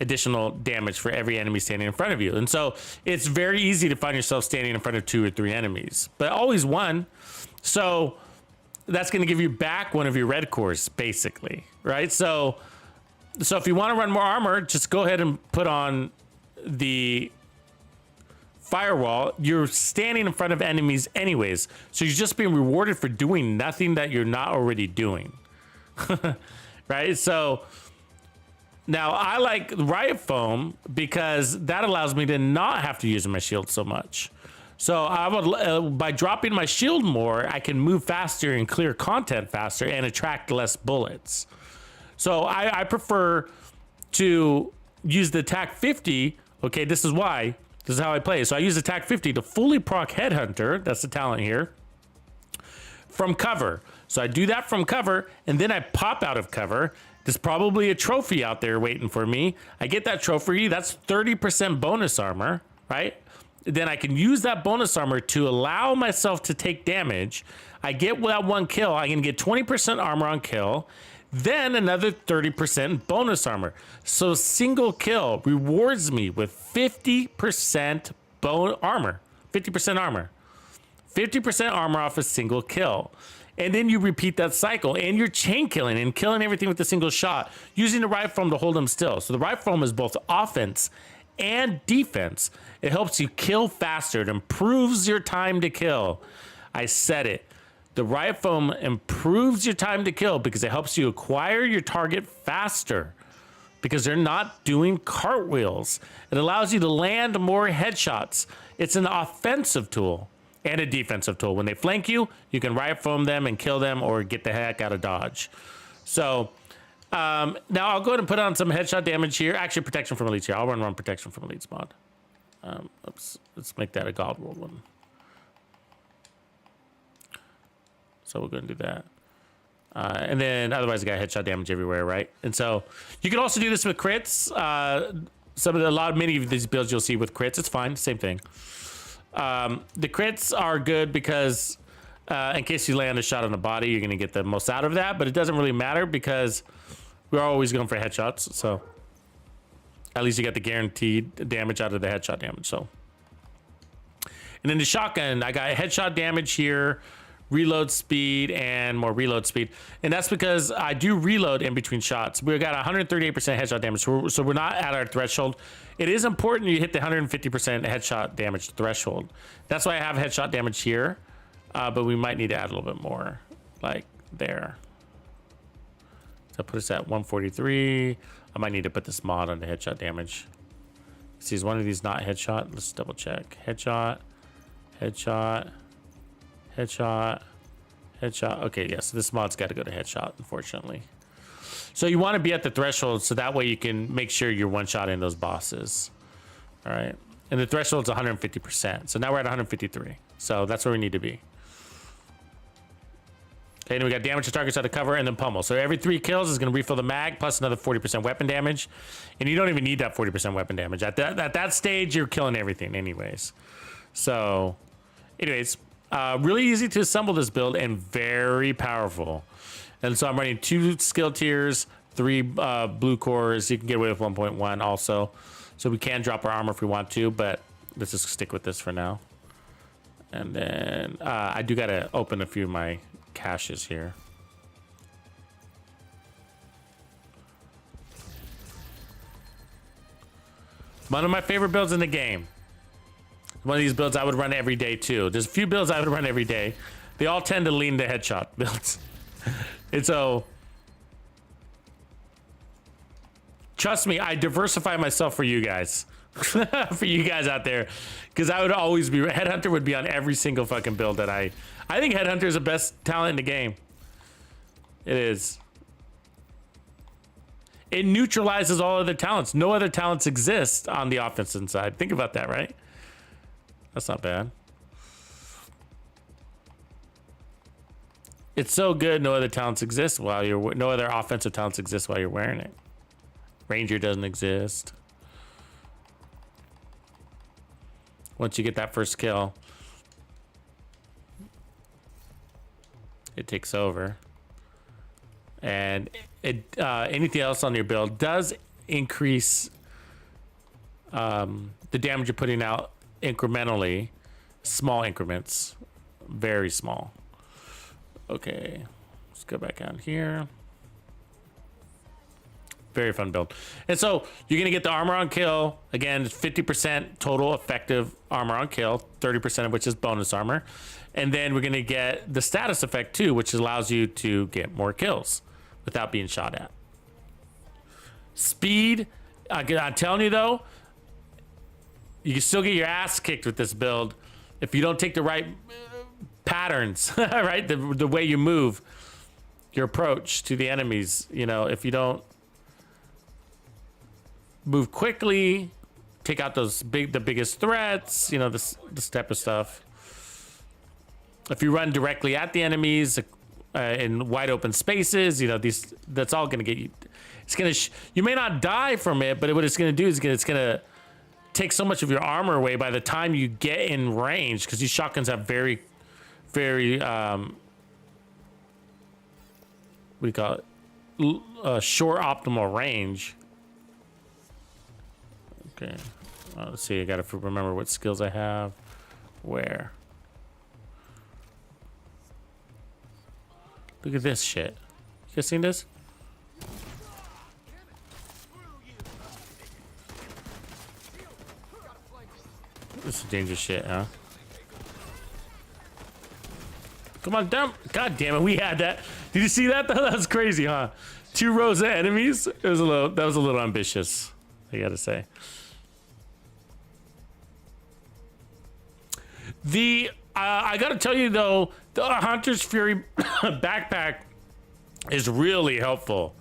Additional damage for every enemy standing in front of you. And so it's very easy to find yourself standing in front of 2 or 3 enemies, but always one. So that's going to give you back one of your red cores, basically, right? So if you want to run more armor, just go ahead and put on the Firewall. You're standing in front of enemies anyways, so you're just being rewarded for doing nothing that you're not already doing. right? So now I like riot foam because that allows me to not have to use my shield so much. So I would, by dropping my shield more, I can move faster and clear content faster and attract less bullets. So I prefer to use the attack 50. Okay, this is why. This is how I play. So I use attack 50 to fully proc Headhunter. That's the talent here. From cover. So I do that from cover, and then I pop out of cover. There's probably a trophy out there waiting for me. I get that trophy. That's 30% bonus armor, right? Then I can use that bonus armor to allow myself to take damage. I get that one kill. I can get 20% armor on kill. Then another 30% bonus armor. So single kill rewards me with 50% armor. 50% armor. 50% armor off a single kill. And then you repeat that cycle, and you're chain killing and killing everything with a single shot, using the riot foam to hold them still. So the riot foam is both offense and defense. It helps you kill faster. It improves your time to kill. I said it. The riot foam improves your time to kill because it helps you acquire your target faster because they're not doing cartwheels. It allows you to land more headshots. It's an offensive tool and a defensive tool. When they flank you, you can riot foam them and kill them or get the heck out of dodge. So now I'll go ahead and put on some headshot damage here. Actually, protection from elites here. I'll run protection from elites mod. Let's make that a god world one. So we're going to do that. And then otherwise I got headshot damage everywhere, right? And so you can also do this with crits. Many of these builds you'll see with crits. It's fine, same thing. The crits are good because in case you land a shot on the body, you're going to get the most out of that. But it doesn't really matter because we're always going for headshots. So at least you get the guaranteed damage out of the headshot damage. So, and then the shotgun, I got headshot damage here, reload speed, and more reload speed. And that's because I do reload in between shots. We got 138% headshot damage, so we're not at our threshold. It is important you hit the 150% headshot damage threshold. That's why I have headshot damage here, but we might need to add a little bit more, like there. So put us at 143. I might need to put this mod on the headshot damage. See, is one of these not headshot? Let's double check. Headshot, headshot, headshot, headshot. Okay, yeah, so this mod's got to go to headshot, unfortunately. So you want to be at the threshold so that way you can make sure you're one-shotting those bosses. All right. And the threshold's 150%. So now we're at 153. So that's where we need to be. Okay, and we got damage to targets out of cover and then pummel. So every 3 kills is going to refill the mag plus another 40% weapon damage. And you don't even need that 40% weapon damage. At that stage, you're killing everything anyways. So, anyways, really easy to assemble this build and very powerful. And so I'm running 2 skill tiers, 3 blue cores. You can get away with 1.1 also. So we can drop our armor if we want to, but let's just stick with this for now. And then I do got to open a few of my caches here. One of my favorite builds in the game. One of these builds I would run every day too. There's a few builds I would run every day. They all tend to lean to headshot builds. And so, trust me, I diversify myself for you guys. For you guys out there. Because I would always be, Headhunter would be on every single fucking build that I think Headhunter is the best talent in the game. It is. It neutralizes all other talents. No other talents exist on the offensive side. Think about that, right? That's not bad. It's so good. No other talents exist while you're. No other offensive talents exist while you're wearing it. Ranger doesn't exist. Once you get that first kill, it takes over. And anything else on your build does increase the damage you're putting out incrementally. Small increments. Very small. Okay. Let's go back out here. Very fun build. And so you're going to get the armor on kill. Again, 50% total effective armor on kill, 30% of which is bonus armor. And then we're going to get the status effect too, which allows you to get more kills without being shot at. Speed, I'm telling you though, you can still get your ass kicked with this build if you don't take the right patterns, right? The way you move, your approach to the enemies. You know, if you don't move quickly, take out the biggest threats, you know, this type of stuff. If you run directly at the enemies in wide open spaces, you know, that's all gonna get you. It's gonna. You may not die from it, but what it's gonna do is it's gonna take so much of your armor away by the time you get in range, because these shotguns have very, very what do you call it? Short optimal range. Okay, let's see. I gotta remember what skills I have. Where? Look at this shit. You guys seen this? This is dangerous shit, huh? Come on, down. God damn it, we had that. Did you see that? That was crazy, huh? 2 rows of enemies. That was a little ambitious, I gotta say. I gotta tell you though, the Hunter's Fury backpack is really helpful.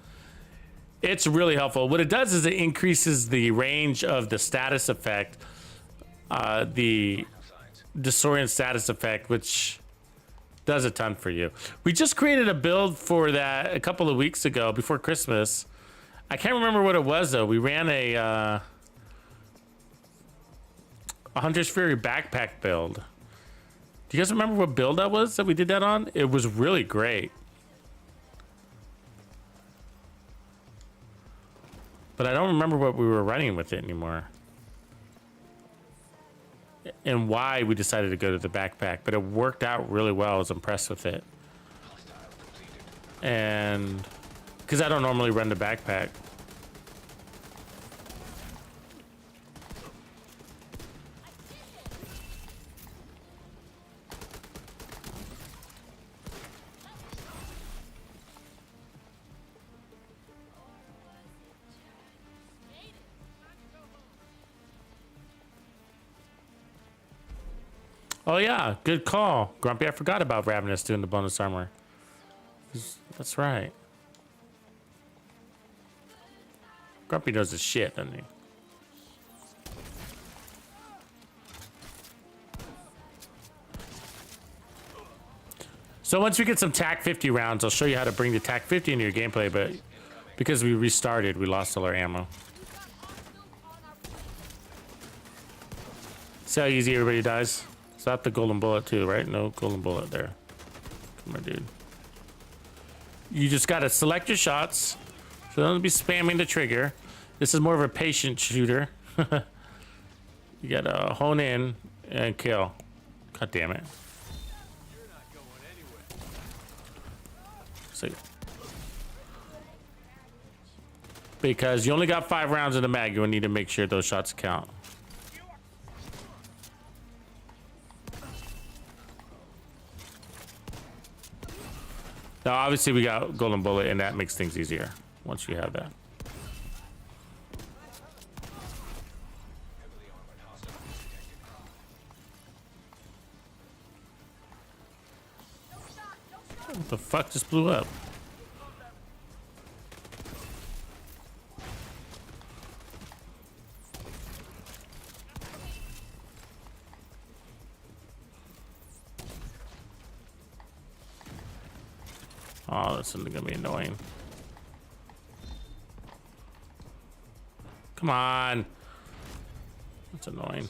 It's really helpful. What it does is it increases the range of the status effect, the disorient status effect, which does a ton for you. We just created a build for that a couple of weeks ago before Christmas. I can't remember what it was though. We ran a Hunter's Fury backpack build. Do you guys remember what build that was that we did that on? It was really great. But I don't remember what we were running with it anymore. And why we decided to go to the backpack. But it worked out really well. I was impressed with it. And because I don't normally run the backpack. Oh yeah, good call, Grumpy. I forgot about Ravenous doing the bonus armor. That's right. Grumpy knows his shit, doesn't he? So once we get some TAC 50 rounds, I'll show you how to bring the TAC 50 into your gameplay, but because we restarted, we lost all our ammo. See how easy everybody dies? Is that the golden bullet too, right? No golden bullet there. Come on, dude. You just gotta select your shots. So don't be spamming the trigger. This is more of a patient shooter. You gotta hone in and kill. God damn it. So, because you only got 5 rounds in the mag, you'll need to make sure those shots count. Now, obviously, we got golden bullet, and that makes things easier once you have that. What the fuck just blew up? Oh, that's gonna be annoying. Come on. That's annoying.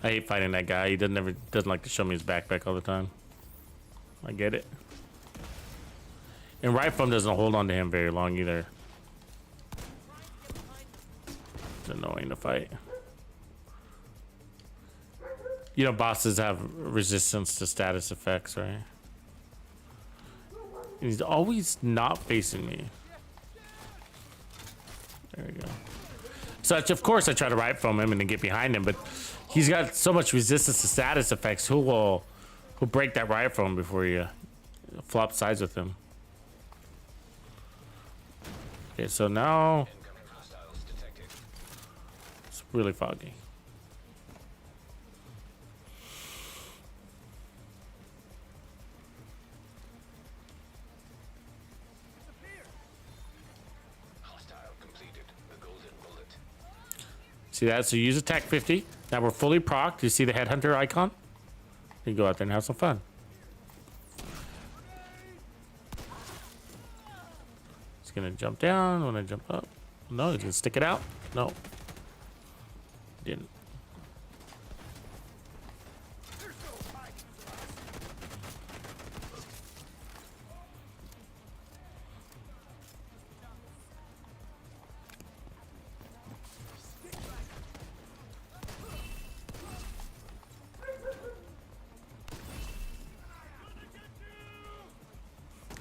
I hate fighting that guy. He doesn't like to show me his backpack all the time. I get it. And Rifle doesn't hold on to him very long either. It's annoying to fight. You know, bosses have resistance to status effects, right? He's always not facing me. There we go. So, of course, I try to right from him and then get behind him, but he's got so much resistance to status effects. Who'll break that right from him before you flop sides with him. Okay, so now Incoming hostiles detected. it's really foggy. Hostile completed. The golden bullet. See that? So you use attack 50. Now we're fully procced. You see the Headhunter icon? You can go out there and have some fun. He's gonna jump down. Wanna jump up? No, he's gonna stick it out. No, didn't.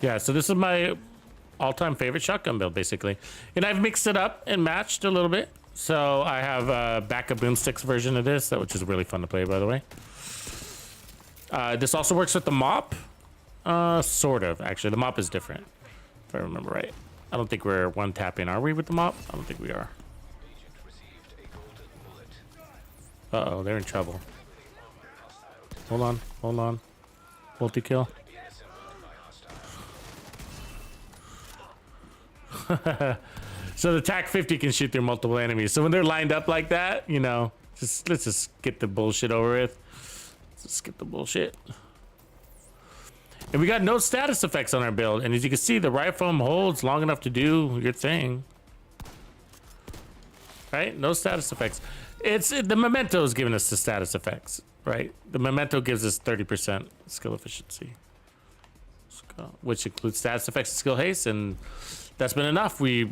Yeah, so this is my all-time favorite shotgun build, basically. And I've mixed it up and matched a little bit. So I have a backup boomsticks version of this, which is really fun to play, by the way. This also works with the mop. Sort of, actually. The mop is different, if I remember right. I don't think we're one-tapping, are we, with the mop? I don't think we are. Agent received a golden bullet. Uh-oh, they're in trouble. Hold on, hold on. Multi-kill. So the TAC 50 can shoot through multiple enemies. So when they're lined up like that, you know, let's just get the bullshit over with. Let's just get the bullshit. And we got no status effects on our build. And as you can see, the rifle holds long enough to do your thing. Right? No status effects. The memento is giving us the status effects, right? The memento gives us 30% skill efficiency, which includes status effects and skill haste, and that's been enough. We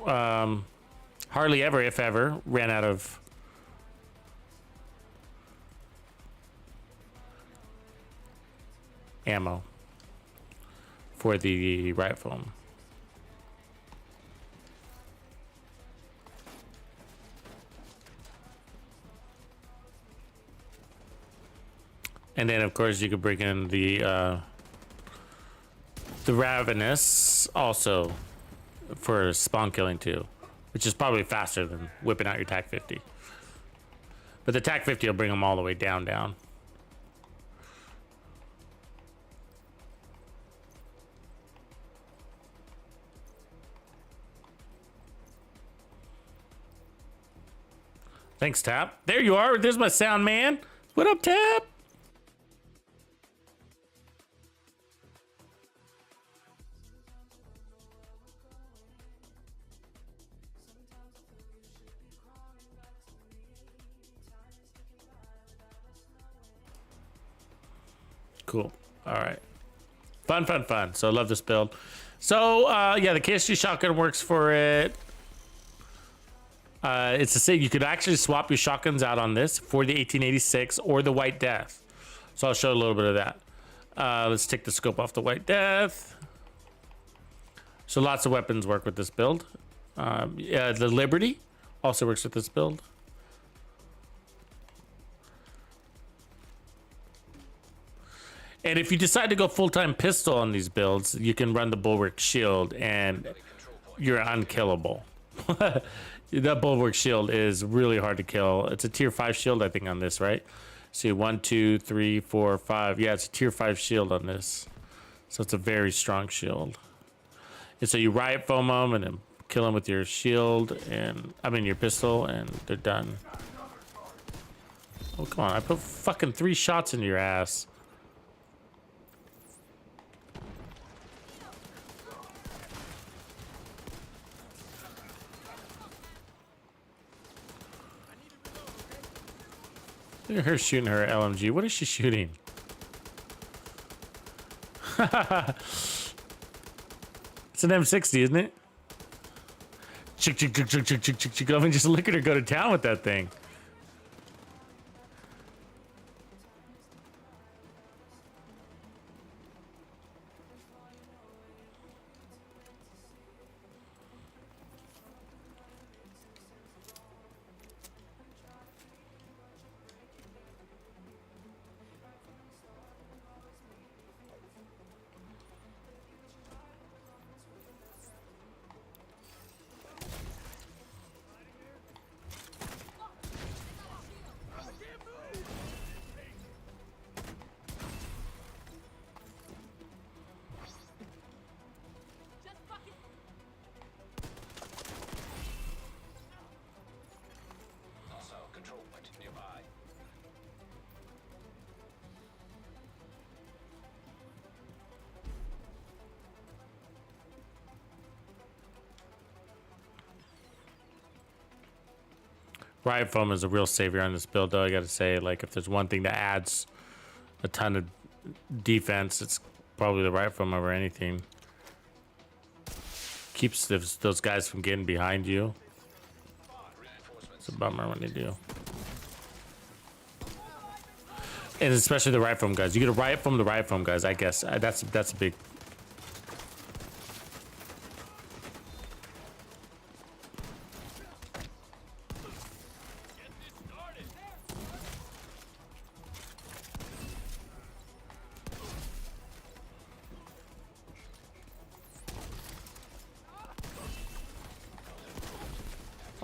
hardly ever, if ever, ran out of ammo for the rifle. And then, of course, you could bring in the Ravenous also for spawn killing too, which is probably faster than whipping out your TAC 50. But the TAC 50 will bring them all the way down. Thanks, Tap. There you are. There's my sound man. What up, Tap? Cool. All right. Fun. So I love this build. So yeah, the KSG shotgun works for it. It's the same. You could actually swap your shotguns out on this for the 1886 or the White Death. So I'll show a little bit of that. Let's take the scope off the White Death. So lots of weapons work with this build. Yeah, the Liberty also works with this build. And if you decide to go full-time pistol on these builds, you can run the Bulwark Shield and you're unkillable. That Bulwark Shield is really hard to kill. It's a tier 5 shield, I think, on this, right? See, 1, 2, 3, 4, 5. Yeah, it's a tier 5 shield on this. So it's a very strong shield. And so you riot foam them and then kill them with your shield and, I mean, your pistol, and they're done. Oh, come on. I put fucking 3 shots into your ass. Look at her shooting her LMG. What is she shooting? It's an M60, isn't it? Chick. I mean, just look at her go to town with that thing. Riot foam is a real savior on this build, though. I gotta say, like, if there's one thing that adds a ton of defense, it's probably the riot foam over anything. Keeps those guys from getting behind you. It's a bummer when they do. And especially the riot foam guys. You get a riot foam, the riot foam guys. I guess that's a big.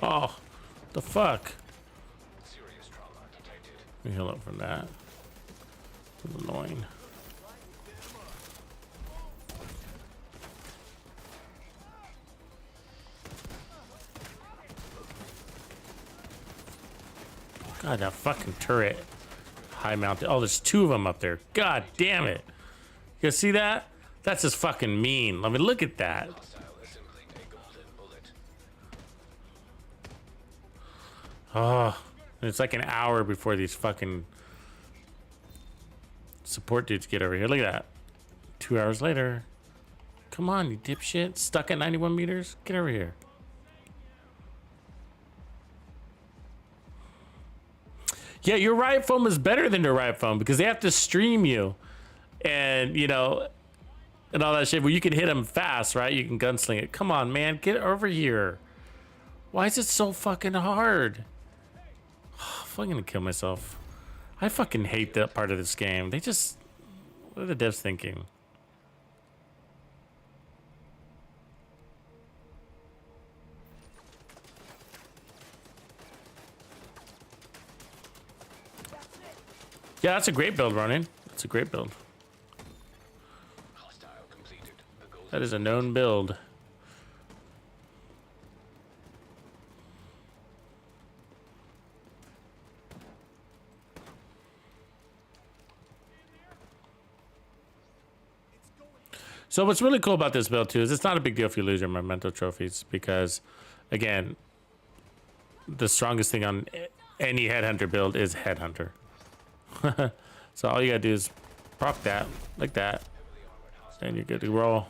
Oh, the fuck. Serious trauma detected. Let me heal up from that. It's annoying. God, that fucking turret. High mounted. Oh, there's two of them up there. God damn it. You see that? That's just fucking mean. I mean, look at that. Hostile assembling a golden bullet. Oh, and it's like an hour before these fucking support dudes get over here. Look at that. 2 hours later. Come on, you dipshit. Stuck at 91 meters? Get over here. Yeah, your riot foam is better than your riot foam because they have to stream you. And, you know, and all that shit where you can hit them fast, right? You can gunsling it. Come on, man. Get over here. Why is it so fucking hard? I'm gonna kill myself. I fucking hate that part of this game. They just... What are the devs thinking? Yeah, that's a great build, Ronin. That's a great build. Hostile completed. A golden That is a known build. So what's really cool about this build too is it's not a big deal if you lose your memento trophies because, again, the strongest thing on any Headhunter build is Headhunter. So all you gotta do is proc that like that, and you're good to roll.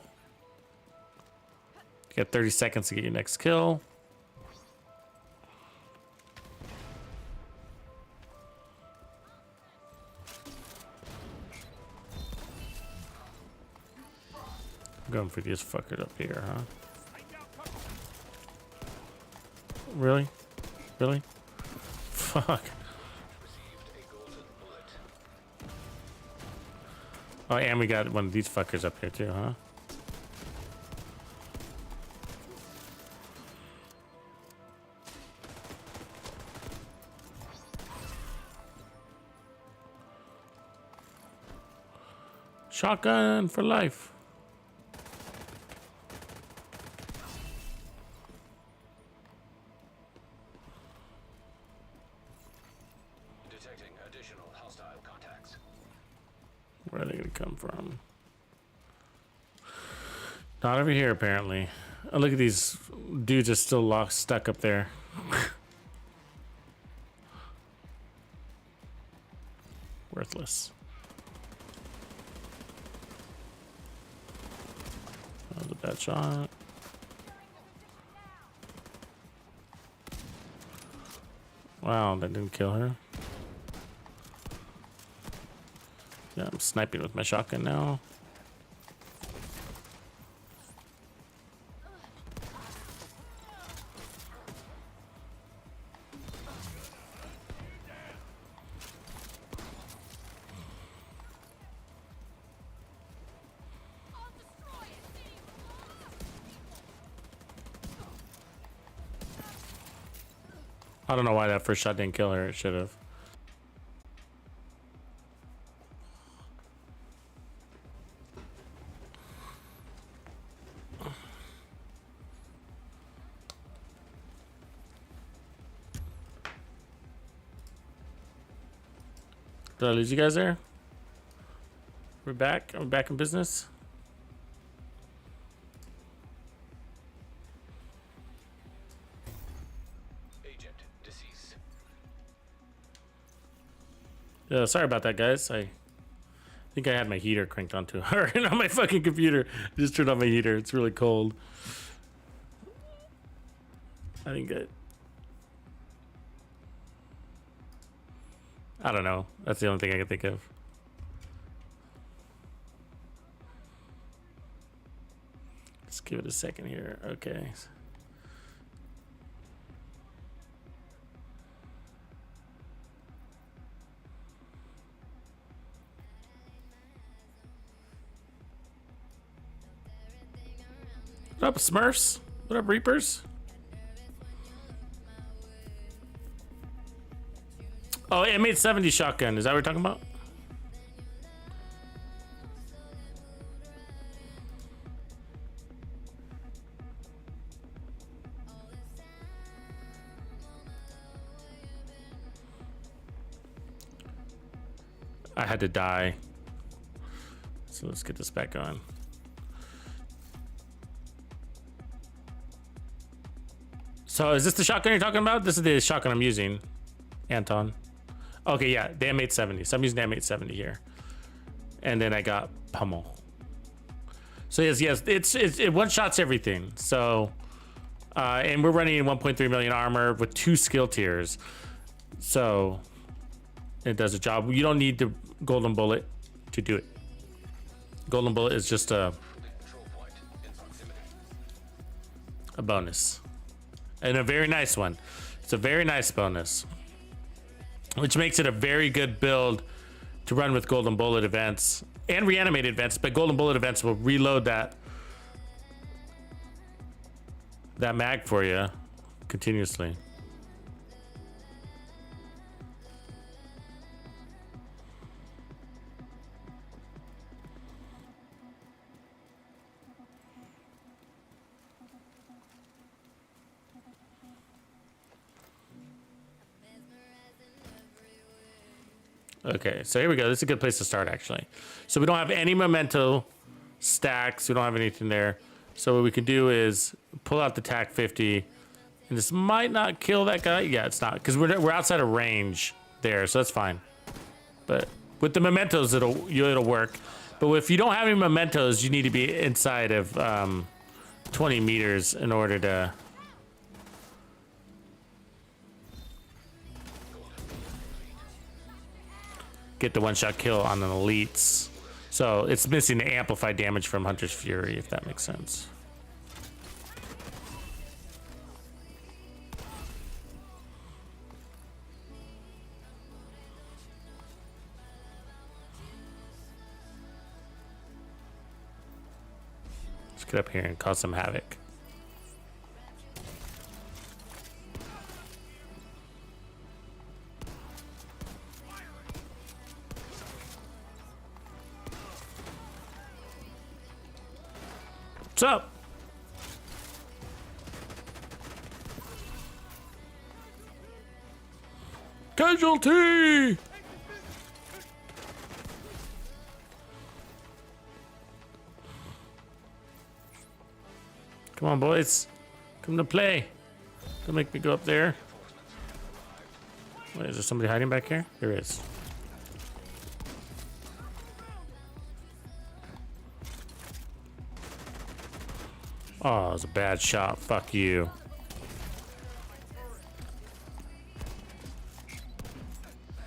You got 30 seconds to get your next kill. I'm going for this fucker up here, huh? Really? Really? Fuck. received a golden bullet. Oh, and we got one of these fuckers up here too, huh? Shotgun for life. Detecting additional hostile contacts. Where are they gonna come from? Not over here, apparently. Oh, look at these dudes are still locked, stuck up there. Worthless. That was a bad shot. Wow, that didn't kill her. Yeah, I'm sniping with my shotgun now. I don't know why that first shot didn't kill her. It should have. Did I lose you guys there? We're back. Are we back in business? Agent deceased. Sorry about that, guys. I think I had my heater cranked on too hard on my fucking computer. I just turned on my heater. It's really cold. I think I don't know. That's the only thing I can think of. Let's give it a second here. Okay. What up, Smurfs? What up, Reapers? Oh, M870 shotgun. Is that what we're talking about? I had to die. So let's get this back on. So is this the shotgun you're talking about? This is the shotgun I'm using, Anton. Okay, yeah, the M870. So I'm using the M870 here. And then I got pummel. So yes, it one-shots everything. So, and we're running 1.3 million armor with 2 skill tiers. So it does a job. You don't need the golden bullet to do it. Golden bullet is just a bonus. And a very nice one. It's a very nice bonus, which makes it a very good build to run with golden bullet events and reanimated events. But golden bullet events will reload that mag for you continuously. Okay, so here we go. This is a good place to start, actually. So we don't have any memento stacks. We don't have anything there. So what we can do is pull out the TAC 50. And this might not kill that guy. Yeah, it's not. Because we're outside of range there, so that's fine. But with the mementos, it'll work. But if you don't have any mementos, you need to be inside of 20 meters in order to... get the one-shot kill on the elites. So it's missing the amplified damage from Hunter's Fury, if that makes sense. Let's get up here and cause some havoc. What's up? Casualty! Come on, boys. Come to play. Don't make me go up there. Wait, is there somebody hiding back here? There is. Oh, it was a bad shot. Fuck you.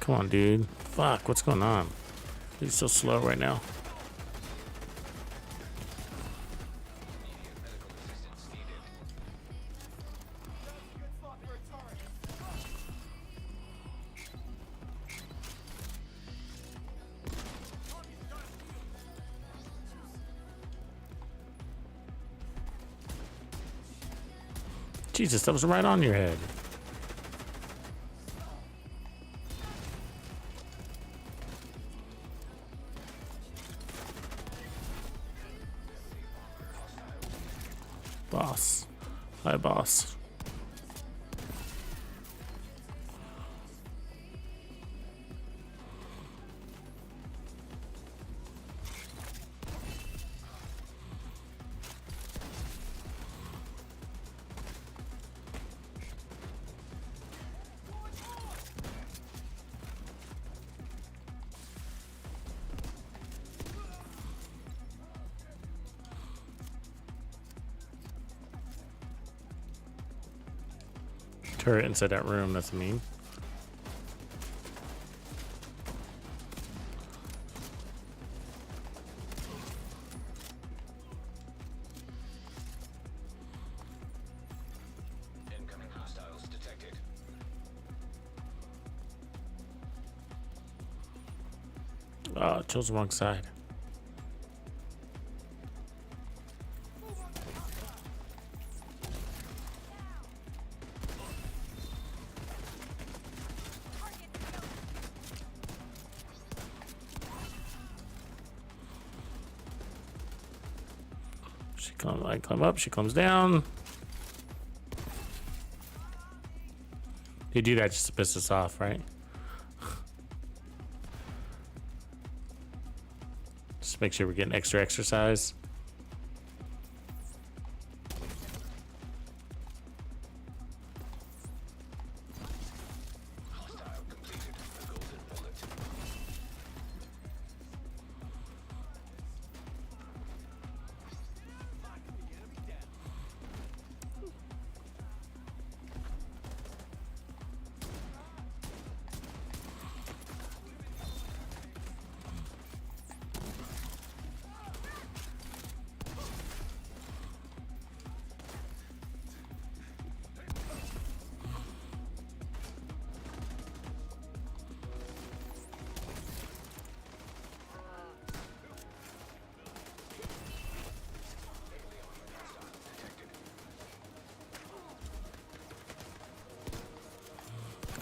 Come on, dude. Fuck, what's going on? He's so slow right now. Jesus, that was right on your head. Boss. Hi, boss. Turret inside that room. That's mean. Incoming hostiles detected. Oh, chose the wrong side. I climb up, she comes down. You do that just to piss us off, right? Just make sure we're getting extra exercise. Hostile completed the golden bullet.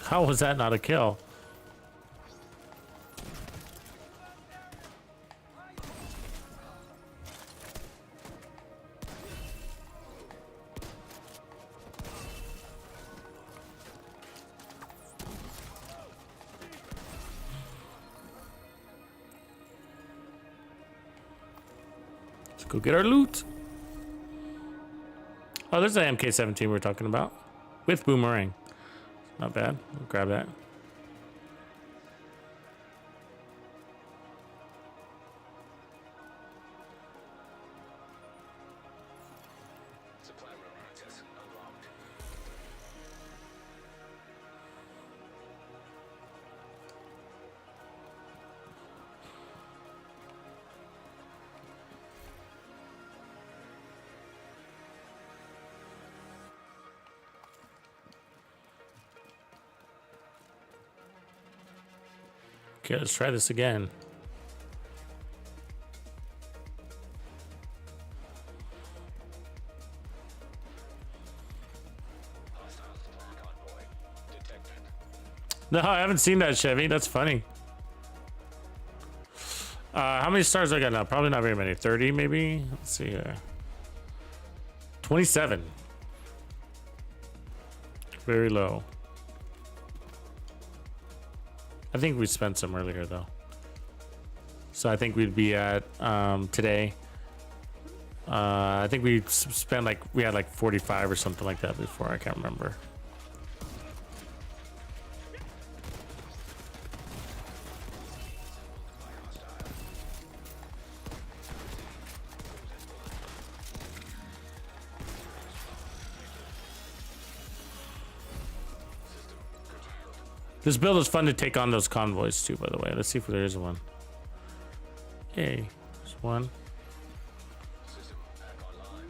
How was that not a kill? Let's go get our loot. Oh, there's the MK17 we were talking about with boomerang. Not bad. We'll grab that. Supply room access unlocked. Okay, let's try this again. Hostile supply convoy detected. No, I haven't seen that, Chevy. That's funny. How many stars do I got now? Probably not very many. 30 maybe? Let's see here. 27. Very low. I think we spent some earlier though. So I think we'd be at today. I think we spent like, we had like 45 or something like that before. I can't remember. This build is fun to take on those convoys too, by the way. Let's see if there is one. Hey, there's one. System back online.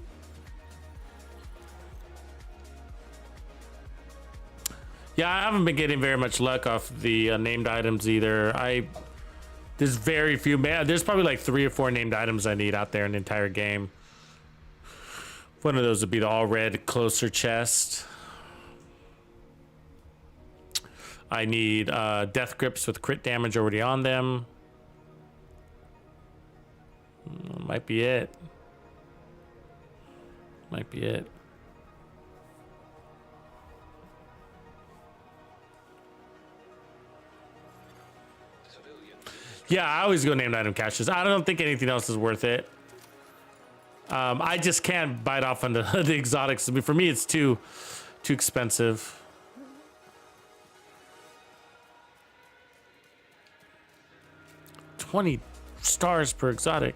Yeah, I haven't been getting very much luck off the named items either. There's very few. Man, there's probably like 3 or 4 named items I need out there in the entire game. One of those would be the all red closer chest. I need death grips with crit damage already on them. Might be it. Might be it. Civilian. Yeah, I always go named item caches. I don't think anything else is worth it. I just can't bite off on the exotics. I mean, for me, it's too expensive. $20 stars per exotic.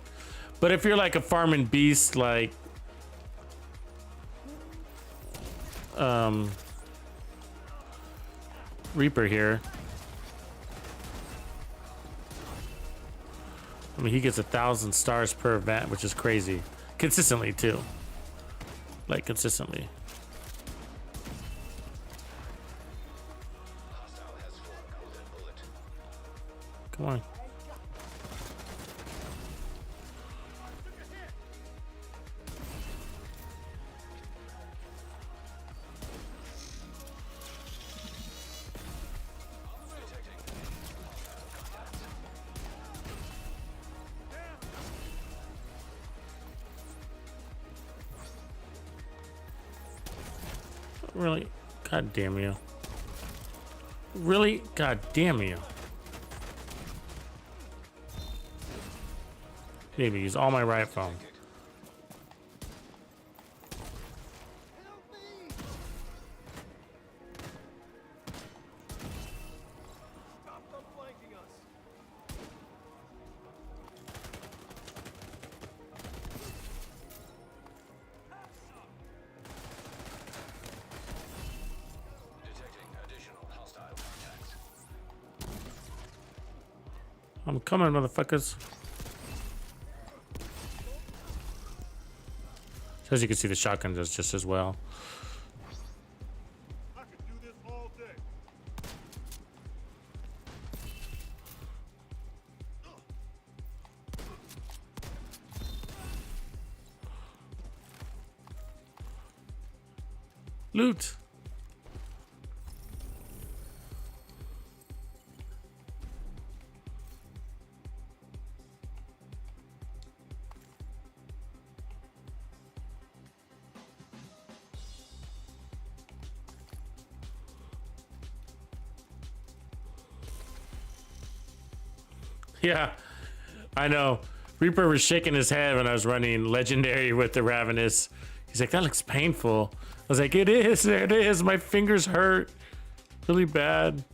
But if you're like a farming beast, like Reaper here. I mean, he gets 1,000 stars per event, which is crazy. Consistently, too. Like, consistently. Hostile has full golden bullet. Come on. Really? God damn you. Really? God damn you. Maybe use all my right phone. Detecting additional hostile contacts. I'm coming, motherfuckers. As you can see, the shotgun does just as well. I could do this all day. Loot. Yeah, I know. Reaper was shaking his head when I was running Legendary with the Ravenous. He's like, that looks painful. I was like, it is. My fingers hurt really bad.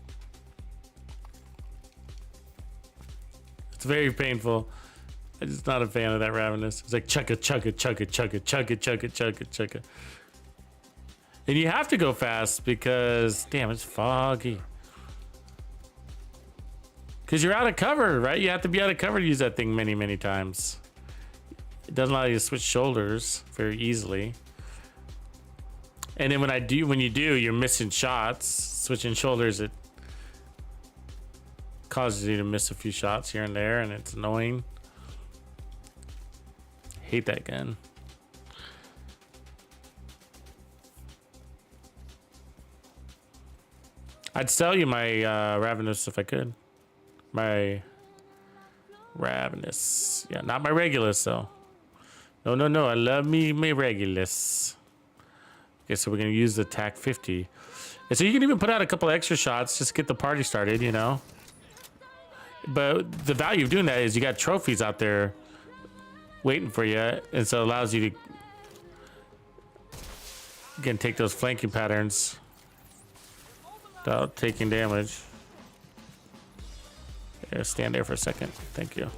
It's very painful. I'm just not a fan of that Ravenous. It's like, chug it, chug it, chug it, chug it, chug it, chug it, chug it, chug it. And you have to go fast because, damn, it's foggy. Because you're out of cover, right? You have to be out of cover to use that thing many, many times. It doesn't allow you to switch shoulders very easily. And then when you do, you're missing shots. Switching shoulders, it causes you to miss a few shots here and there, and it's annoying. Hate that gun. I'd sell you my Ravenous if I could. My Ravenous. Yeah, not my Regulus, though. No. I love me my Regulus. Okay, so we're going to use the TAC 50. And so you can even put out a couple extra shots just to get the party started, you know? But the value of doing that is you got trophies out there waiting for you. And so it allows you to, again, take those flanking patterns without taking damage. There, stand there for a second. Thank you.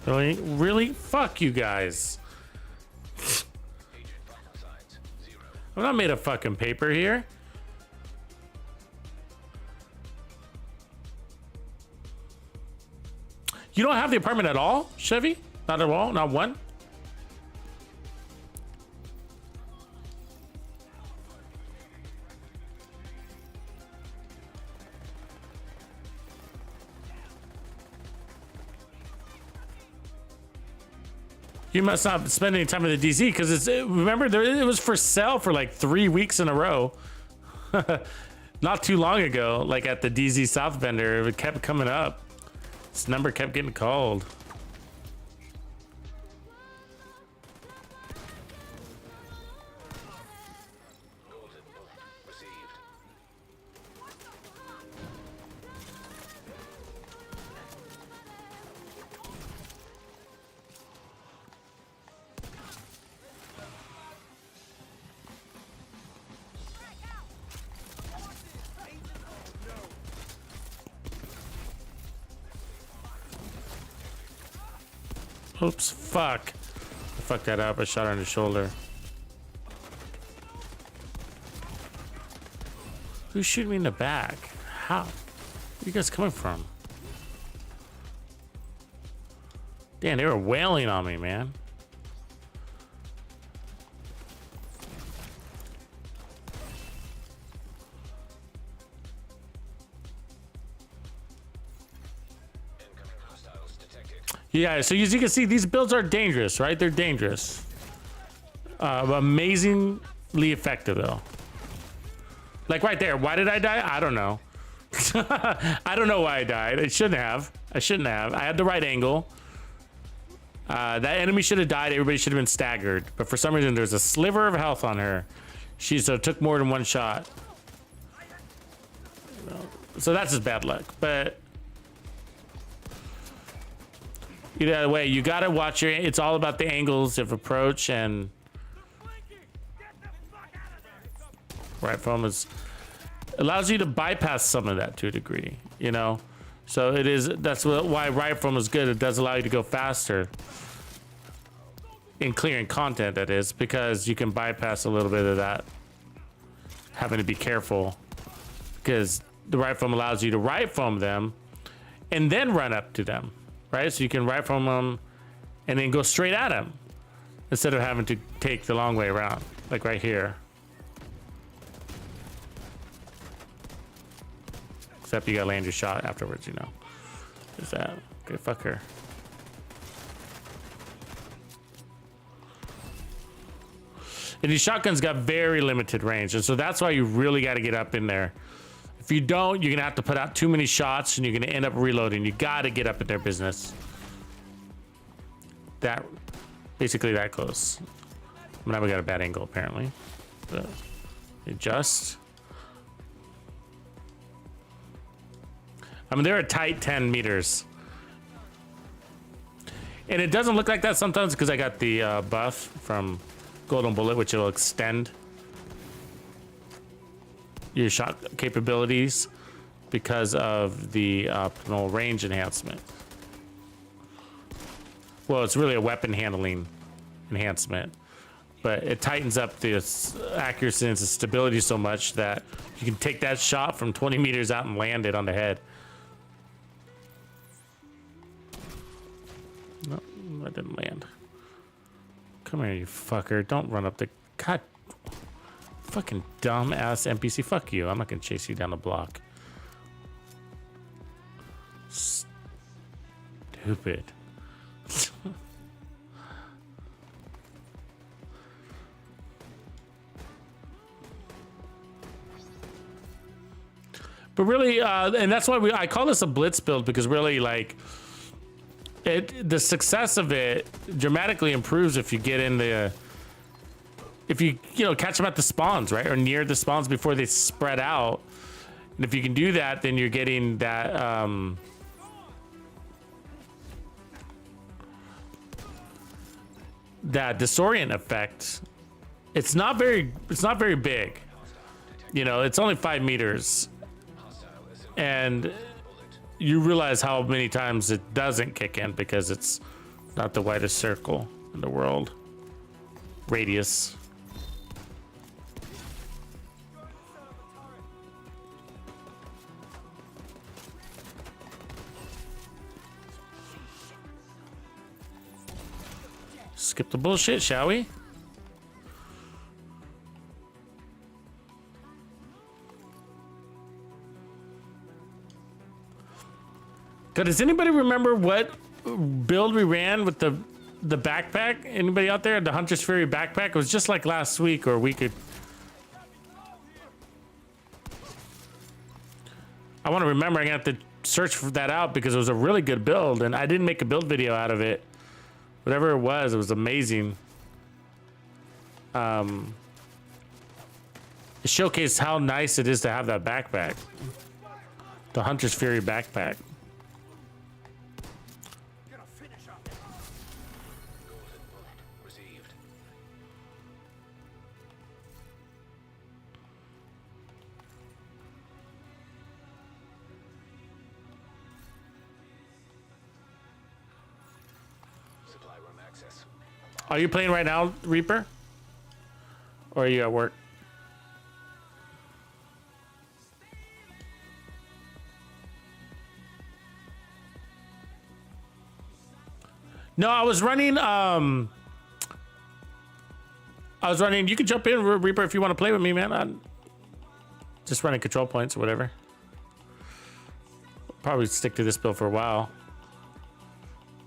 Really? Really? Fuck you guys. I'm not made of fucking paper here. You don't have the apartment at all, Chevy? Not at all? Not one? You must not spend any time at the DZ because it's, remember, it was for sale for like 3 weeks in a row. Not too long ago, like at the DZ South vendor, it kept coming up. This number kept getting called. Golden bullet received. Oops, fuck. I fucked that up. I shot her in the shoulder. Who's shooting me in the back? How? Where are you guys coming from? Damn, they were wailing on me, man. Incoming hostiles detected. Yeah, so as you can see, these builds are dangerous, right? They're dangerous. Amazingly effective, though. Like right there. Why did I die? I don't know. I don't know why I died. I shouldn't have. I shouldn't have. I had the right angle. That enemy should have died. Everybody should have been staggered. But for some reason, there's a sliver of health on her. She took more than one shot. So that's just bad luck. But either way, you gotta watch your. It's all about the angles of approach and. Right from is allows you to bypass some of that to a degree, you know. So it is. That's why right from is good. It does allow you to go faster in clearing content. That is because you can bypass a little bit of that. Having to be careful because the right from allows you to right from them and then run up to them, right? So you can right from them and then go straight at them instead of having to take the long way around, like right here. Except you gotta land your shot afterwards, you know. There's that. Okay, fuck her. And these shotguns got very limited range, and so that's why you really gotta get up in there. If you don't, you're gonna have to put out too many shots and you're gonna end up reloading. You gotta get up in their business. That, basically that close. Now we got a bad angle apparently. But adjust. I mean, they're a tight 10 meters. And it doesn't look like that sometimes because I got the buff from Golden Bullet, which will extend your shot capabilities because of the optimal range enhancement. Well, it's really a weapon handling enhancement, but it tightens up the accuracy and stability so much that you can take that shot from 20 meters out and land it on the head. No, that didn't land. Come here, you fucker. Don't run up the... God. Fucking dumb-ass NPC. Fuck you. I'm not gonna chase you down the block. Stupid. But really, and that's why I call this a blitz build, because really, like... the success of it dramatically improves if you get in the, if you catch them at the spawns, right, or near the spawns before they spread out. And if you can do that, then you're getting that that disorient effect. It's not very big, it's only 5 meters, and you realize how many times it doesn't kick in because it's not the widest circle in the world. Radius. Skip the bullshit, shall we? God, does anybody remember what build we ran with the backpack? Anybody out there? The Hunter's Fury backpack? It was just like last week or a week. I want to remember. I'm gonna have to search for that out because it was a really good build, and I didn't make a build video out of it. Whatever it was amazing. It showcased how nice it is to have that backpack. The Hunter's Fury backpack. Supply access. Are you playing right now, Reaper? Or are you at work? No, I was running. You can jump in, Reaper, if you want to play with me, man. I'm just running control points or whatever. Probably stick to this build for a while.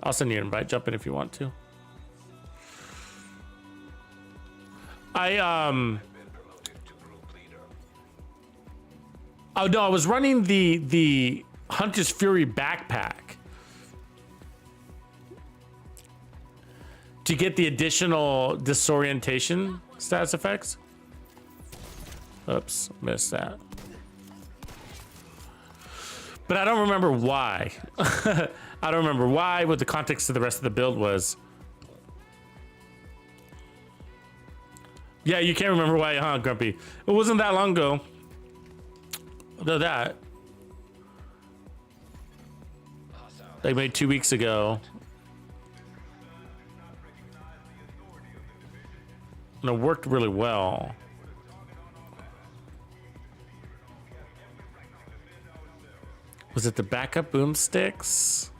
I'll send you an invite. Jump in if you want to. Been promoted to group leader. Oh no, I was running the Hunter's Fury backpack to get the additional disorientation status effects. Oops, missed that. But I don't remember why. I don't remember why, what the context of the rest of the build was. Yeah, you can't remember why, huh, Grumpy? It wasn't that long ago. Although that. Like maybe 2 weeks ago. And it worked really well. Was it the backup boomsticks?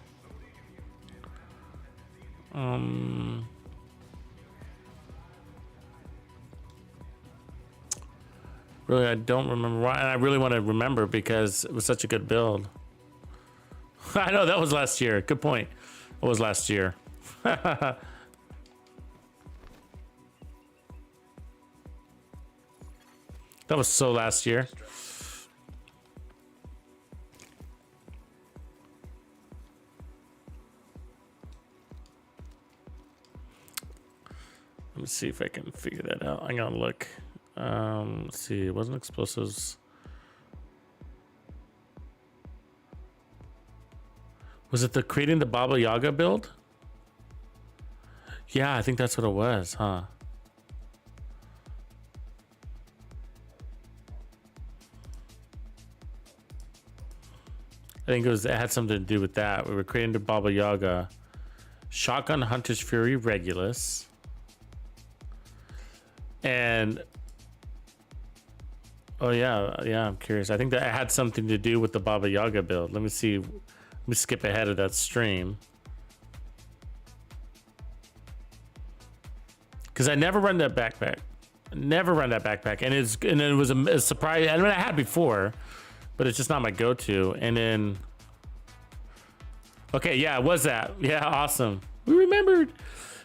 Really, I don't remember why. And I really want to remember because it was such a good build. I know, that was last year. Good point. It was last year. That was so last year. Let me see if I can figure that out. I'm gonna look. Let's see. It wasn't explosives. Was it the creating the Baba Yaga build? Yeah, I think that's what it was, huh? I think it had something to do with that. We were creating the Baba Yaga, Shotgun Hunter's Fury Regulus, and oh yeah, I'm curious. I think that had something to do with the Baba Yaga build. Let me see. Let me skip ahead of that stream because I never run that backpack. Never run that backpack, and it was a surprise. I mean, I had before, but it's just not my go-to. And then, okay, yeah, it was that. Yeah, awesome. We remembered.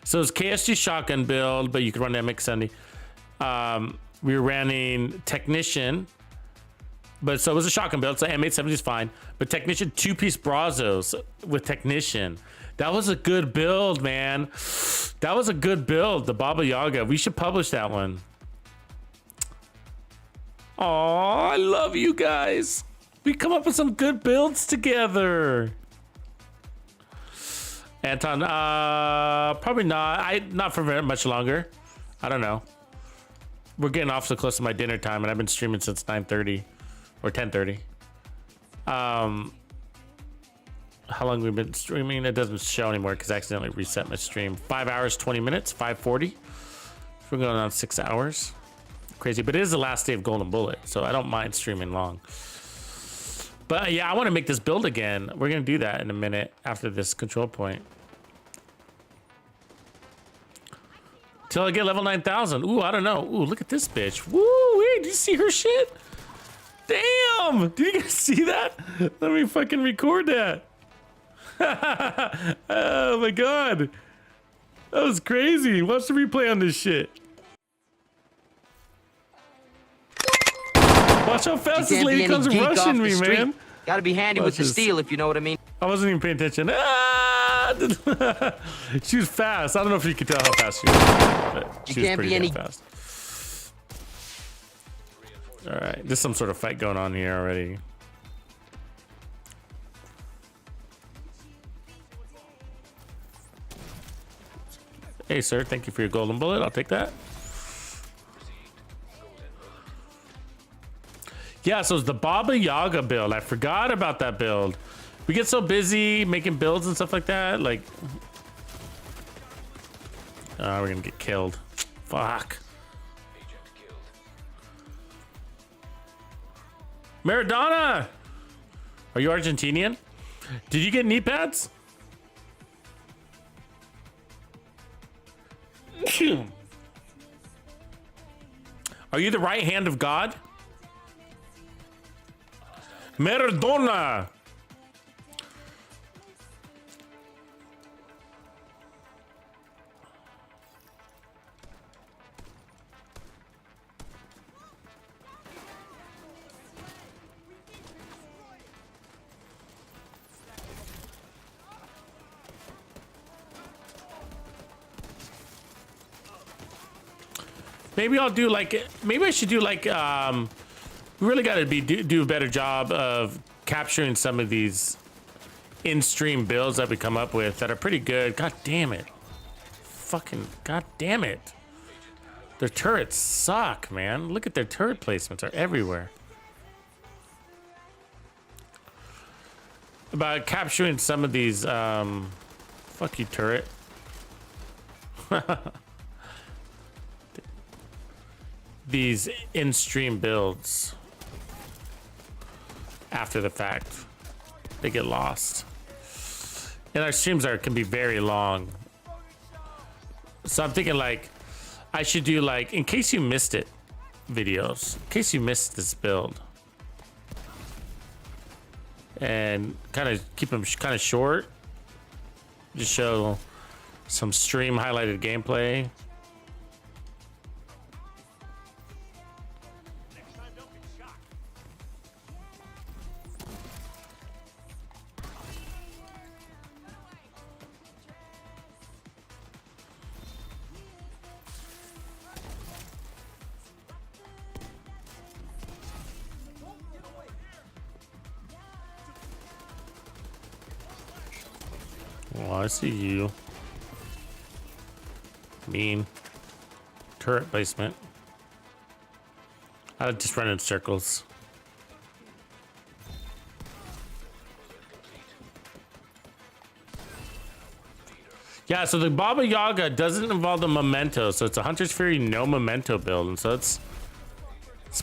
So it's KSG shotgun build, but you could run MX70. We were running Technician, but so it was a shotgun build, so M870 is fine. But Technician 2-piece Brazos with Technician. That was a good build, man. That was a good build, the Baba Yaga. We should publish that one. Aw, I love you guys. We come up with some good builds together. Anton, probably not. Not for very much longer. I don't know. We're getting off so close to my dinner time, and I've been streaming since 9:30 or 10:30. How long have we been streaming? It doesn't show anymore because I accidentally reset my stream. 5 hours, 20 minutes, 5:40. We're going on 6 hours. Crazy, but it is the last day of Golden Bullet, so I don't mind streaming long. But yeah, I want to make this build again. We're gonna do that in a minute after this control point. Till I get level 9,000. Ooh, I don't know. Ooh, look at this bitch. Woo, wait, did you see her shit? Damn, did you guys see that? Let me fucking record that. Oh my god, that was crazy. Watch the replay on this shit. Watch how fast this lady comes rushing me, man. Gotta be handy with the steel, if you know what I mean. I wasn't even paying attention. Ah! She was fast. I don't know if you could tell how fast she was, but she was pretty damn fast. All right, there's some sort of fight going on here already. Hey, sir, thank you for your golden bullet. I'll take that. Yeah, so it's the Baba Yaga build. I forgot about that build. We get so busy making builds and stuff like that. Like, We're gonna get killed. Fuck. Agent killed. Maradona! Are you Argentinian? Did you get knee pads? Are you the right hand of God? Maradona! Maybe I'll do like, maybe I should do like, we really got to do a better job of capturing some of these in-stream builds that we come up with that are pretty good. God damn it. Fucking, god damn it. Their turrets suck, man. Look at their turret placements are everywhere. About capturing some of these, fuck you, turret. These in-stream builds after the fact, they get lost, and our streams can be very long. So I'm thinking like I should do like in case you missed it videos, in case you missed this build, and kind of keep them kind of short, just show some stream highlighted gameplay. Oh, I see you. Mean. Turret placement. I'll just run in circles. Yeah, so the Baba Yaga doesn't involve the memento, so it's a Hunter's Fury no memento build, and so it's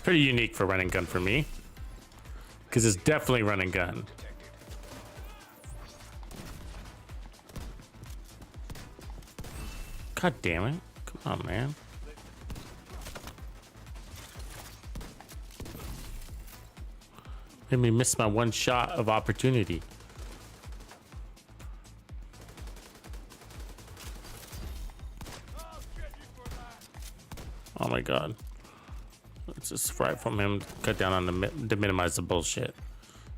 pretty unique for run and gun for me. Because it's definitely run and gun. God damn it. Come on, man. Made me miss my one shot of opportunity. Oh my god. Let's just right from him. Cut down on to minimize the bullshit.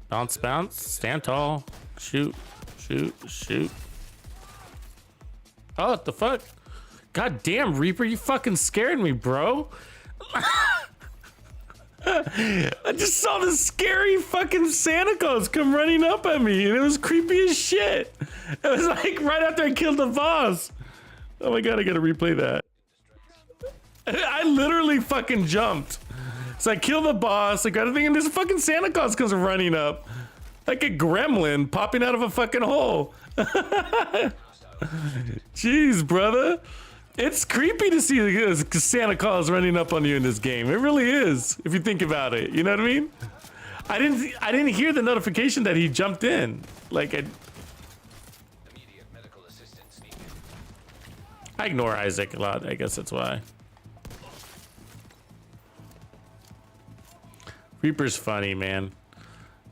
Bounce, bounce. Stand tall. Shoot. Shoot. Shoot. Oh, what the fuck? God damn, Reaper, you fucking scared me, bro. I just saw this scary fucking Santa Claus come running up at me, and it was creepy as shit. It was like right after I killed the boss. Oh my god, I gotta replay that. I literally fucking jumped. So I killed the boss, I got a thing, and this fucking Santa Claus comes running up. Like a gremlin popping out of a fucking hole. Jeez, brother. It's creepy to see Santa Claus running up on you in this game. It really is, if you think about it. You know what I mean? I didn't hear the notification that he jumped in. Like Immediate medical assistance needed. I ignore Isaac a lot. I guess that's why. Reaper's funny, man.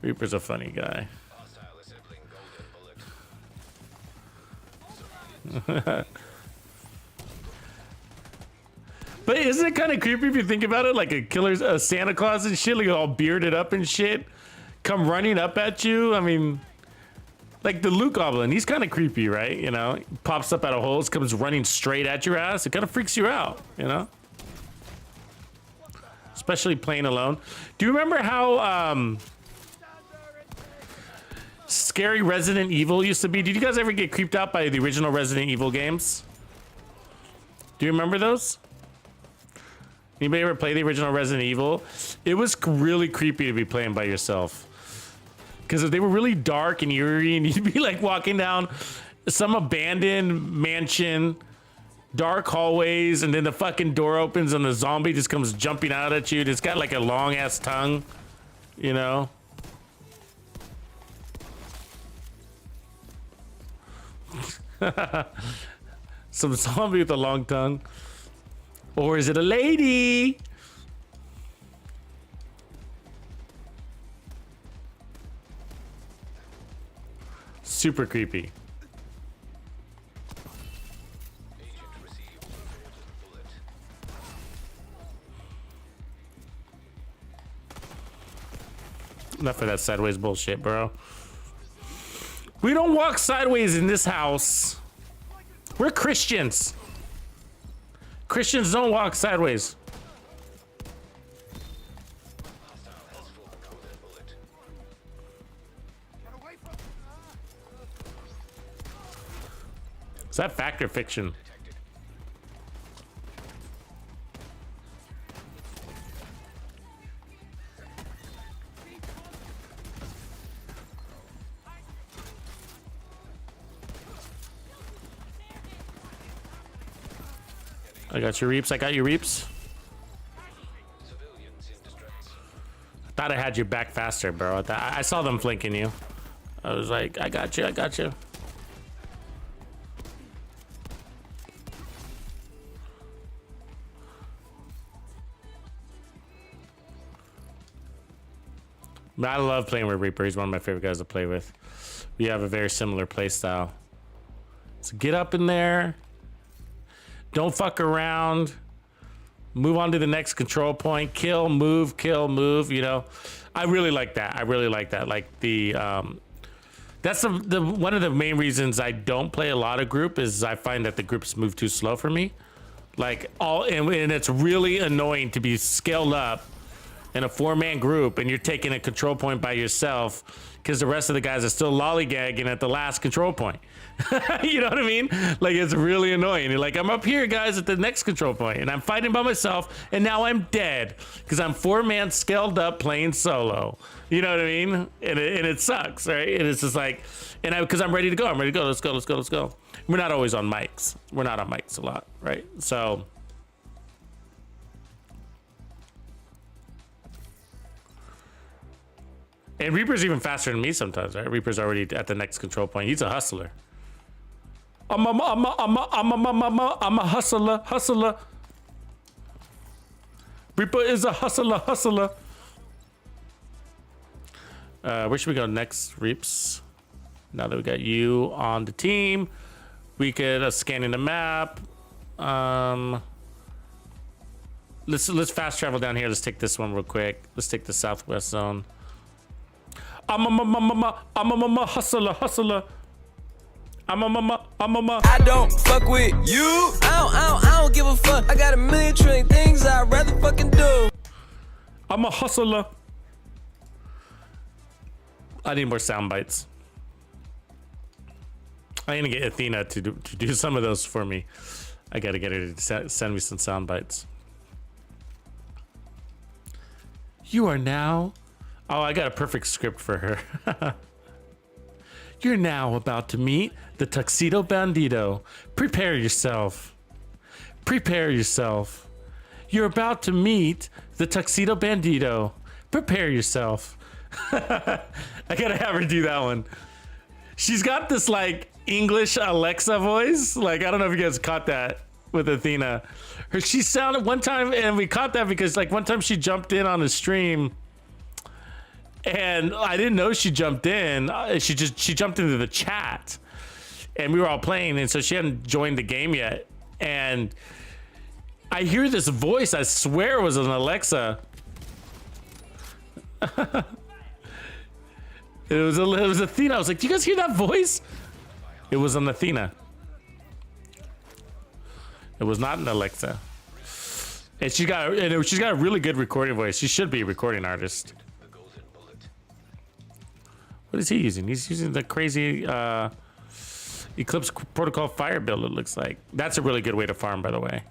Reaper's a funny guy. Hostile assembling golden bullet. But isn't it kind of creepy if you think about it? Like a Santa Claus and shit, like all bearded up and shit, come running up at you. I mean, like the Luke Goblin, he's kind of creepy, right? You know, he pops up out of holes, comes running straight at your ass. It kind of freaks you out, you know? Especially playing alone. Do you remember how scary Resident Evil used to be? Did you guys ever get creeped out by the original Resident Evil games? Do you remember those? Anybody ever play the original Resident Evil? It was really creepy to be playing by yourself. Because they were really dark and eerie, and you'd be like walking down some abandoned mansion dark hallways, and then the fucking door opens and the zombie just comes jumping out at you. It's got like a long ass tongue, you know. Some zombie with a long tongue. Or is it a lady? Super creepy. Agent received golden bullet. Enough of that sideways bullshit, bro. We don't walk sideways in this house. We're Christians. Christians don't walk sideways. Hostile has full golden bullet. Is that fact or fiction? Detected. I got your reaps. I got your reaps. Civilians in distress. Thought I had you back faster, bro. I saw them flanking you. I was like, I got you. I got you. I love playing with Reaper. He's one of my favorite guys to play with. We have a very similar play style. So get up in there. Don't fuck around. Move on to the next control point. Kill, move, you know. I really like that. I really like that. Like the that's the one of the main reasons I don't play a lot of group is I find that the groups move too slow for me. Like and it's really annoying to be scaled up in a 4-man group and you're taking a control point by yourself because the rest of the guys are still lollygagging at the last control point. You know what I mean? Like, it's really annoying. You're like, I'm up here, guys, at the next control point, and I'm fighting by myself, and now I'm dead because I'm 4-man scaled up playing solo. You know what I mean? And it sucks, right? And it's just like, because I'm ready to go. I'm ready to go. Let's go, let's go, let's go. We're not always on mics. We're not on mics a lot, right? So... And Reaper's even faster than me sometimes, right? Reaper's already at the next control point. He's a hustler. I'm a hustler. Reaper is a hustler. Where should we go next, Reaps? Now that we got you on the team, we could scanning the map. Let's fast travel down here. Let's take this one real quick. Let's take the southwest zone. I'm a hustler. I don't fuck with you. I don't give a fuck. I got a million trillion things I'd rather fucking do. I'm a hustler. I need more sound bites. I need to get Athena to do some of those for me. I gotta get her to send me some sound bites. You are now... Oh, I got a perfect script for her. You're now about to meet the TuxedoBandido. Prepare yourself. Prepare yourself. You're about to meet the TuxedoBandido. Prepare yourself. I gotta have her do that one. She's got this like English Alexa voice. Like, I don't know if you guys caught that with Athena. She sounded one time, and we caught that because like one time she jumped in on a stream. And I didn't know she jumped in. She jumped into the chat, and we were all playing, and so she hadn't joined the game yet. And I hear this voice. I swear it was an Alexa. It was Athena. I was like, "Do you guys hear that voice?" It was an Athena. It was not an Alexa. And she's got a really good recording voice. She should be a recording artist. What is he using? He's using the crazy Eclipse Protocol Fire build, it looks like. That's a really good way to farm, by the way.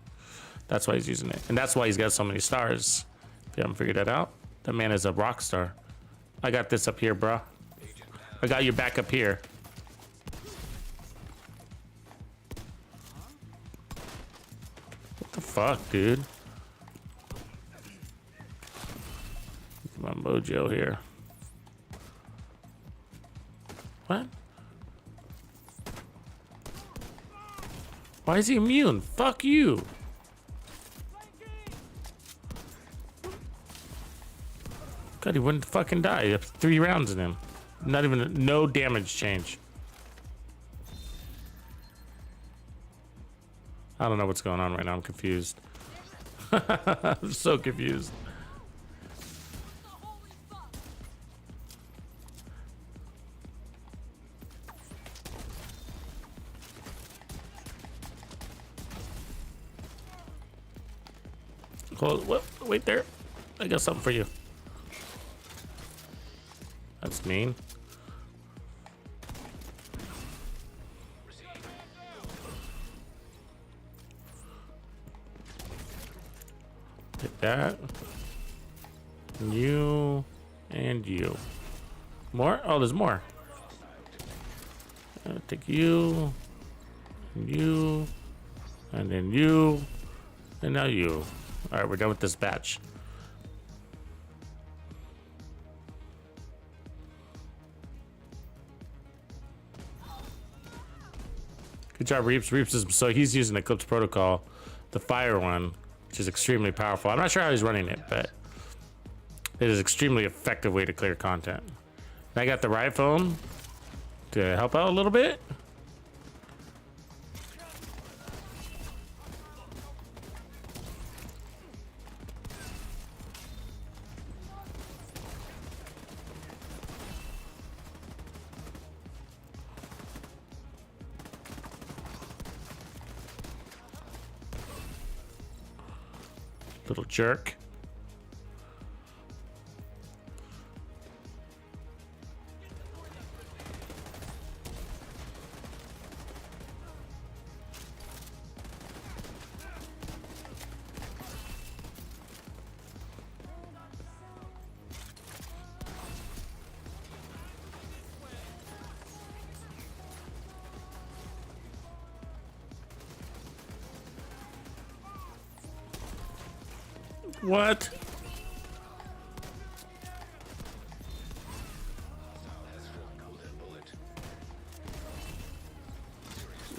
That's why he's using it. And that's why he's got so many stars. If you haven't figured that out, that man is a rock star. I got this up here, bro. I got you back up here. fuck, dude. My mojo here. What? Why is he immune? Fuck you. God, he wouldn't fucking die. You have 3 rounds in him. Not even, no damage change. I don't know what's going on right now. I'm confused. I'm so confused. Hold, wait there. I got something for you. That's mean. Take that. You and you. More? Oh, there's more. Take you, and you, and then you, and now you. All right, we're done with this batch. Good job, Reaps. Reaps is, so he's using Eclipse Protocol, the fire one, which is extremely powerful. I'm not sure how he's running it, but it is an extremely effective way to clear content. And I got the right phone to help out a little bit. Little jerk. What?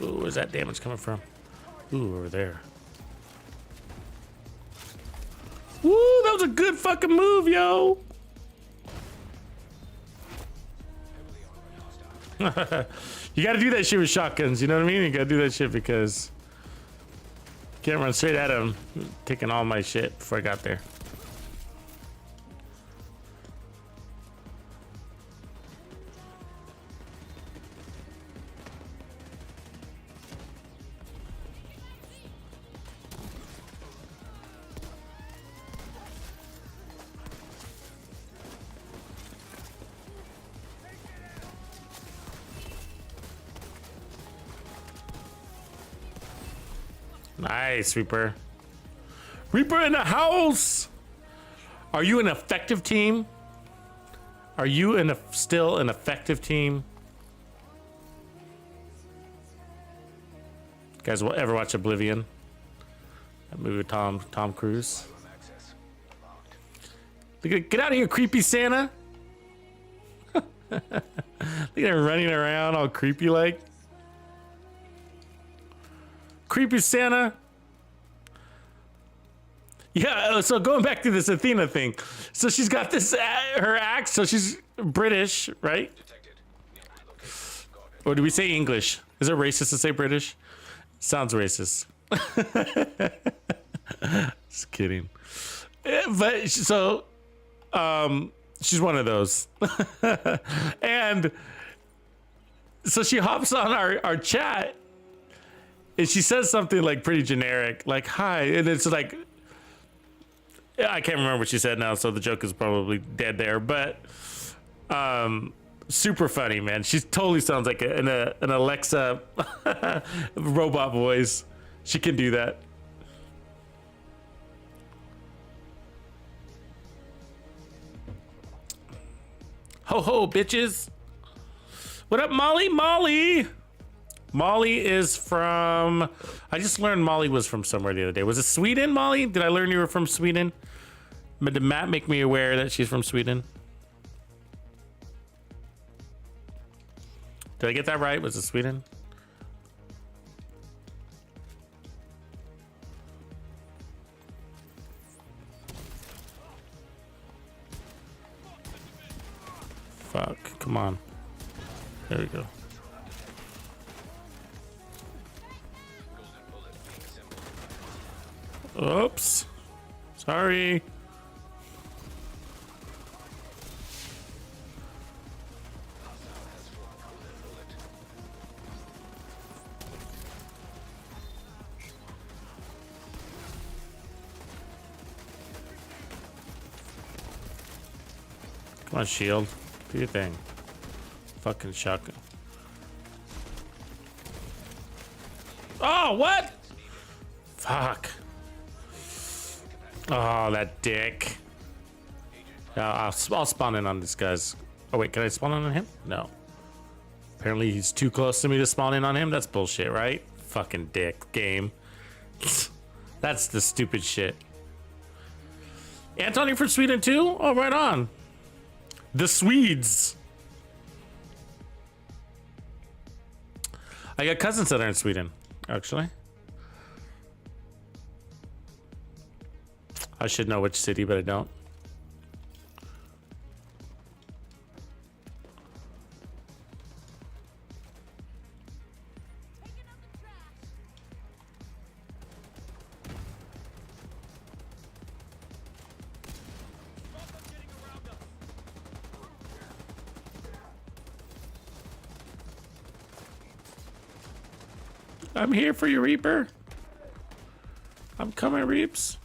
Ooh, where's that damage coming from? Ooh, over there. Woo, that was a good fucking move, yo. You gotta do that shit with shotguns, you know what I mean? You gotta do that shit because you can't run straight at him, taking all my shit before I got there. Nice, Reaper. Reaper in the house! Are you an effective team? Are you still an effective team? You guys will ever watch Oblivion? That movie with Tom Cruise. Get out of here, creepy Santa! Look at him running around all creepy like. Creepy Santa. Yeah, so going back to this Athena thing. So she's got this, her axe, so she's British, right? Or do we say English? Is it racist to say British? Sounds racist. Just kidding. But so, she's one of those. And so she hops on our chat. And she says something like pretty generic, like, hi. And it's like, I can't remember what she said now, so the joke is probably dead there. But super funny, man. She totally sounds like an Alexa robot voice. She can do that. Ho ho, bitches. What up, Molly? Molly! Molly is from... I just learned Molly was from somewhere the other day. Was it Sweden, Molly? Did I learn you were from Sweden? Did Matt make me aware that she's from Sweden? Did I get that right? Was it Sweden? Fuck, come on. There we go. Oops. Sorry. Come on, shield. Do your thing. Fucking shotgun. Oh, what? Fuck. Oh, that dick. Yeah, I'll spawn in on this guy's. Oh, wait, can I spawn in on him? No. Apparently he's too close to me to spawn in on him. That's bullshit, right? Fucking dick game. That's the stupid shit. Anton, you're from Sweden too? Oh, right on. The Swedes. I got cousins that are in Sweden, actually. I should know which city, but I don't. I'm here for you, Reaper. I'm coming, Reaps.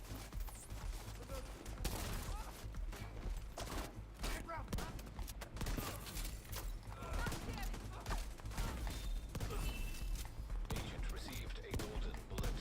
Agent received a golden bullet.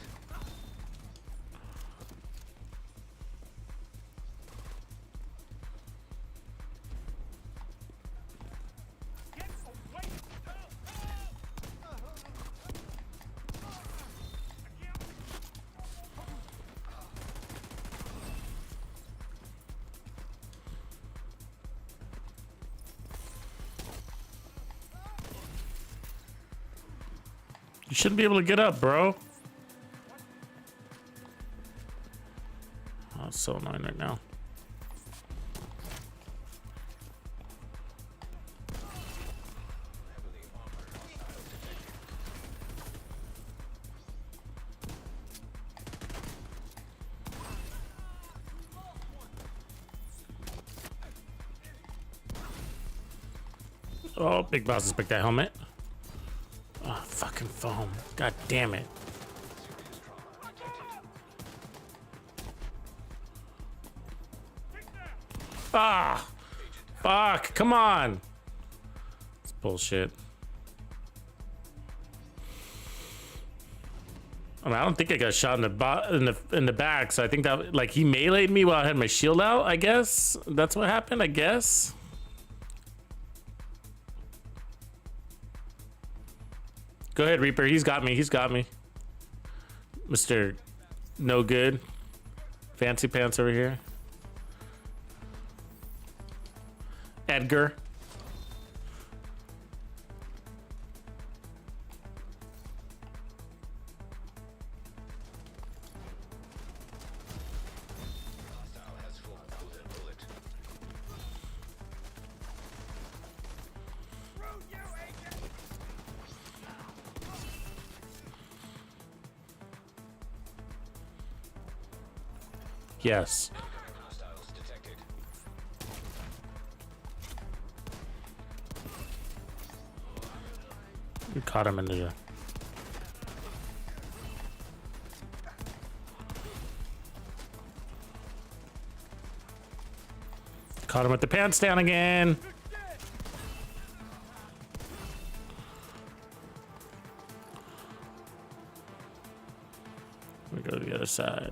You shouldn't be able to get up, bro. Oh, it's so annoying right now. Oh, big boss has picked that helmet. Oh, fucking foam. God damn it. Ah! Fuck, come on! It's bullshit. I mean, I don't think I got shot in the back, so I think that, like, he meleeed me while I had my shield out, I guess. That's what happened, I guess. Go ahead, Reaper. He's got me. He's got me. Mr. No good. Fancy pants over here. Edgar. Hostile has full golden bullet. Yes. Hostiles detected. We caught him in the... Caught him with the pants down again. We go to the other side.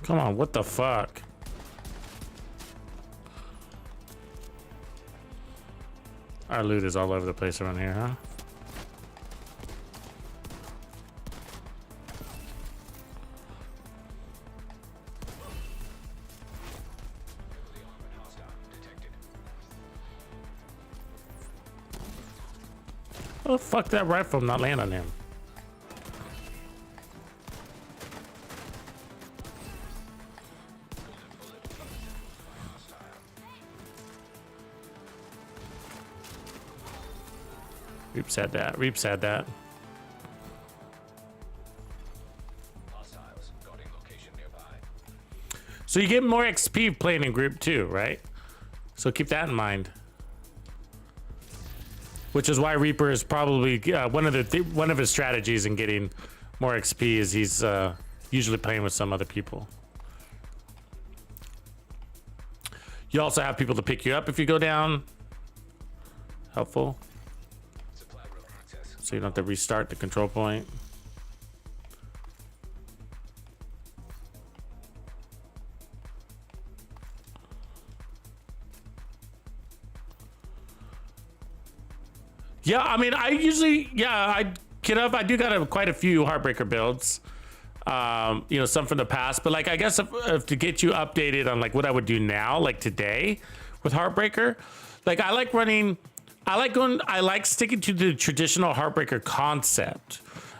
Come on, what the fuck? Our loot is all over the place around here, huh? Oh, fuck that rifle not land on him. Reap said that. Reap said that. Hostiles. Guarding location nearby. So you get more XP playing in group too, right? So keep that in mind. Which is why Reaper is probably one of his strategies in getting more XP is he's usually playing with some other people. You also have people to pick you up if you go down. Helpful. Supply room access. So you don't have to restart the control point. Yeah, I mean, I usually, I do got quite a few Heartbreaker builds. You know, some from the past, but like, I guess if to get you updated on like what I would do now, like today with Heartbreaker, like I like sticking to the traditional Heartbreaker concept,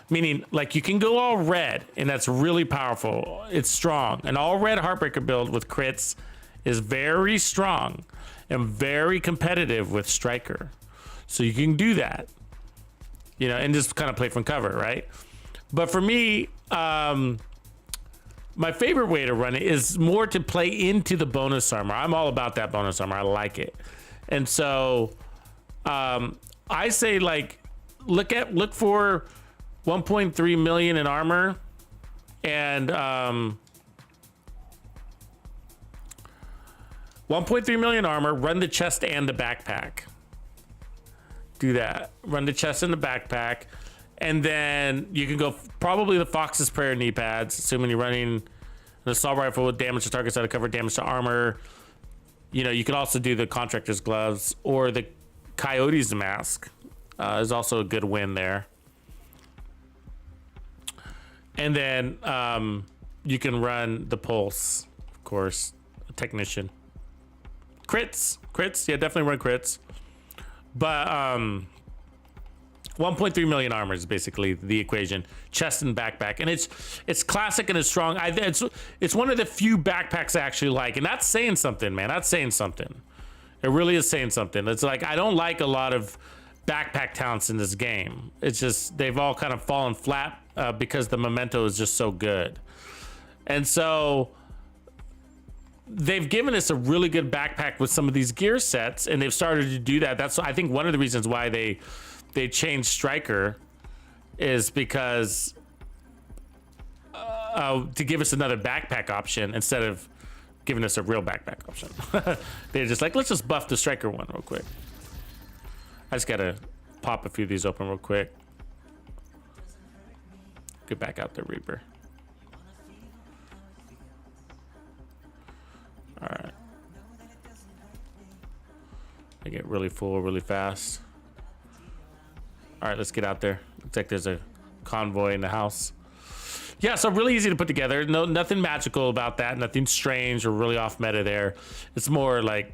meaning like you can go all red and that's really powerful. It's strong. An all red Heartbreaker build with crits is very strong and very competitive with Striker. So you can do that, you know, and just kind of play from cover, right? But for me, my favorite way to run it is more to play into the bonus armor. I'm all about that bonus armor. I like it. And so I say like, look for 1.3 million in armor and 1.3 million armor, run the chest and the backpack. Do that. Run the chest and the backpack. And then you can go probably the Fox's Prayer knee pads, assuming you're running an assault rifle with damage to targets out of cover, damage to armor. You know, you can also do the Contractor's gloves or the Coyote's mask. Is also a good win there. And then you can run the Pulse, of course, Technician. Crits, yeah, definitely run crits. But 1.3 million armor is basically the equation. Chest and backpack, and it's classic and it's strong. It's one of the few backpacks I actually like, and that's saying something, man. That's saying something. It really is saying something. It's like I don't like a lot of backpack talents in this game. It's just they've all kind of fallen flat because the memento is just so good, and so they've given us a really good backpack with some of these gear sets, and they've started to do that. That's I think one of the reasons why they changed Striker is because to give us another backpack option instead of giving us a real backpack option. They're just like, let's just buff the Striker one real quick. I just gotta pop a few of these open real quick. Get back out there, Reaper. All right. I get really full really fast. All right, let's get out there. Looks like there's a convoy in the house. Yeah, so really easy to put together. No, nothing magical about that. Nothing strange or really off meta there. It's more like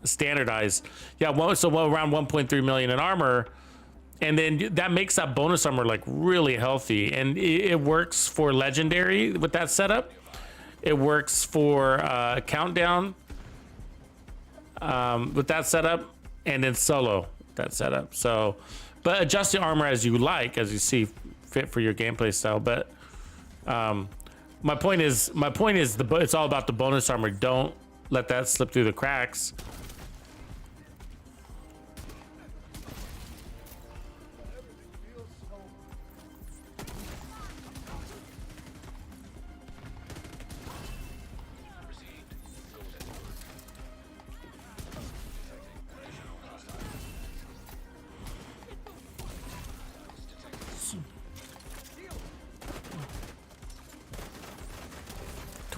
standardized. Yeah, so around 1.3 million in armor. And then that makes that bonus armor like really healthy. And it works for legendary with that setup. It works for countdown with that setup, and then solo with that setup. So, but adjust the armor as you like, as you see fit for your gameplay style. But my point is it's all about the bonus armor. Don't let that slip through the cracks.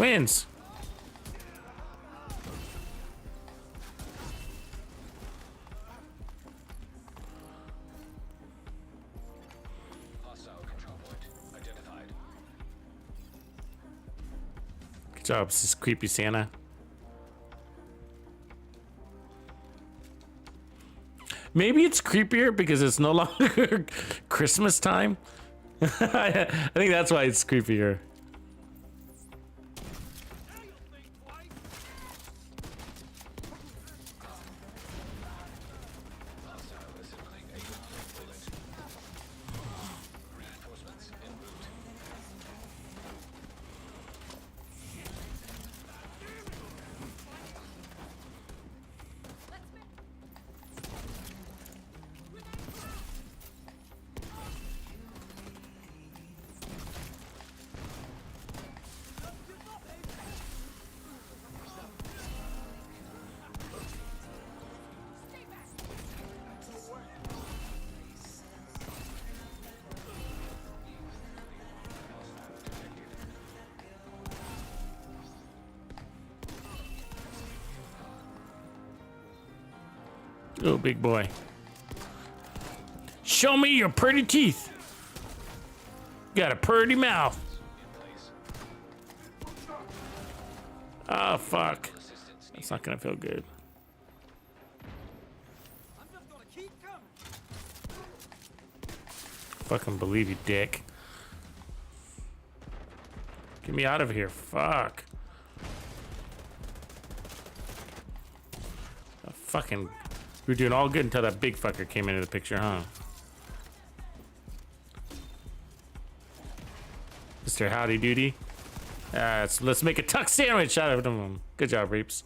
Twins. Hostile control point identified. Good job, this creepy Santa. Maybe it's creepier because it's no longer Christmas time. I think that's why it's creepier. Hostile assembling a bullet. Reinforcements en route. Oh, big boy. Show me your pretty teeth. Got a pretty mouth. Oh, fuck. That's not gonna feel good. Fucking believe you, dick. Get me out of here. Fuck. Fucking. We were doing all good until that big fucker came into the picture, huh? Mr. Howdy Doody. Let's make a tuck sandwich out of them. Good job, Reaps.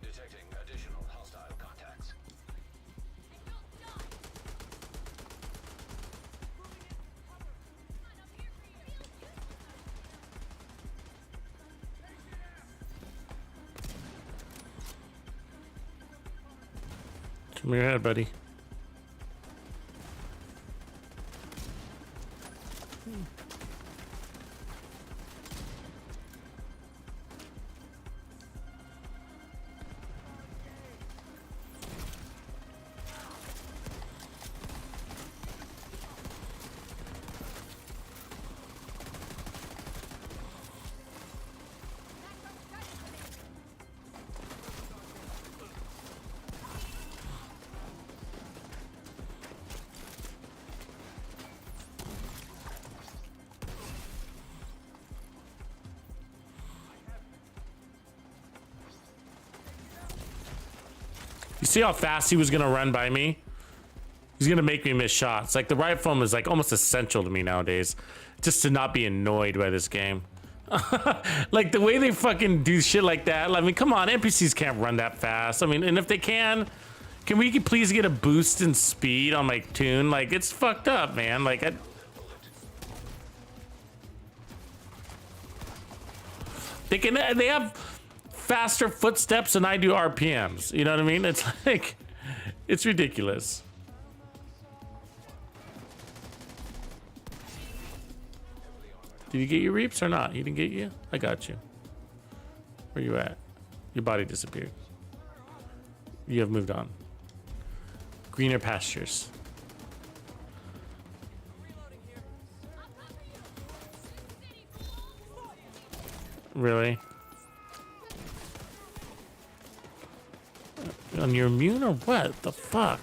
Detecting additional hostile contacts. Show me your head, buddy. You see how fast he was gonna run by me? He's gonna make me miss shots. Like the rifle is like almost essential to me nowadays, just to not be annoyed by this game. Like the way they fucking do shit like that. I mean, come on, NPCs can't run that fast. I mean, and if they can we please get a boost in speed on my tune? Like it's fucked up, man. Like they have faster footsteps than I do RPMs. You know what I mean? It's like, it's ridiculous. Did you get your Reaps or not? He didn't get you? I got you. Where you at? Your body disappeared. You have moved on. Greener pastures. Really? On your immune or what? The fuck?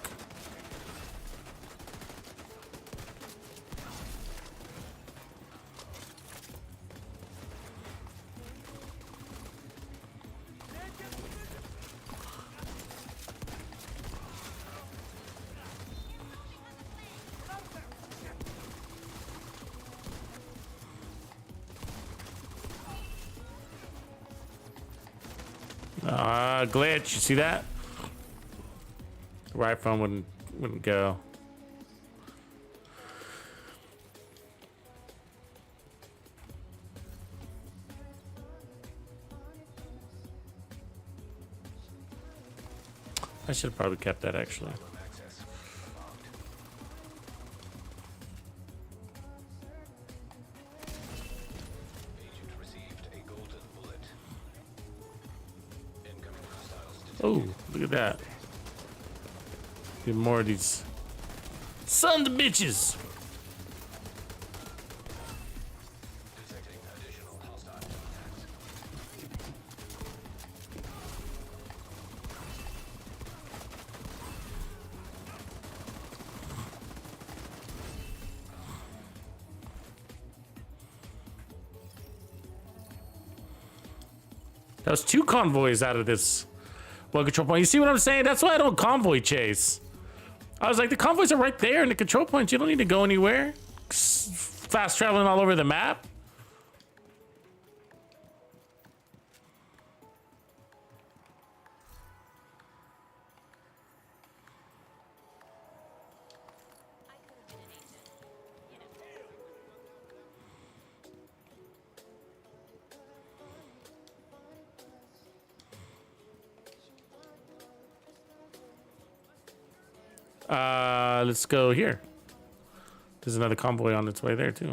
Glitch, you see that? The right phone wouldn't go. I should have probably kept that actually. Oh, look at that. Get more of these sons of bitches. Detecting additional hostile contacts. That was 2 convoys out of this one control point. You see what I'm saying? That's why I don't convoy chase. I was like, the convoys are right there in the control points. You don't need to go anywhere. Fast traveling all over the map. Let's go here. There's another convoy on its way there too. You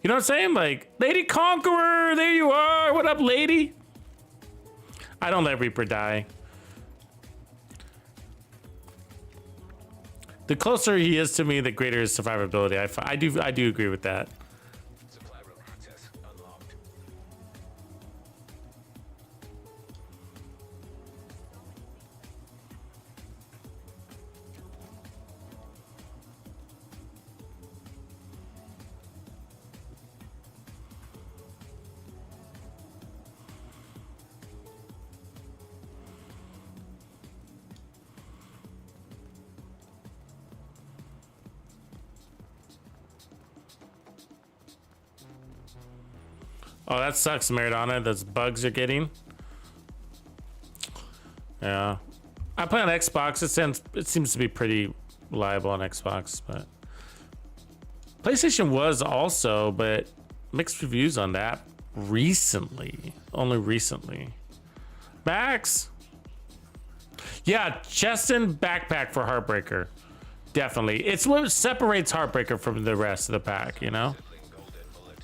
know what I'm saying? Like, Lady Conqueror, there you are. What up, lady? I don't let Reaper die. The closer he is to me, the greater his survivability. I do agree with that. Supply room access unlocked. Oh, that sucks, Maradona. Those bugs you're getting. Yeah. I play on Xbox. It seems to be pretty reliable on Xbox, but PlayStation was also, but mixed reviews on that recently. Only recently. Max. Yeah, chest and backpack for Heartbreaker. Definitely. It's what separates Heartbreaker from the rest of the pack, you know? Golden bullet.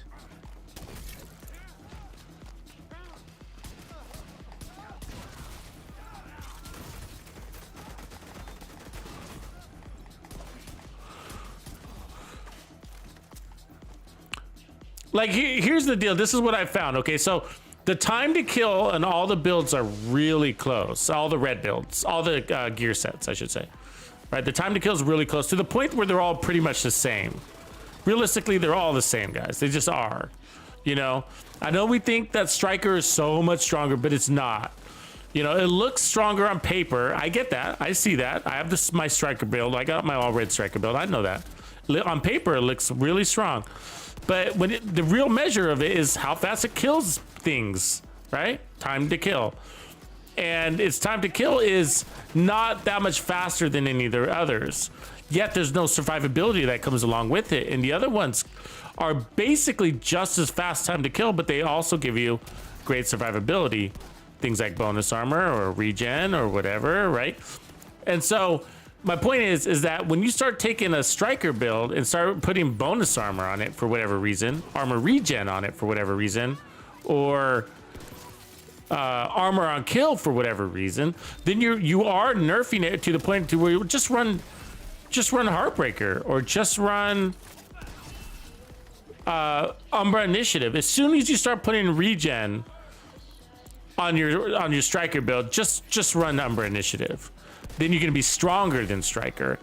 Like, here's the deal. This is what I found. Okay, so the time to kill and all the builds are really close. All the red builds, all the gear sets, I should say. Right, the time to kill is really close to the point where they're all pretty much the same. Realistically, they're all the same, guys. They just are. You know, I know we think that Striker is so much stronger, but it's not. You know, it looks stronger on paper. I get that. I see that. I have this my Striker build. I got my all red Striker build. I know that. On paper, it looks really strong. But when the real measure of it is how fast it kills things, right? Time to kill. And its time to kill is not that much faster than any of the others. Yet there's no survivability that comes along with it. And the other ones are basically just as fast time to kill, but they also give you great survivability. Things like bonus armor or regen or whatever, right? And so my point is that when you start taking a Striker build and start putting bonus armor on it for whatever reason, armor regen on it for whatever reason, or armor on kill for whatever reason, then you are nerfing it to the point to where you just run Heartbreaker or just run Umbra Initiative. As soon as you start putting regen on your Striker build, just run Umbra Initiative. Then you're going to be stronger than Striker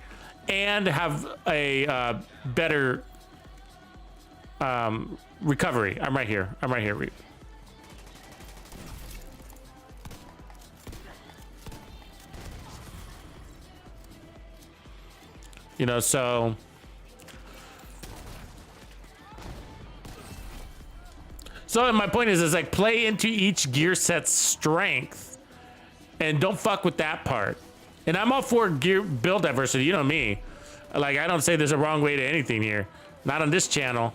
and have a better recovery. I'm right here. You know, so my point is like play into each gear set's strength and don't fuck with that part. And I'm all for gear build diversity. You know me. Like, I don't say there's a wrong way to anything here. Not on this channel.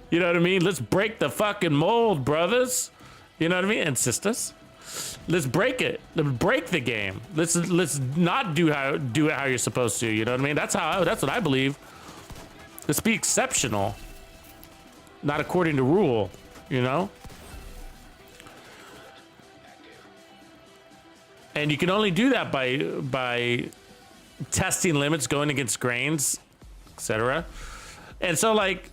You know what I mean? Let's break the fucking mold, brothers. You know what I mean? And sisters. Let's break it. Let's break the game. Let's not do it how you're supposed to. You know what I mean? That's what I believe. Let's be exceptional. Not according to rule, you know? And you can only do that by testing limits, going against grains, etc. And so like,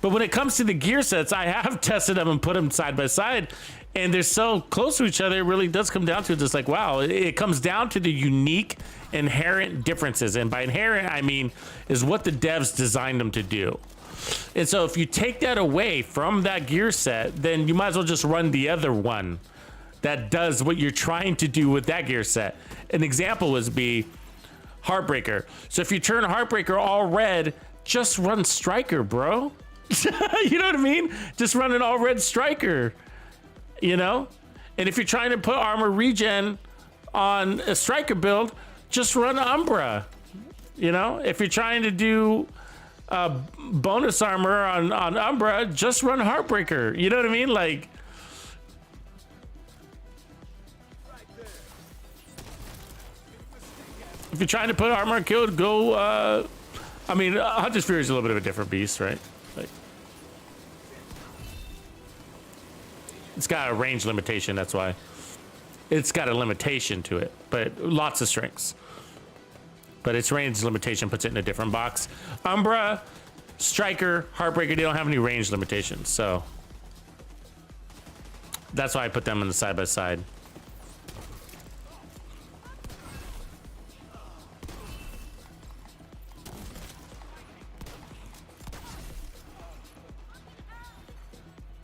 but when it comes to the gear sets, I have tested them and put them side by side, and they're so close to each other. It really does come down to just like, wow, it comes down to the unique inherent differences. And by inherent, I mean is what the devs designed them to do. And so if you take that away from that gear set, then you might as well just run the other one that does what you're trying to do with that gear set. An example would be Heartbreaker. So if you turn Heartbreaker all red, just run Striker, bro. You know what I mean? Just run an all red Striker, you know? And if you're trying to put armor regen on a Striker build, just run Umbra, you know? If you're trying to do bonus armor on Umbra, just run Heartbreaker. You know what I mean? Like, if you're trying to put armor on kill, go, I mean, Hunter's Fury is a little bit of a different beast, right? Like, it's got a range limitation, that's why. It's got a limitation to it, but lots of strengths. But its range limitation puts it in a different box. Umbra, Striker, Heartbreaker, they don't have any range limitations, so that's why I put them in the side by side.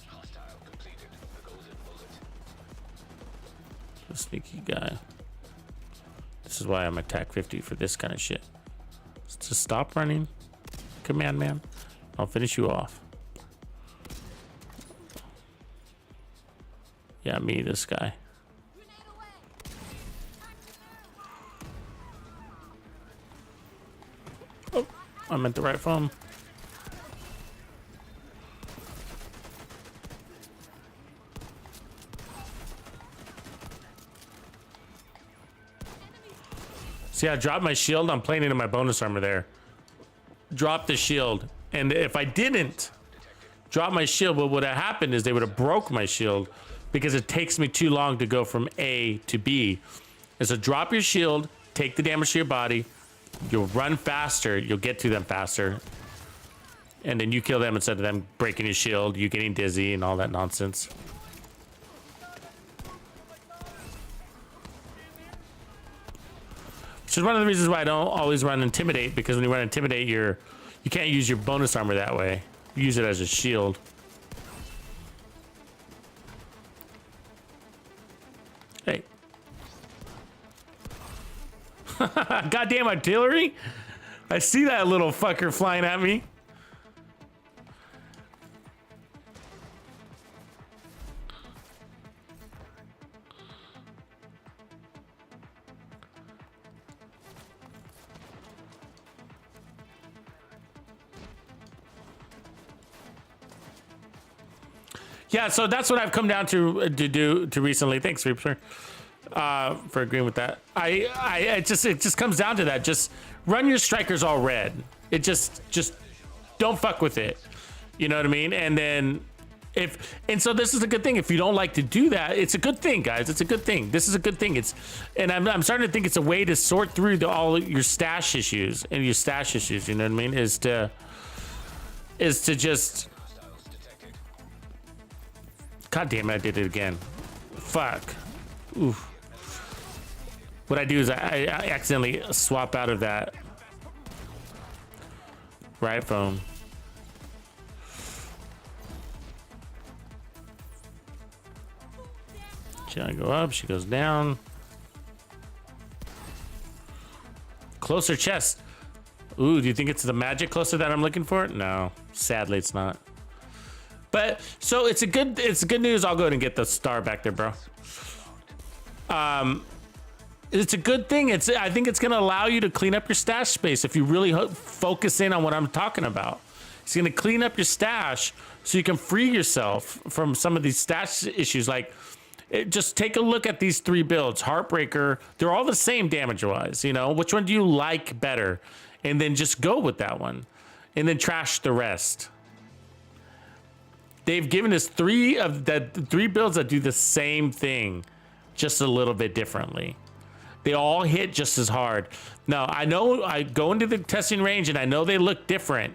Hostile completed the golden bullet. A sneaky guy. This is why I'm attack 50 for this kind of shit. Just stop running, command man. I'll finish you off. Yeah, me, this guy. Oh, I meant the right phone. See, I dropped my shield. I'm playing into my bonus armor there. Drop the shield. And if I didn't drop my shield, what would have happened is they would have broke my shield because it takes me too long to go from A to B. And so drop your shield, take the damage to your body. You'll run faster. You'll get to them faster. And then you kill them instead of them breaking your shield, you getting dizzy and all that nonsense. Which is one of the reasons why I don't always run Intimidate, because when you run Intimidate, you can't use your bonus armor that way. You use it as a shield. Hey. Goddamn artillery! I see that little fucker flying at me. Yeah, so that's what I've come down to do recently. Thanks, Reaper, for agreeing with that. It just comes down to that. Just run your strikers all red. It just don't fuck with it. You know what I mean? And then so this is a good thing. If you don't like to do that, it's a good thing, guys. It's a good thing. This is a good thing. I'm starting to think it's a way to sort through all your stash issues and your stash issues. You know what I mean? Is to just. God damn it, I did it again. Fuck. Oof. What I do is I accidentally swap out of that right phone. She I go up, she goes down. Closer chest. Ooh, do you think it's the magic closer that I'm looking for? No, sadly it's not. But so it's good news. I'll go ahead and get the star back there, bro. It's a good thing. I think it's gonna allow you to clean up your stash space if you really focus in on what I'm talking about. It's gonna clean up your stash so you can free yourself from some of these stash issues. Like, just take a look at these 3 builds. Heartbreaker, they're all the same damage-wise. You know, which one do you like better? And then just go with that one, and then trash the rest. they've given us three builds that do the same thing, just a little bit differently. They all hit just as hard. Now, I know I go into the testing range and I know they look different,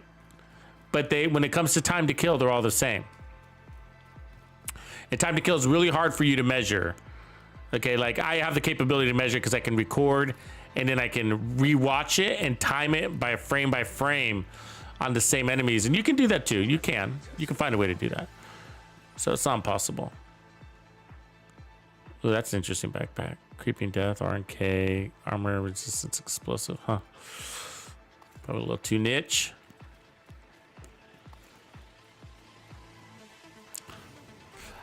but when it comes to time to kill, they're all the same. And time to kill is really hard for you to measure. Okay, like I have the capability to measure because I can record and then I can rewatch it and time it by frame on the same enemies. And you can do that too. You can find a way to do that. So it's not impossible. Oh, that's an interesting backpack. Creeping Death, RNK, Armor Resistance Explosive, huh? Probably a little too niche.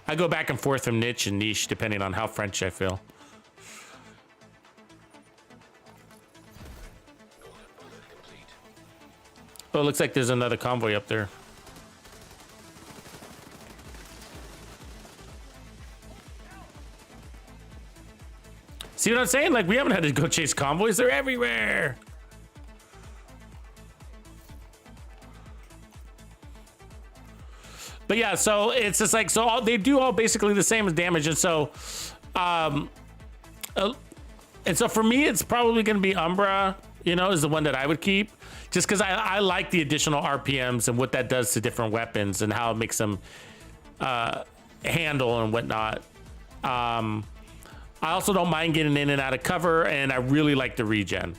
I go back and forth from niche and niche depending on how French I feel. Oh, it looks like there's another convoy up there. See what I'm saying? Like, we haven't had to go chase convoys. They're everywhere. But yeah, so it's just like, so they do all basically the same as damage. And so, for me, it's probably going to be Umbra, you know, is the one that I would keep. Just because I like the additional RPMs and what that does to different weapons and how it makes them handle and whatnot. I also don't mind getting in and out of cover, and I really like the regen.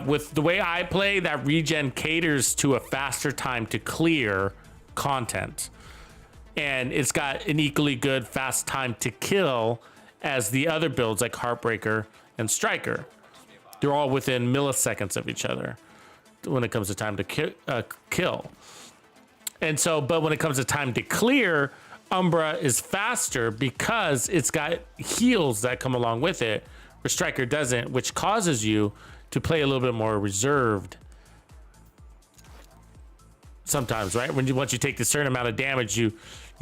With the way I play, that regen caters to a faster time to clear content. And it's got an equally good fast time to kill as the other builds like Heartbreaker and Striker. They're all within milliseconds of each other when it comes to time to kill. And so, but when it comes to time to clear, Umbra is faster because it's got heals that come along with it, where Striker doesn't, which causes you to play a little bit more reserved sometimes, right? Once you take a certain amount of damage, you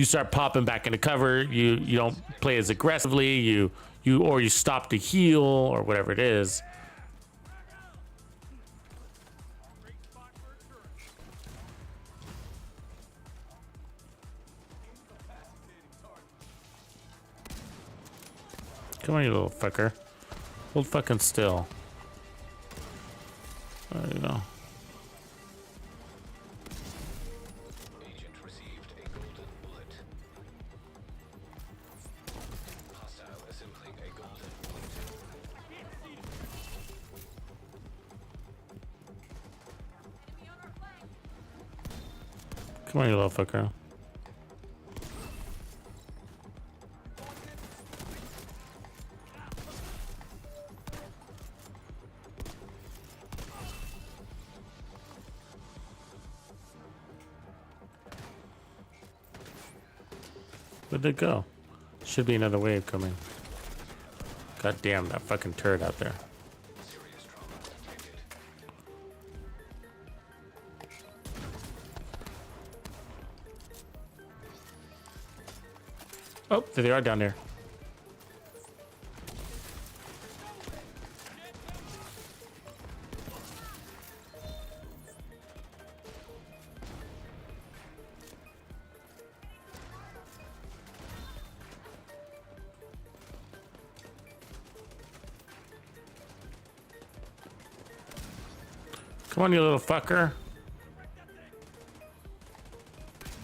start popping back into cover. You don't play as aggressively. You stop to heal or whatever it is. Come on, you little fucker. Hold fucking still. There you go. Agent received a golden bullet. Hostile assembling a golden bullet. Come on, you little fucker. Where'd they go? Should be another wave coming. God damn, that fucking turret out there. Serious trauma detected. Oh, there they are down there. Come on, you little fucker.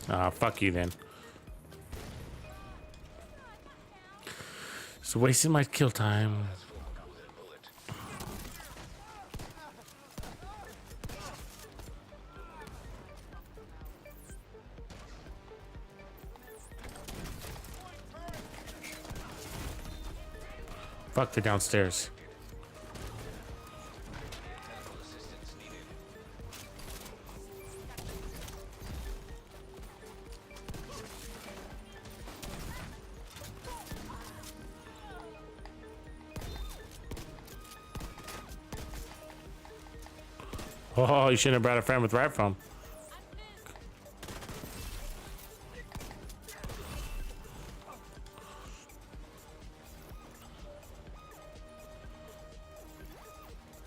Ah, fuck you then. Just wasting my kill time. Fuck, they're downstairs. Oh, you shouldn't have brought a friend with right foam.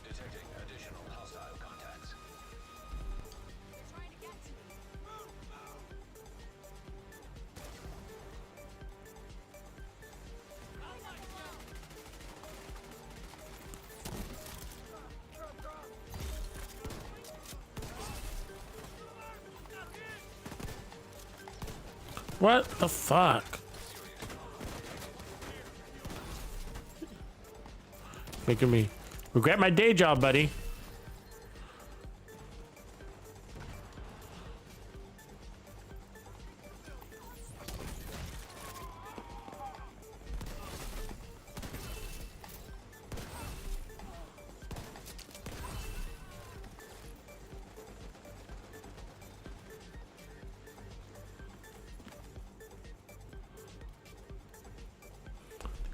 Detecting additional hostile contacts. What the fuck? Making me regret my day job, buddy.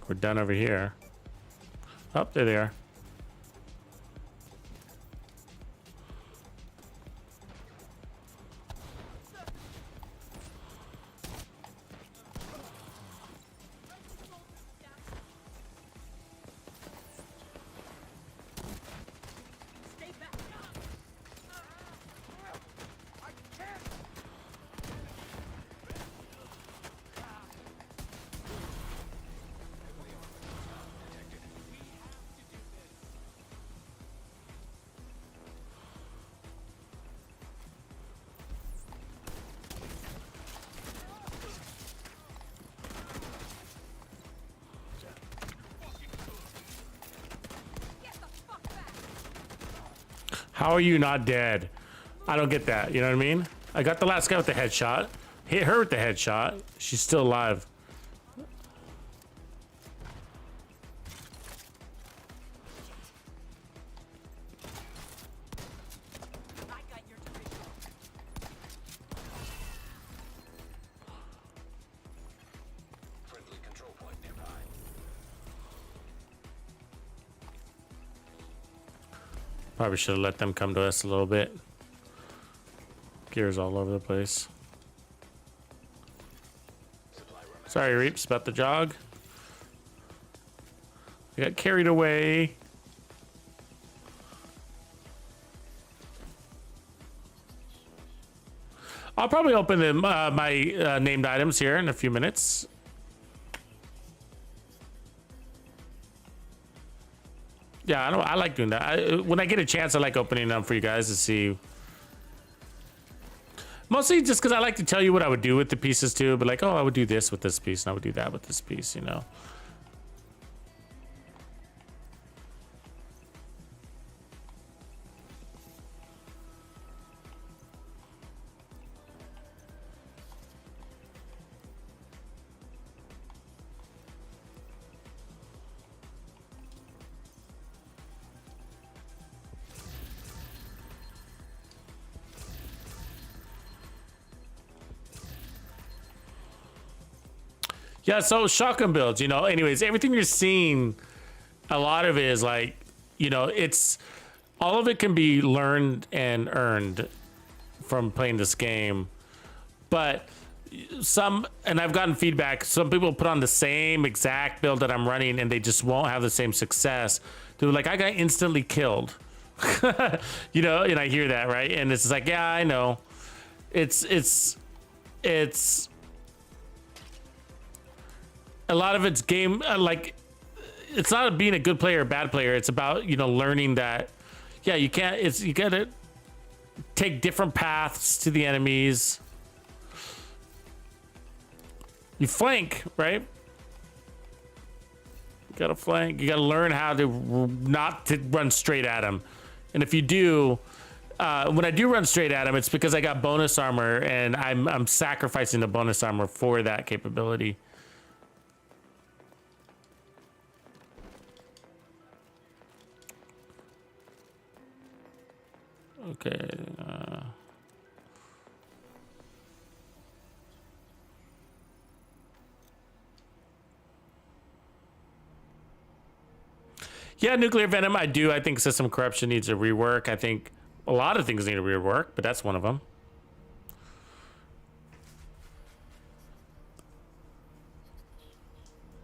We're done over here. Oh, there they are. How are you not dead? I don't get that. You know what I mean? I got the last guy with the headshot. Hit her with the headshot. She's still alive. Friendly control point nearby. Probably should have let them come to us a little bit. Gears all over the place. Sorry, Reaps, about the jog. I got carried away. I'll probably open them, my named items here in a few minutes. Yeah, I like doing that. When I get a chance, I like opening them for you guys to see. Mostly just because I like to tell you what I would do with the pieces too. But like, oh, I would do this with this piece, and I would do that with this piece, you know. Yeah, so shotgun builds, you know, anyways, everything you're seeing, a lot of it is like, you know, it's, all of it can be learned and earned from playing this game. But some, and I've gotten feedback, some people put on the same exact build that I'm running and they just won't have the same success. They're like, I got instantly killed. You know, and I hear that, right? And it's like, yeah, I know. It's a lot of it's game, like, it's not being a good player or bad player. It's about, you know, learning that, yeah, you can't, it's, you gotta take different paths to the enemies. You flank, right? You gotta flank. You gotta learn how to not to run straight at them. And if you do, when I do run straight at them, it's because I got bonus armor and I'm sacrificing the bonus armor for that capability. Okay. Yeah, nuclear venom. I do. I think system corruption needs a rework. I think a lot of things need a rework, but that's one of them.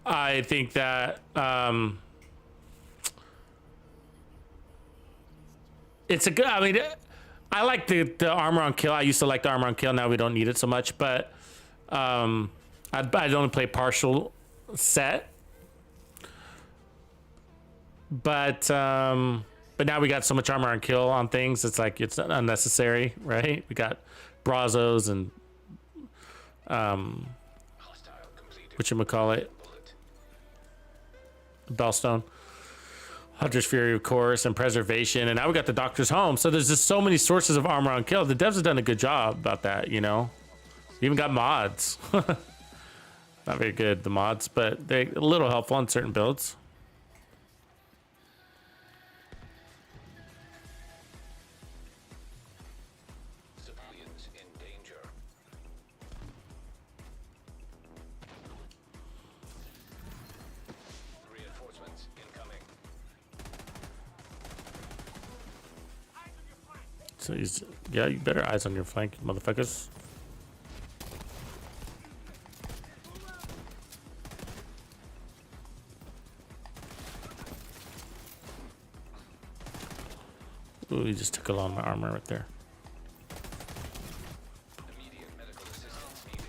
I think that it's a good, I mean, I like the armor on kill. I used to like the armor on kill. Now we don't need it so much, but I'd only play partial set. But now we got so much armor on kill on things. It's like, it's unnecessary, right? We got Brazos and whatchamacallit, Bellstone, Hunter's Fury, of course, and Preservation, and now we got the Doctor's Home. So there's just so many sources of armor on kill. The devs have done a good job about that, you know. You even got mods. Not very good, the mods, but they're a little helpful on certain builds. Civilians in danger. Reinforcements incoming. So he's, yeah, you better eyes on your flank, motherfuckers. Ooh, he just took a lot of my armor right there. Immediate medical assistance needed.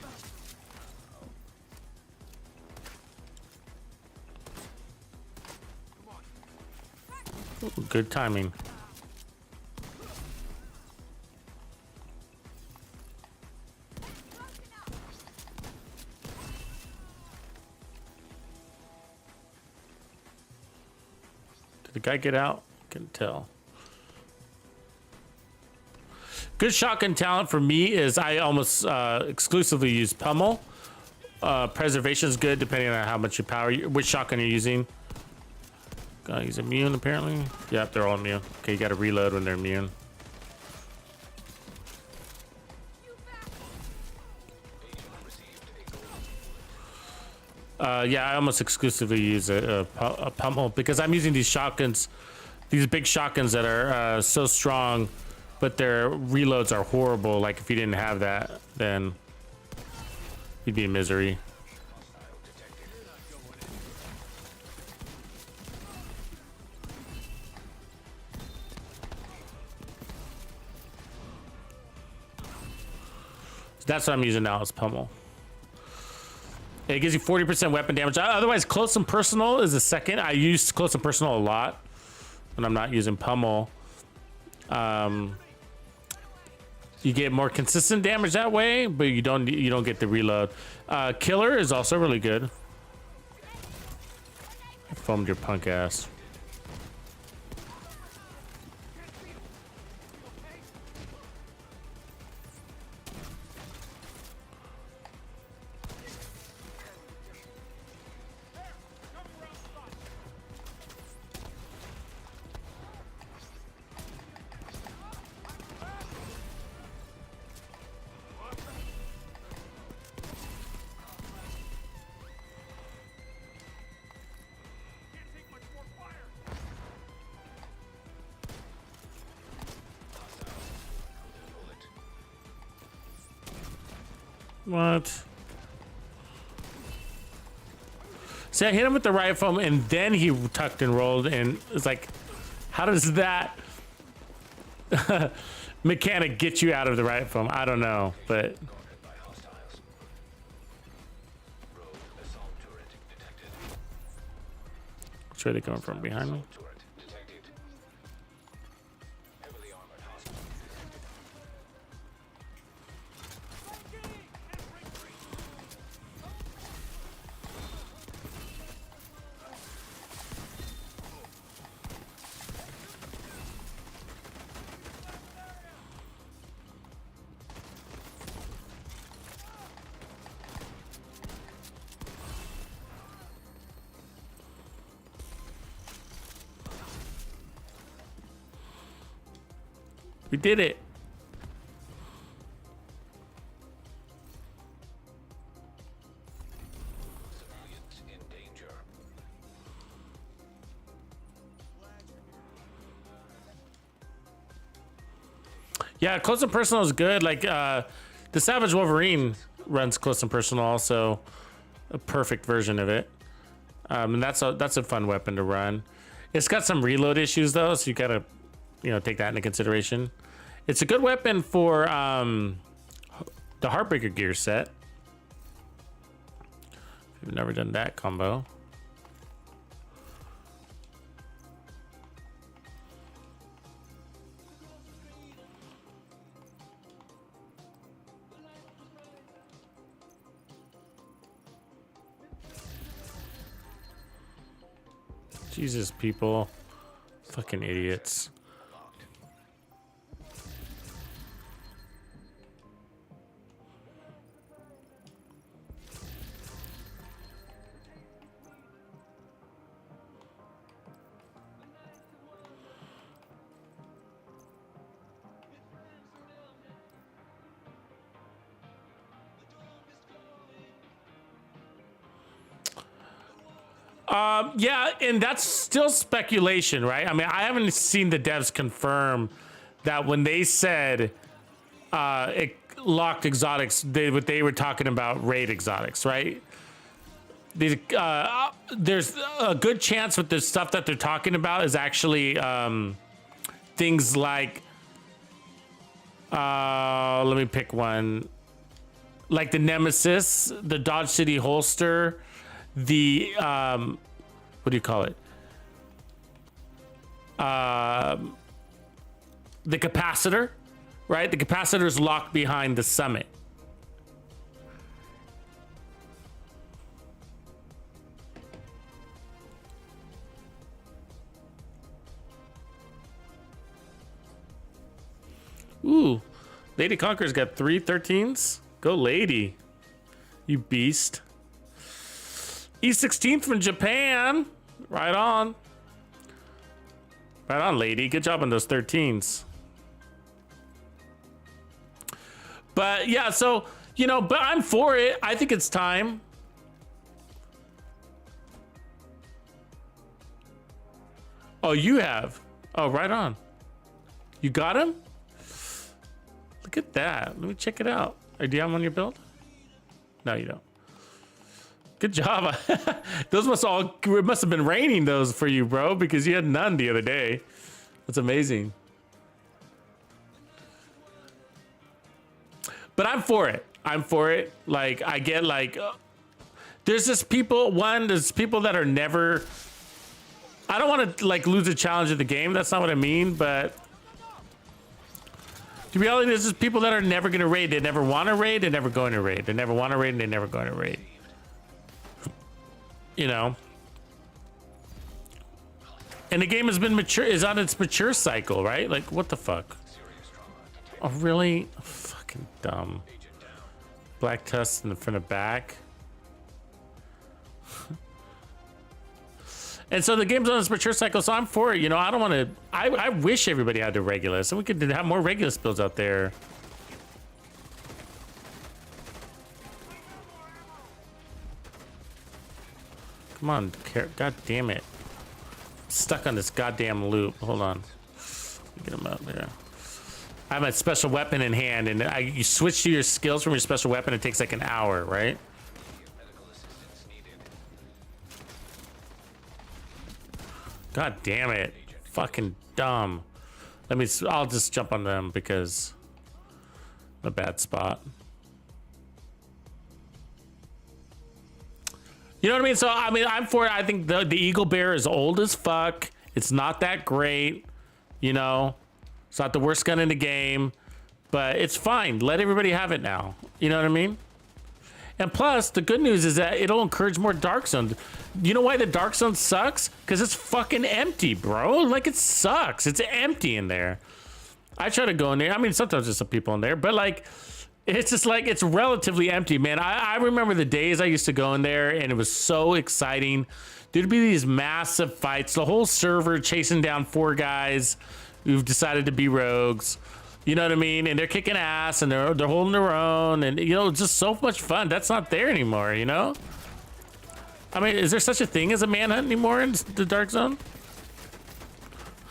Ooh, good timing. Did the guy get out? Couldn't tell. Good shotgun talent for me is I almost exclusively use pummel. Preservation is good depending on how much you power, which shotgun you're using. He's immune apparently. Yep, they're all immune. Okay, you got to reload when they're immune. Yeah, I almost exclusively use a pummel because I'm using these shotguns, these big shotguns that are so strong, but their reloads are horrible. Like if you didn't have that, then you'd be in misery. That's what I'm using now is pummel. It gives you 40% weapon damage. Otherwise, close and personal is the second. I use close and personal a lot when I'm not using pummel. You get more consistent damage that way, but you don't get the reload. Killer is also really good. I foamed your punk ass. What? See, I hit him with the rifle and then he tucked and rolled, and it's like, how does that mechanic get you out of the rifle? I don't know, but which way are they coming from? Behind me? We did it. Civilians in danger. Yeah, close and personal is good. Like the Savage Wolverine runs close and personal, also a perfect version of it. And that's a fun weapon to run. It's got some reload issues though, so you gotta take that into consideration. It's a good weapon for the Heartbreaker gear set. If you've never done that combo. Jesus, people. Fucking idiots. Yeah, and that's still speculation, right? I mean, I haven't seen the devs confirm that when they said it locked exotics, they were talking about raid exotics, right? There's a good chance with the stuff that they're talking about is actually things like, let me pick one, like the Nemesis, the Dodge City holster, the what do you call it? The capacitor, right? The capacitor is locked behind the summit. Ooh, Lady Conqueror's got 3 13s. Go lady, you beast. E16th from Japan. Right on. Right on, lady. Good job on those 13s. But yeah, so, you know, but I'm for it. I think it's time. Oh, you have. Oh, right on. You got him? Look at that. Let me check it out. Do you have him on your build? No, you don't. Good job. Those it must have been raining those for you, bro, because you had none the other day. That's amazing. But I'm for it. I'm for it. Like, I get like, there's just people, there's people that are never, I don't want to like lose a challenge of the game. That's not what I mean, but to be honest, there's just people that are never going to raid. They never want to raid. They're never going to raid. They never want to raid and they're never going to raid. You know, and the game has been is on its mature cycle, right? Like, what the fuck? Oh, really? Fucking dumb. Black tusk in the front and back. And so the game's on its mature cycle, so I'm for it. You know, I don't want to. I wish everybody had the Regulus, and we could have more Regulus builds out there. Come on, god damn it. Stuck on this goddamn loop. Hold on. Get him out there. I have a special weapon in hand, and you switch to your skills from your special weapon, it takes like an hour, right? God damn it. Fucking dumb. I'll just jump on them because I'm a bad spot. You know what I mean? So, I mean, I'm for it. I think the Eagle Bear is old as fuck. It's not that great. You know, it's not the worst gun in the game, but it's fine. Let everybody have it now. You know what I mean? And plus, the good news is that it'll encourage more Dark Zone. You know why the Dark Zone sucks? Because it's fucking empty, bro. Like, it sucks. It's empty in there. I try to go in there. I mean, sometimes there's some people in there, but like, it's just like, it's relatively empty, man. I remember the days I used to go in there and it was so exciting. There'd be these massive fights, the whole server chasing down 4 guys who've decided to be rogues. You know what I mean? And they're kicking ass and they're holding their own, and you know, it's just so much fun. That's not there anymore, you know? I mean, is there such a thing as a manhunt anymore in the Dark Zone?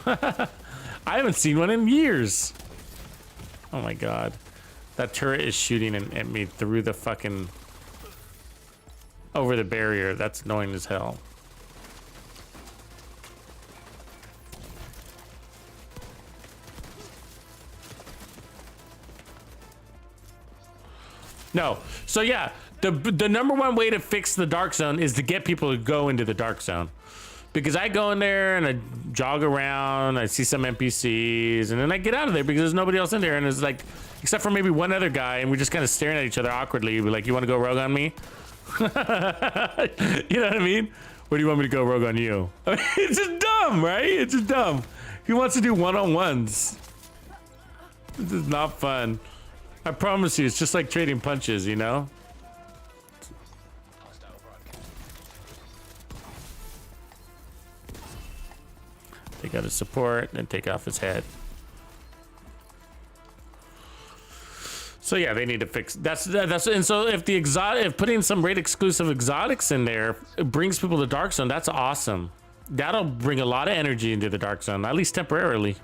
I haven't seen one in years. Oh my god. That turret is shooting at me through the fucking... over the barrier. That's annoying as hell. No. So yeah, the number one way to fix the Dark Zone is to get people to go into the Dark Zone. Because I go in there and I jog around, I see some NPCs, and then I get out of there because there's nobody else in there, and it's like, except for maybe one other guy, and we're just kind of staring at each other awkwardly. We're like, you want to go rogue on me? You know what I mean? Where do you want me to go rogue on you? I mean, it's just dumb, right? It's just dumb. He wants to do one-on-ones. This is not fun. I promise you, it's just like trading punches, you know? Take out his support, and take off his head. So yeah, they need to fix that's and so if the if putting some raid exclusive exotics in there, it brings people to Dark Zone, that's awesome. That'll bring a lot of energy into the Dark Zone, at least temporarily.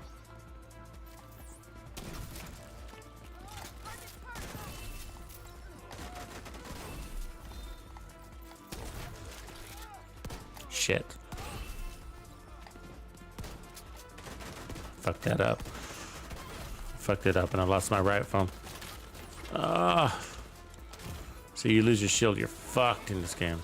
Shit. Fucked that up. Fucked it up and I lost my right phone. So you lose your shield, you're fucked in this game.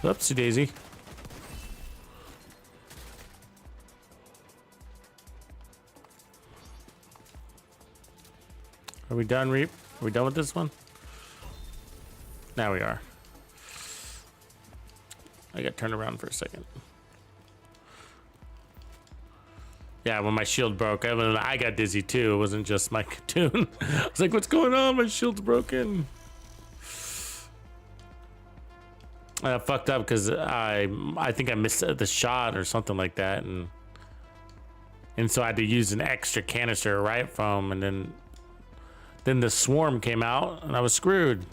Oopsie daisy. Are we done, Reap? Are we done with this one? Now we are. I got turned around for a second. Yeah, when my shield broke, I got dizzy too. It wasn't just my cartoon. I was like, what's going on? My shield's broken. I fucked up because I think I missed the shot or something like that, and so I had to use an extra canister of riot foam, and then the swarm came out and I was screwed.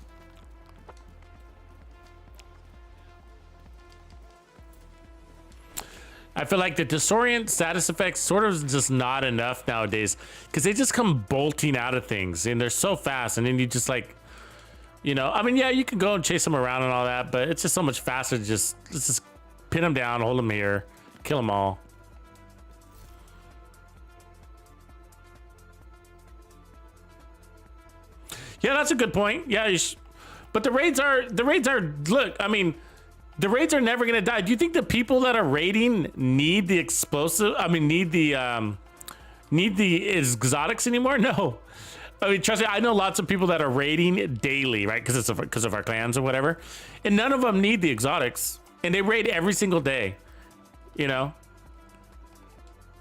I feel like the disorient status effects sort of just not enough nowadays because they just come bolting out of things and they're so fast, and then you just like, you know, I mean, yeah, you can go and chase them around and all that, but it's just so much faster to let's just pin them down, hold them here, kill them all. Yeah, that's a good point. Yeah, but the raids are, look, I mean, the raids are never gonna die. Do you think the people that are raiding need the explosive, I mean, need the exotics anymore? No. I mean, trust me, I know lots of people that are raiding daily, right? Because of our clans or whatever, and none of them need the exotics, and they raid every single day, you know.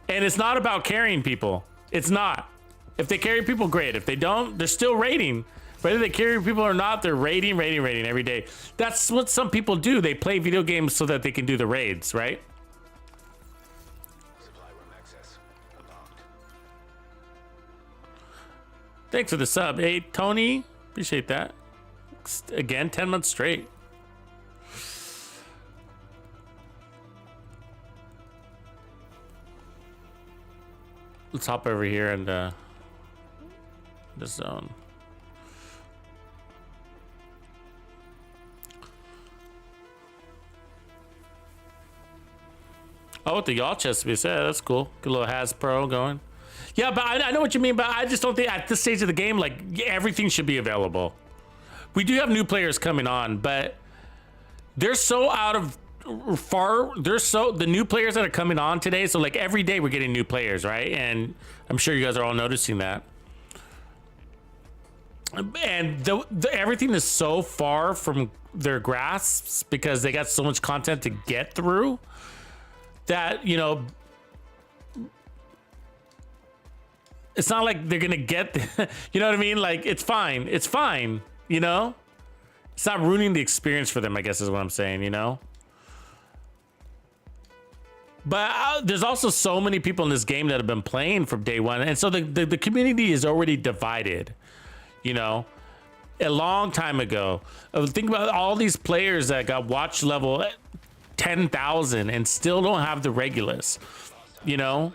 And it's not about carrying people. It's not. If they carry people, great. If they don't, they're still raiding. Whether they carry people or not, they're raiding every day. That's what some people do. They play video games so that they can do the raids, right? Thanks for the sub. Hey, Tony. Appreciate that. Again, 10 months straight. Let's hop over here and the zone. Oh, with the yacht chest to be said, that's cool. Good little Hasbro going. Yeah, but I know what you mean, but I just don't think at this stage of the game, like, everything should be available. We do have new players coming on, but they're so out of the new players that are coming on today. So like every day we're getting new players, right? And I'm sure you guys are all noticing that. And everything is so far from their grasps because they got so much content to get through that, you know, it's not like they're gonna get, you know what I mean? Like, it's fine, you know? It's not ruining the experience for them, I guess is what I'm saying, you know? But there's also so many people in this game that have been playing from day one, and so the community is already divided, you know? A long time ago. Think about all these players that got watch level 10,000 and still don't have the Regulus, you know?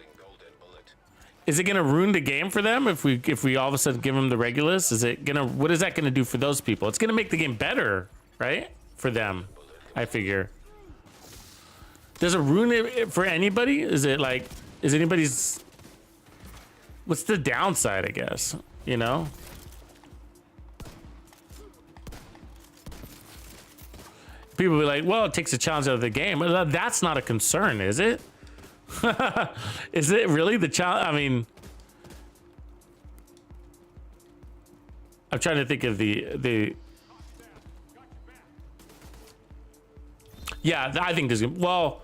Is it gonna ruin the game for them if we all of a sudden give them the Regulus? Is it gonna, what is that gonna do for those people? It's gonna make the game better, right? For them, I figure. Does it ruin it for anybody? Is it like, is anybody's, what's the downside, I guess, you know? People be like, well, it takes a challenge out of the game. That's not a concern, is it? Is it really the challenge? I mean, I'm trying to think of the. Yeah, I think there's, well,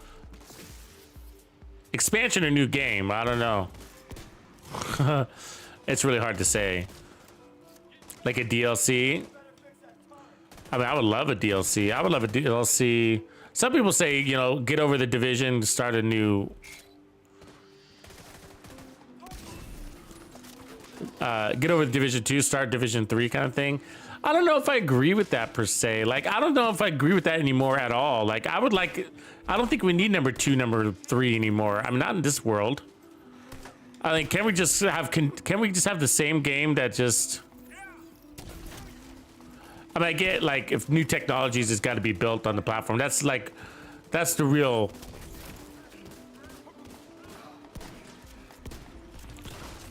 expansion or new game. I don't know. It's really hard to say. Like a DLC. I mean, I would love a DLC. I would love a DLC. Some people say, you know, get over the Division, start a new. Get over the Division 2, start Division 3 kind of thing. I don't know if I agree with that per se. Like, I don't know if I agree with that anymore at all. Like, I would like, I don't think we need number 2, number 3 anymore. I mean, not in this world. I mean, can we just have the same game that just, I mean, I get like if new technologies has got to be built on the platform. That's like, that's the real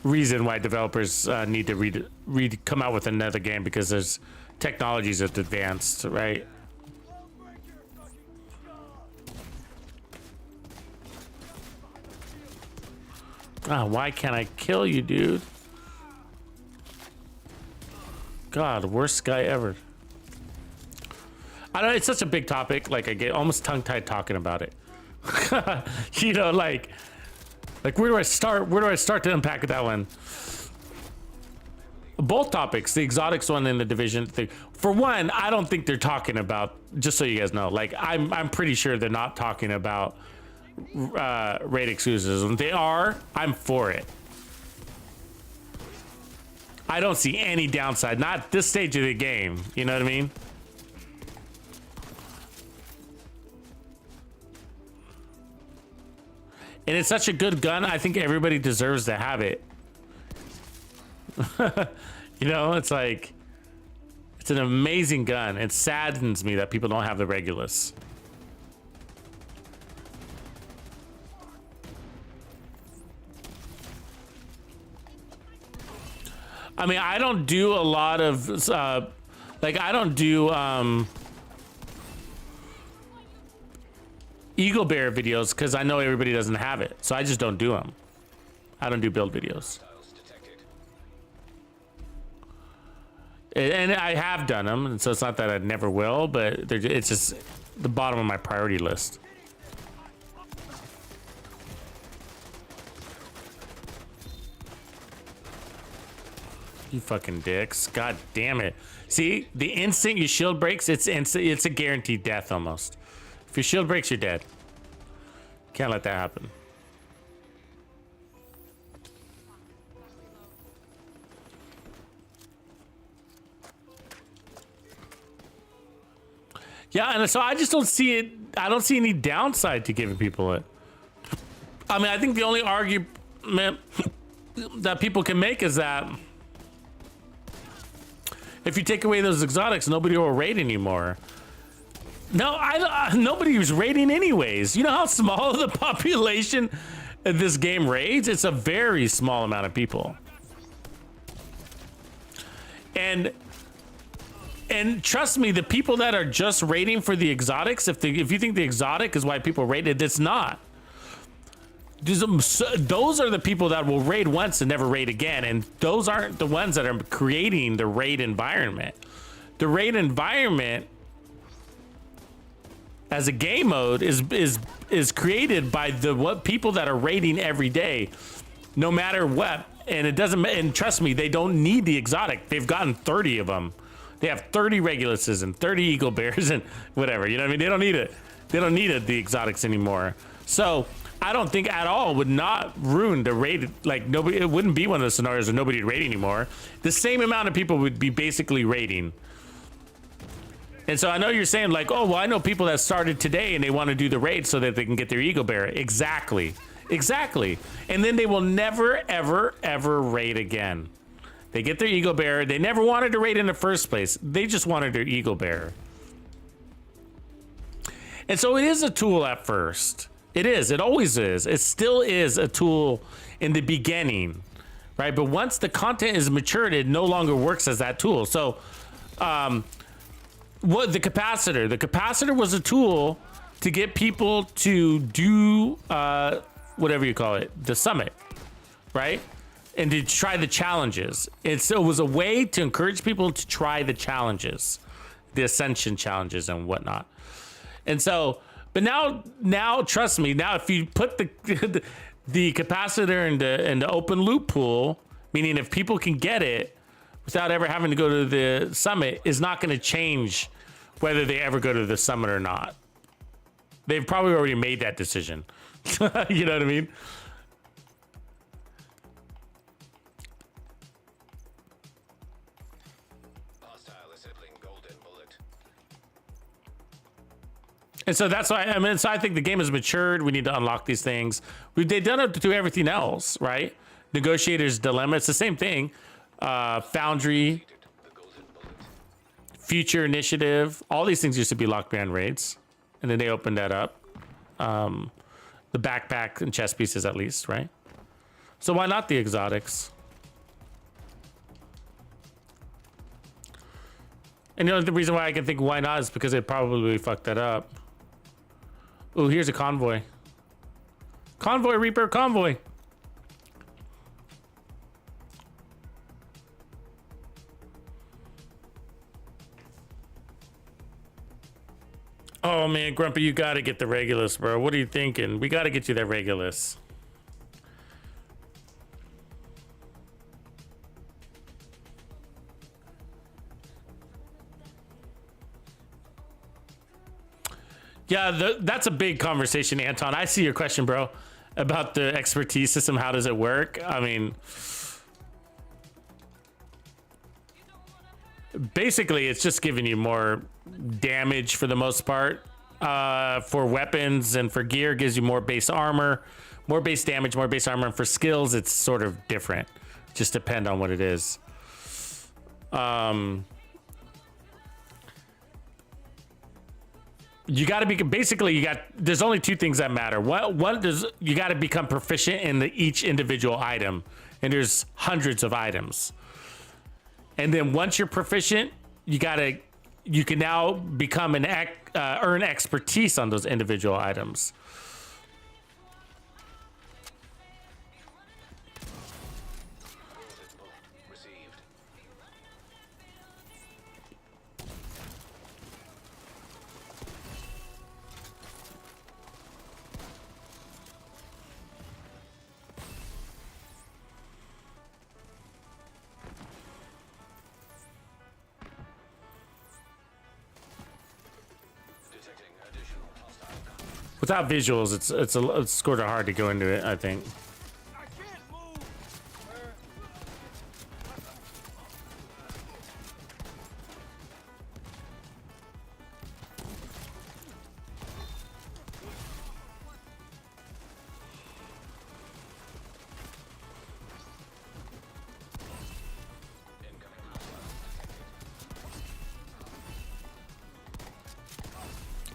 reason why developers need to come out with another game, because there's technologies that's advanced, right? Ah, why can't I kill you, dude? God, worst guy ever. I don't know, it's such a big topic. Like, I get almost tongue-tied talking about it. You know, like where do I start? Where do I start to unpack that one? Both topics, the exotics one and the Division thing. For one, I don't think they're talking about, just so you guys know, like I'm pretty sure they're not talking about raid exclusives. When they are, I'm for it. I don't see any downside, not at this stage of the game. You know what I mean? And it's such a good gun, I think everybody deserves to have it. You know, it's like, it's an amazing gun. It saddens me that people don't have the Regulus. I mean, I don't do a lot of, like, I don't do, Eagle Bear videos because I know everybody doesn't have it, so I just don't do them. I don't do build videos, and I have done them, and so it's not that I never will, but it's just the bottom of my priority list. You fucking dicks! God damn it! See, the instant your shield breaks, it's instant. It's a guaranteed death almost. If your shield breaks, you're dead. Can't let that happen. Yeah, and so I just don't see it. I don't see any downside to giving people it. I mean, I think the only argument that people can make is that if you take away those exotics, nobody will raid anymore. No, nobody was raiding anyways. You know how small the population of this game raids? It's a very small amount of people. And trust me, the people that are just raiding for the exotics, if you think the exotic is why people raided, it's not. Those are the people that will raid once and never raid again, and those aren't the ones that are creating the raid environment. The raid environment as a game mode is created by what people that are raiding every day, no matter what. And it doesn't, and trust me, they don't need the exotic. They've gotten 30 of them. They have 30 Reguluses and 30 Eagle Bears and whatever. You know what I mean? They don't need it. They don't need the exotics anymore. So I don't think at all would not ruin the raid. Like, nobody, it wouldn't be one of those scenarios where nobody would raid anymore. The same amount of people would be basically raiding. And so I know you're saying like, oh, well, I know people that started today and they want to do the raid so that they can get their Eagle Bear. Exactly. Exactly. And then they will never, ever, ever raid again. They get their Eagle Bearer. They never wanted to raid in the first place. They just wanted their Eagle Bearer. And so it is a tool at first. It is. It always is. It still is a tool in the beginning, right? But once the content is matured, it no longer works as that tool. So what the capacitor? The capacitor was a tool to get people to do whatever you call it, the summit, right? And to try the challenges. It was a way to encourage people to try the challenges, the ascension challenges and whatnot. And so, but now, trust me, now if you put the capacitor in the open loop pool, meaning if people can get it without ever having to go to the summit, is not going to change whether they ever go to the summit or not. They've probably already made that decision. You know what I mean? Hostile assembling golden bullet. And so that's why, I mean, so I think the game has matured. We need to unlock these things. They've done it to do everything else, right? Negotiator's Dilemma, it's the same thing. Foundry, Future Initiative, all these things used to be locked behind raids. And then they opened that up. The backpack and chess pieces at least, right? So why not the exotics? And the only reason why I can think why not is because they probably fucked that up. Ooh, here's a convoy. Convoy, Reaper, convoy. Oh man, Grumpy, you gotta get the Regulus, bro. What are you thinking? We gotta get you that Regulus. Yeah, that's a big conversation, Anton. I see your question, bro, about the expertise system. How does it work? I mean, basically, it's just giving you more damage for the most part. For weapons and for gear, gives you more base armor, more base damage, more base armor. And for skills, it's sort of different. Just depend on what it is. You got to be basically there's only two things that matter. One does you got to become proficient in each individual item, and there's hundreds of items. And then once you're proficient, you can now become earn expertise on those individual items. Without visuals, it's sort of hard to go into it, I think.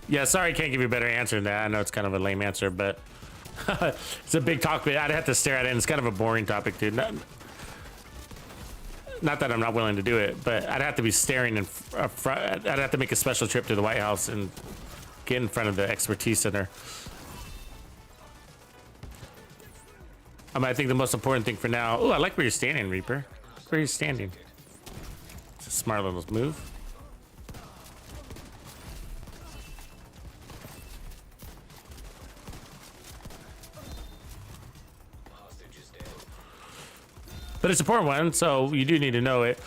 Yeah, sorry, I can't give you a better answer than that. I know it's kind of a lame answer, but it's a big topic. I'd have to stare at it, and it's kind of a boring topic, dude. Not that I'm not willing to do it, but I'd have to be staring in front. I'd have to make a special trip to the White House and get in front of the expertise center. I mean, I think the most important thing for now. Oh, I like where you're standing, Reaper. Where you're standing. It's a smart little move. But it's an important one, so you do need to know it.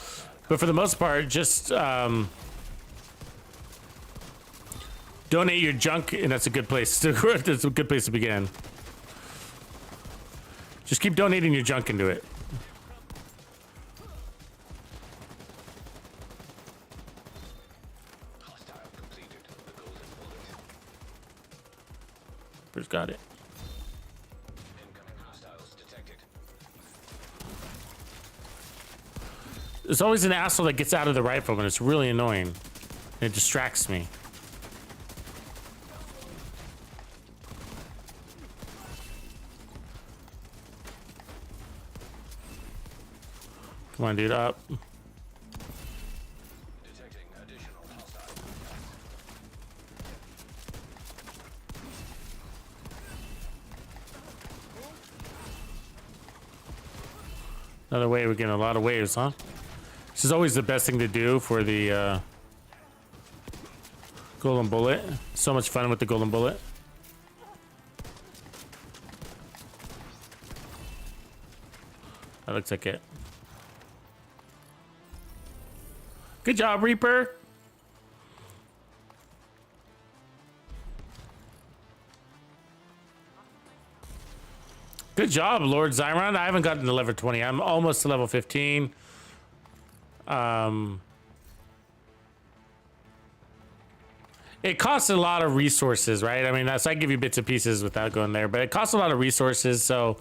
But for the most part, just donate your junk, and that's a good place to. That's a good place to begin. Just keep donating your junk into it. Who's got it? There's always an asshole that gets out of the rifle, and it's really annoying. It distracts me. Come on, dude, up. Detecting additional hostile. Another wave. We're getting a lot of waves, huh? This is always the best thing to do for the golden bullet. So much fun with the golden bullet. That looks like it. Good job, Reaper. Good job, Lord Zyron. I haven't gotten to level 20. I'm almost to level 15. It costs a lot of resources, right? I mean, that's, I give you bits and pieces without going there, but it costs a lot of resources. So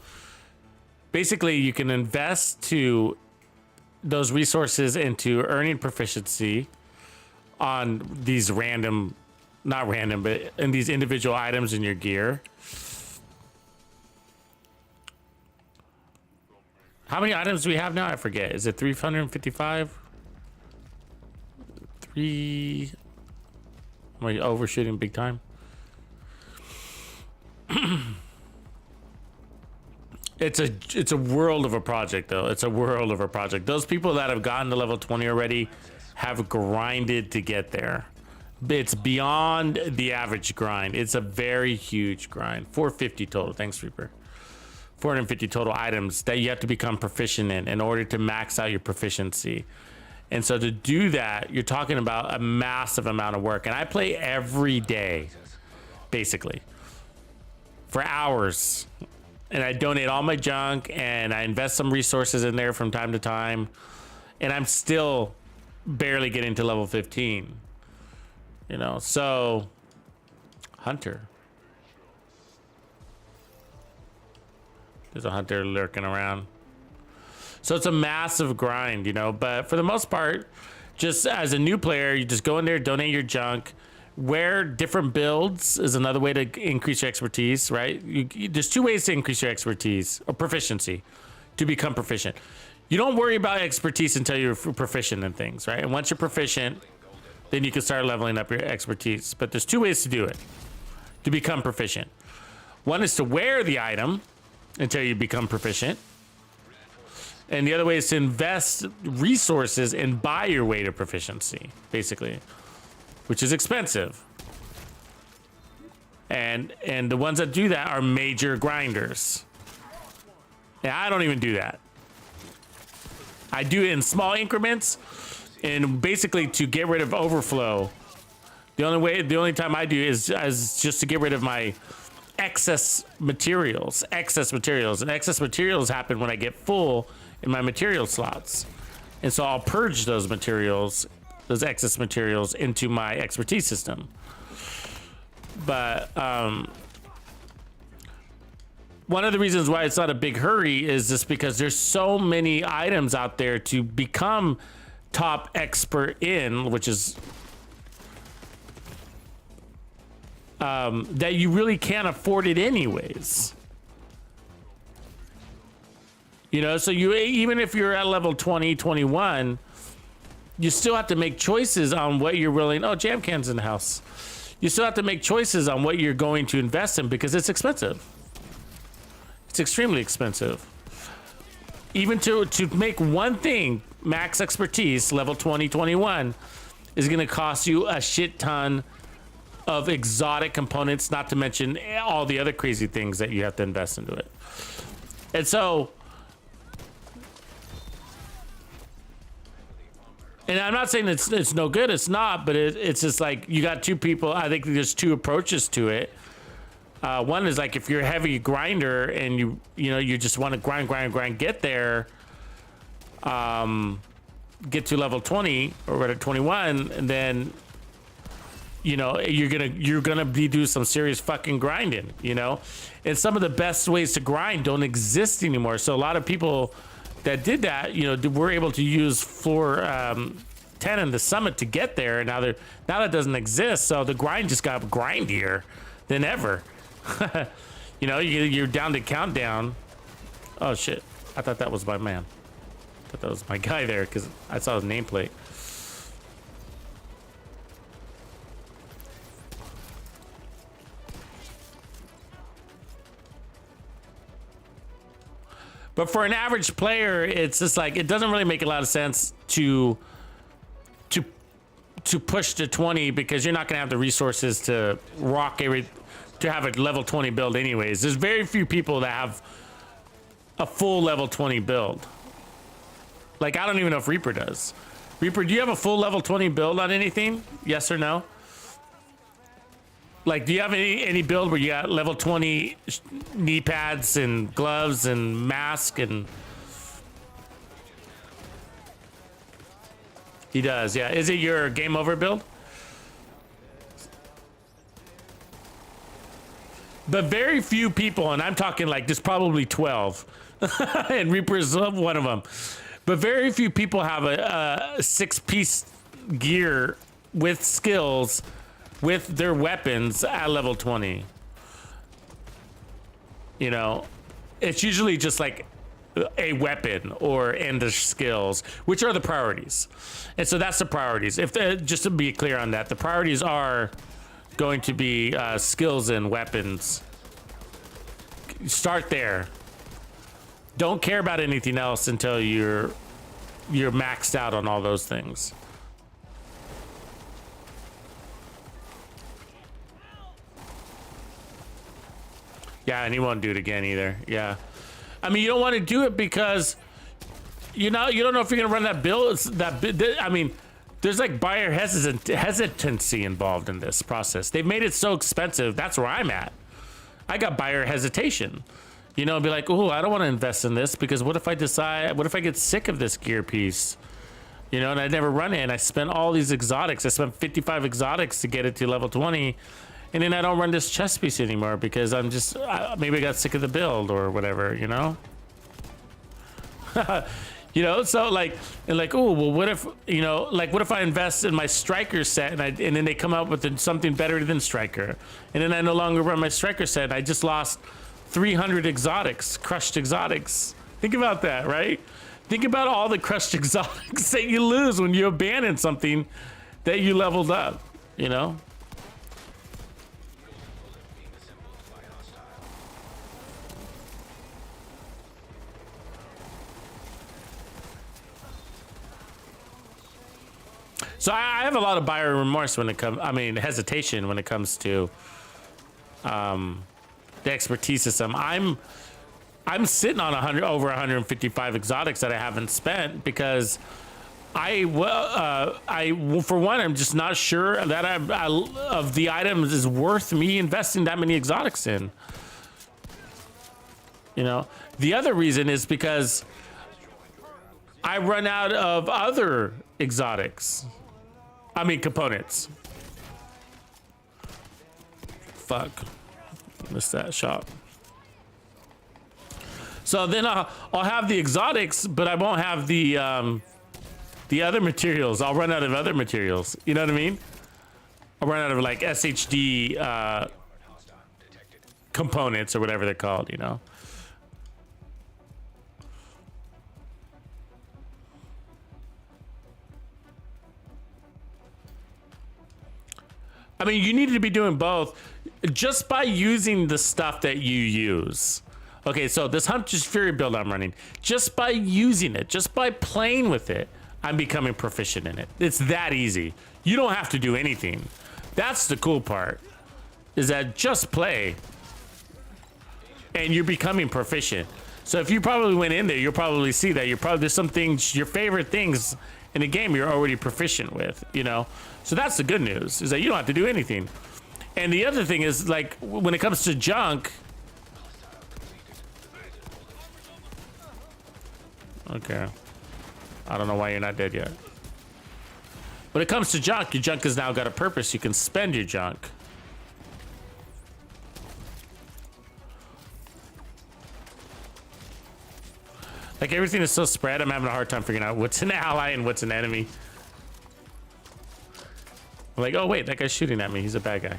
basically you can invest those resources into earning proficiency on these random, not random, but in these individual items in your gear. How many items do we have now? I forget. Is it 355? Am I overshooting big time? It's a world of a project, though. It's a world of a project. Those people that have gotten to level 20 already have grinded to get there. It's beyond the average grind. It's a very huge grind. 450 total. Thanks, Reaper. 450 total items that you have to become proficient in order to max out your proficiency. And so to do that, you're talking about a massive amount of work. And I play every day, basically, for hours. And I donate all my junk and I invest some resources in there from time to time. And I'm still barely getting to level 15. You know, so Hunter. There's a hunter lurking around. So it's a massive grind, you know, but for the most part, just as a new player, you just go in there, donate your junk, wear different builds is another way to increase your expertise, right? There's two ways to increase your expertise or proficiency to become proficient. You don't worry about expertise until you're proficient in things, right? And once you're proficient, then you can start leveling up your expertise. But there's two ways to do it, to become proficient. One is to wear the item until you become proficient. And the other way is to invest resources and buy your way to proficiency, basically, which is expensive. And the ones that do that are major grinders. And I don't even do that. I do it in small increments and basically to get rid of overflow. The only time I do is just to get rid of my excess materials. And excess materials happen when I get full in my material slots. And so I'll purge those materials, those excess materials, into my expertise system. But one of the reasons why it's not a big hurry is just because there's so many items out there to become top expert in, which is that you really can't afford it anyways. You know, so you, even if you're at level 20, 21, you still have to make choices on what you're willing. Oh, jam cans in the house. You still have to make choices on what you're going to invest in because it's expensive. It's extremely expensive. Even to make one thing, max expertise, level 20, 21, is going to cost you a shit ton of exotic components, not to mention all the other crazy things that you have to invest into it. And so, and I'm not saying it's no good, it's not, but it's just like you got two people. I think there's two approaches to it. One is like if you're a heavy grinder and you just want to grind, get there, get to level 20 or at 21, and then you're gonna do some serious fucking grinding, and some of the best ways to grind don't exist anymore. So a lot of people that did that, you know, were able to use floor 10 in the summit to get there, and now that doesn't exist. So the grind just got grindier than ever. You know, you're down to countdown. Oh shit! I thought that was my man. I thought that was my guy there because I saw his nameplate. But for an average player, it's just like, it doesn't really make a lot of sense to push to 20 because you're not gonna have the resources to to have a level 20 build anyways. There's very few people that have a full level 20 build. Like, I don't even know if Reaper does. Reaper, do you have a full level 20 build on anything? Yes or no? Like, do you have any build where you got level 20 knee pads and gloves and mask and... He does, yeah. Is it your game over build? But very few people, and I'm talking like there's probably 12, and Reaper's one of them. But very few people have a 6-piece gear with skills with their weapons at level 20. You know, it's usually just like a weapon and the skills, which are the priorities. And so that's the priorities. If just to be clear on that, the priorities are going to be skills and weapons. Start there. Don't care about anything else until you're maxed out on all those things. Yeah, and he won't do it again either. Yeah. I mean, you don't want to do it because you don't know if you're gonna run that build. I mean, there's like buyer hesitancy involved in this process. They've made it so expensive. That's where I'm at. I got buyer hesitation. You know, be like, oh, I don't want to invest in this because what if I get sick of this gear piece? You know, and I never run it. And I spent all these exotics. I spent 55 exotics to get it to level 20. And then I don't run this chest piece anymore because I'm just, maybe I got sick of the build or whatever, you know? You know, so like, oh, well, what if, you know, like, what if I invest in my striker set and then they come out with something better than striker? And then I no longer run my striker set. I just lost 300 exotics, crushed exotics. Think about that, right? Think about all the crushed exotics that you lose when you abandon something that you leveled up, you know? So I have a lot of buyer remorse when it comes, hesitation when it comes to the expertise system. I'm sitting on over 155 exotics that I haven't spent because for one, I'm just not sure that of the items is worth me investing that many exotics in. You know, the other reason is because I run out of other exotics. Components. Fuck. Missed that shot. So then I'll have the exotics, but I won't have the other materials. I'll run out of other materials. You know what I mean? I'll run out of like SHD components or whatever they're called, you know? I mean, you need to be doing both just by using the stuff that you use. Okay, so this Hunter's Fury build I'm running, just by using it, just by playing with it, I'm becoming proficient in it. It's that easy. You don't have to do anything. That's the cool part, is that just play and you're becoming proficient. So if you probably went in there, you'll probably see that there's some things, your favorite things in the game you're already proficient with, you know? So that's the good news, is that you don't have to do anything. And the other thing is, like, when it comes to junk... Okay. I don't know why you're not dead yet. When it comes to junk, your junk has now got a purpose. You can spend your junk. Like everything is so spread, I'm having a hard time figuring out what's an ally and what's an enemy. I'm like, oh wait, that guy's shooting at me. He's a bad guy.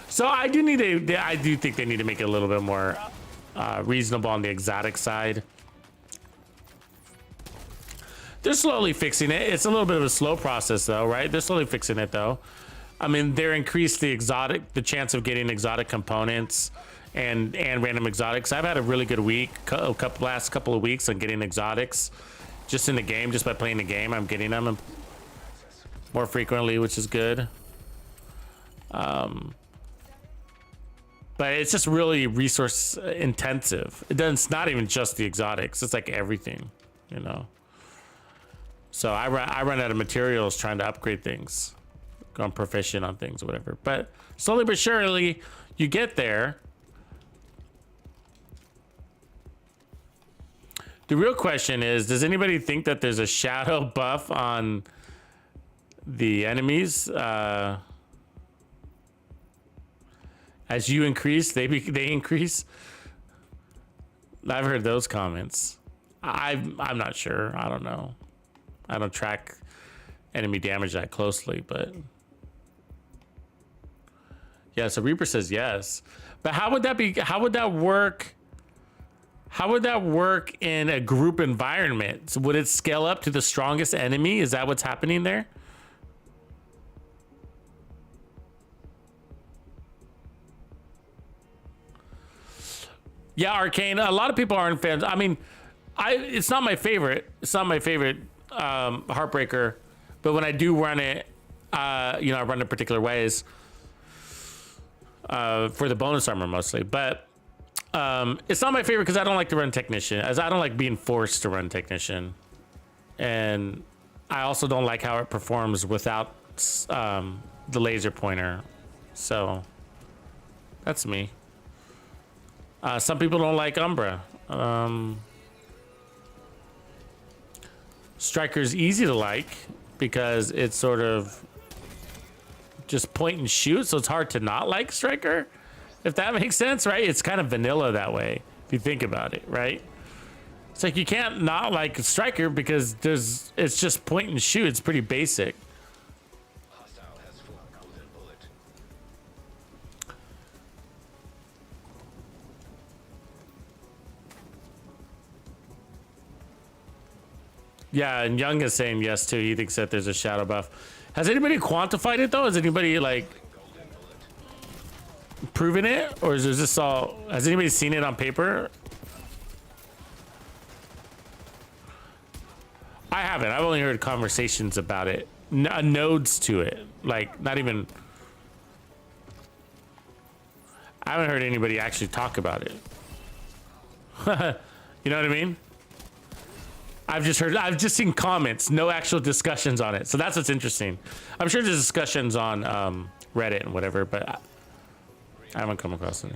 So I do think they need to make it a little bit more reasonable on the exotic side. They're slowly fixing it. It's a little bit of a slow process though, right? They're slowly fixing it though. I mean, they're increased the chance of getting exotic components and random exotics. I've had a really good week, last couple of weeks on getting exotics just in the game, just by playing the game. I'm getting them more frequently, which is good. But it's just really resource intensive. It's not even just the exotics. It's like everything, you know? So I run out of materials trying to upgrade things. Going proficient on things or whatever. But slowly but surely, you get there. The real question is, does anybody think that there's a shadow buff on the enemies? As you increase, they increase. I've heard those comments. I'm not sure. I don't know. I don't track enemy damage that closely, but yeah. So Reaper says yes, but how would that be? How would that work? How would that work in a group environment? Would it scale up to the strongest enemy? Is that what's happening there? Yeah, Arcane. A lot of people aren't fans. I mean, it's not my favorite. It's not my favorite Heartbreaker, but when I do run it, you know, I run it particular ways for the bonus armor mostly. But it's not my favorite because I don't like to run Technician, as I don't like being forced to run Technician, and I also don't like how it performs without the laser pointer. So that's me. Some people don't like Umbra. Striker's easy to like because it's sort of just point and shoot, so it's hard to not like Striker, if that makes sense, right? It's kind of vanilla that way, if you think about it, right? It's like you can't not like Striker because it's just point and shoot. It's pretty basic. Hostile has full golden bullet. Yeah, and Young is saying yes too. He thinks that there's a shadow buff. Has anybody quantified it though? Has anybody like proven it, or is this all? Has anybody seen it on paper? I haven't. I've only heard conversations about it, nodes to it, like not even. I haven't heard anybody actually talk about it. You know what I mean? I've just seen comments, no actual discussions on it. So that's what's interesting. I'm sure there's discussions on Reddit and whatever, but I haven't come across any.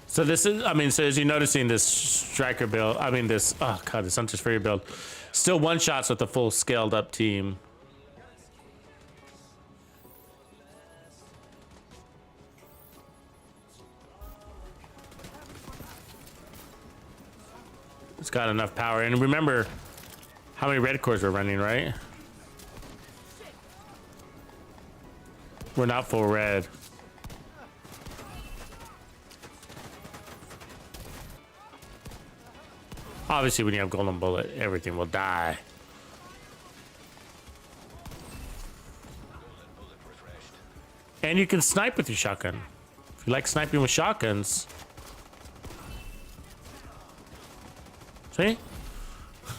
So this is, I mean, so as you're noticing this Striker build, I mean this, oh god, this Hunter's Fury build, still one shots with a full scaled up team. It's got enough power, and remember how many red cores we're running, right? We're not full red. Obviously, when you have golden bullet, everything will die. And you can snipe with your shotgun. If you like sniping with shotguns. See?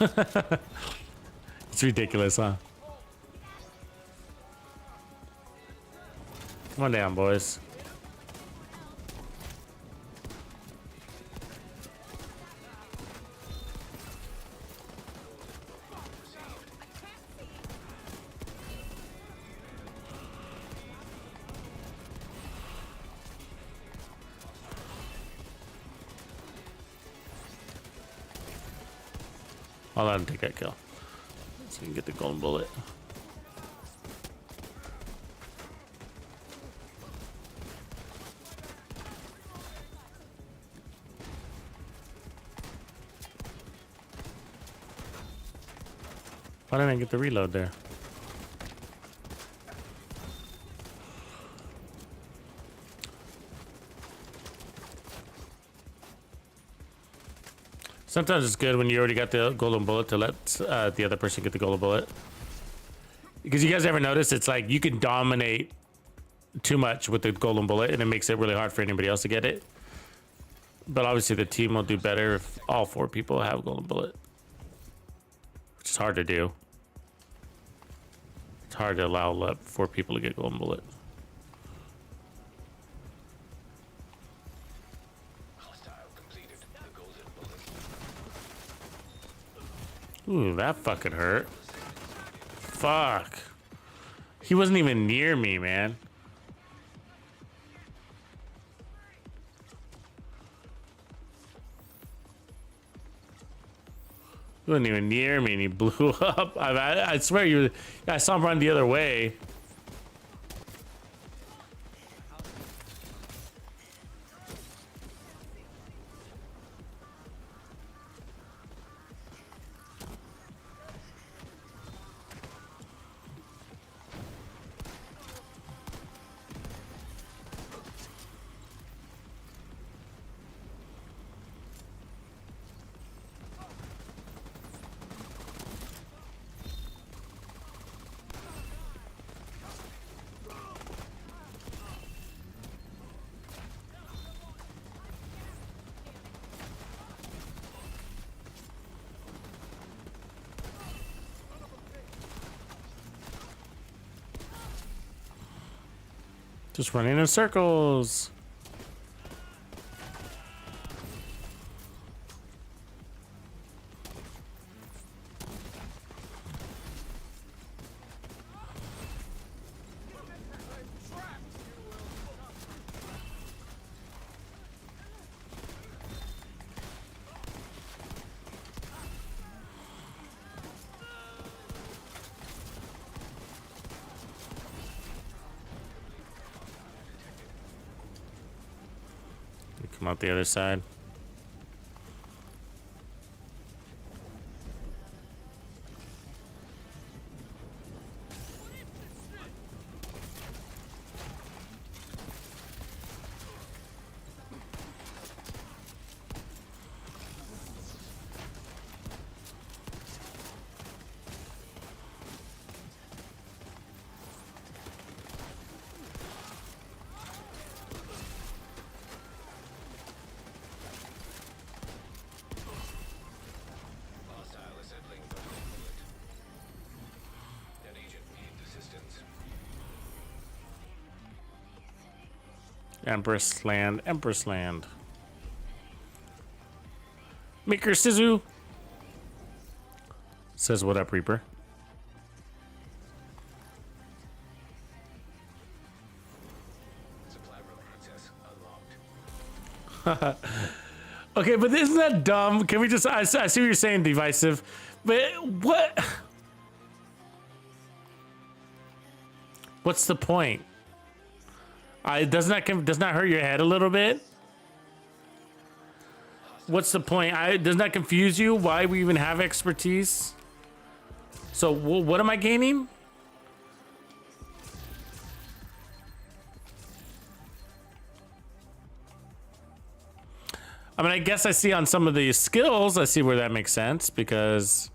It's ridiculous, huh? Come on down, boys. I'll let him take that kill. So we can get the golden bullet. Why didn't I get the reload there? Sometimes it's good when you already got the golden bullet to let the other person get the golden bullet. Because you guys ever notice it's like you can dominate too much with the golden bullet and it makes it really hard for anybody else to get it. But obviously the team will do better if all 4 people have golden bullet. Which is hard to do. It's hard to allow 4 people to get golden bullet. Hostile completed the golden bullet. Ooh, that fucking hurt. Fuck. He wasn't even near me, man. He wasn't even near me and he blew up. I swear I saw him run the other way. Just running in circles. Come out the other side. Hostile assembling golden bullet. That agent needs assistance. Empress Land, Empress Land. Maker Sizu says, "What up, Reaper?" Supply room access unlocked. Okay, but isn't that dumb? Can we just? I see what you're saying, divisive, but what? What's the point? Does not hurt your head a little bit? What's the point? Does not confuse you why we even have expertise? So what am I gaining? I mean, I guess I see on some of the skills, I see where that makes sense because,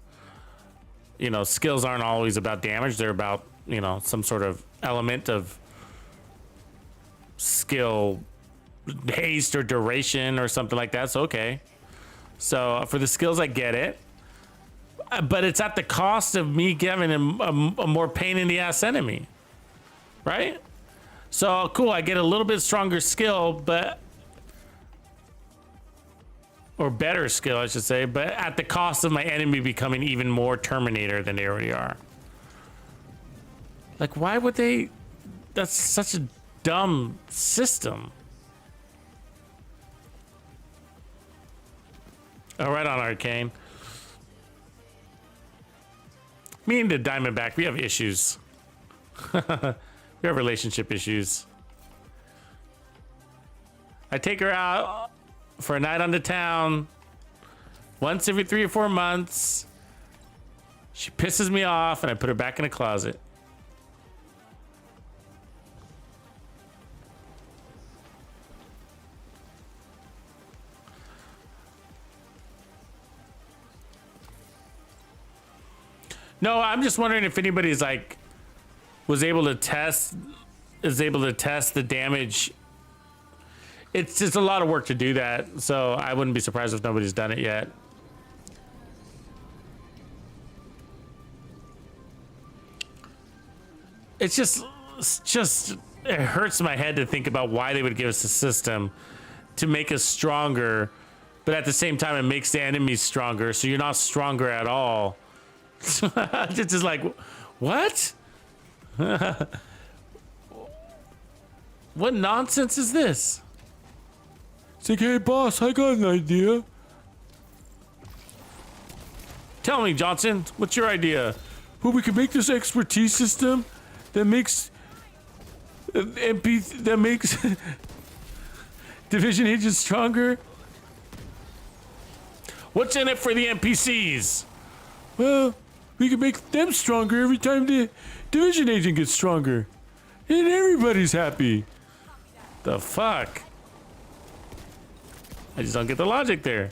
you know, skills aren't always about damage. They're about, you know, some sort of element of skill, haste or duration or something like that. So, okay. So for the skills, I get it. But it's at the cost of me giving him a more pain in the ass enemy. Right? So, cool. I get a little bit stronger skill, but... or better skill, I should say, but at the cost of my enemy becoming even more Terminator than they already are. Like, why would they... That's such a dumb system. All right on Arcane. Me and the Diamondback, we have issues. We have relationship issues. I take her out for a night on the town once every 3 or 4 months. She pisses me off and I put her back in a closet. No, I'm just wondering if anybody's like is able to test the damage. It's just a lot of work to do that, so I wouldn't be surprised if nobody's done it yet. It's just it hurts my head to think about why they would give us a system to make us stronger, but at the same time it makes the enemies stronger, so you're not stronger at all. It's just like, what? What nonsense is this? It's like, hey boss, I got an idea. Tell me, Johnson, what's your idea? Well, we can make this expertise system that makes division agents stronger. What's in it for the NPCs? Well, we can make them stronger every time the division agent gets stronger. And everybody's happy. The fuck? I just don't get the logic there.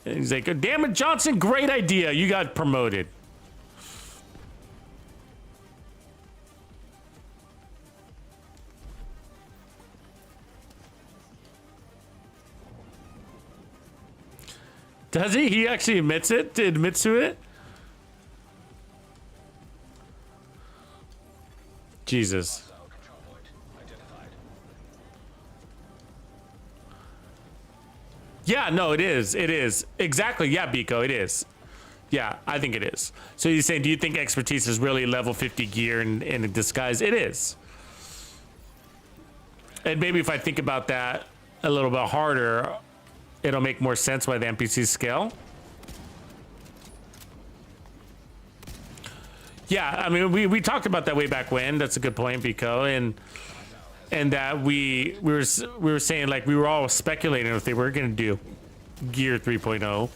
And he's like, damn it, Johnson, great idea. You got promoted. Does he? He actually admits to it? Jesus. Control point identified. Yeah, no, it is. It is. Exactly. Yeah, Biko, it is. Yeah, I think it is. So he's saying, do you think expertise is really level 50 gear in a disguise? It is. And maybe if I think about that a little bit harder, it'll make more sense why the NPCs scale. Yeah, I mean, we talked about that way back when. That's a good point, Biko, and that we were saying, like, we were all speculating if they were going to do Gear 3.0.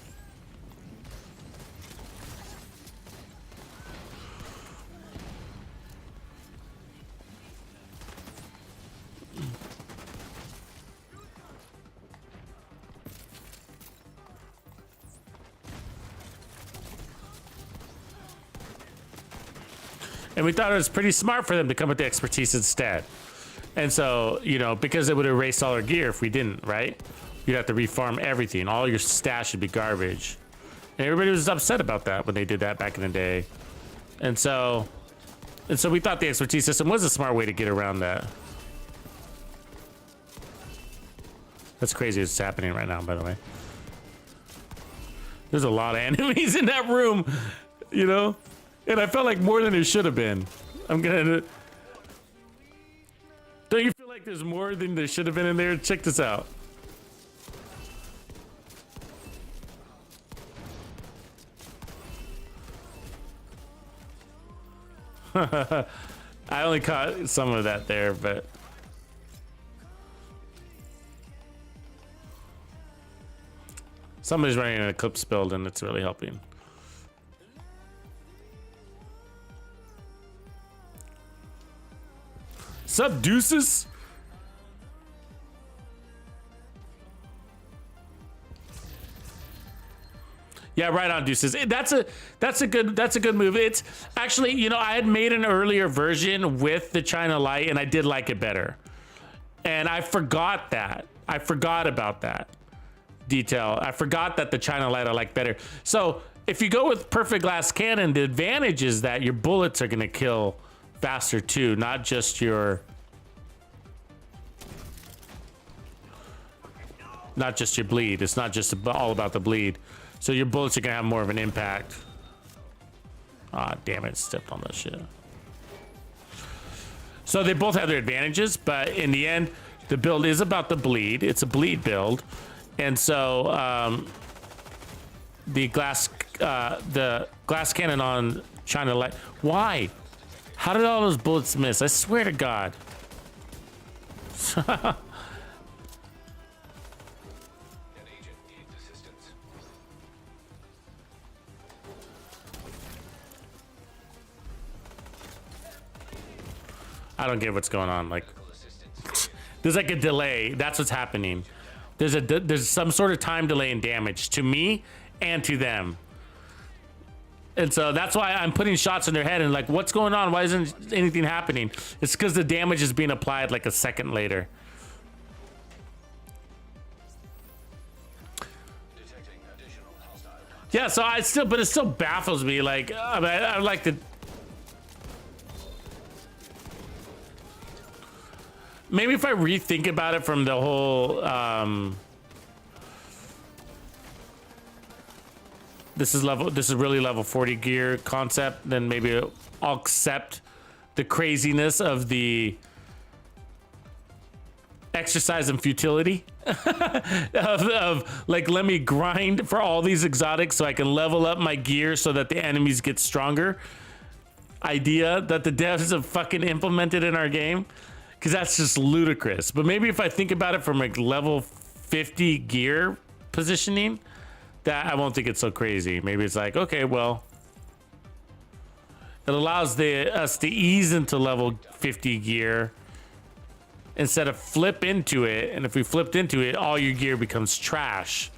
And we thought it was pretty smart for them to come with the expertise instead. And so, you know, because it would erase all our gear if we didn't, right? You'd have to refarm everything. All your stash would be garbage. And everybody was upset about that when they did that back in the day. And so we thought the expertise system was a smart way to get around that. That's crazy what's happening right now, by the way. There's a lot of enemies in that room, you know? And I felt like more than there should have been. Don't you feel like there's more than there should have been in there? Check this out. I only caught some of that there, but somebody's running an Eclipse build and it's really helping. Sup, deuces? Yeah, right on, deuces. That's a good move. It's actually, you know, I had made an earlier version with the China Light and I did like it better. And I forgot that. I forgot about that detail. I forgot that the China Light I like better. So if you go with Perfect Glass Cannon, the advantage is that your bullets are gonna kill faster too, not just your bleed. It's not just all about the bleed. So your bullets are gonna have more of an impact. Ah, damn it, stepped on that shit. So they both have their advantages, but in the end, the build is about the bleed. It's a bleed build. And so the glass cannon on China Light. Why? How did all those bullets miss? I swear to God. An agent needs assistance. I don't get what's going on. Like, Medical assistance. there's like a delay. That's what's happening. There's some sort of time delay in damage to me and to them. And so that's why I'm putting shots in their head and like, what's going on? Why isn't anything happening? It's because the damage is being applied like a second later. Detecting additional hostile contact. Yeah, so but it still baffles me. Like, I like to. Maybe if I rethink about it from the whole, this is really level 40 gear concept, then maybe I'll accept the craziness of the exercise and futility of like, let me grind for all these exotics so I can level up my gear so that the enemies get stronger idea that the devs have fucking implemented in our game. Because that's just ludicrous. But maybe if I think about it from like level 50 gear positioning, that I won't think it's so crazy. Maybe it's like, okay, well, it allows us to ease into level 50 gear instead of flip into it. And if we flipped into it, all your gear becomes trash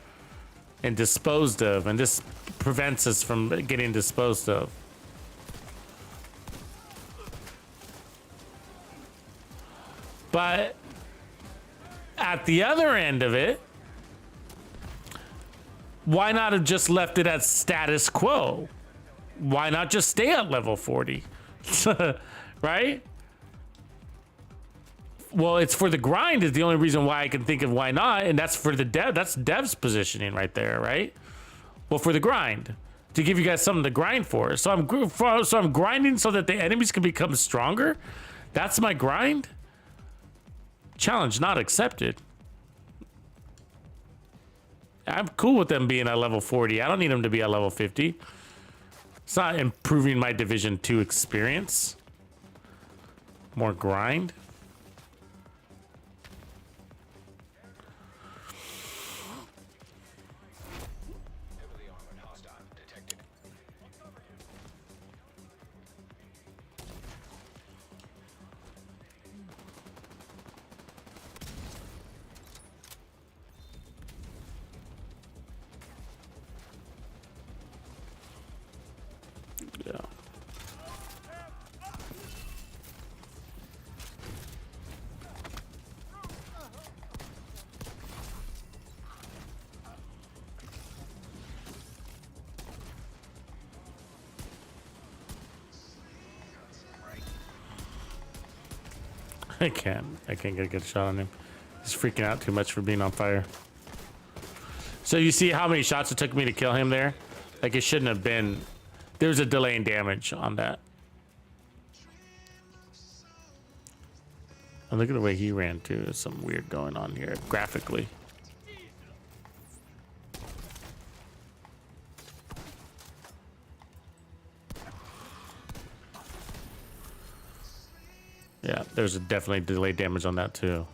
and disposed of. And this prevents us from getting disposed of. But at the other end of it, why not have just left it at status quo? Why not just stay at level 40? Right? Well, it's for the grind is the only reason why I can think of why not, and that's for the dev. That's dev's positioning right there, right? Well, for the grind, to give you guys something to grind for. So I'm grinding so that the enemies can become stronger. That's my grind. Challenge not accepted. I'm cool with them being at level 40. I don't need them to be at level 50. It's not improving my Division 2 experience. More grind. Heavily armored hostile detected. Yeah. I can't get a good shot on him. He's freaking out too much for being on fire. So you see how many shots it took me to kill him there? Like, it shouldn't have been. There's a delay in damage on that. And look at the way he ran too. There's something weird going on here graphically. Yeah, there's a definitely delayed damage on that too.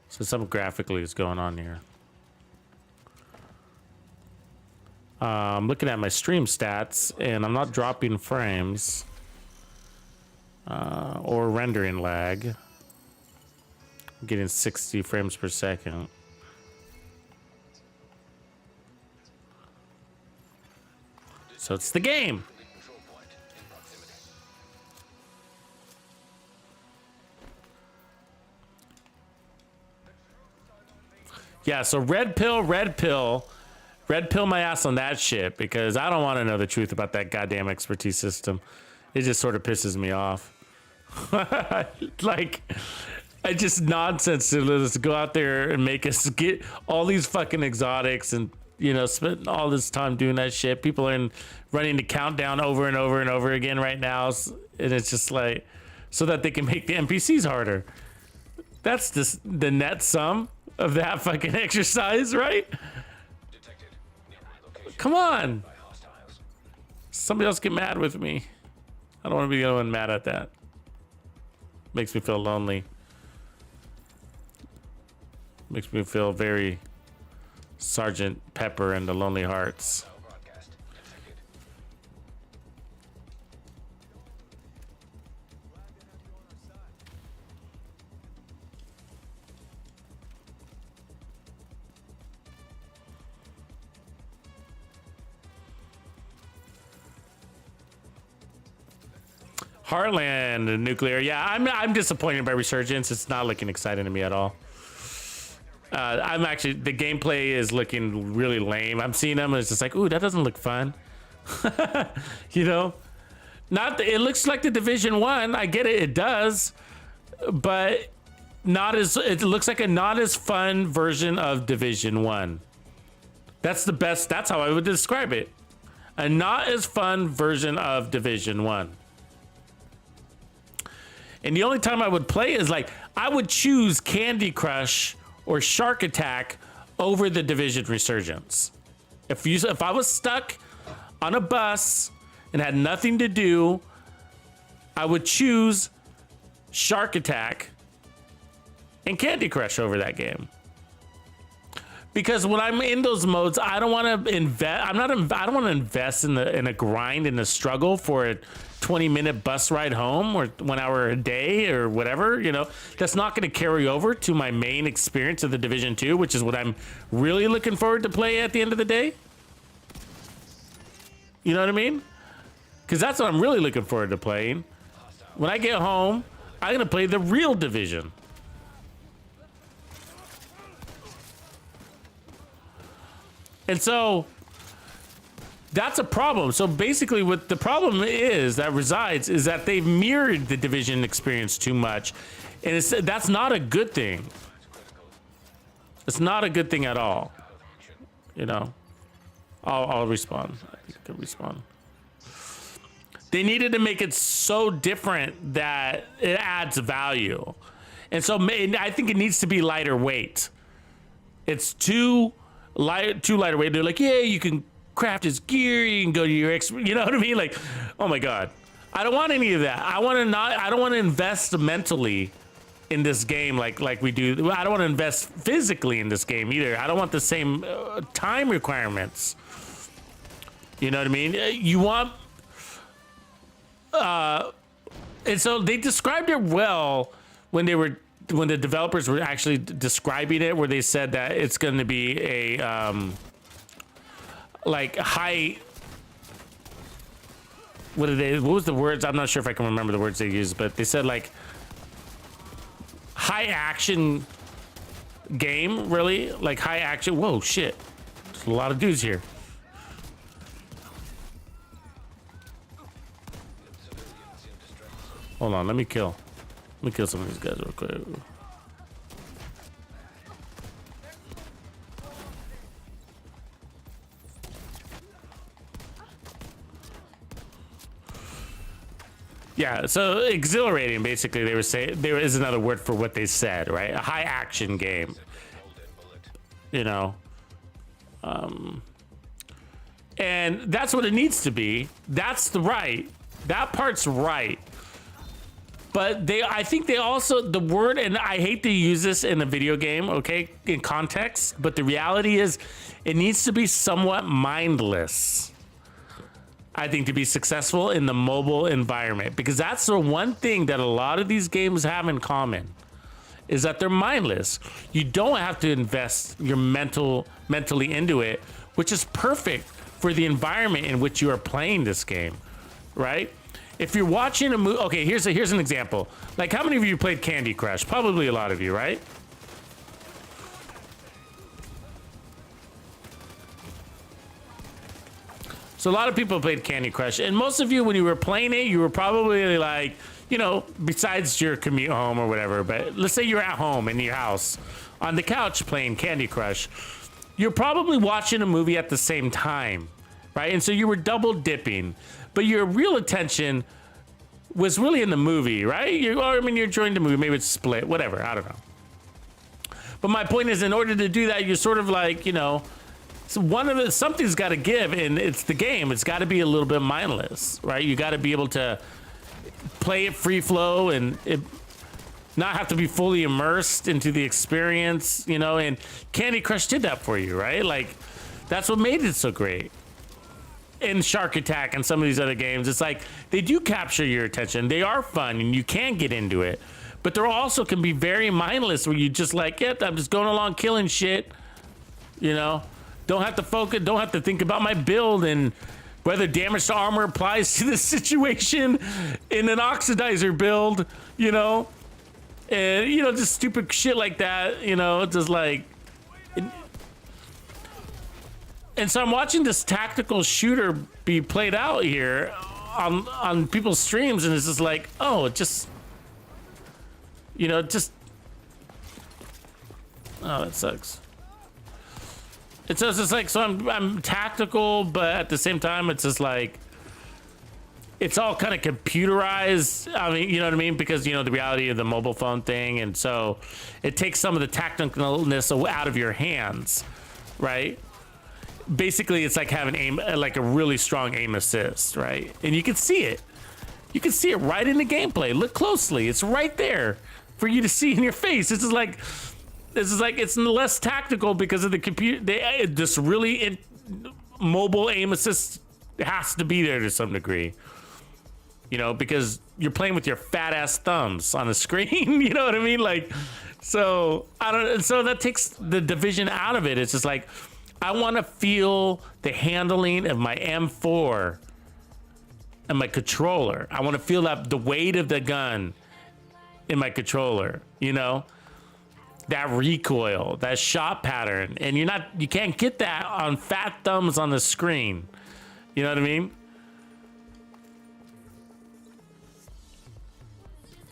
So something graphically is going on here. I'm looking at my stream stats and I'm not dropping frames or rendering lag. I'm getting 60 frames per second. So it's the game. Control point in proximity. Yeah, so red pill my ass on that shit because I don't want to know the truth about that goddamn expertise system. It just sort of pisses me off. Like, it's just nonsense to let us go out there and make us get all these fucking exotics and, you know, spend all this time doing that shit. People are running the countdown over and over and over again right now. And it's just like, so that they can make the NPCs harder. That's just the net sum of that fucking exercise, right? Detected. Nearby Come on. Somebody else get mad with me. I don't want to be the only one mad at that. Makes me feel lonely. Makes me feel very Sergeant Pepper and the Lonely Hearts. Heartland nuclear. Yeah, I'm disappointed by Resurgence. It's not looking exciting to me at all. I'm actually, the gameplay is looking really lame. I'm seeing them and it's just like, ooh, that doesn't look fun. You know, it looks like the Division 1. I get it, it does, but it looks like a not as fun version of Division 1. That's the best, that's how I would describe it. A not as fun version of Division 1. And the only time I would play is like, I would choose Candy Crush or Shark Attack over the Division Resurgence. If I was stuck on a bus and had nothing to do, I would choose Shark Attack and Candy Crush over that game. Because when I'm in those modes, I don't want to invest. I don't want to invest in a grind and a struggle for a 20-minute bus ride home or 1 hour a day or whatever. You know, that's not going to carry over to my main experience of the Division 2, which is what I'm really looking forward to play at the end of the day. You know what I mean? Because that's what I'm really looking forward to playing. When I get home, I'm going to play the real Division. And so that's a problem. So basically what the problem is that they've mirrored the Division experience too much. And that's not a good thing. It's not a good thing at all. You know, I'll respawn. I could respawn. They needed to make it so different that it adds value. And so I think it needs to be lighter weight. It's too lighter weight. They're like, yeah, you can craft his gear, you can go to your you know what I mean? Like, oh my God. I don't want any of that. I don't want to invest mentally in this game like we do. I don't want to invest physically in this game either. I don't want the same time requirements. You know what I mean? You want and so they described it well when the developers were actually describing it, where they said that it's going to be a like high. What was the words? I'm not sure if I can remember the words they used, but they said like high action game, really, like high action. Whoa, shit! There's a lot of dudes here. Hold on, let me kill some of these guys real quick. Yeah, so exhilarating, basically, they were saying. There is another word for what they said, right? A high action game. You know. And that's what it needs to be. That's that part's right. But I think they also, the word, and I hate to use this in a video game, okay, in context, but the reality is it needs to be somewhat mindless, I think, to be successful in the mobile environment. Because that's the one thing that a lot of these games have in common, is that they're mindless. You don't have to invest your mentally into it, which is perfect for the environment in which you are playing this game, right? If you're watching a movie, okay, here's an example. Like, how many of you played Candy Crush? Probably a lot of you, right? So a lot of people played Candy Crush, and most of you, when you were playing it, you were probably like, you know, besides your commute home or whatever, but let's say you're at home in your house on the couch playing Candy Crush, you're probably watching a movie at the same time, right? And so you were double dipping. But your real attention was really in the movie, right? You're enjoying the movie. Maybe it's split, whatever. I don't know. But my point is, in order to do that, you're sort of like, you know, So something's got to give, and it's the game. It's got to be a little bit mindless, right? You got to be able to play it free flow and not have to be fully immersed into the experience, you know. And Candy Crush did that for you, right? Like, that's what made it so great. And Shark Attack and some of these other games, it's like they do capture your attention. They are fun, and you can get into it. But there also can be very mindless, where you just like, yeah, I'm just going along killing shit, you know. Don't have to focus, don't have to think about my build and whether damage to armor applies to the situation in an oxidizer build, you know? And, you know, just stupid shit like that, you know, just like... And so I'm watching this tactical shooter be played out here on people's streams, and it's just like, oh, it just... You know, just... Oh, that sucks. It's just like, so I'm tactical, but at the same time, it's just like, it's all kind of computerized. I mean, you know what I mean? Because, you know, the reality of the mobile phone thing. And so it takes some of the tacticalness out of your hands, right? Basically, it's like having aim, like a really strong aim assist, right? And you can see it. You can see it right in the gameplay. Look closely. It's right there for you to see in your face. This is like it's less tactical because of the computer. This really mobile aim assist has to be there to some degree, you know, because you're playing with your fat ass thumbs on the screen. You know what I mean? Like, so I don't. So that takes the division out of it. It's just like, I want to feel the handling of my M4 and my controller. I want to feel the weight of the gun in my controller. You know. That recoil, that shot pattern, and you can't get that on fat thumbs on the screen. You know what I mean?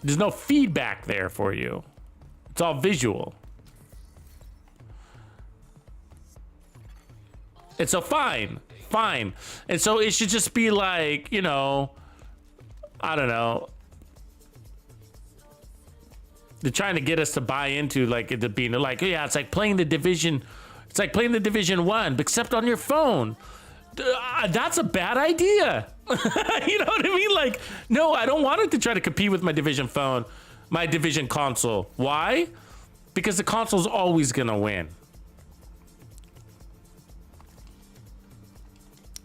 There's no feedback there for you. It's all visual. And so fine. And so it should just be like, you know, I don't know. They're trying to get us to buy into like it being like, yeah, it's like playing the Division. It's like playing the Division 1, except on your phone. That's a bad idea. You know what I mean? Like, no, I don't want it to try to compete with my Division phone, my Division console. Why? Because the console's always gonna win.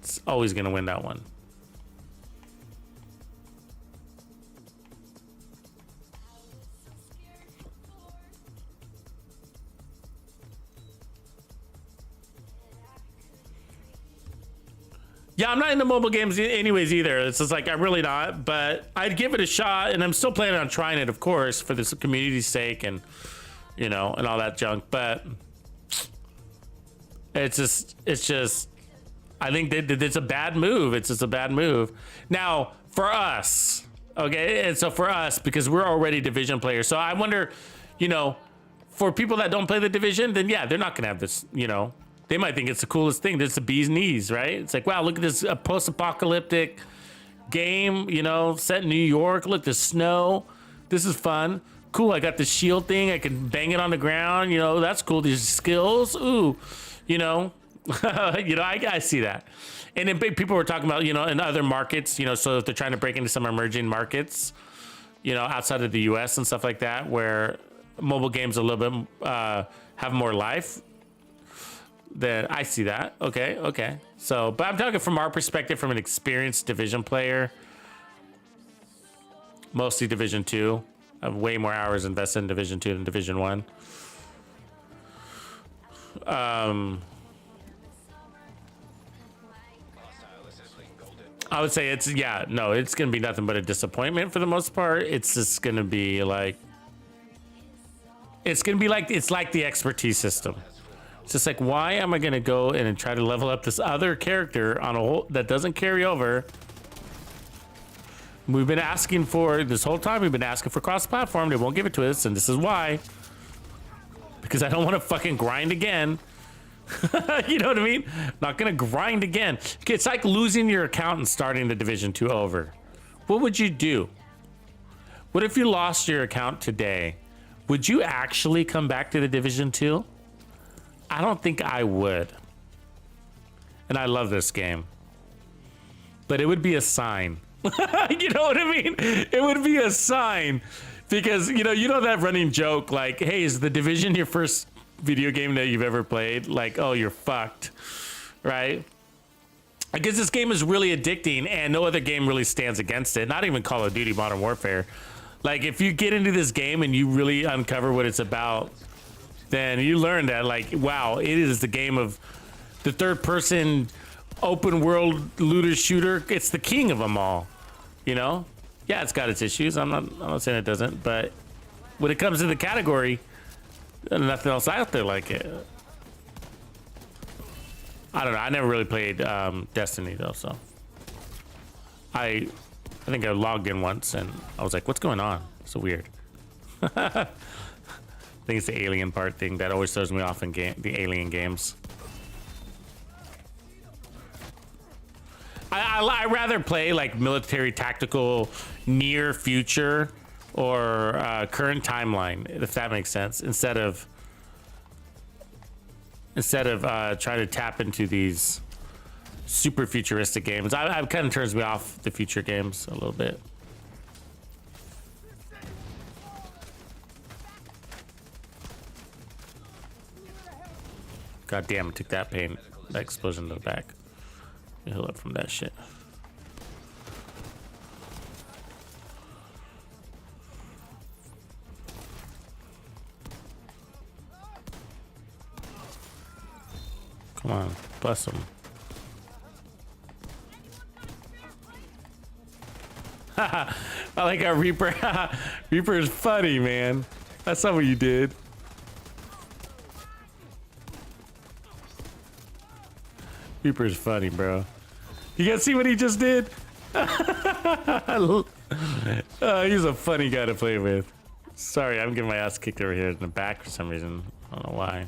It's always gonna win that one. Yeah, I'm not into mobile games anyways either. It's just like, I'm really not, but I'd give it a shot, and I'm still planning on trying it, of course, for this community's sake and, you know, and all that junk. But it's just, I think that it's a bad move. It's just a bad move. Now, for us, okay, and so for us, because we're already Division players, so I wonder, you know, for people that don't play the Division, then yeah, they're not gonna have this, you know. They might think it's the coolest thing. It's the bee's knees, right? It's like, wow, look at this post-apocalyptic game, you know, set in New York. Look, the snow. This is fun. Cool, I got the shield thing. I can bang it on the ground. You know, that's cool. These skills. Ooh, you know. You know, I see that. And then people were talking about, you know, in other markets, you know, so if they're trying to break into some emerging markets, you know, outside of the US and stuff like that, where mobile games a little bit have more life. Then I see that. Okay. So, but I'm talking from our perspective, from an experienced Division player, mostly Division 2. I have way more hours invested in Division 2 than Division 1. I would say it's, yeah, no, it's going to be nothing but a disappointment for the most part. It's just going to be like, it's like the expertise system. It's just like, why am I gonna go in and try to level up this other character on a whole that doesn't carry over? We've been asking for this whole time. We've been asking for cross-platform. They won't give it to us, and this is why. Because I don't want to fucking grind again. You know what I mean? Not gonna grind again. It's like losing your account and starting the Division 2 over. What would you do? What if you lost your account today? Would you actually come back to the Division 2? I don't think I would. and I love this game. But it would be a sign. You know what I mean? It would be a sign. Because, you know that running joke, like, hey, is The Division your first video game that you've ever played? Like, oh, you're fucked, right? I guess this game is really addicting, and no other game really stands against it. Not even Call of Duty Modern Warfare. Like, if you get into this game and you really uncover what it's about, then you learn that, like, wow, it is the game of the third-person open world looter shooter. It's the king of them all, you know? Yeah, it's got its issues. I'm not saying it doesn't, but when it comes to the category, there's nothing else out there like it. I don't know. I never really played Destiny though, so I think I logged in once and I was like, "What's going on?" So weird. I think it's the alien part thing that always throws me off in the alien games. I rather play like military tactical near future or current timeline, if that makes sense, instead of trying to tap into these super futuristic games. I kind of turns me off the future games a little bit. God damn, it took that pain, that explosion to the back. Heal up from that shit. Come on, bust him. I like our Reaper. Reaper is funny, man. That's not what you did. Reaper is funny, bro. You guys see what he just did? He's a funny guy to play with. Sorry, I'm getting my ass kicked over here in the back for some reason. I don't know why.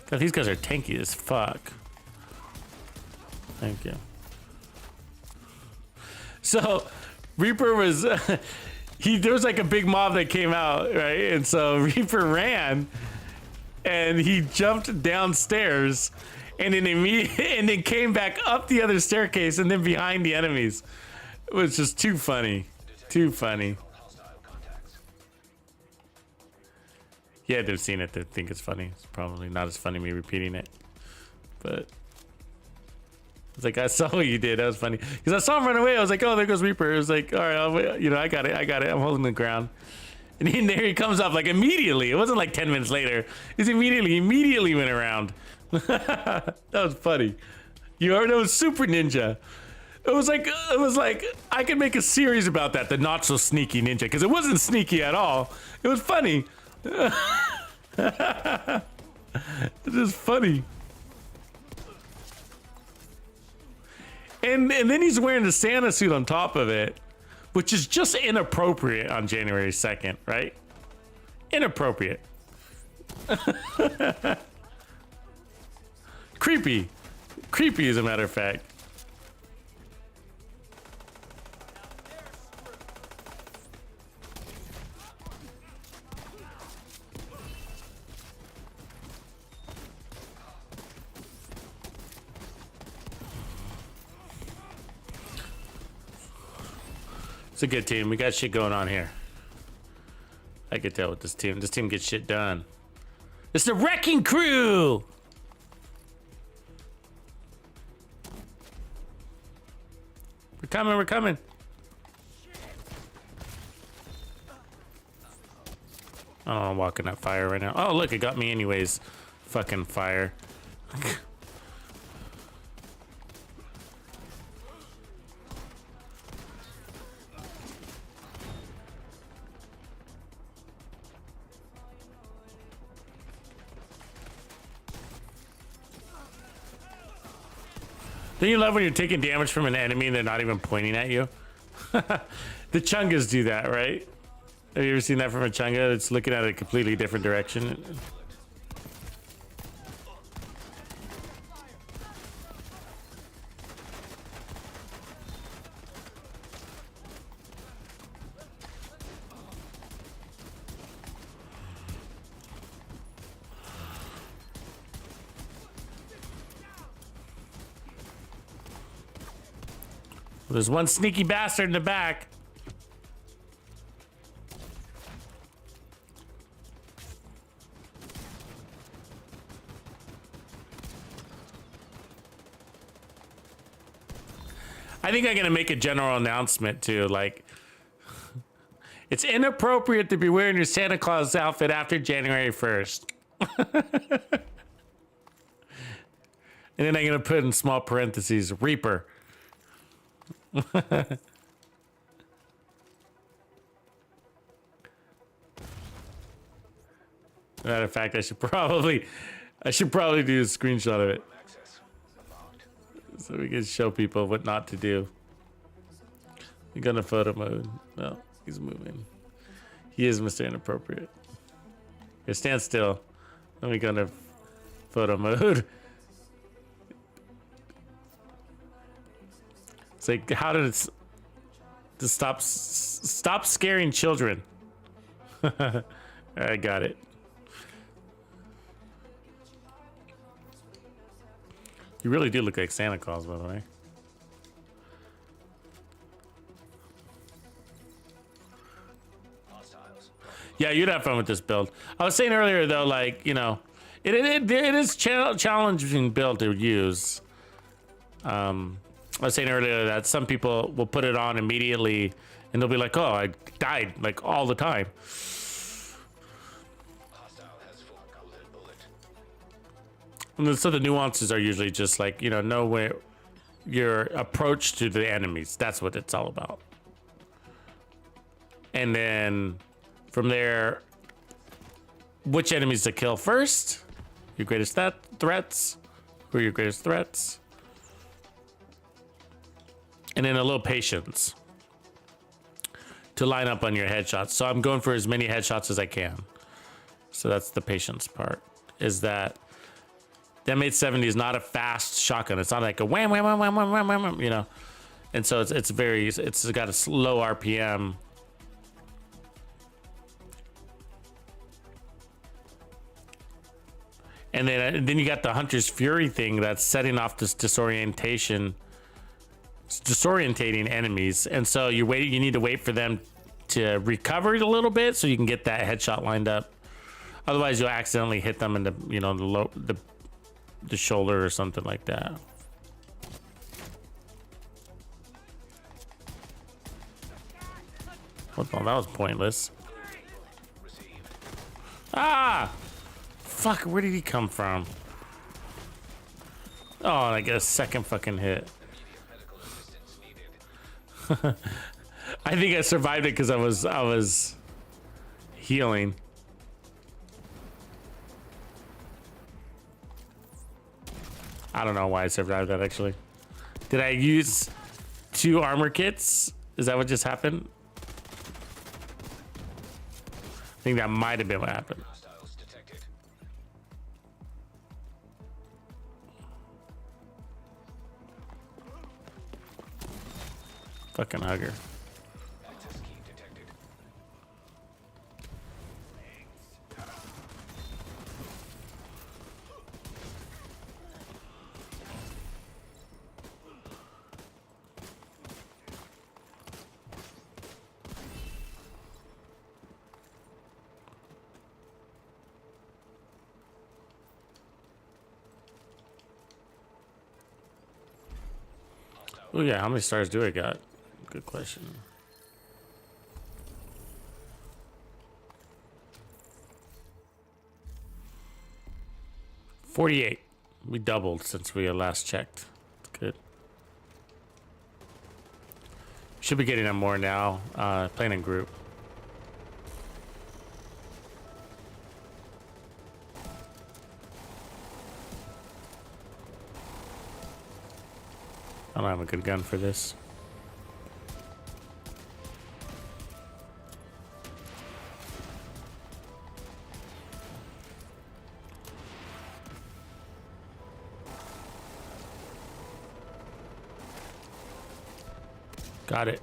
God, these guys are tanky as fuck. Thank you. So, Reaper was... there was like a big mob that came out, right? And so Reaper ran and he jumped downstairs and then came back up the other staircase and then behind the enemies. It was just too funny. Too funny. Yeah, they've seen it. They think it's funny. It's probably not as funny me repeating it. But it's like, I saw what you did. That was funny. Because I saw him run away. I was like, oh, there goes Reaper. It was like, all right, I got it. I'm holding the ground. And then there he comes up like immediately. It wasn't like 10 minutes later. He's immediately went around. That was funny. That was super ninja. It was like I could make a series about that, the not so sneaky ninja, because it wasn't sneaky at all. It was funny. It's just funny. And then he's wearing the Santa suit on top of it, which is just inappropriate on January 2nd, right? Inappropriate. Creepy. Creepy, as a matter of fact. It's a good team. We got shit going on here. I can tell with this team. This team gets shit done. It's the Wrecking Crew! We're coming, we're coming. Oh, I'm walking that fire right now. Oh, look, it got me anyways. Fucking fire. Don't you love when you're taking damage from an enemy and they're not even pointing at you? The Chungas do that, right? Have you ever seen that from a Chunga? It's looking at a completely different direction. There's one sneaky bastard in the back. I think I'm gonna make a general announcement too, like it's inappropriate to be wearing your Santa Claus outfit after January 1st. And then I'm gonna put in small parentheses, Reaper. Matter of fact, I should probably do a screenshot of it so we can show people what not to do. You go to photo mode. No, he's moving. He is Mr. Inappropriate. Here, stand still. Let me go to photo mode. It's like, how did it to stop scaring children? I got it. You really do look like Santa Claus, by the way. Yeah, you'd have fun with this build. I was saying earlier, though, like, you know, it is challenging build to use. I was saying earlier that some people will put it on immediately and they'll be like, oh, I died like all the time. And so the nuances are usually just like, you know where your approach to the enemies. That's what it's all about. And then from there, which enemies to kill first, your greatest threats, who are your greatest threats. And then a little patience to line up on your headshots. So I'm going for as many headshots as I can. So that's the patience part, is that the M870 is not a fast shotgun. It's not like a wham, wham, wham, wham, wham, wham, wham, you know? And so it's got a slow RPM. And then you got the Hunter's Fury thing that's setting off this disorientating enemies, and so you need to wait for them to recover a little bit so you can get that headshot lined up. Otherwise, you'll accidentally hit them in the the shoulder or something like that. What the? That was pointless. Ah! Fuck! Where did he come from? Oh, I get a second fucking hit. I think I survived it because I was healing. I don't know why I survived that actually. Did I use 2 armor kits? Is that what just happened? I think that might have been what happened. Fucking hugger. Oh yeah, how many stars do I got? Good question. $48. We doubled since we last checked. Good. Should be getting them more now. Playing in group. I don't have a good gun for this. Got it.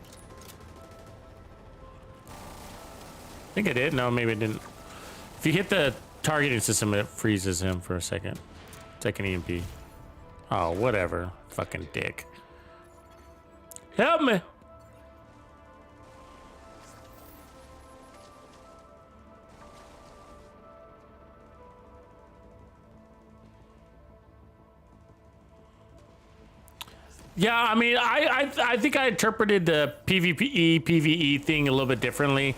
I think I did. No, maybe it didn't. If you hit the targeting system, it freezes him for a second. It's like an EMP. Oh, whatever. Fucking dick. Help me. Yeah, I mean, I think I interpreted the PvE thing a little bit differently.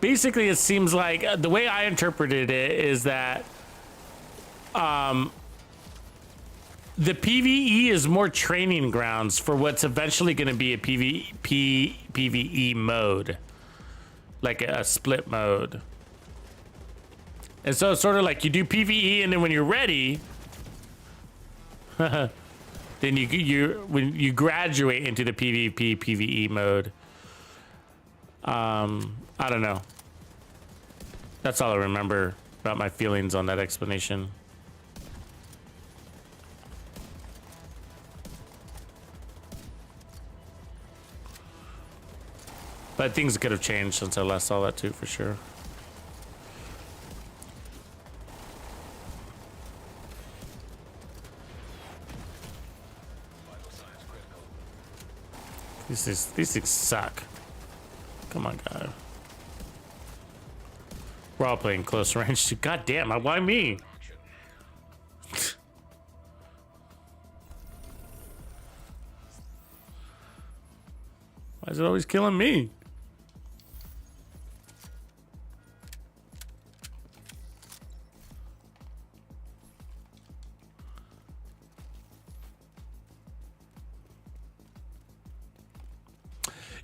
Basically, it seems like the way I interpreted it is that the PvE is more training grounds for what's eventually going to be a PvE mode, like a split mode. And so it's sort of like you do PvE, and then when you're ready, then when you graduate into the PvE mode. I don't know. That's all I remember about my feelings on that explanation. But things could have changed since I last saw that too, for sure. These things suck. Come on, guys. We're all playing close range. God damn, why me? Why is it always killing me?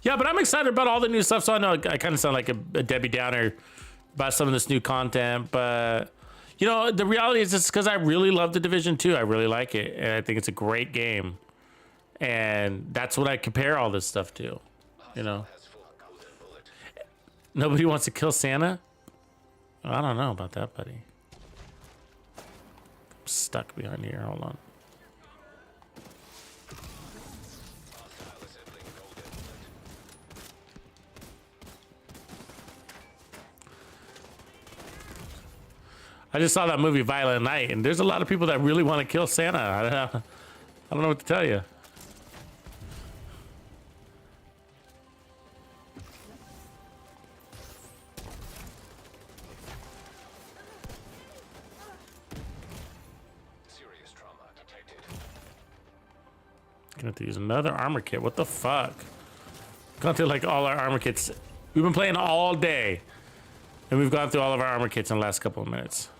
Yeah, but I'm excited about all the new stuff. So I know I kind of sound like a Debbie Downer about some of this new content, but you know, the reality is it's because I really love the Division 2. I really like it, and I think it's a great game, and that's what I compare all this stuff to. You know, nobody wants to kill Santa. I don't know about that, buddy. I'm stuck behind here. Hold on. I just saw that movie Violent Night, and there's a lot of people that really want to kill Santa. I don't know what to tell you. Serious trauma detected. Gonna have to use another armor kit. What the fuck? Gone through like all our armor kits. We've been playing all day, and we've gone through all of our armor kits in the last couple of minutes.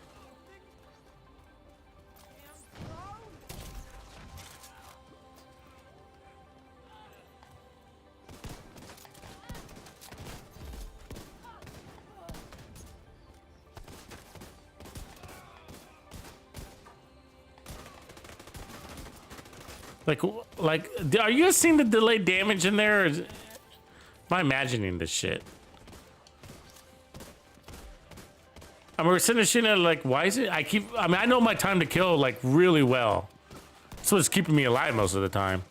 Like, are you guys seeing the delayed damage in there? Or am I imagining this shit? I mean, we're sitting there shooting at like, why is it? I mean, I know my time to kill like really well. That's what's keeping me alive most of the time.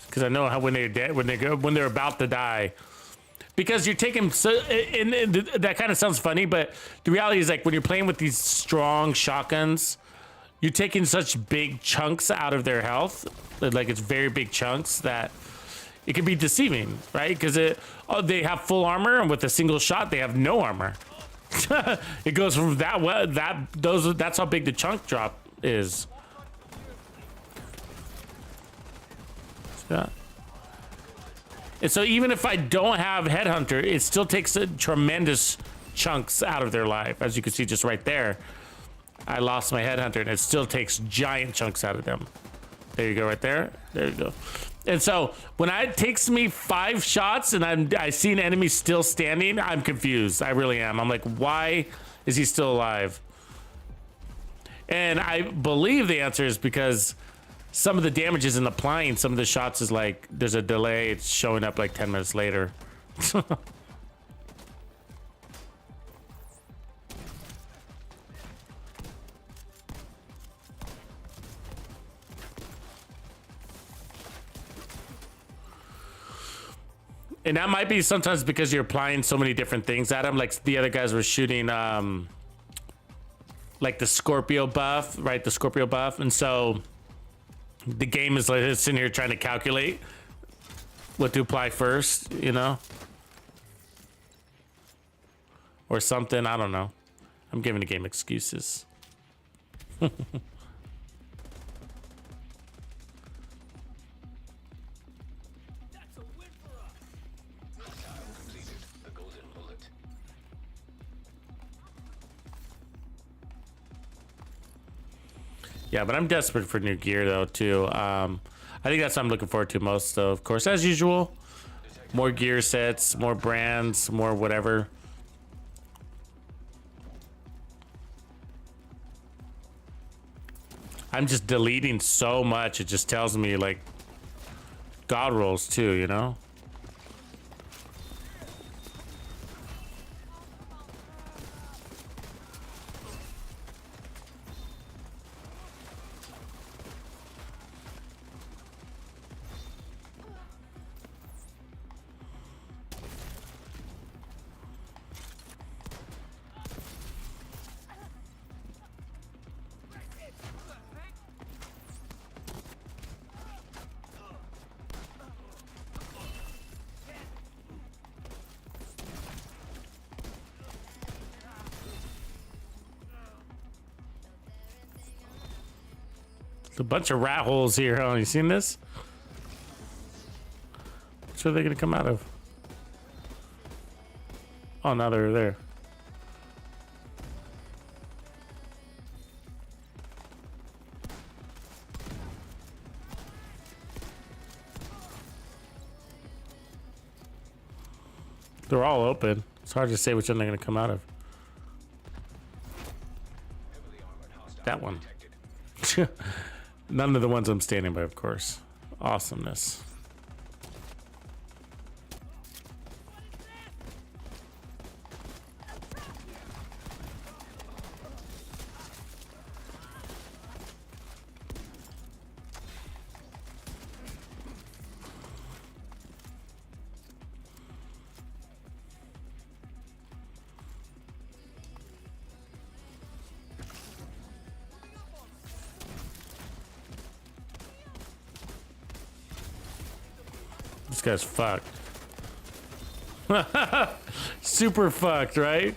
Because I know how when they're dead, when they're about to die. Because you're taking and that kind of sounds funny, but the reality is like when you're playing with these strong shotguns, you're taking such big chunks out of their health, like it's very big chunks that it can be deceiving, right? Because they have full armor, and with a single shot, they have no armor. It goes from that's how big the chunk drop is. Yeah. And so even if I don't have Headhunter, it still takes tremendous chunks out of their life, as you can see just right there. I lost my Headhunter, and it still takes giant chunks out of them. There you go, right there. There you go. And so when it takes me 5 shots and I see an enemy still standing, I'm confused. I really am. I'm like, why is he still alive? And I believe the answer is because some of the damage isn't applying. Some of the shots is like there's a delay. It's showing up like 10 minutes later. And that might be sometimes because you're applying so many different things at him. Like the other guys were shooting like the Scorpio buff, right? The Scorpio buff. And so the game is like sitting here trying to calculate what to apply first, you know? Or something, I don't know. I'm giving the game excuses. Completed the golden bullet. Yeah, but I'm desperate for new gear though too. I think that's what I'm looking forward to most. So of course, as usual, more gear sets, more brands, more whatever. I'm just deleting so much. It just tells me like god rolls too, you know? A bunch of rat holes here, huh? You seen this? Which are they gonna come out of? Oh, now they're there. They're all open. It's hard to say which one they're gonna come out of. Heavily armored hostile That one. detected. None of the ones I'm standing by, of course. Awesomeness. This guy's fucked. Super fucked, right?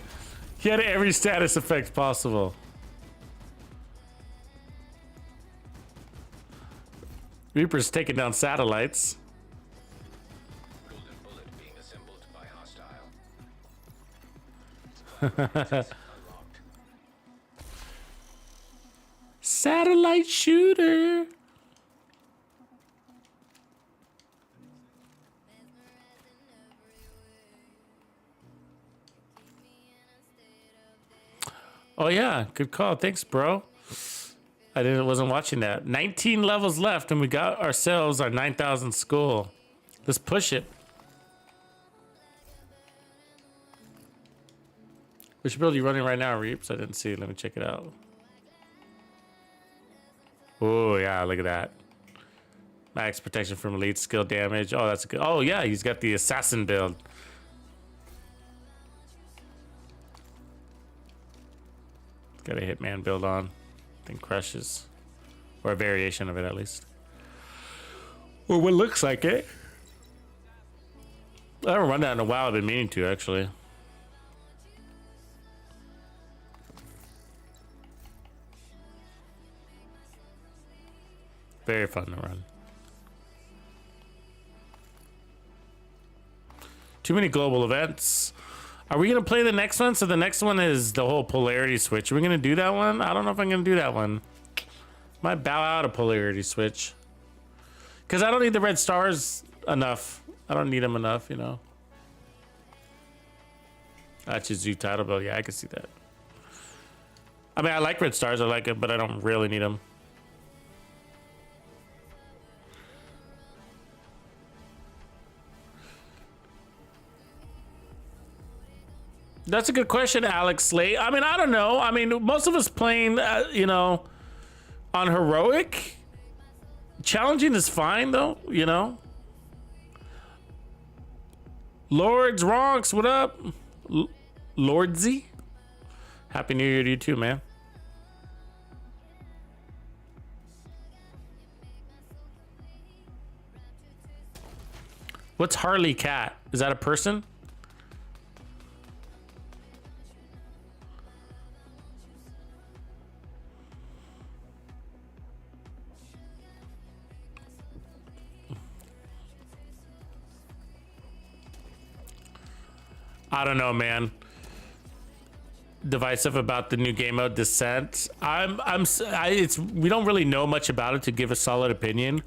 He had every status effect possible. Reaper's taking down satellites. Golden bullet being assembled by hostile. Unlocked. Satellite shooter. Oh yeah, good call. Thanks, bro. Wasn't watching that. 19 levels left, and we got ourselves our 9,000 skull. Let's push it. Which build are you running right now, Reaps? I didn't see. Let me check it out. Oh yeah, look at that. Max protection from elite skill damage. Oh, that's good. Oh yeah, he's got the assassin build. Got a hitman build on. Then crushes. Or a variation of it at least. Or what looks like it. I haven't run that in a while. I've been meaning to actually. Very fun to run. Too many global events. Are we gonna play the next one? So the next one is the whole polarity switch. Are we gonna do that one? I don't know if I'm gonna do that one. Might bow out a polarity switch. Cause I don't need the red stars enough. I don't need them enough, you know. That's Zoo title build. Yeah, I can see that. I mean, I like red stars. I like it, but I don't really need them. That's a good question, Alex Slate. I mean, I don't know. I mean, most of us playing, you know, on heroic. Challenging is fine, though, you know. Lords Ronks, what up? Lordsy? Happy New Year to you too, man. What's Harley Cat? Is that a person? I don't know, man. Divisive about the new game mode Descent. We don't really know much about it to give a solid opinion.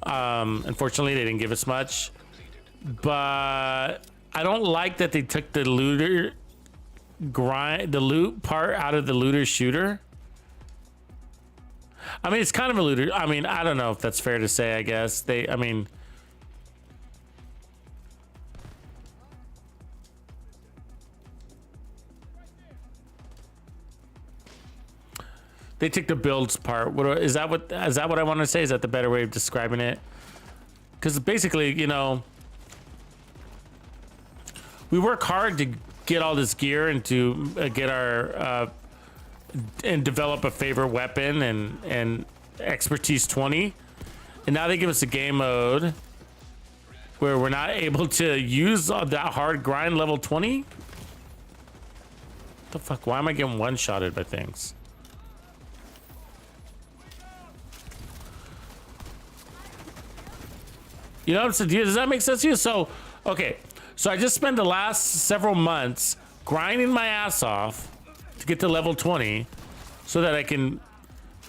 Unfortunately, they didn't give us much, but I don't like that they took the loot part out of the looter shooter. I mean, it's kind of a looter. I mean, I don't know if that's fair to say. I guess they took the builds part. Is that what I want to say? Is that the better way of describing it? Because basically, you know, we work hard to get all this gear and to get our and develop a favorite weapon and expertise 20, and now they give us a game mode where we're not able to use that hard grind level 20. What the fuck? Why am I getting one-shotted by things? You know what I'm saying? Does that make sense to you? So, okay. So I just spent the last several months grinding my ass off to get to level 20 so that I can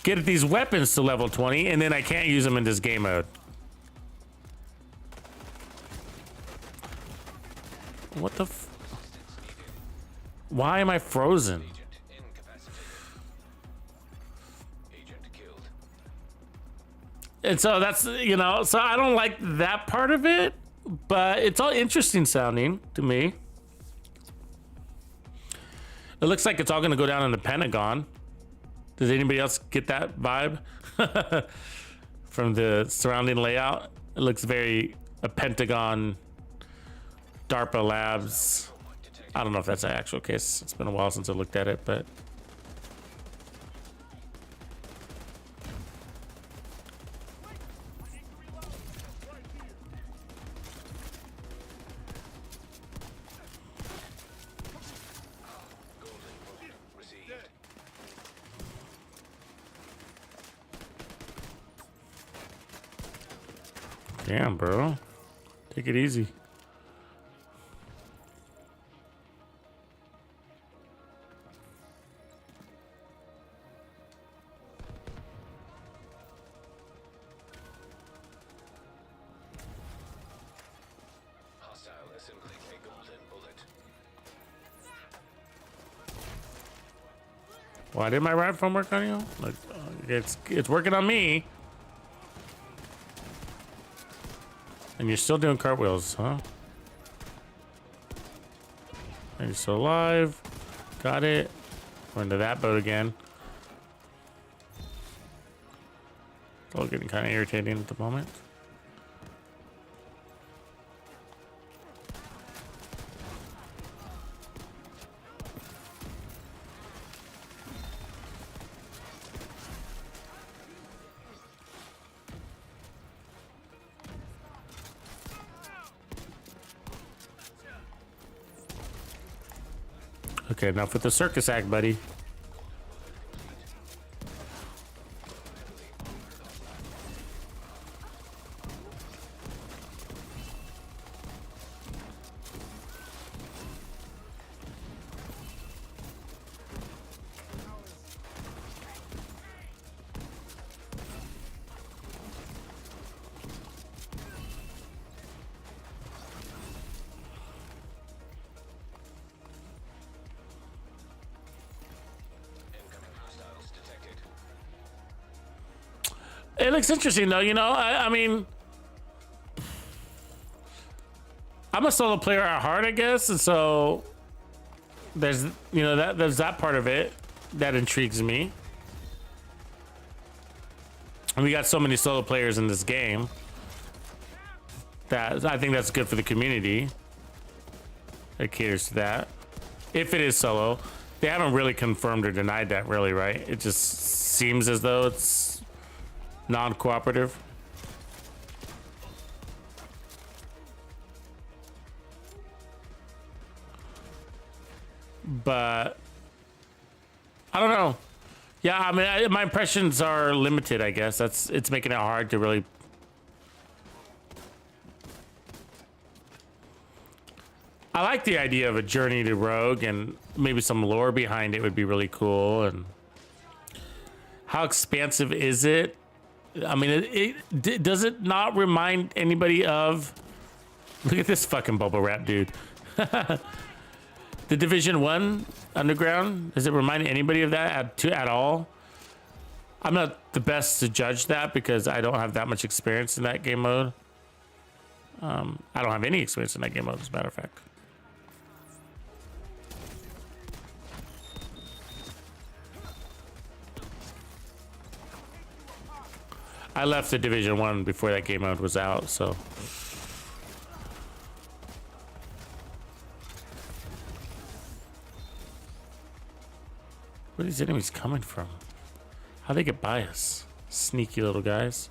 get these weapons to level 20, and then I can't use them in this game mode. What the f... Why am I frozen? And so that's, you know, so I don't like that part of it, but it's all interesting sounding to me. It looks like it's all going to go down in the Pentagon. Does anybody else get that vibe from the surrounding layout? It looks very a Pentagon, DARPA Labs. I don't know if that's an actual case. It's been a while since I looked at it, but... Damn, bro. Take it easy. Hostile assembling a golden bullet. Why did my rifle work on you? Like, it's working on me. And you're still doing cartwheels, huh? And you're still alive. Got it. We're into that boat again. It's all getting kind of irritating at the moment. Okay, enough with the circus act, buddy. It looks interesting though, you know. I mean, I'm a solo player at heart, I guess, and so there's, you know, there's that part of it that intrigues me. And we got so many solo players in this game that I think that's good for the community. It caters to that. If it is solo, they haven't really confirmed or denied that, really, right? It just seems as though it's non-cooperative. but I don't know. Yeah, I mean, my impressions are limited, I guess. It's making it hard to really. I like the idea of a journey to Rogue, and maybe some lore behind it would be really cool. And how expansive is it? I mean, does it not remind anybody of? Look at this fucking bubble wrap, dude. The Division 1 Underground, does it remind anybody of that at all? I'm not the best to judge that because I don't have that much experience in that game mode. I don't have any experience in that game mode, as a matter of fact. I left the Division 1 before that game mode was out, so. Where are these enemies coming from? How'd they get by us? Sneaky little guys.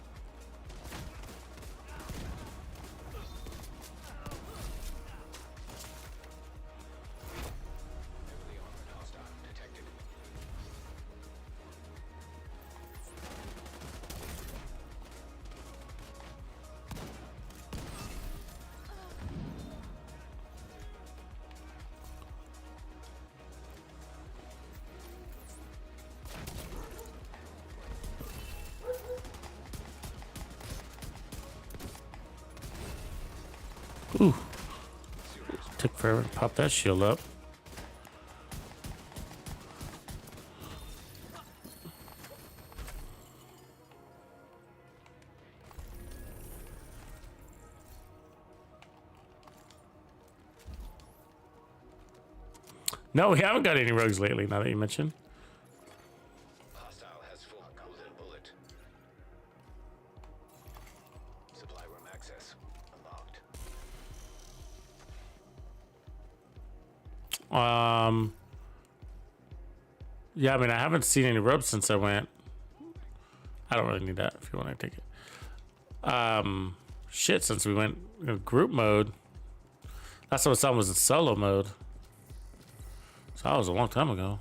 Ooh. Took forever to pop that shield up. No, we haven't got any rogues lately, now that you mention. Hostile has full golden bullet. Supply room access unlocked. Yeah, I mean, I haven't seen any ropes since I went. I don't really need that if you want to take it. Shit, since we went in group mode. Last time I saw him was in solo mode. So that was a long time ago.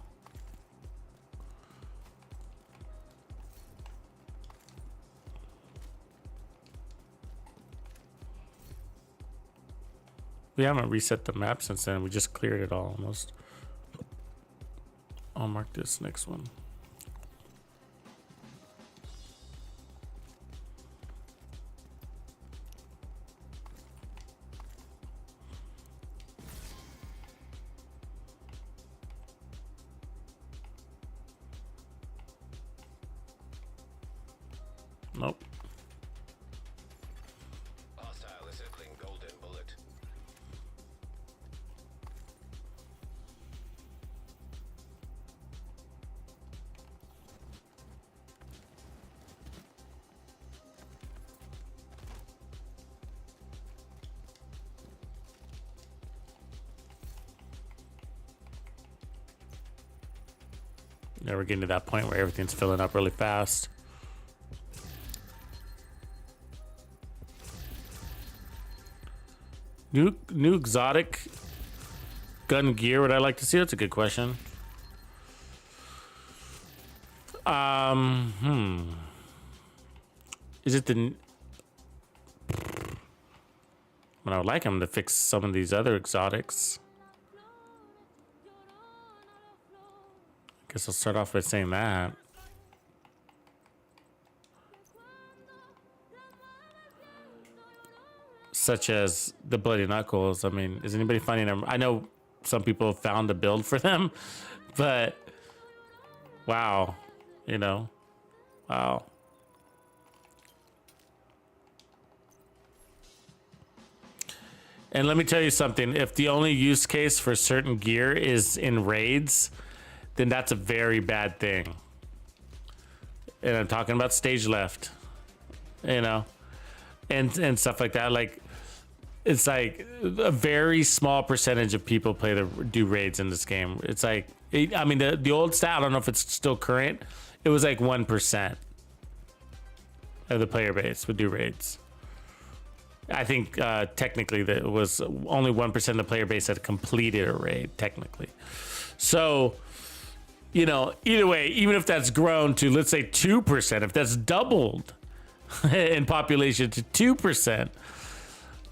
We haven't reset the map since then. We just cleared it all almost. I'll mark this next one. Nope. Hostile is circling golden bullet. Now we're getting to that point where everything's filling up really fast. New exotic gun gear would I like to see? That's a good question. Is it the? But I would like them to fix some of these other exotics. I guess I'll start off by saying that. Such as the Bloody Knuckles. I mean, is anybody finding them? I know some people have found a build for them, but wow, you know, wow. And let me tell you something, if the only use case for certain gear is in raids, then that's a very bad thing. And I'm talking about stage left, you know, and stuff like that. Like, it's like a very small percentage of people do raids in this game. It's like, I mean, the old stat, I don't know if it's still current. It was like 1% of the player base would do raids. I think technically that it was only 1% of the player base that completed a raid, technically. So, you know, either way, even if that's grown to, let's say, 2%, if that's doubled in population to 2%,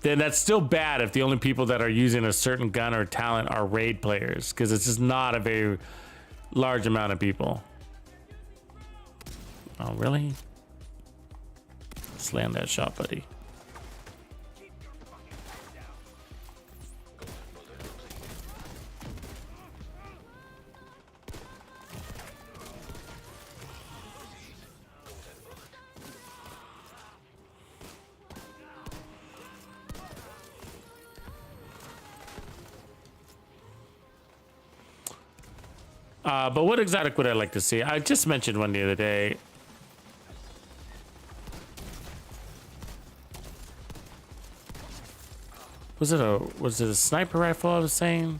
then that's still bad if the only people that are using a certain gun or talent are raid players, because it's just not a very large amount of people. Oh, really? Slam that shot, buddy. But what exotic would I like to see? I just mentioned one the other day. Was it a sniper rifle I was saying?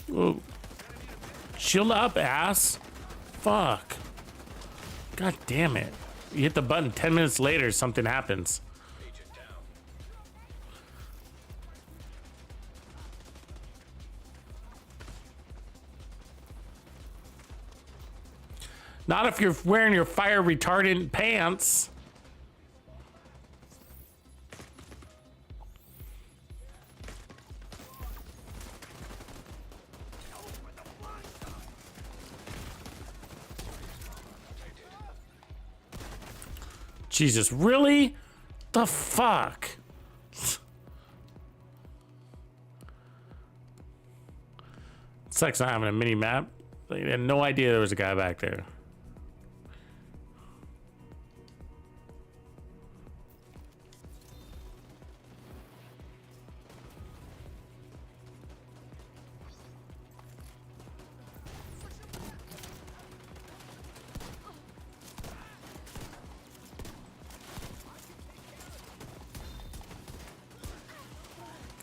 Whoa. Shield up, ass. Fuck. God damn it. You hit the button 10 minutes later, something happens. Not if you're wearing your fire retardant pants. Jesus, really? The fuck? Sucks not having a mini map. I had no idea there was a guy back there.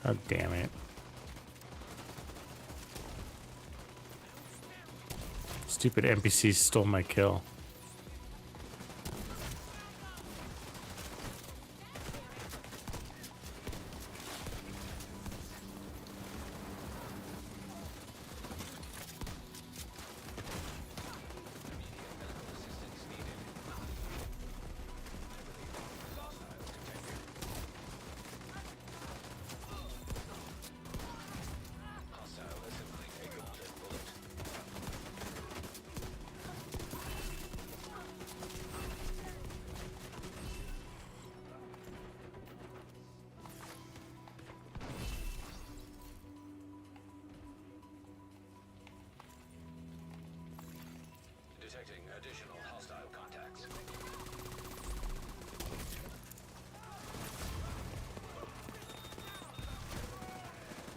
God damn it. Stupid NPC stole my kill. Detecting additional hostile contacts.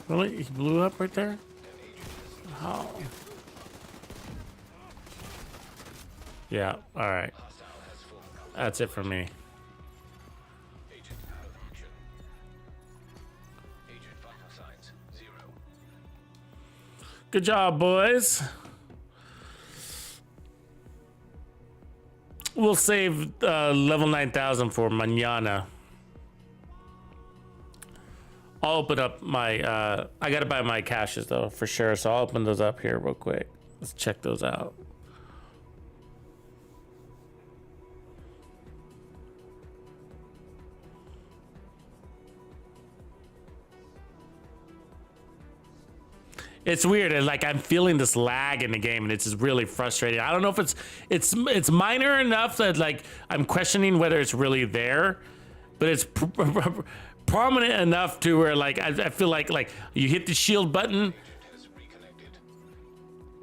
Really? He blew up right there? Oh. Yeah, alright. That's it for me. Agent out of action. Agent vital signs 0. Good job, boys. We'll save level 9,000 for mañana. I'll open up my, I gotta buy my caches though, for sure. So I'll open those up here real quick. Let's check those out. It's weird, and like I'm feeling this lag in the game, and it's just really frustrating. I don't know if it's minor enough that like I'm questioning whether it's really there, but it's prominent enough to where like I feel like you hit the shield button,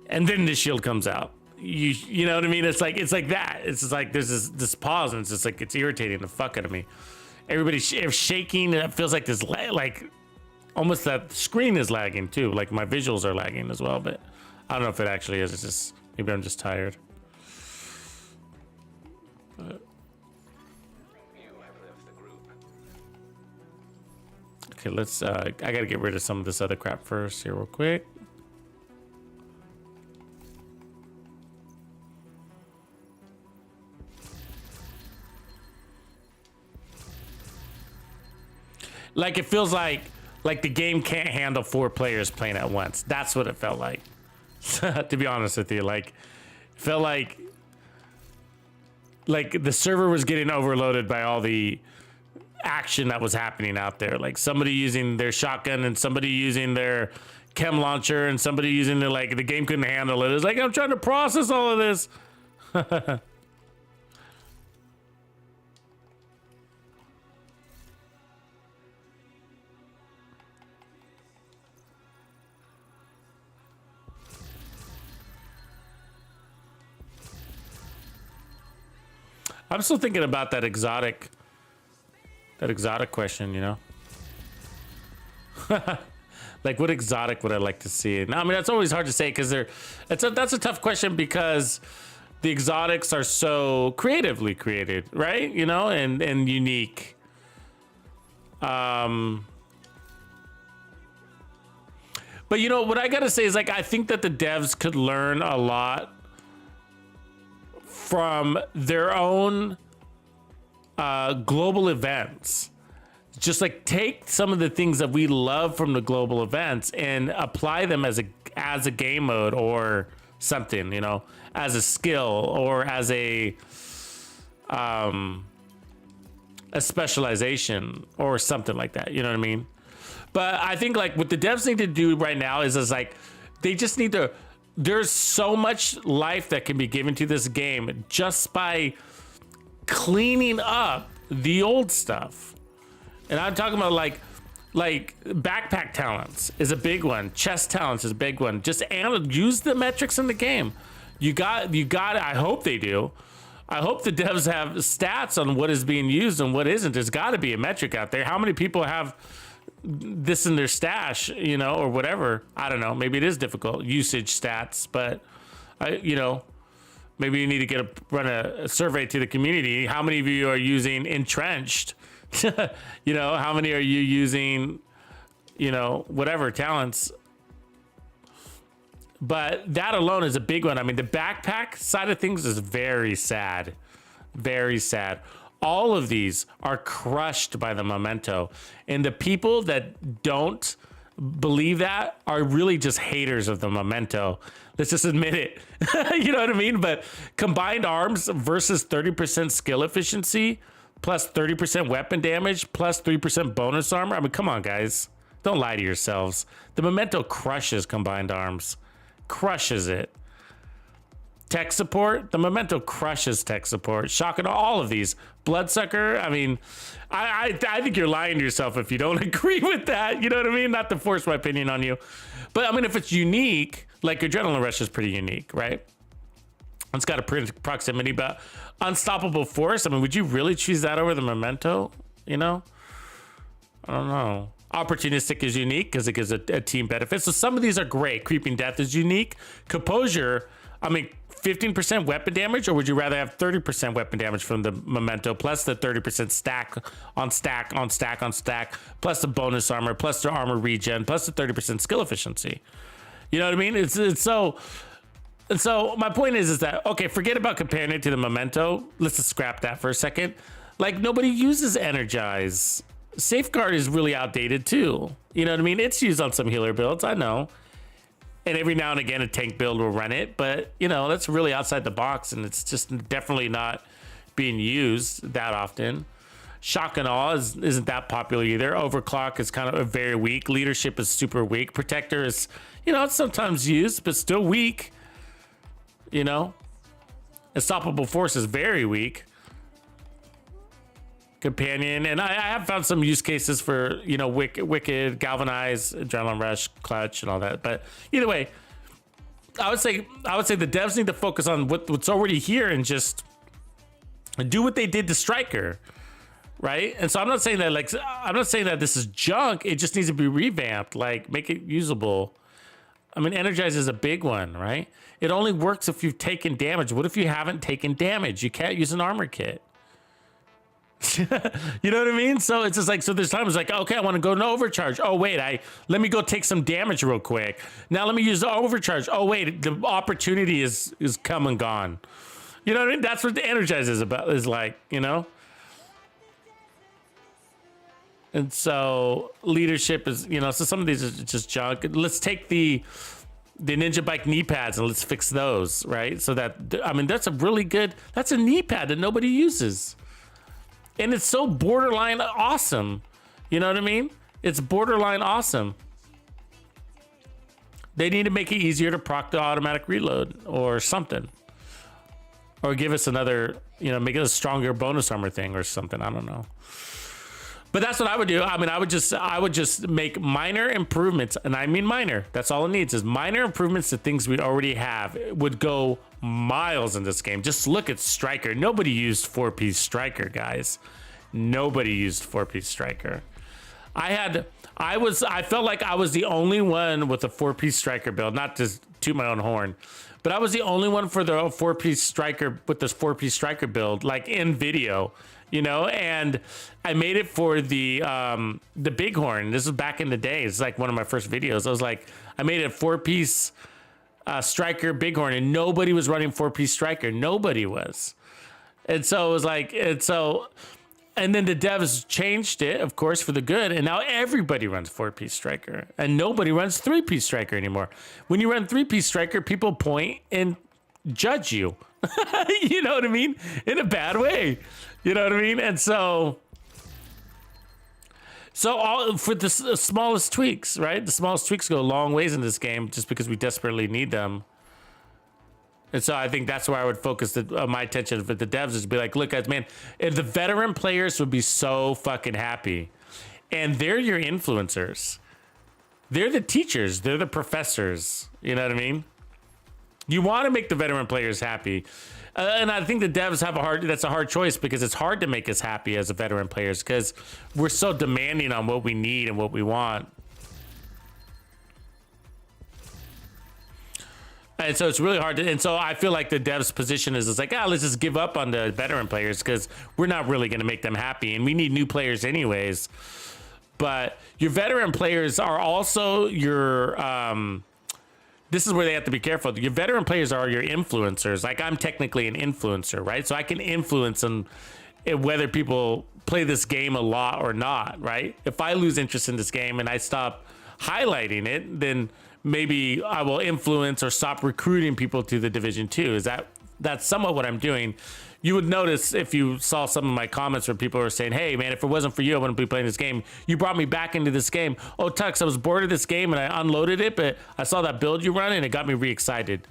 and then the shield comes out. You know what I mean? It's like that. It's just like there's this pause, and it's just like it's irritating the fuck out of me. everybody's shaking. And it feels like this, like almost that screen is lagging too. Like my visuals are lagging as well, but I don't know if it actually is. It's just, maybe I'm just tired. But, okay, let's, I gotta get rid of some of this other crap first here real quick. Like it feels like the game can't handle 4 players playing at once. That's what it felt like. To be honest with you, like it felt like the server was getting overloaded by all the action that was happening out there. Like somebody using their shotgun and somebody using their chem launcher and somebody using their, like, the game couldn't handle it. It's like, I'm trying to process all of this. I'm still thinking about that exotic question, you know? Like, what exotic would I like to see? Now, I mean, that's always hard to say because that's a tough question because the exotics are so creatively created, right? You know, and unique. But you know, what I gotta say is, like, I think that the devs could learn a lot from their own global events. Just like take some of the things that we love from the global events and apply them as a game mode or something, you know, as a skill or as a specialization or something like that. You know what I mean? But I think like what the devs need to do right now is like they just need to. There's so much life that can be given to this game just by cleaning up the old stuff. And I'm talking about like backpack talents is a big one. Chest talents is a big one. Just use the metrics in the game. You got I hope they do. I hope the devs have stats on what is being used and what isn't. There's got to be a metric out there. How many people have this in their stash, you know, or whatever? I don't know. Maybe it is difficult usage stats, but you know, maybe you need to run a survey to the community. How many of you are using entrenched? You know, how many are you using, you know, whatever talents? But that alone is a big one. I mean, the backpack side of things is very sad. Very sad. All of these are crushed by the memento. And the people that don't believe that are really just haters of the memento. Let's just admit it. You know what I mean? But combined arms versus 30% skill efficiency, plus 30% weapon damage, plus 3% bonus armor. I mean, come on, guys. Don't lie to yourselves. The memento crushes combined arms. Crushes it. Tech support, the memento crushes tech support. Shocking, all of these. Bloodsucker, I mean, I think you're lying to yourself if you don't agree with that. You know what I mean? Not to force my opinion on you. But I mean, if it's unique, like Adrenaline Rush is pretty unique, right? It's got a proximity, but Unstoppable Force, I mean, would you really choose that over the memento? You know? I don't know. Opportunistic is unique because it gives a team benefit. So some of these are great. Creeping Death is unique. Composure, I mean, 15% weapon damage, or would you rather have 30% weapon damage from the memento plus the 30% stack on stack on stack on stack, plus the bonus armor, plus the armor regen, plus the 30% skill efficiency? You know what I mean? It's so. And so my point is that, okay, forget about comparing it to the memento. Let's just scrap that for a second. Like, nobody uses Energize. Safeguard is really outdated too. You know what I mean? It's used on some healer builds, I know. And every now and again, a tank build will run it. But, you know, that's really outside the box. And it's just definitely not being used that often. Shock and Awe isn't that popular either. Overclock is kind of very weak. Leadership is super weak. Protector is, you know, it's sometimes used, but still weak. You know? Unstoppable Force is very weak. Companion, and I have found some use cases for, you know, Wicked, Galvanize, Adrenaline Rush, Clutch, and all that. But either way, I would say the devs need to focus on what's already here and just do what they did to Striker. right? And so I'm not saying that this is junk. It just needs to be revamped, like make it usable. I mean, Energize is a big one, right? It only works if you've taken damage. What if you haven't taken damage? You can't use an armor kit. You know what I mean? So it's just like, so there's times like, okay, I want to go to overcharge. Oh wait, let me go take some damage real quick. Now let me use the overcharge. Oh wait, the opportunity is come and gone. You know what I mean? That's what the Energize is about, is like, you know? And so leadership is, you know, so some of these are just junk. Let's take the Ninja Bike knee pads and let's fix those, right? So that, I mean, that's a knee pad that nobody uses. And it's so borderline awesome. You know what I mean? It's borderline awesome. They need to make it easier to proc the automatic reload or something. Or give us another, you know, make it a stronger bonus armor thing or something. I don't know. But that's what I would do. I mean, I would just make minor improvements, and I mean minor. That's all it needs is minor improvements to things we already have. It would go miles in this game. Just look at Striker. Nobody used 4-piece Striker, guys. Nobody used 4-piece Striker. I felt like I was the only one with a 4-piece Striker build, not to toot my own horn, but I was the only one for the 4-piece Striker with this 4-piece Striker build, like in video. You know, and I made it for the Bighorn. This was back in the day. It's like one of my first videos. I was like, I made a 4-piece Striker Bighorn, and nobody was running 4-piece Striker. Nobody was. And so it was like, and then the devs changed it, of course, for the good. And now everybody runs 4-piece Striker, and nobody runs 3-piece Striker anymore. When you run 3-piece Striker, people point and judge you. You know what I mean? In a bad way. You know what I mean? And so all for the smallest tweaks, right? The smallest tweaks go a long ways in this game just because we desperately need them. And so I think that's where I would focus my attention for the devs, is to be like, look, guys, man, the veteran players would be so fucking happy. And they're your influencers. They're the teachers. They're the professors. You know what I mean? You want to make the veteran players happy. And I think the devs have that's a hard choice, because it's hard to make us happy as a veteran players, because we're so demanding on what we need and what we want. And so it's really hard to, and so I feel like the devs position is like, let's just give up on the veteran players, because we're not really going to make them happy, and we need new players anyways. But your veteran players are also your, this is where they have to be careful. Your veteran players are your influencers. Like, I'm technically an influencer, right? So I can influence on whether people play this game a lot or not, right? If I lose interest in this game and I stop highlighting it, then maybe I will influence or stop recruiting people to the Division 2. That's somewhat what I'm doing. You would notice if you saw some of my comments where people were saying, hey man, if it wasn't for you, I wouldn't be playing this game. You brought me back into this game. Oh, Tux, I was bored of this game and I unloaded it, but I saw that build you run and it got me re-excited,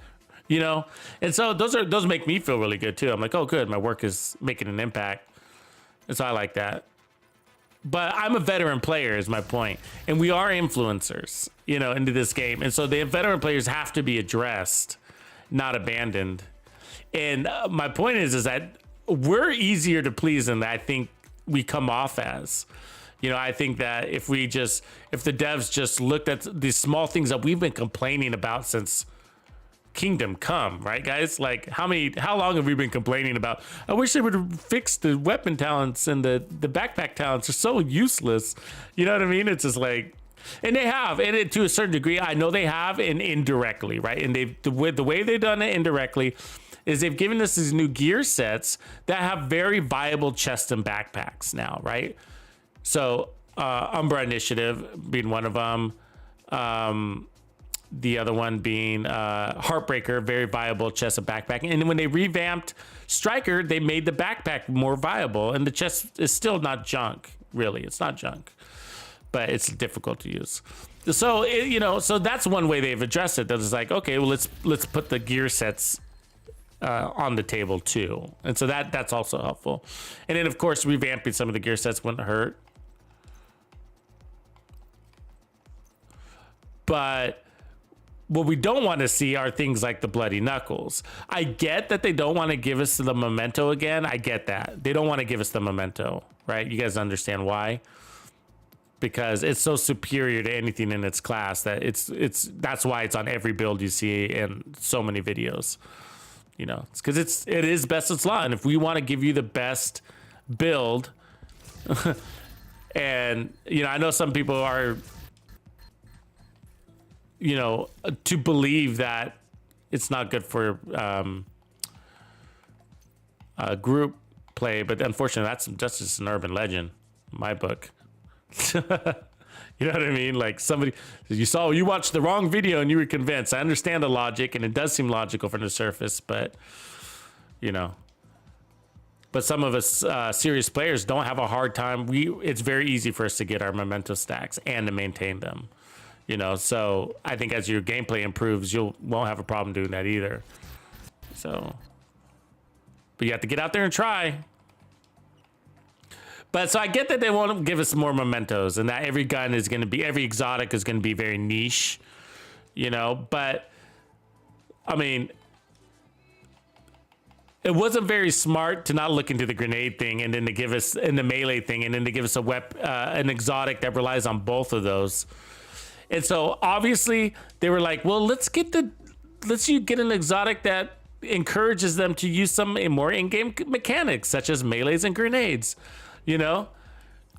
you know? And so those make me feel really good too. I'm like, oh good, my work is making an impact. And so I like that. But I'm a veteran player is my point. And we are influencers, you know, into this game. And so the veteran players have to be addressed, not abandoned. And my point is that we're easier to please than I think we come off as. You know, I think that if the devs just looked at these small things that we've been complaining about since Kingdom Come, right, guys? Like, how long have we been complaining about? I wish they would fix the weapon talents, and the backpack talents are so useless. You know what I mean? It's just like, and they have, and to a certain degree, I know they have, and indirectly, right? And the way they've done it indirectly is they've given us these new gear sets that have very viable chests and backpacks now, right? So Umbra Initiative being one of them. The other one being Heartbreaker, very viable chest and backpack. And when they revamped Striker, they made the backpack more viable. And the chest is still not junk, really. It's not junk, but it's difficult to use. So, so that's one way they've addressed it. That is like, okay, well, let's put the gear sets on the table too. And so that's also helpful. And then, of course, revamping some of the gear sets wouldn't hurt. But what we don't want to see are things like the bloody knuckles. I get that they don't want to give us the memento again. I get that. They don't want to give us the memento, right? You guys understand why? Because it's so superior to anything in its class that that's why it's on every build you see in so many videos. You know, it's because it is best of slot. And if we want to give you the best build, and you know, I know some people are, you know, to believe that it's not good for group play, but unfortunately that's just an urban legend in my book. You know what I mean? Like somebody, you watched the wrong video and you were convinced. I understand the logic and it does seem logical from the surface, but you know, but some of us serious players don't have a hard time. It's very easy for us to get our memento stacks and to maintain them. You know, so I think as your gameplay improves, won't have a problem doing that either. So, but you have to get out there and try. But so I get that they want to give us more mementos and that every gun is going to be, every exotic is going to be very niche, you know, but I mean, it wasn't very smart to not look into the grenade thing and then to give us, in the melee thing, and then to give us an exotic that relies on both of those. And so obviously they were like, well, let's get an exotic that encourages them to use some more in-game mechanics, such as melees and grenades. You know,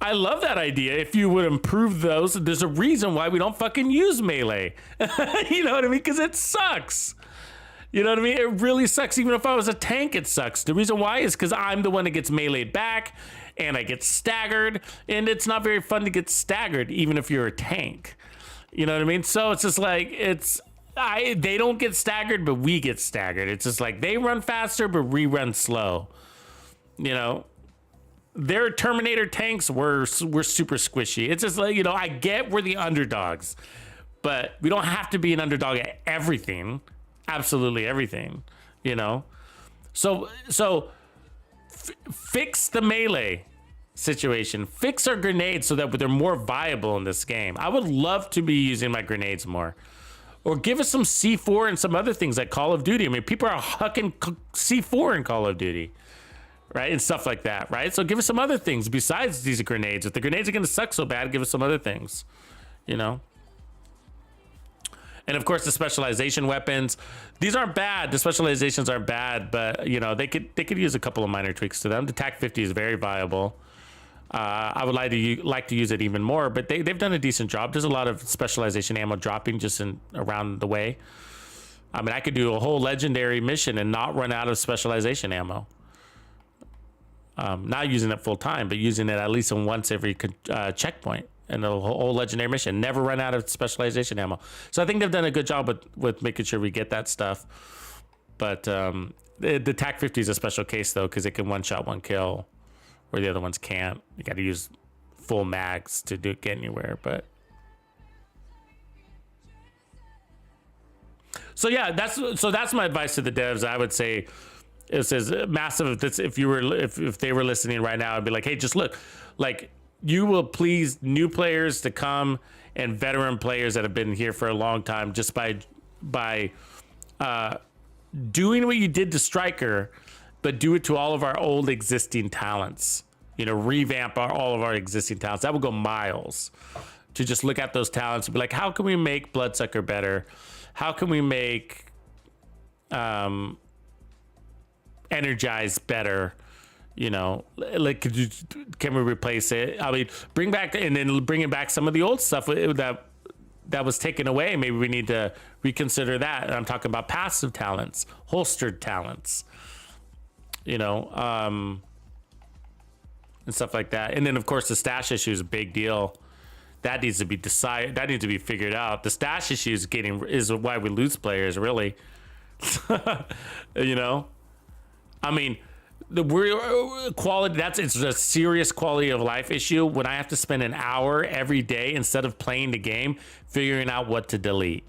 I love that idea. If you would improve those, there's a reason why we don't fucking use melee. You know what I mean? Because it sucks. You know what I mean? It really sucks. Even if I was a tank, it sucks. The reason why is because I'm the one that gets meleeed back and I get staggered. And it's not very fun to get staggered, even if you're a tank. You know what I mean? So it's just like, they don't get staggered, but we get staggered. It's just like they run faster, but we run slow. You know? Their Terminator tanks were super squishy. It's just like, you know, I get we're the underdogs, but we don't have to be an underdog at everything. Absolutely everything, you know? So fix the melee situation. Fix our grenades so that they're more viable in this game. I would love to be using my grenades more. Or give us some C4 and some other things like Call of Duty. I mean, people are hucking C4 in Call of Duty. Right, and stuff like that, right? So give us some other things besides these grenades. If the grenades are going to suck so bad, give us some other things, you know? And of course, the specialization weapons. These aren't bad. The specializations aren't bad, but, you know, they could use a couple of minor tweaks to them. The TAC 50 is very viable. I would like to use it even more, but they've done a decent job. There's a lot of specialization ammo dropping just around the way. I mean, I could do a whole legendary mission and not run out of specialization ammo. Not using it full time, but using it at least once every checkpoint and the whole legendary mission. Never run out of specialization ammo. So I think they've done a good job with making sure we get that stuff. But the TAC 50 is a special case though, because it can one shot, one kill, where the other ones can't. You got to use full mags to get anywhere. But so yeah, that's my advice to the devs. I would say. It says massive. If they were listening right now, I'd be like, hey, just look, like you will please new players to come and veteran players that have been here for a long time just by doing what you did to Striker, but do it to all of our old existing talents. You know, revamp all of our existing talents. That would go miles to just look at those talents and be like, how can we make Bloodsucker better? How can we make Energize better? You know, like can we replace it? I mean, bring back some of the old stuff that was taken away. Maybe we need to reconsider that. And I'm talking about passive talents, holstered talents, you know, and stuff like that. And then of course the stash issue is a big deal. That needs to be decided. That needs to be figured out. The stash issue is why we lose players, really. You know. I mean, the quality, it's a serious quality of life issue when I have to spend an hour every day instead of playing the game, figuring out what to delete.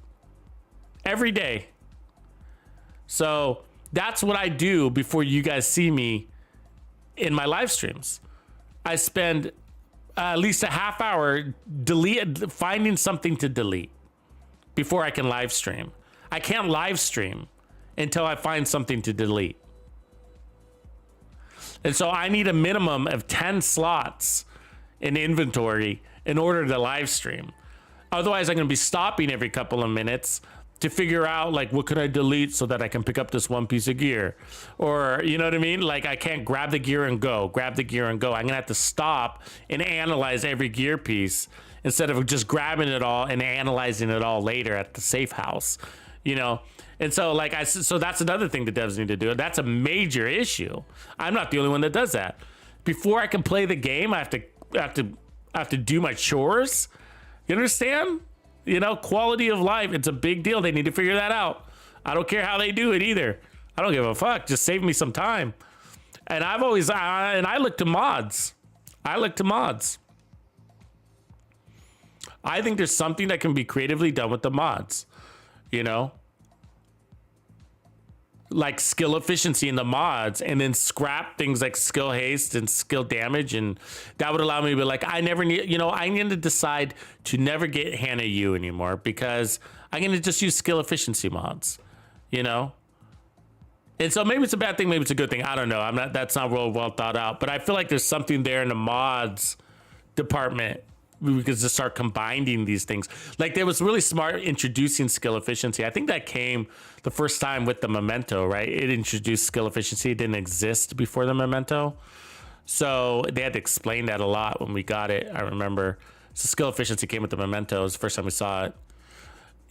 Every day. So that's what I do before you guys see me in my live streams. I spend at least a half hour finding something to delete. before I can live stream. I can't live stream until I find something to delete. And so I need a minimum of 10 slots in inventory in order to live stream. Otherwise, I'm going to be stopping every couple of minutes to figure out, like, what could I delete so that I can pick up this one piece of gear? Or, you know what I mean? Like, I can't grab the gear and go, grab the gear and go. I'm going to have to stop and analyze every gear piece instead of just grabbing it all and analyzing it all later at the safe house, you know? And so, like, so that's another thing the devs need to do. That's a major issue. I'm not the only one that does that. Before I can play the game, I have to do my chores. You understand? You know, quality of life, it's a big deal. They need to figure that out. I don't care how they do it either. I don't give a fuck. Just save me some time. And I've always, and I look to mods. I look to mods. I think there's something that can be creatively done with the mods, you know? Like skill efficiency in the mods, and then scrap things like skill haste and skill damage, and that would allow me to be like, I never need, you know, I'm going to decide to never get Hannah U anymore because I'm going to just use skill efficiency mods, you know? And so maybe it's a bad thing, maybe it's a good thing. I don't know. That's not real well thought out, but I feel like there's something there in the mods department. We could just start combining these things. Like, they was really smart introducing skill efficiency. I think that came the first time with the Memento, right? It introduced skill efficiency. It didn't exist before the Memento. So they had to explain that a lot when we got it, I remember. So skill efficiency came with the Memento. It was the first time we saw it.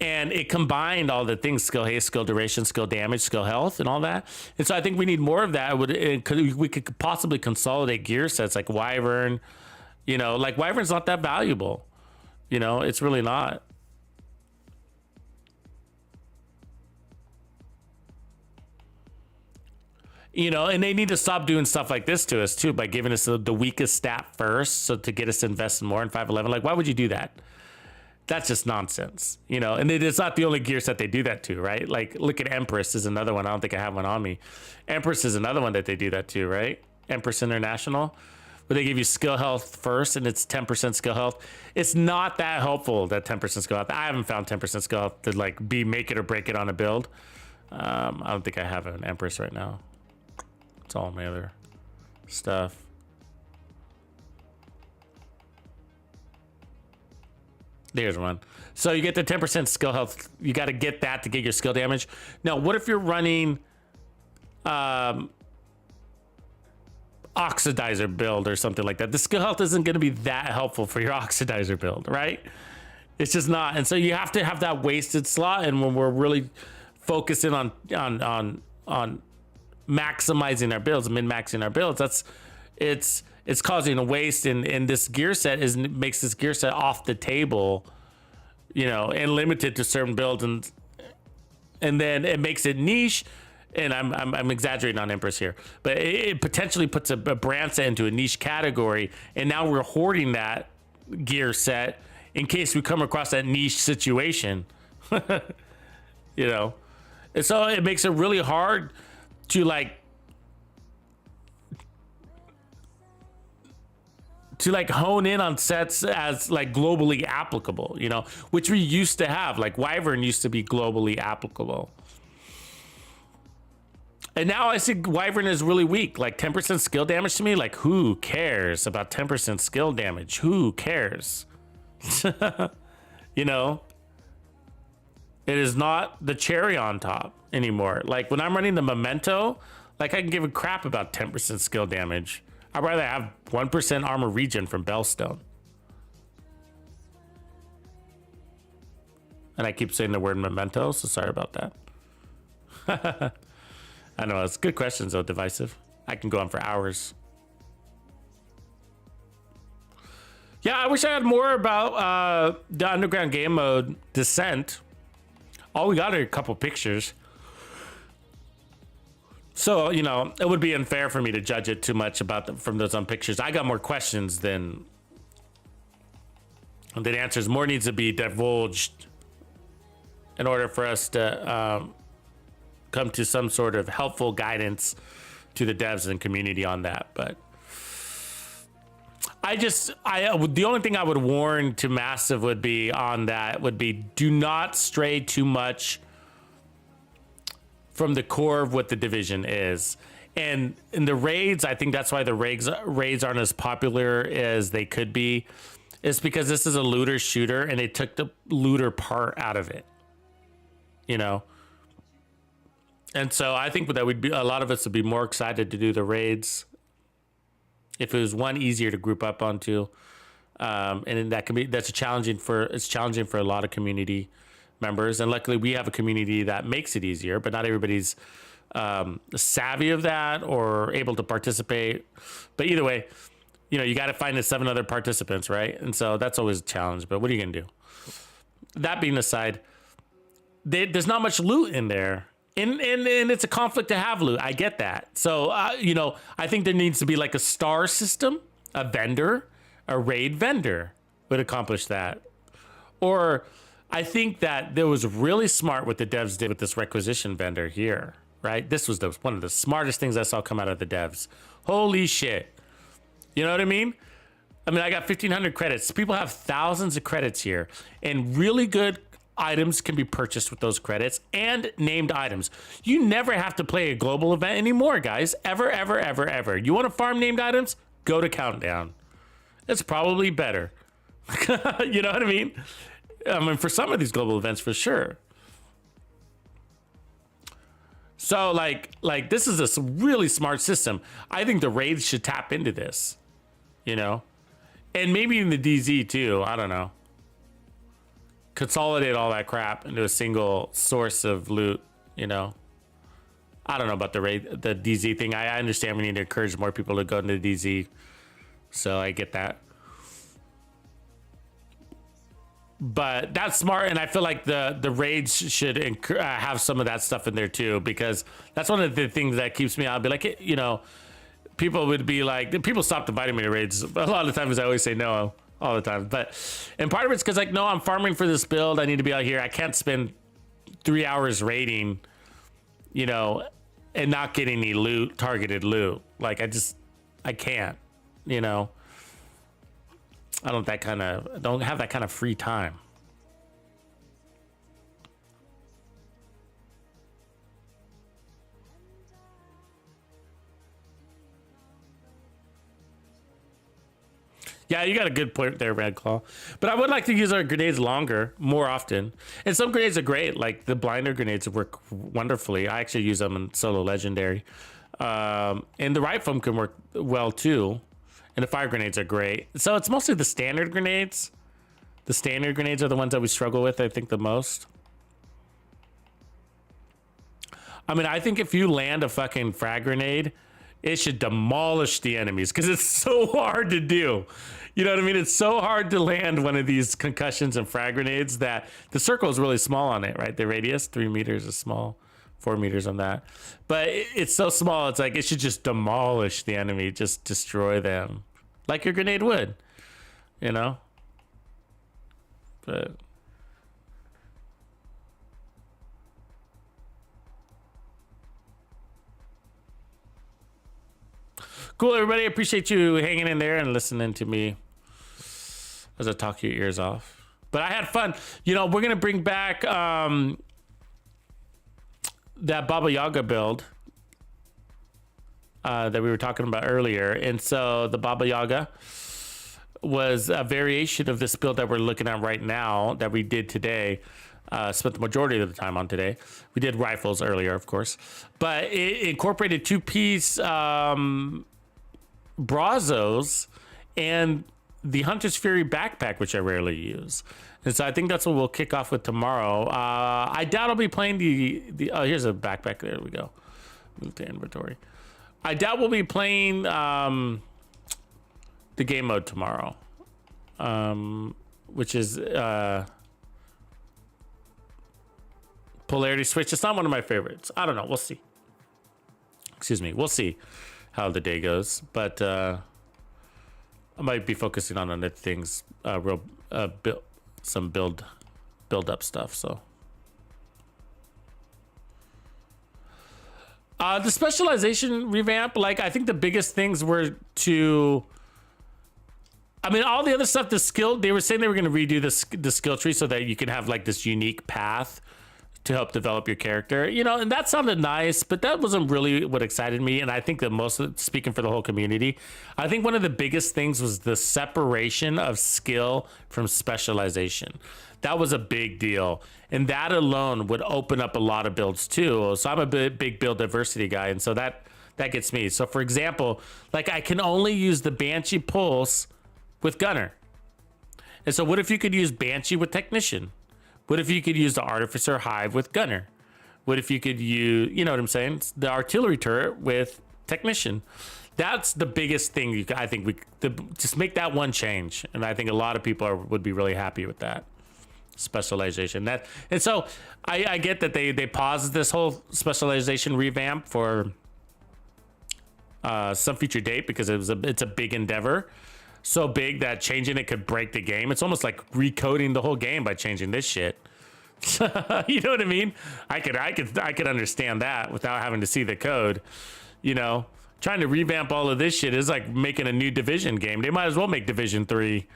And it combined all the things, skill haste, skill duration, skill damage, skill health, and all that. And so I think we need more of that. We could possibly consolidate gear sets like Wyvern. You know, like Wyvern's not that valuable. You know, it's really not. You know, and they need to stop doing stuff like this to us too, by giving us the weakest stat first, so to get us to invest more in 511. Like, why would you do that? That's just nonsense, you know. And it's not the only gear set they do that to, right? Like, look at Empress is another one. I don't think I have one on me. Empress is another one that they do that to, right? Empress International. But they give you skill health first, and it's 10% skill health. It's not that helpful, that 10% skill health. I haven't found 10% skill health to like be make it or break it on a build. I don't think I have an Empress right now. It's all my other stuff. There's one. So you get the 10% skill health. You got to get that to get your skill damage. Now, what if you're running oxidizer build or something like that? The skill health isn't going to be that helpful for your oxidizer build, right? It's just not. And so you have to have that wasted slot. And when we're really focusing on maximizing our builds, min-maxing our builds, it's causing a waste. And this gear set makes this gear set off the table, you know, and limited to certain builds, and then it makes it niche. And I'm exaggerating on Empress here, but it potentially puts a brand set into a niche category, and now we're hoarding that gear set in case we come across that niche situation. You know, and so it makes it really hard to hone in on sets as like globally applicable, you know, which we used to have. Like Wyvern used to be globally applicable. And now I see Wyvern is really weak. Like 10% skill damage to me. Like, who cares about 10% skill damage? Who cares? You know, it is not the cherry on top anymore. Like when I'm running the Memento, like I can give a crap about 10% skill damage. I'd rather have 1% armor regen from Bellstone. And I keep saying the word Memento, so sorry about that. I know, it's good questions though, Divisive. I can go on for hours. Yeah, I wish I had more about the underground game mode Descent. All we got are a couple pictures. So, you know, it would be unfair for me to judge it too much from those pictures. I got more questions than answers. More needs to be divulged in order for us to come to some sort of helpful guidance to the devs and community on that. But The only thing I would warn to Massive would be do not stray too much from the core of what the division is. And in the raids, I think that's why the raids aren't as popular as they could be. It's because this is a looter shooter and they took the looter part out of it, you know? And so I think that a lot of us would be more excited to do the raids if it was one easier to group up onto. And that's challenging for a lot of community members. And luckily we have a community that makes it easier, but not everybody's savvy of that or able to participate. But either way, you know, you got to find the 7 other participants, right? And so that's always a challenge, but what are you going to do? That being aside, there's not much loot in there. And it's a conflict to have loot. I get that. So, you know, I think there needs to be like a star system, a vendor, a raid vendor would accomplish that. Or I think that there was really smart what the devs did with this requisition vendor here, right? This was one of the smartest things I saw come out of the devs. Holy shit. You know what I mean? I got 1,500 credits. People have thousands of credits here, and really good items can be purchased with those credits and named items. You never have to play a global event anymore, guys. Ever, ever, ever, ever. You want to farm named items? Go to Countdown. It's probably better. You know what I mean? For some of these global events, for sure. So, like this is a really smart system. I think the raids should tap into this, you know? And maybe in the DZ too, I don't know. Consolidate all that crap into a single source of loot, you know? I don't know about the DZ thing. I understand we need to encourage more people to go into DZ. So I get that. But that's smart, and I feel like the raids should have some of that stuff in there too, because that's one of the things that keeps me out. I'll be like, you know, people would be like, people stop inviting me to raids. A lot of times I always say no all the time. And part of it's because like, no, I'm farming for this build. I need to be out here. I can't spend 3 hours raiding, you know, and not get any loot, targeted loot. Like I can't, you know. I don't have that kind of free time. Yeah, you got a good point there, Red Claw. But I would like to use our grenades longer, more often. And some grenades are great, like the blinder grenades work wonderfully. I actually use them in solo legendary. And the right foam can work well too. And the fire grenades are great. So it's mostly the standard grenades. The standard grenades are the ones that we struggle with, I think, the most. I think if you land a fucking frag grenade, it should demolish the enemies because it's so hard to do. You know what I mean? It's so hard to land one of these concussions and frag grenades that the circle is really small on it, right? The radius, 3 meters is small. 4 meters on that, but it's so small. It's like it should just demolish the enemy, just destroy them, like your grenade would, you know. But cool, everybody. Appreciate you hanging in there and listening to me as I talk your ears off. But I had fun. You know, we're gonna bring back that Baba Yaga build that we were talking about earlier. And so the Baba Yaga was a variation of this build that we're looking at right now that we did today. Spent the majority of the time on today. We did rifles earlier, of course, but it incorporated 2-piece Brazos and the Hunter's Fury backpack, which I rarely use. And so I think that's what we'll kick off with tomorrow. I doubt I'll be playing oh, here's a backpack. There we go. Move to inventory. I doubt we'll be playing the game mode tomorrow, which is polarity switch. It's not one of my favorites. I don't know. We'll see. Excuse me. We'll see how the day goes. But I might be focusing on other things, some build up stuff. So the specialization revamp, like I think the biggest things were to I mean, all the other stuff, the skill, they were saying they were going to redo the skill tree so that you can have like this unique path to help develop your character, you know, and that sounded nice, but that wasn't really what excited me. And I think that speaking for the whole community, I think one of the biggest things was the separation of skill from specialization. That was a big deal. And that alone would open up a lot of builds too. So I'm a big build diversity guy. And so that gets me. So for example, like I can only use the Banshee Pulse with Gunner. And so what if you could use Banshee with Technician? What if you could use the Artificer Hive with Gunner? What if you could use, you know what I'm saying? The Artillery Turret with Technician. That's the biggest thing I think just make that one change. And I think a lot of people would be really happy with that specialization. And so I get that they paused this whole specialization revamp for some future date because it's a big endeavor. So big that changing it could break the game. It's almost like recoding the whole game by changing this shit. You know what I mean? I could understand that without having to see the code. You know, trying to revamp all of this shit is like making a new Division game. They might as well make Division 3,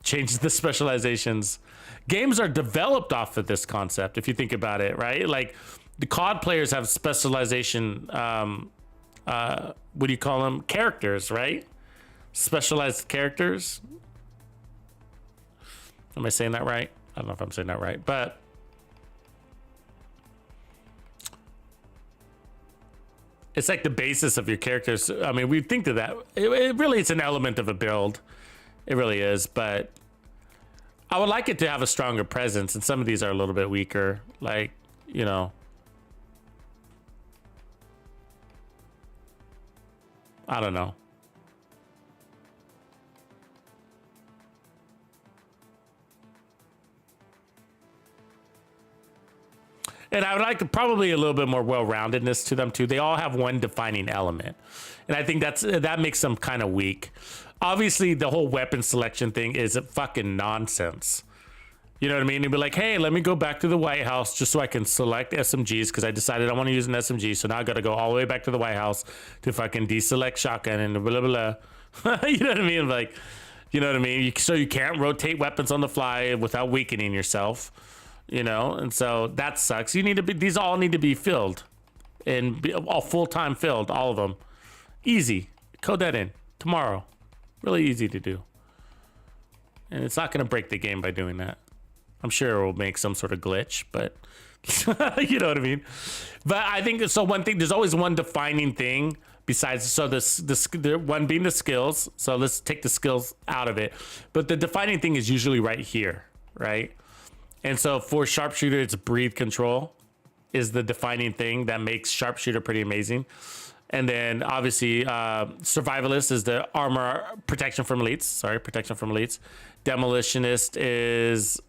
change the specializations. Games are developed off of this concept, if you think about it, right? Like the COD players have specialization. What do you call them? Characters, right? Specialized characters. Am I saying that right? I don't know if I'm saying that right, but it's like the basis of your characters. I mean, we think of that. It really is an element of a build. It really is, but I would like it to have a stronger presence, and some of these are a little bit weaker. Like, you know, I don't know. And I would like probably a little bit more well-roundedness to them too. They all have one defining element, and I think that makes them kind of weak. Obviously, the whole weapon selection thing is fucking nonsense. You know what I mean? They'd be like, "Hey, let me go back to the White House just so I can select SMGs because I decided I want to use an SMG. So now I got to go all the way back to the White House to fucking deselect shotgun and blah blah blah." You know what I mean? Like, you know what I mean? So you can't rotate weapons on the fly without weakening yourself. You know, and so that sucks. These all need to be filled and be all full-time filled, all of them. Easy. Code that in tomorrow. Really easy to do. And it's not going to break the game by doing that. I'm sure it will make some sort of glitch, but you know what I mean? But I think so. One thing, there's always one defining thing besides, so the one being the skills. So let's take the skills out of it. But the defining thing is usually right here, right? And so for sharpshooter, it's breathe control is the defining thing that makes sharpshooter pretty amazing. And then obviously survivalist is the armor protection from elites. Sorry, protection from elites. Demolitionist is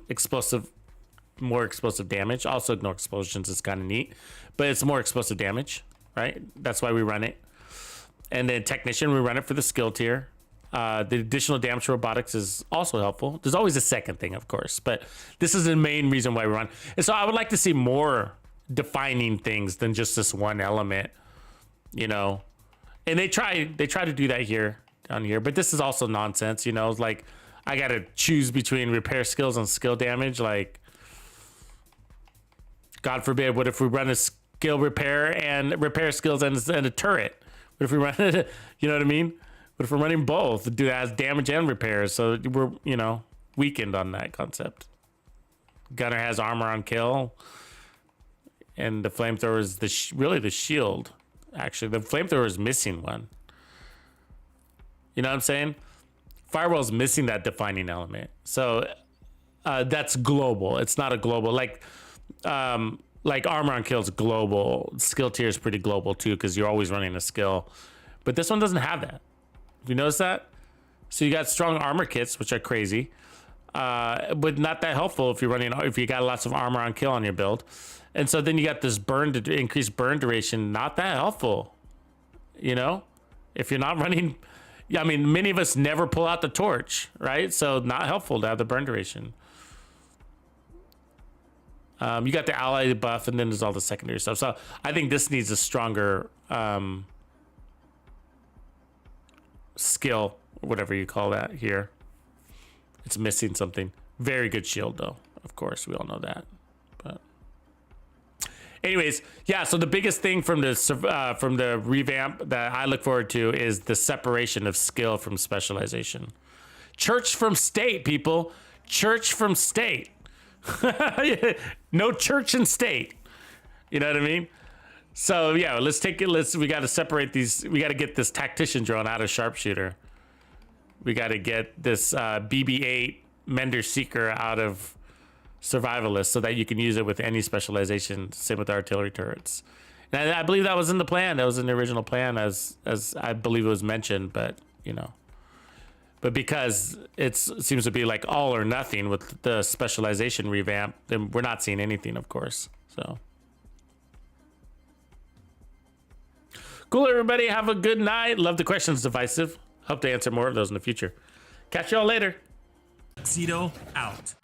explosive, more explosive damage. Also ignore explosions is kind of neat, but it's more explosive damage, right? That's why we run it. And then technician, we run it for the skill tier. The additional damage robotics is also helpful. There's always a second thing, of course, but this is the main reason why we run. And so I would like to see more defining things than just this one element, you know. And they try to do that down here, but this is also nonsense, you know. Like I got to choose between repair skills and skill damage. Like, God forbid, what if we run a skill repair and repair skills and a turret? What if we run it? You know what I mean? But if we're running both, do that as damage and repairs, so we're, you know, weakened on that concept. Gunner has armor on kill, and the flamethrower is really the shield. Actually, the flamethrower is missing one. You know what I'm saying? Firewall's missing that defining element. So that's global. It's not a global like armor on kill is global. Skill tier is pretty global too because you're always running a skill, but this one doesn't have that. You notice that? So you got strong armor kits, which are crazy, but not that helpful if you got lots of armor on kill on your build. And so then you got this increased burn duration, not that helpful. You know, if you're not running, I mean, many of us never pull out the torch, right? So not helpful to have the burn duration. You got the ally buff, and then there's all the secondary stuff. So I think this needs a stronger skill whatever you call that here. It's missing something. Very good shield though. Of course, we all know that. But anyways, yeah, so the biggest thing from the revamp that I look forward to is the separation of skill from specialization. Church from state, people. Church from state. No church and state. You know what I mean? So yeah, let's take it. We got to separate these. We got to get this tactician drone out of sharpshooter. We got to get this BB-8 Mender Seeker out of survivalist so that you can use it with any specialization. Same with artillery turrets. And I believe that was in the plan. That was in the original plan, as I believe it was mentioned. But you know, but because it seems to be like all or nothing with the specialization revamp, then we're not seeing anything, of course. So. Cool, everybody. Have a good night. Love the questions, Divisive. Hope to answer more of those in the future. Catch y'all later. Tuxedo out.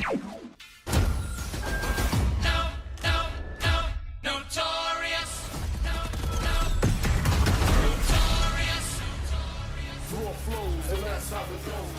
Raw flows, and that's how it goes.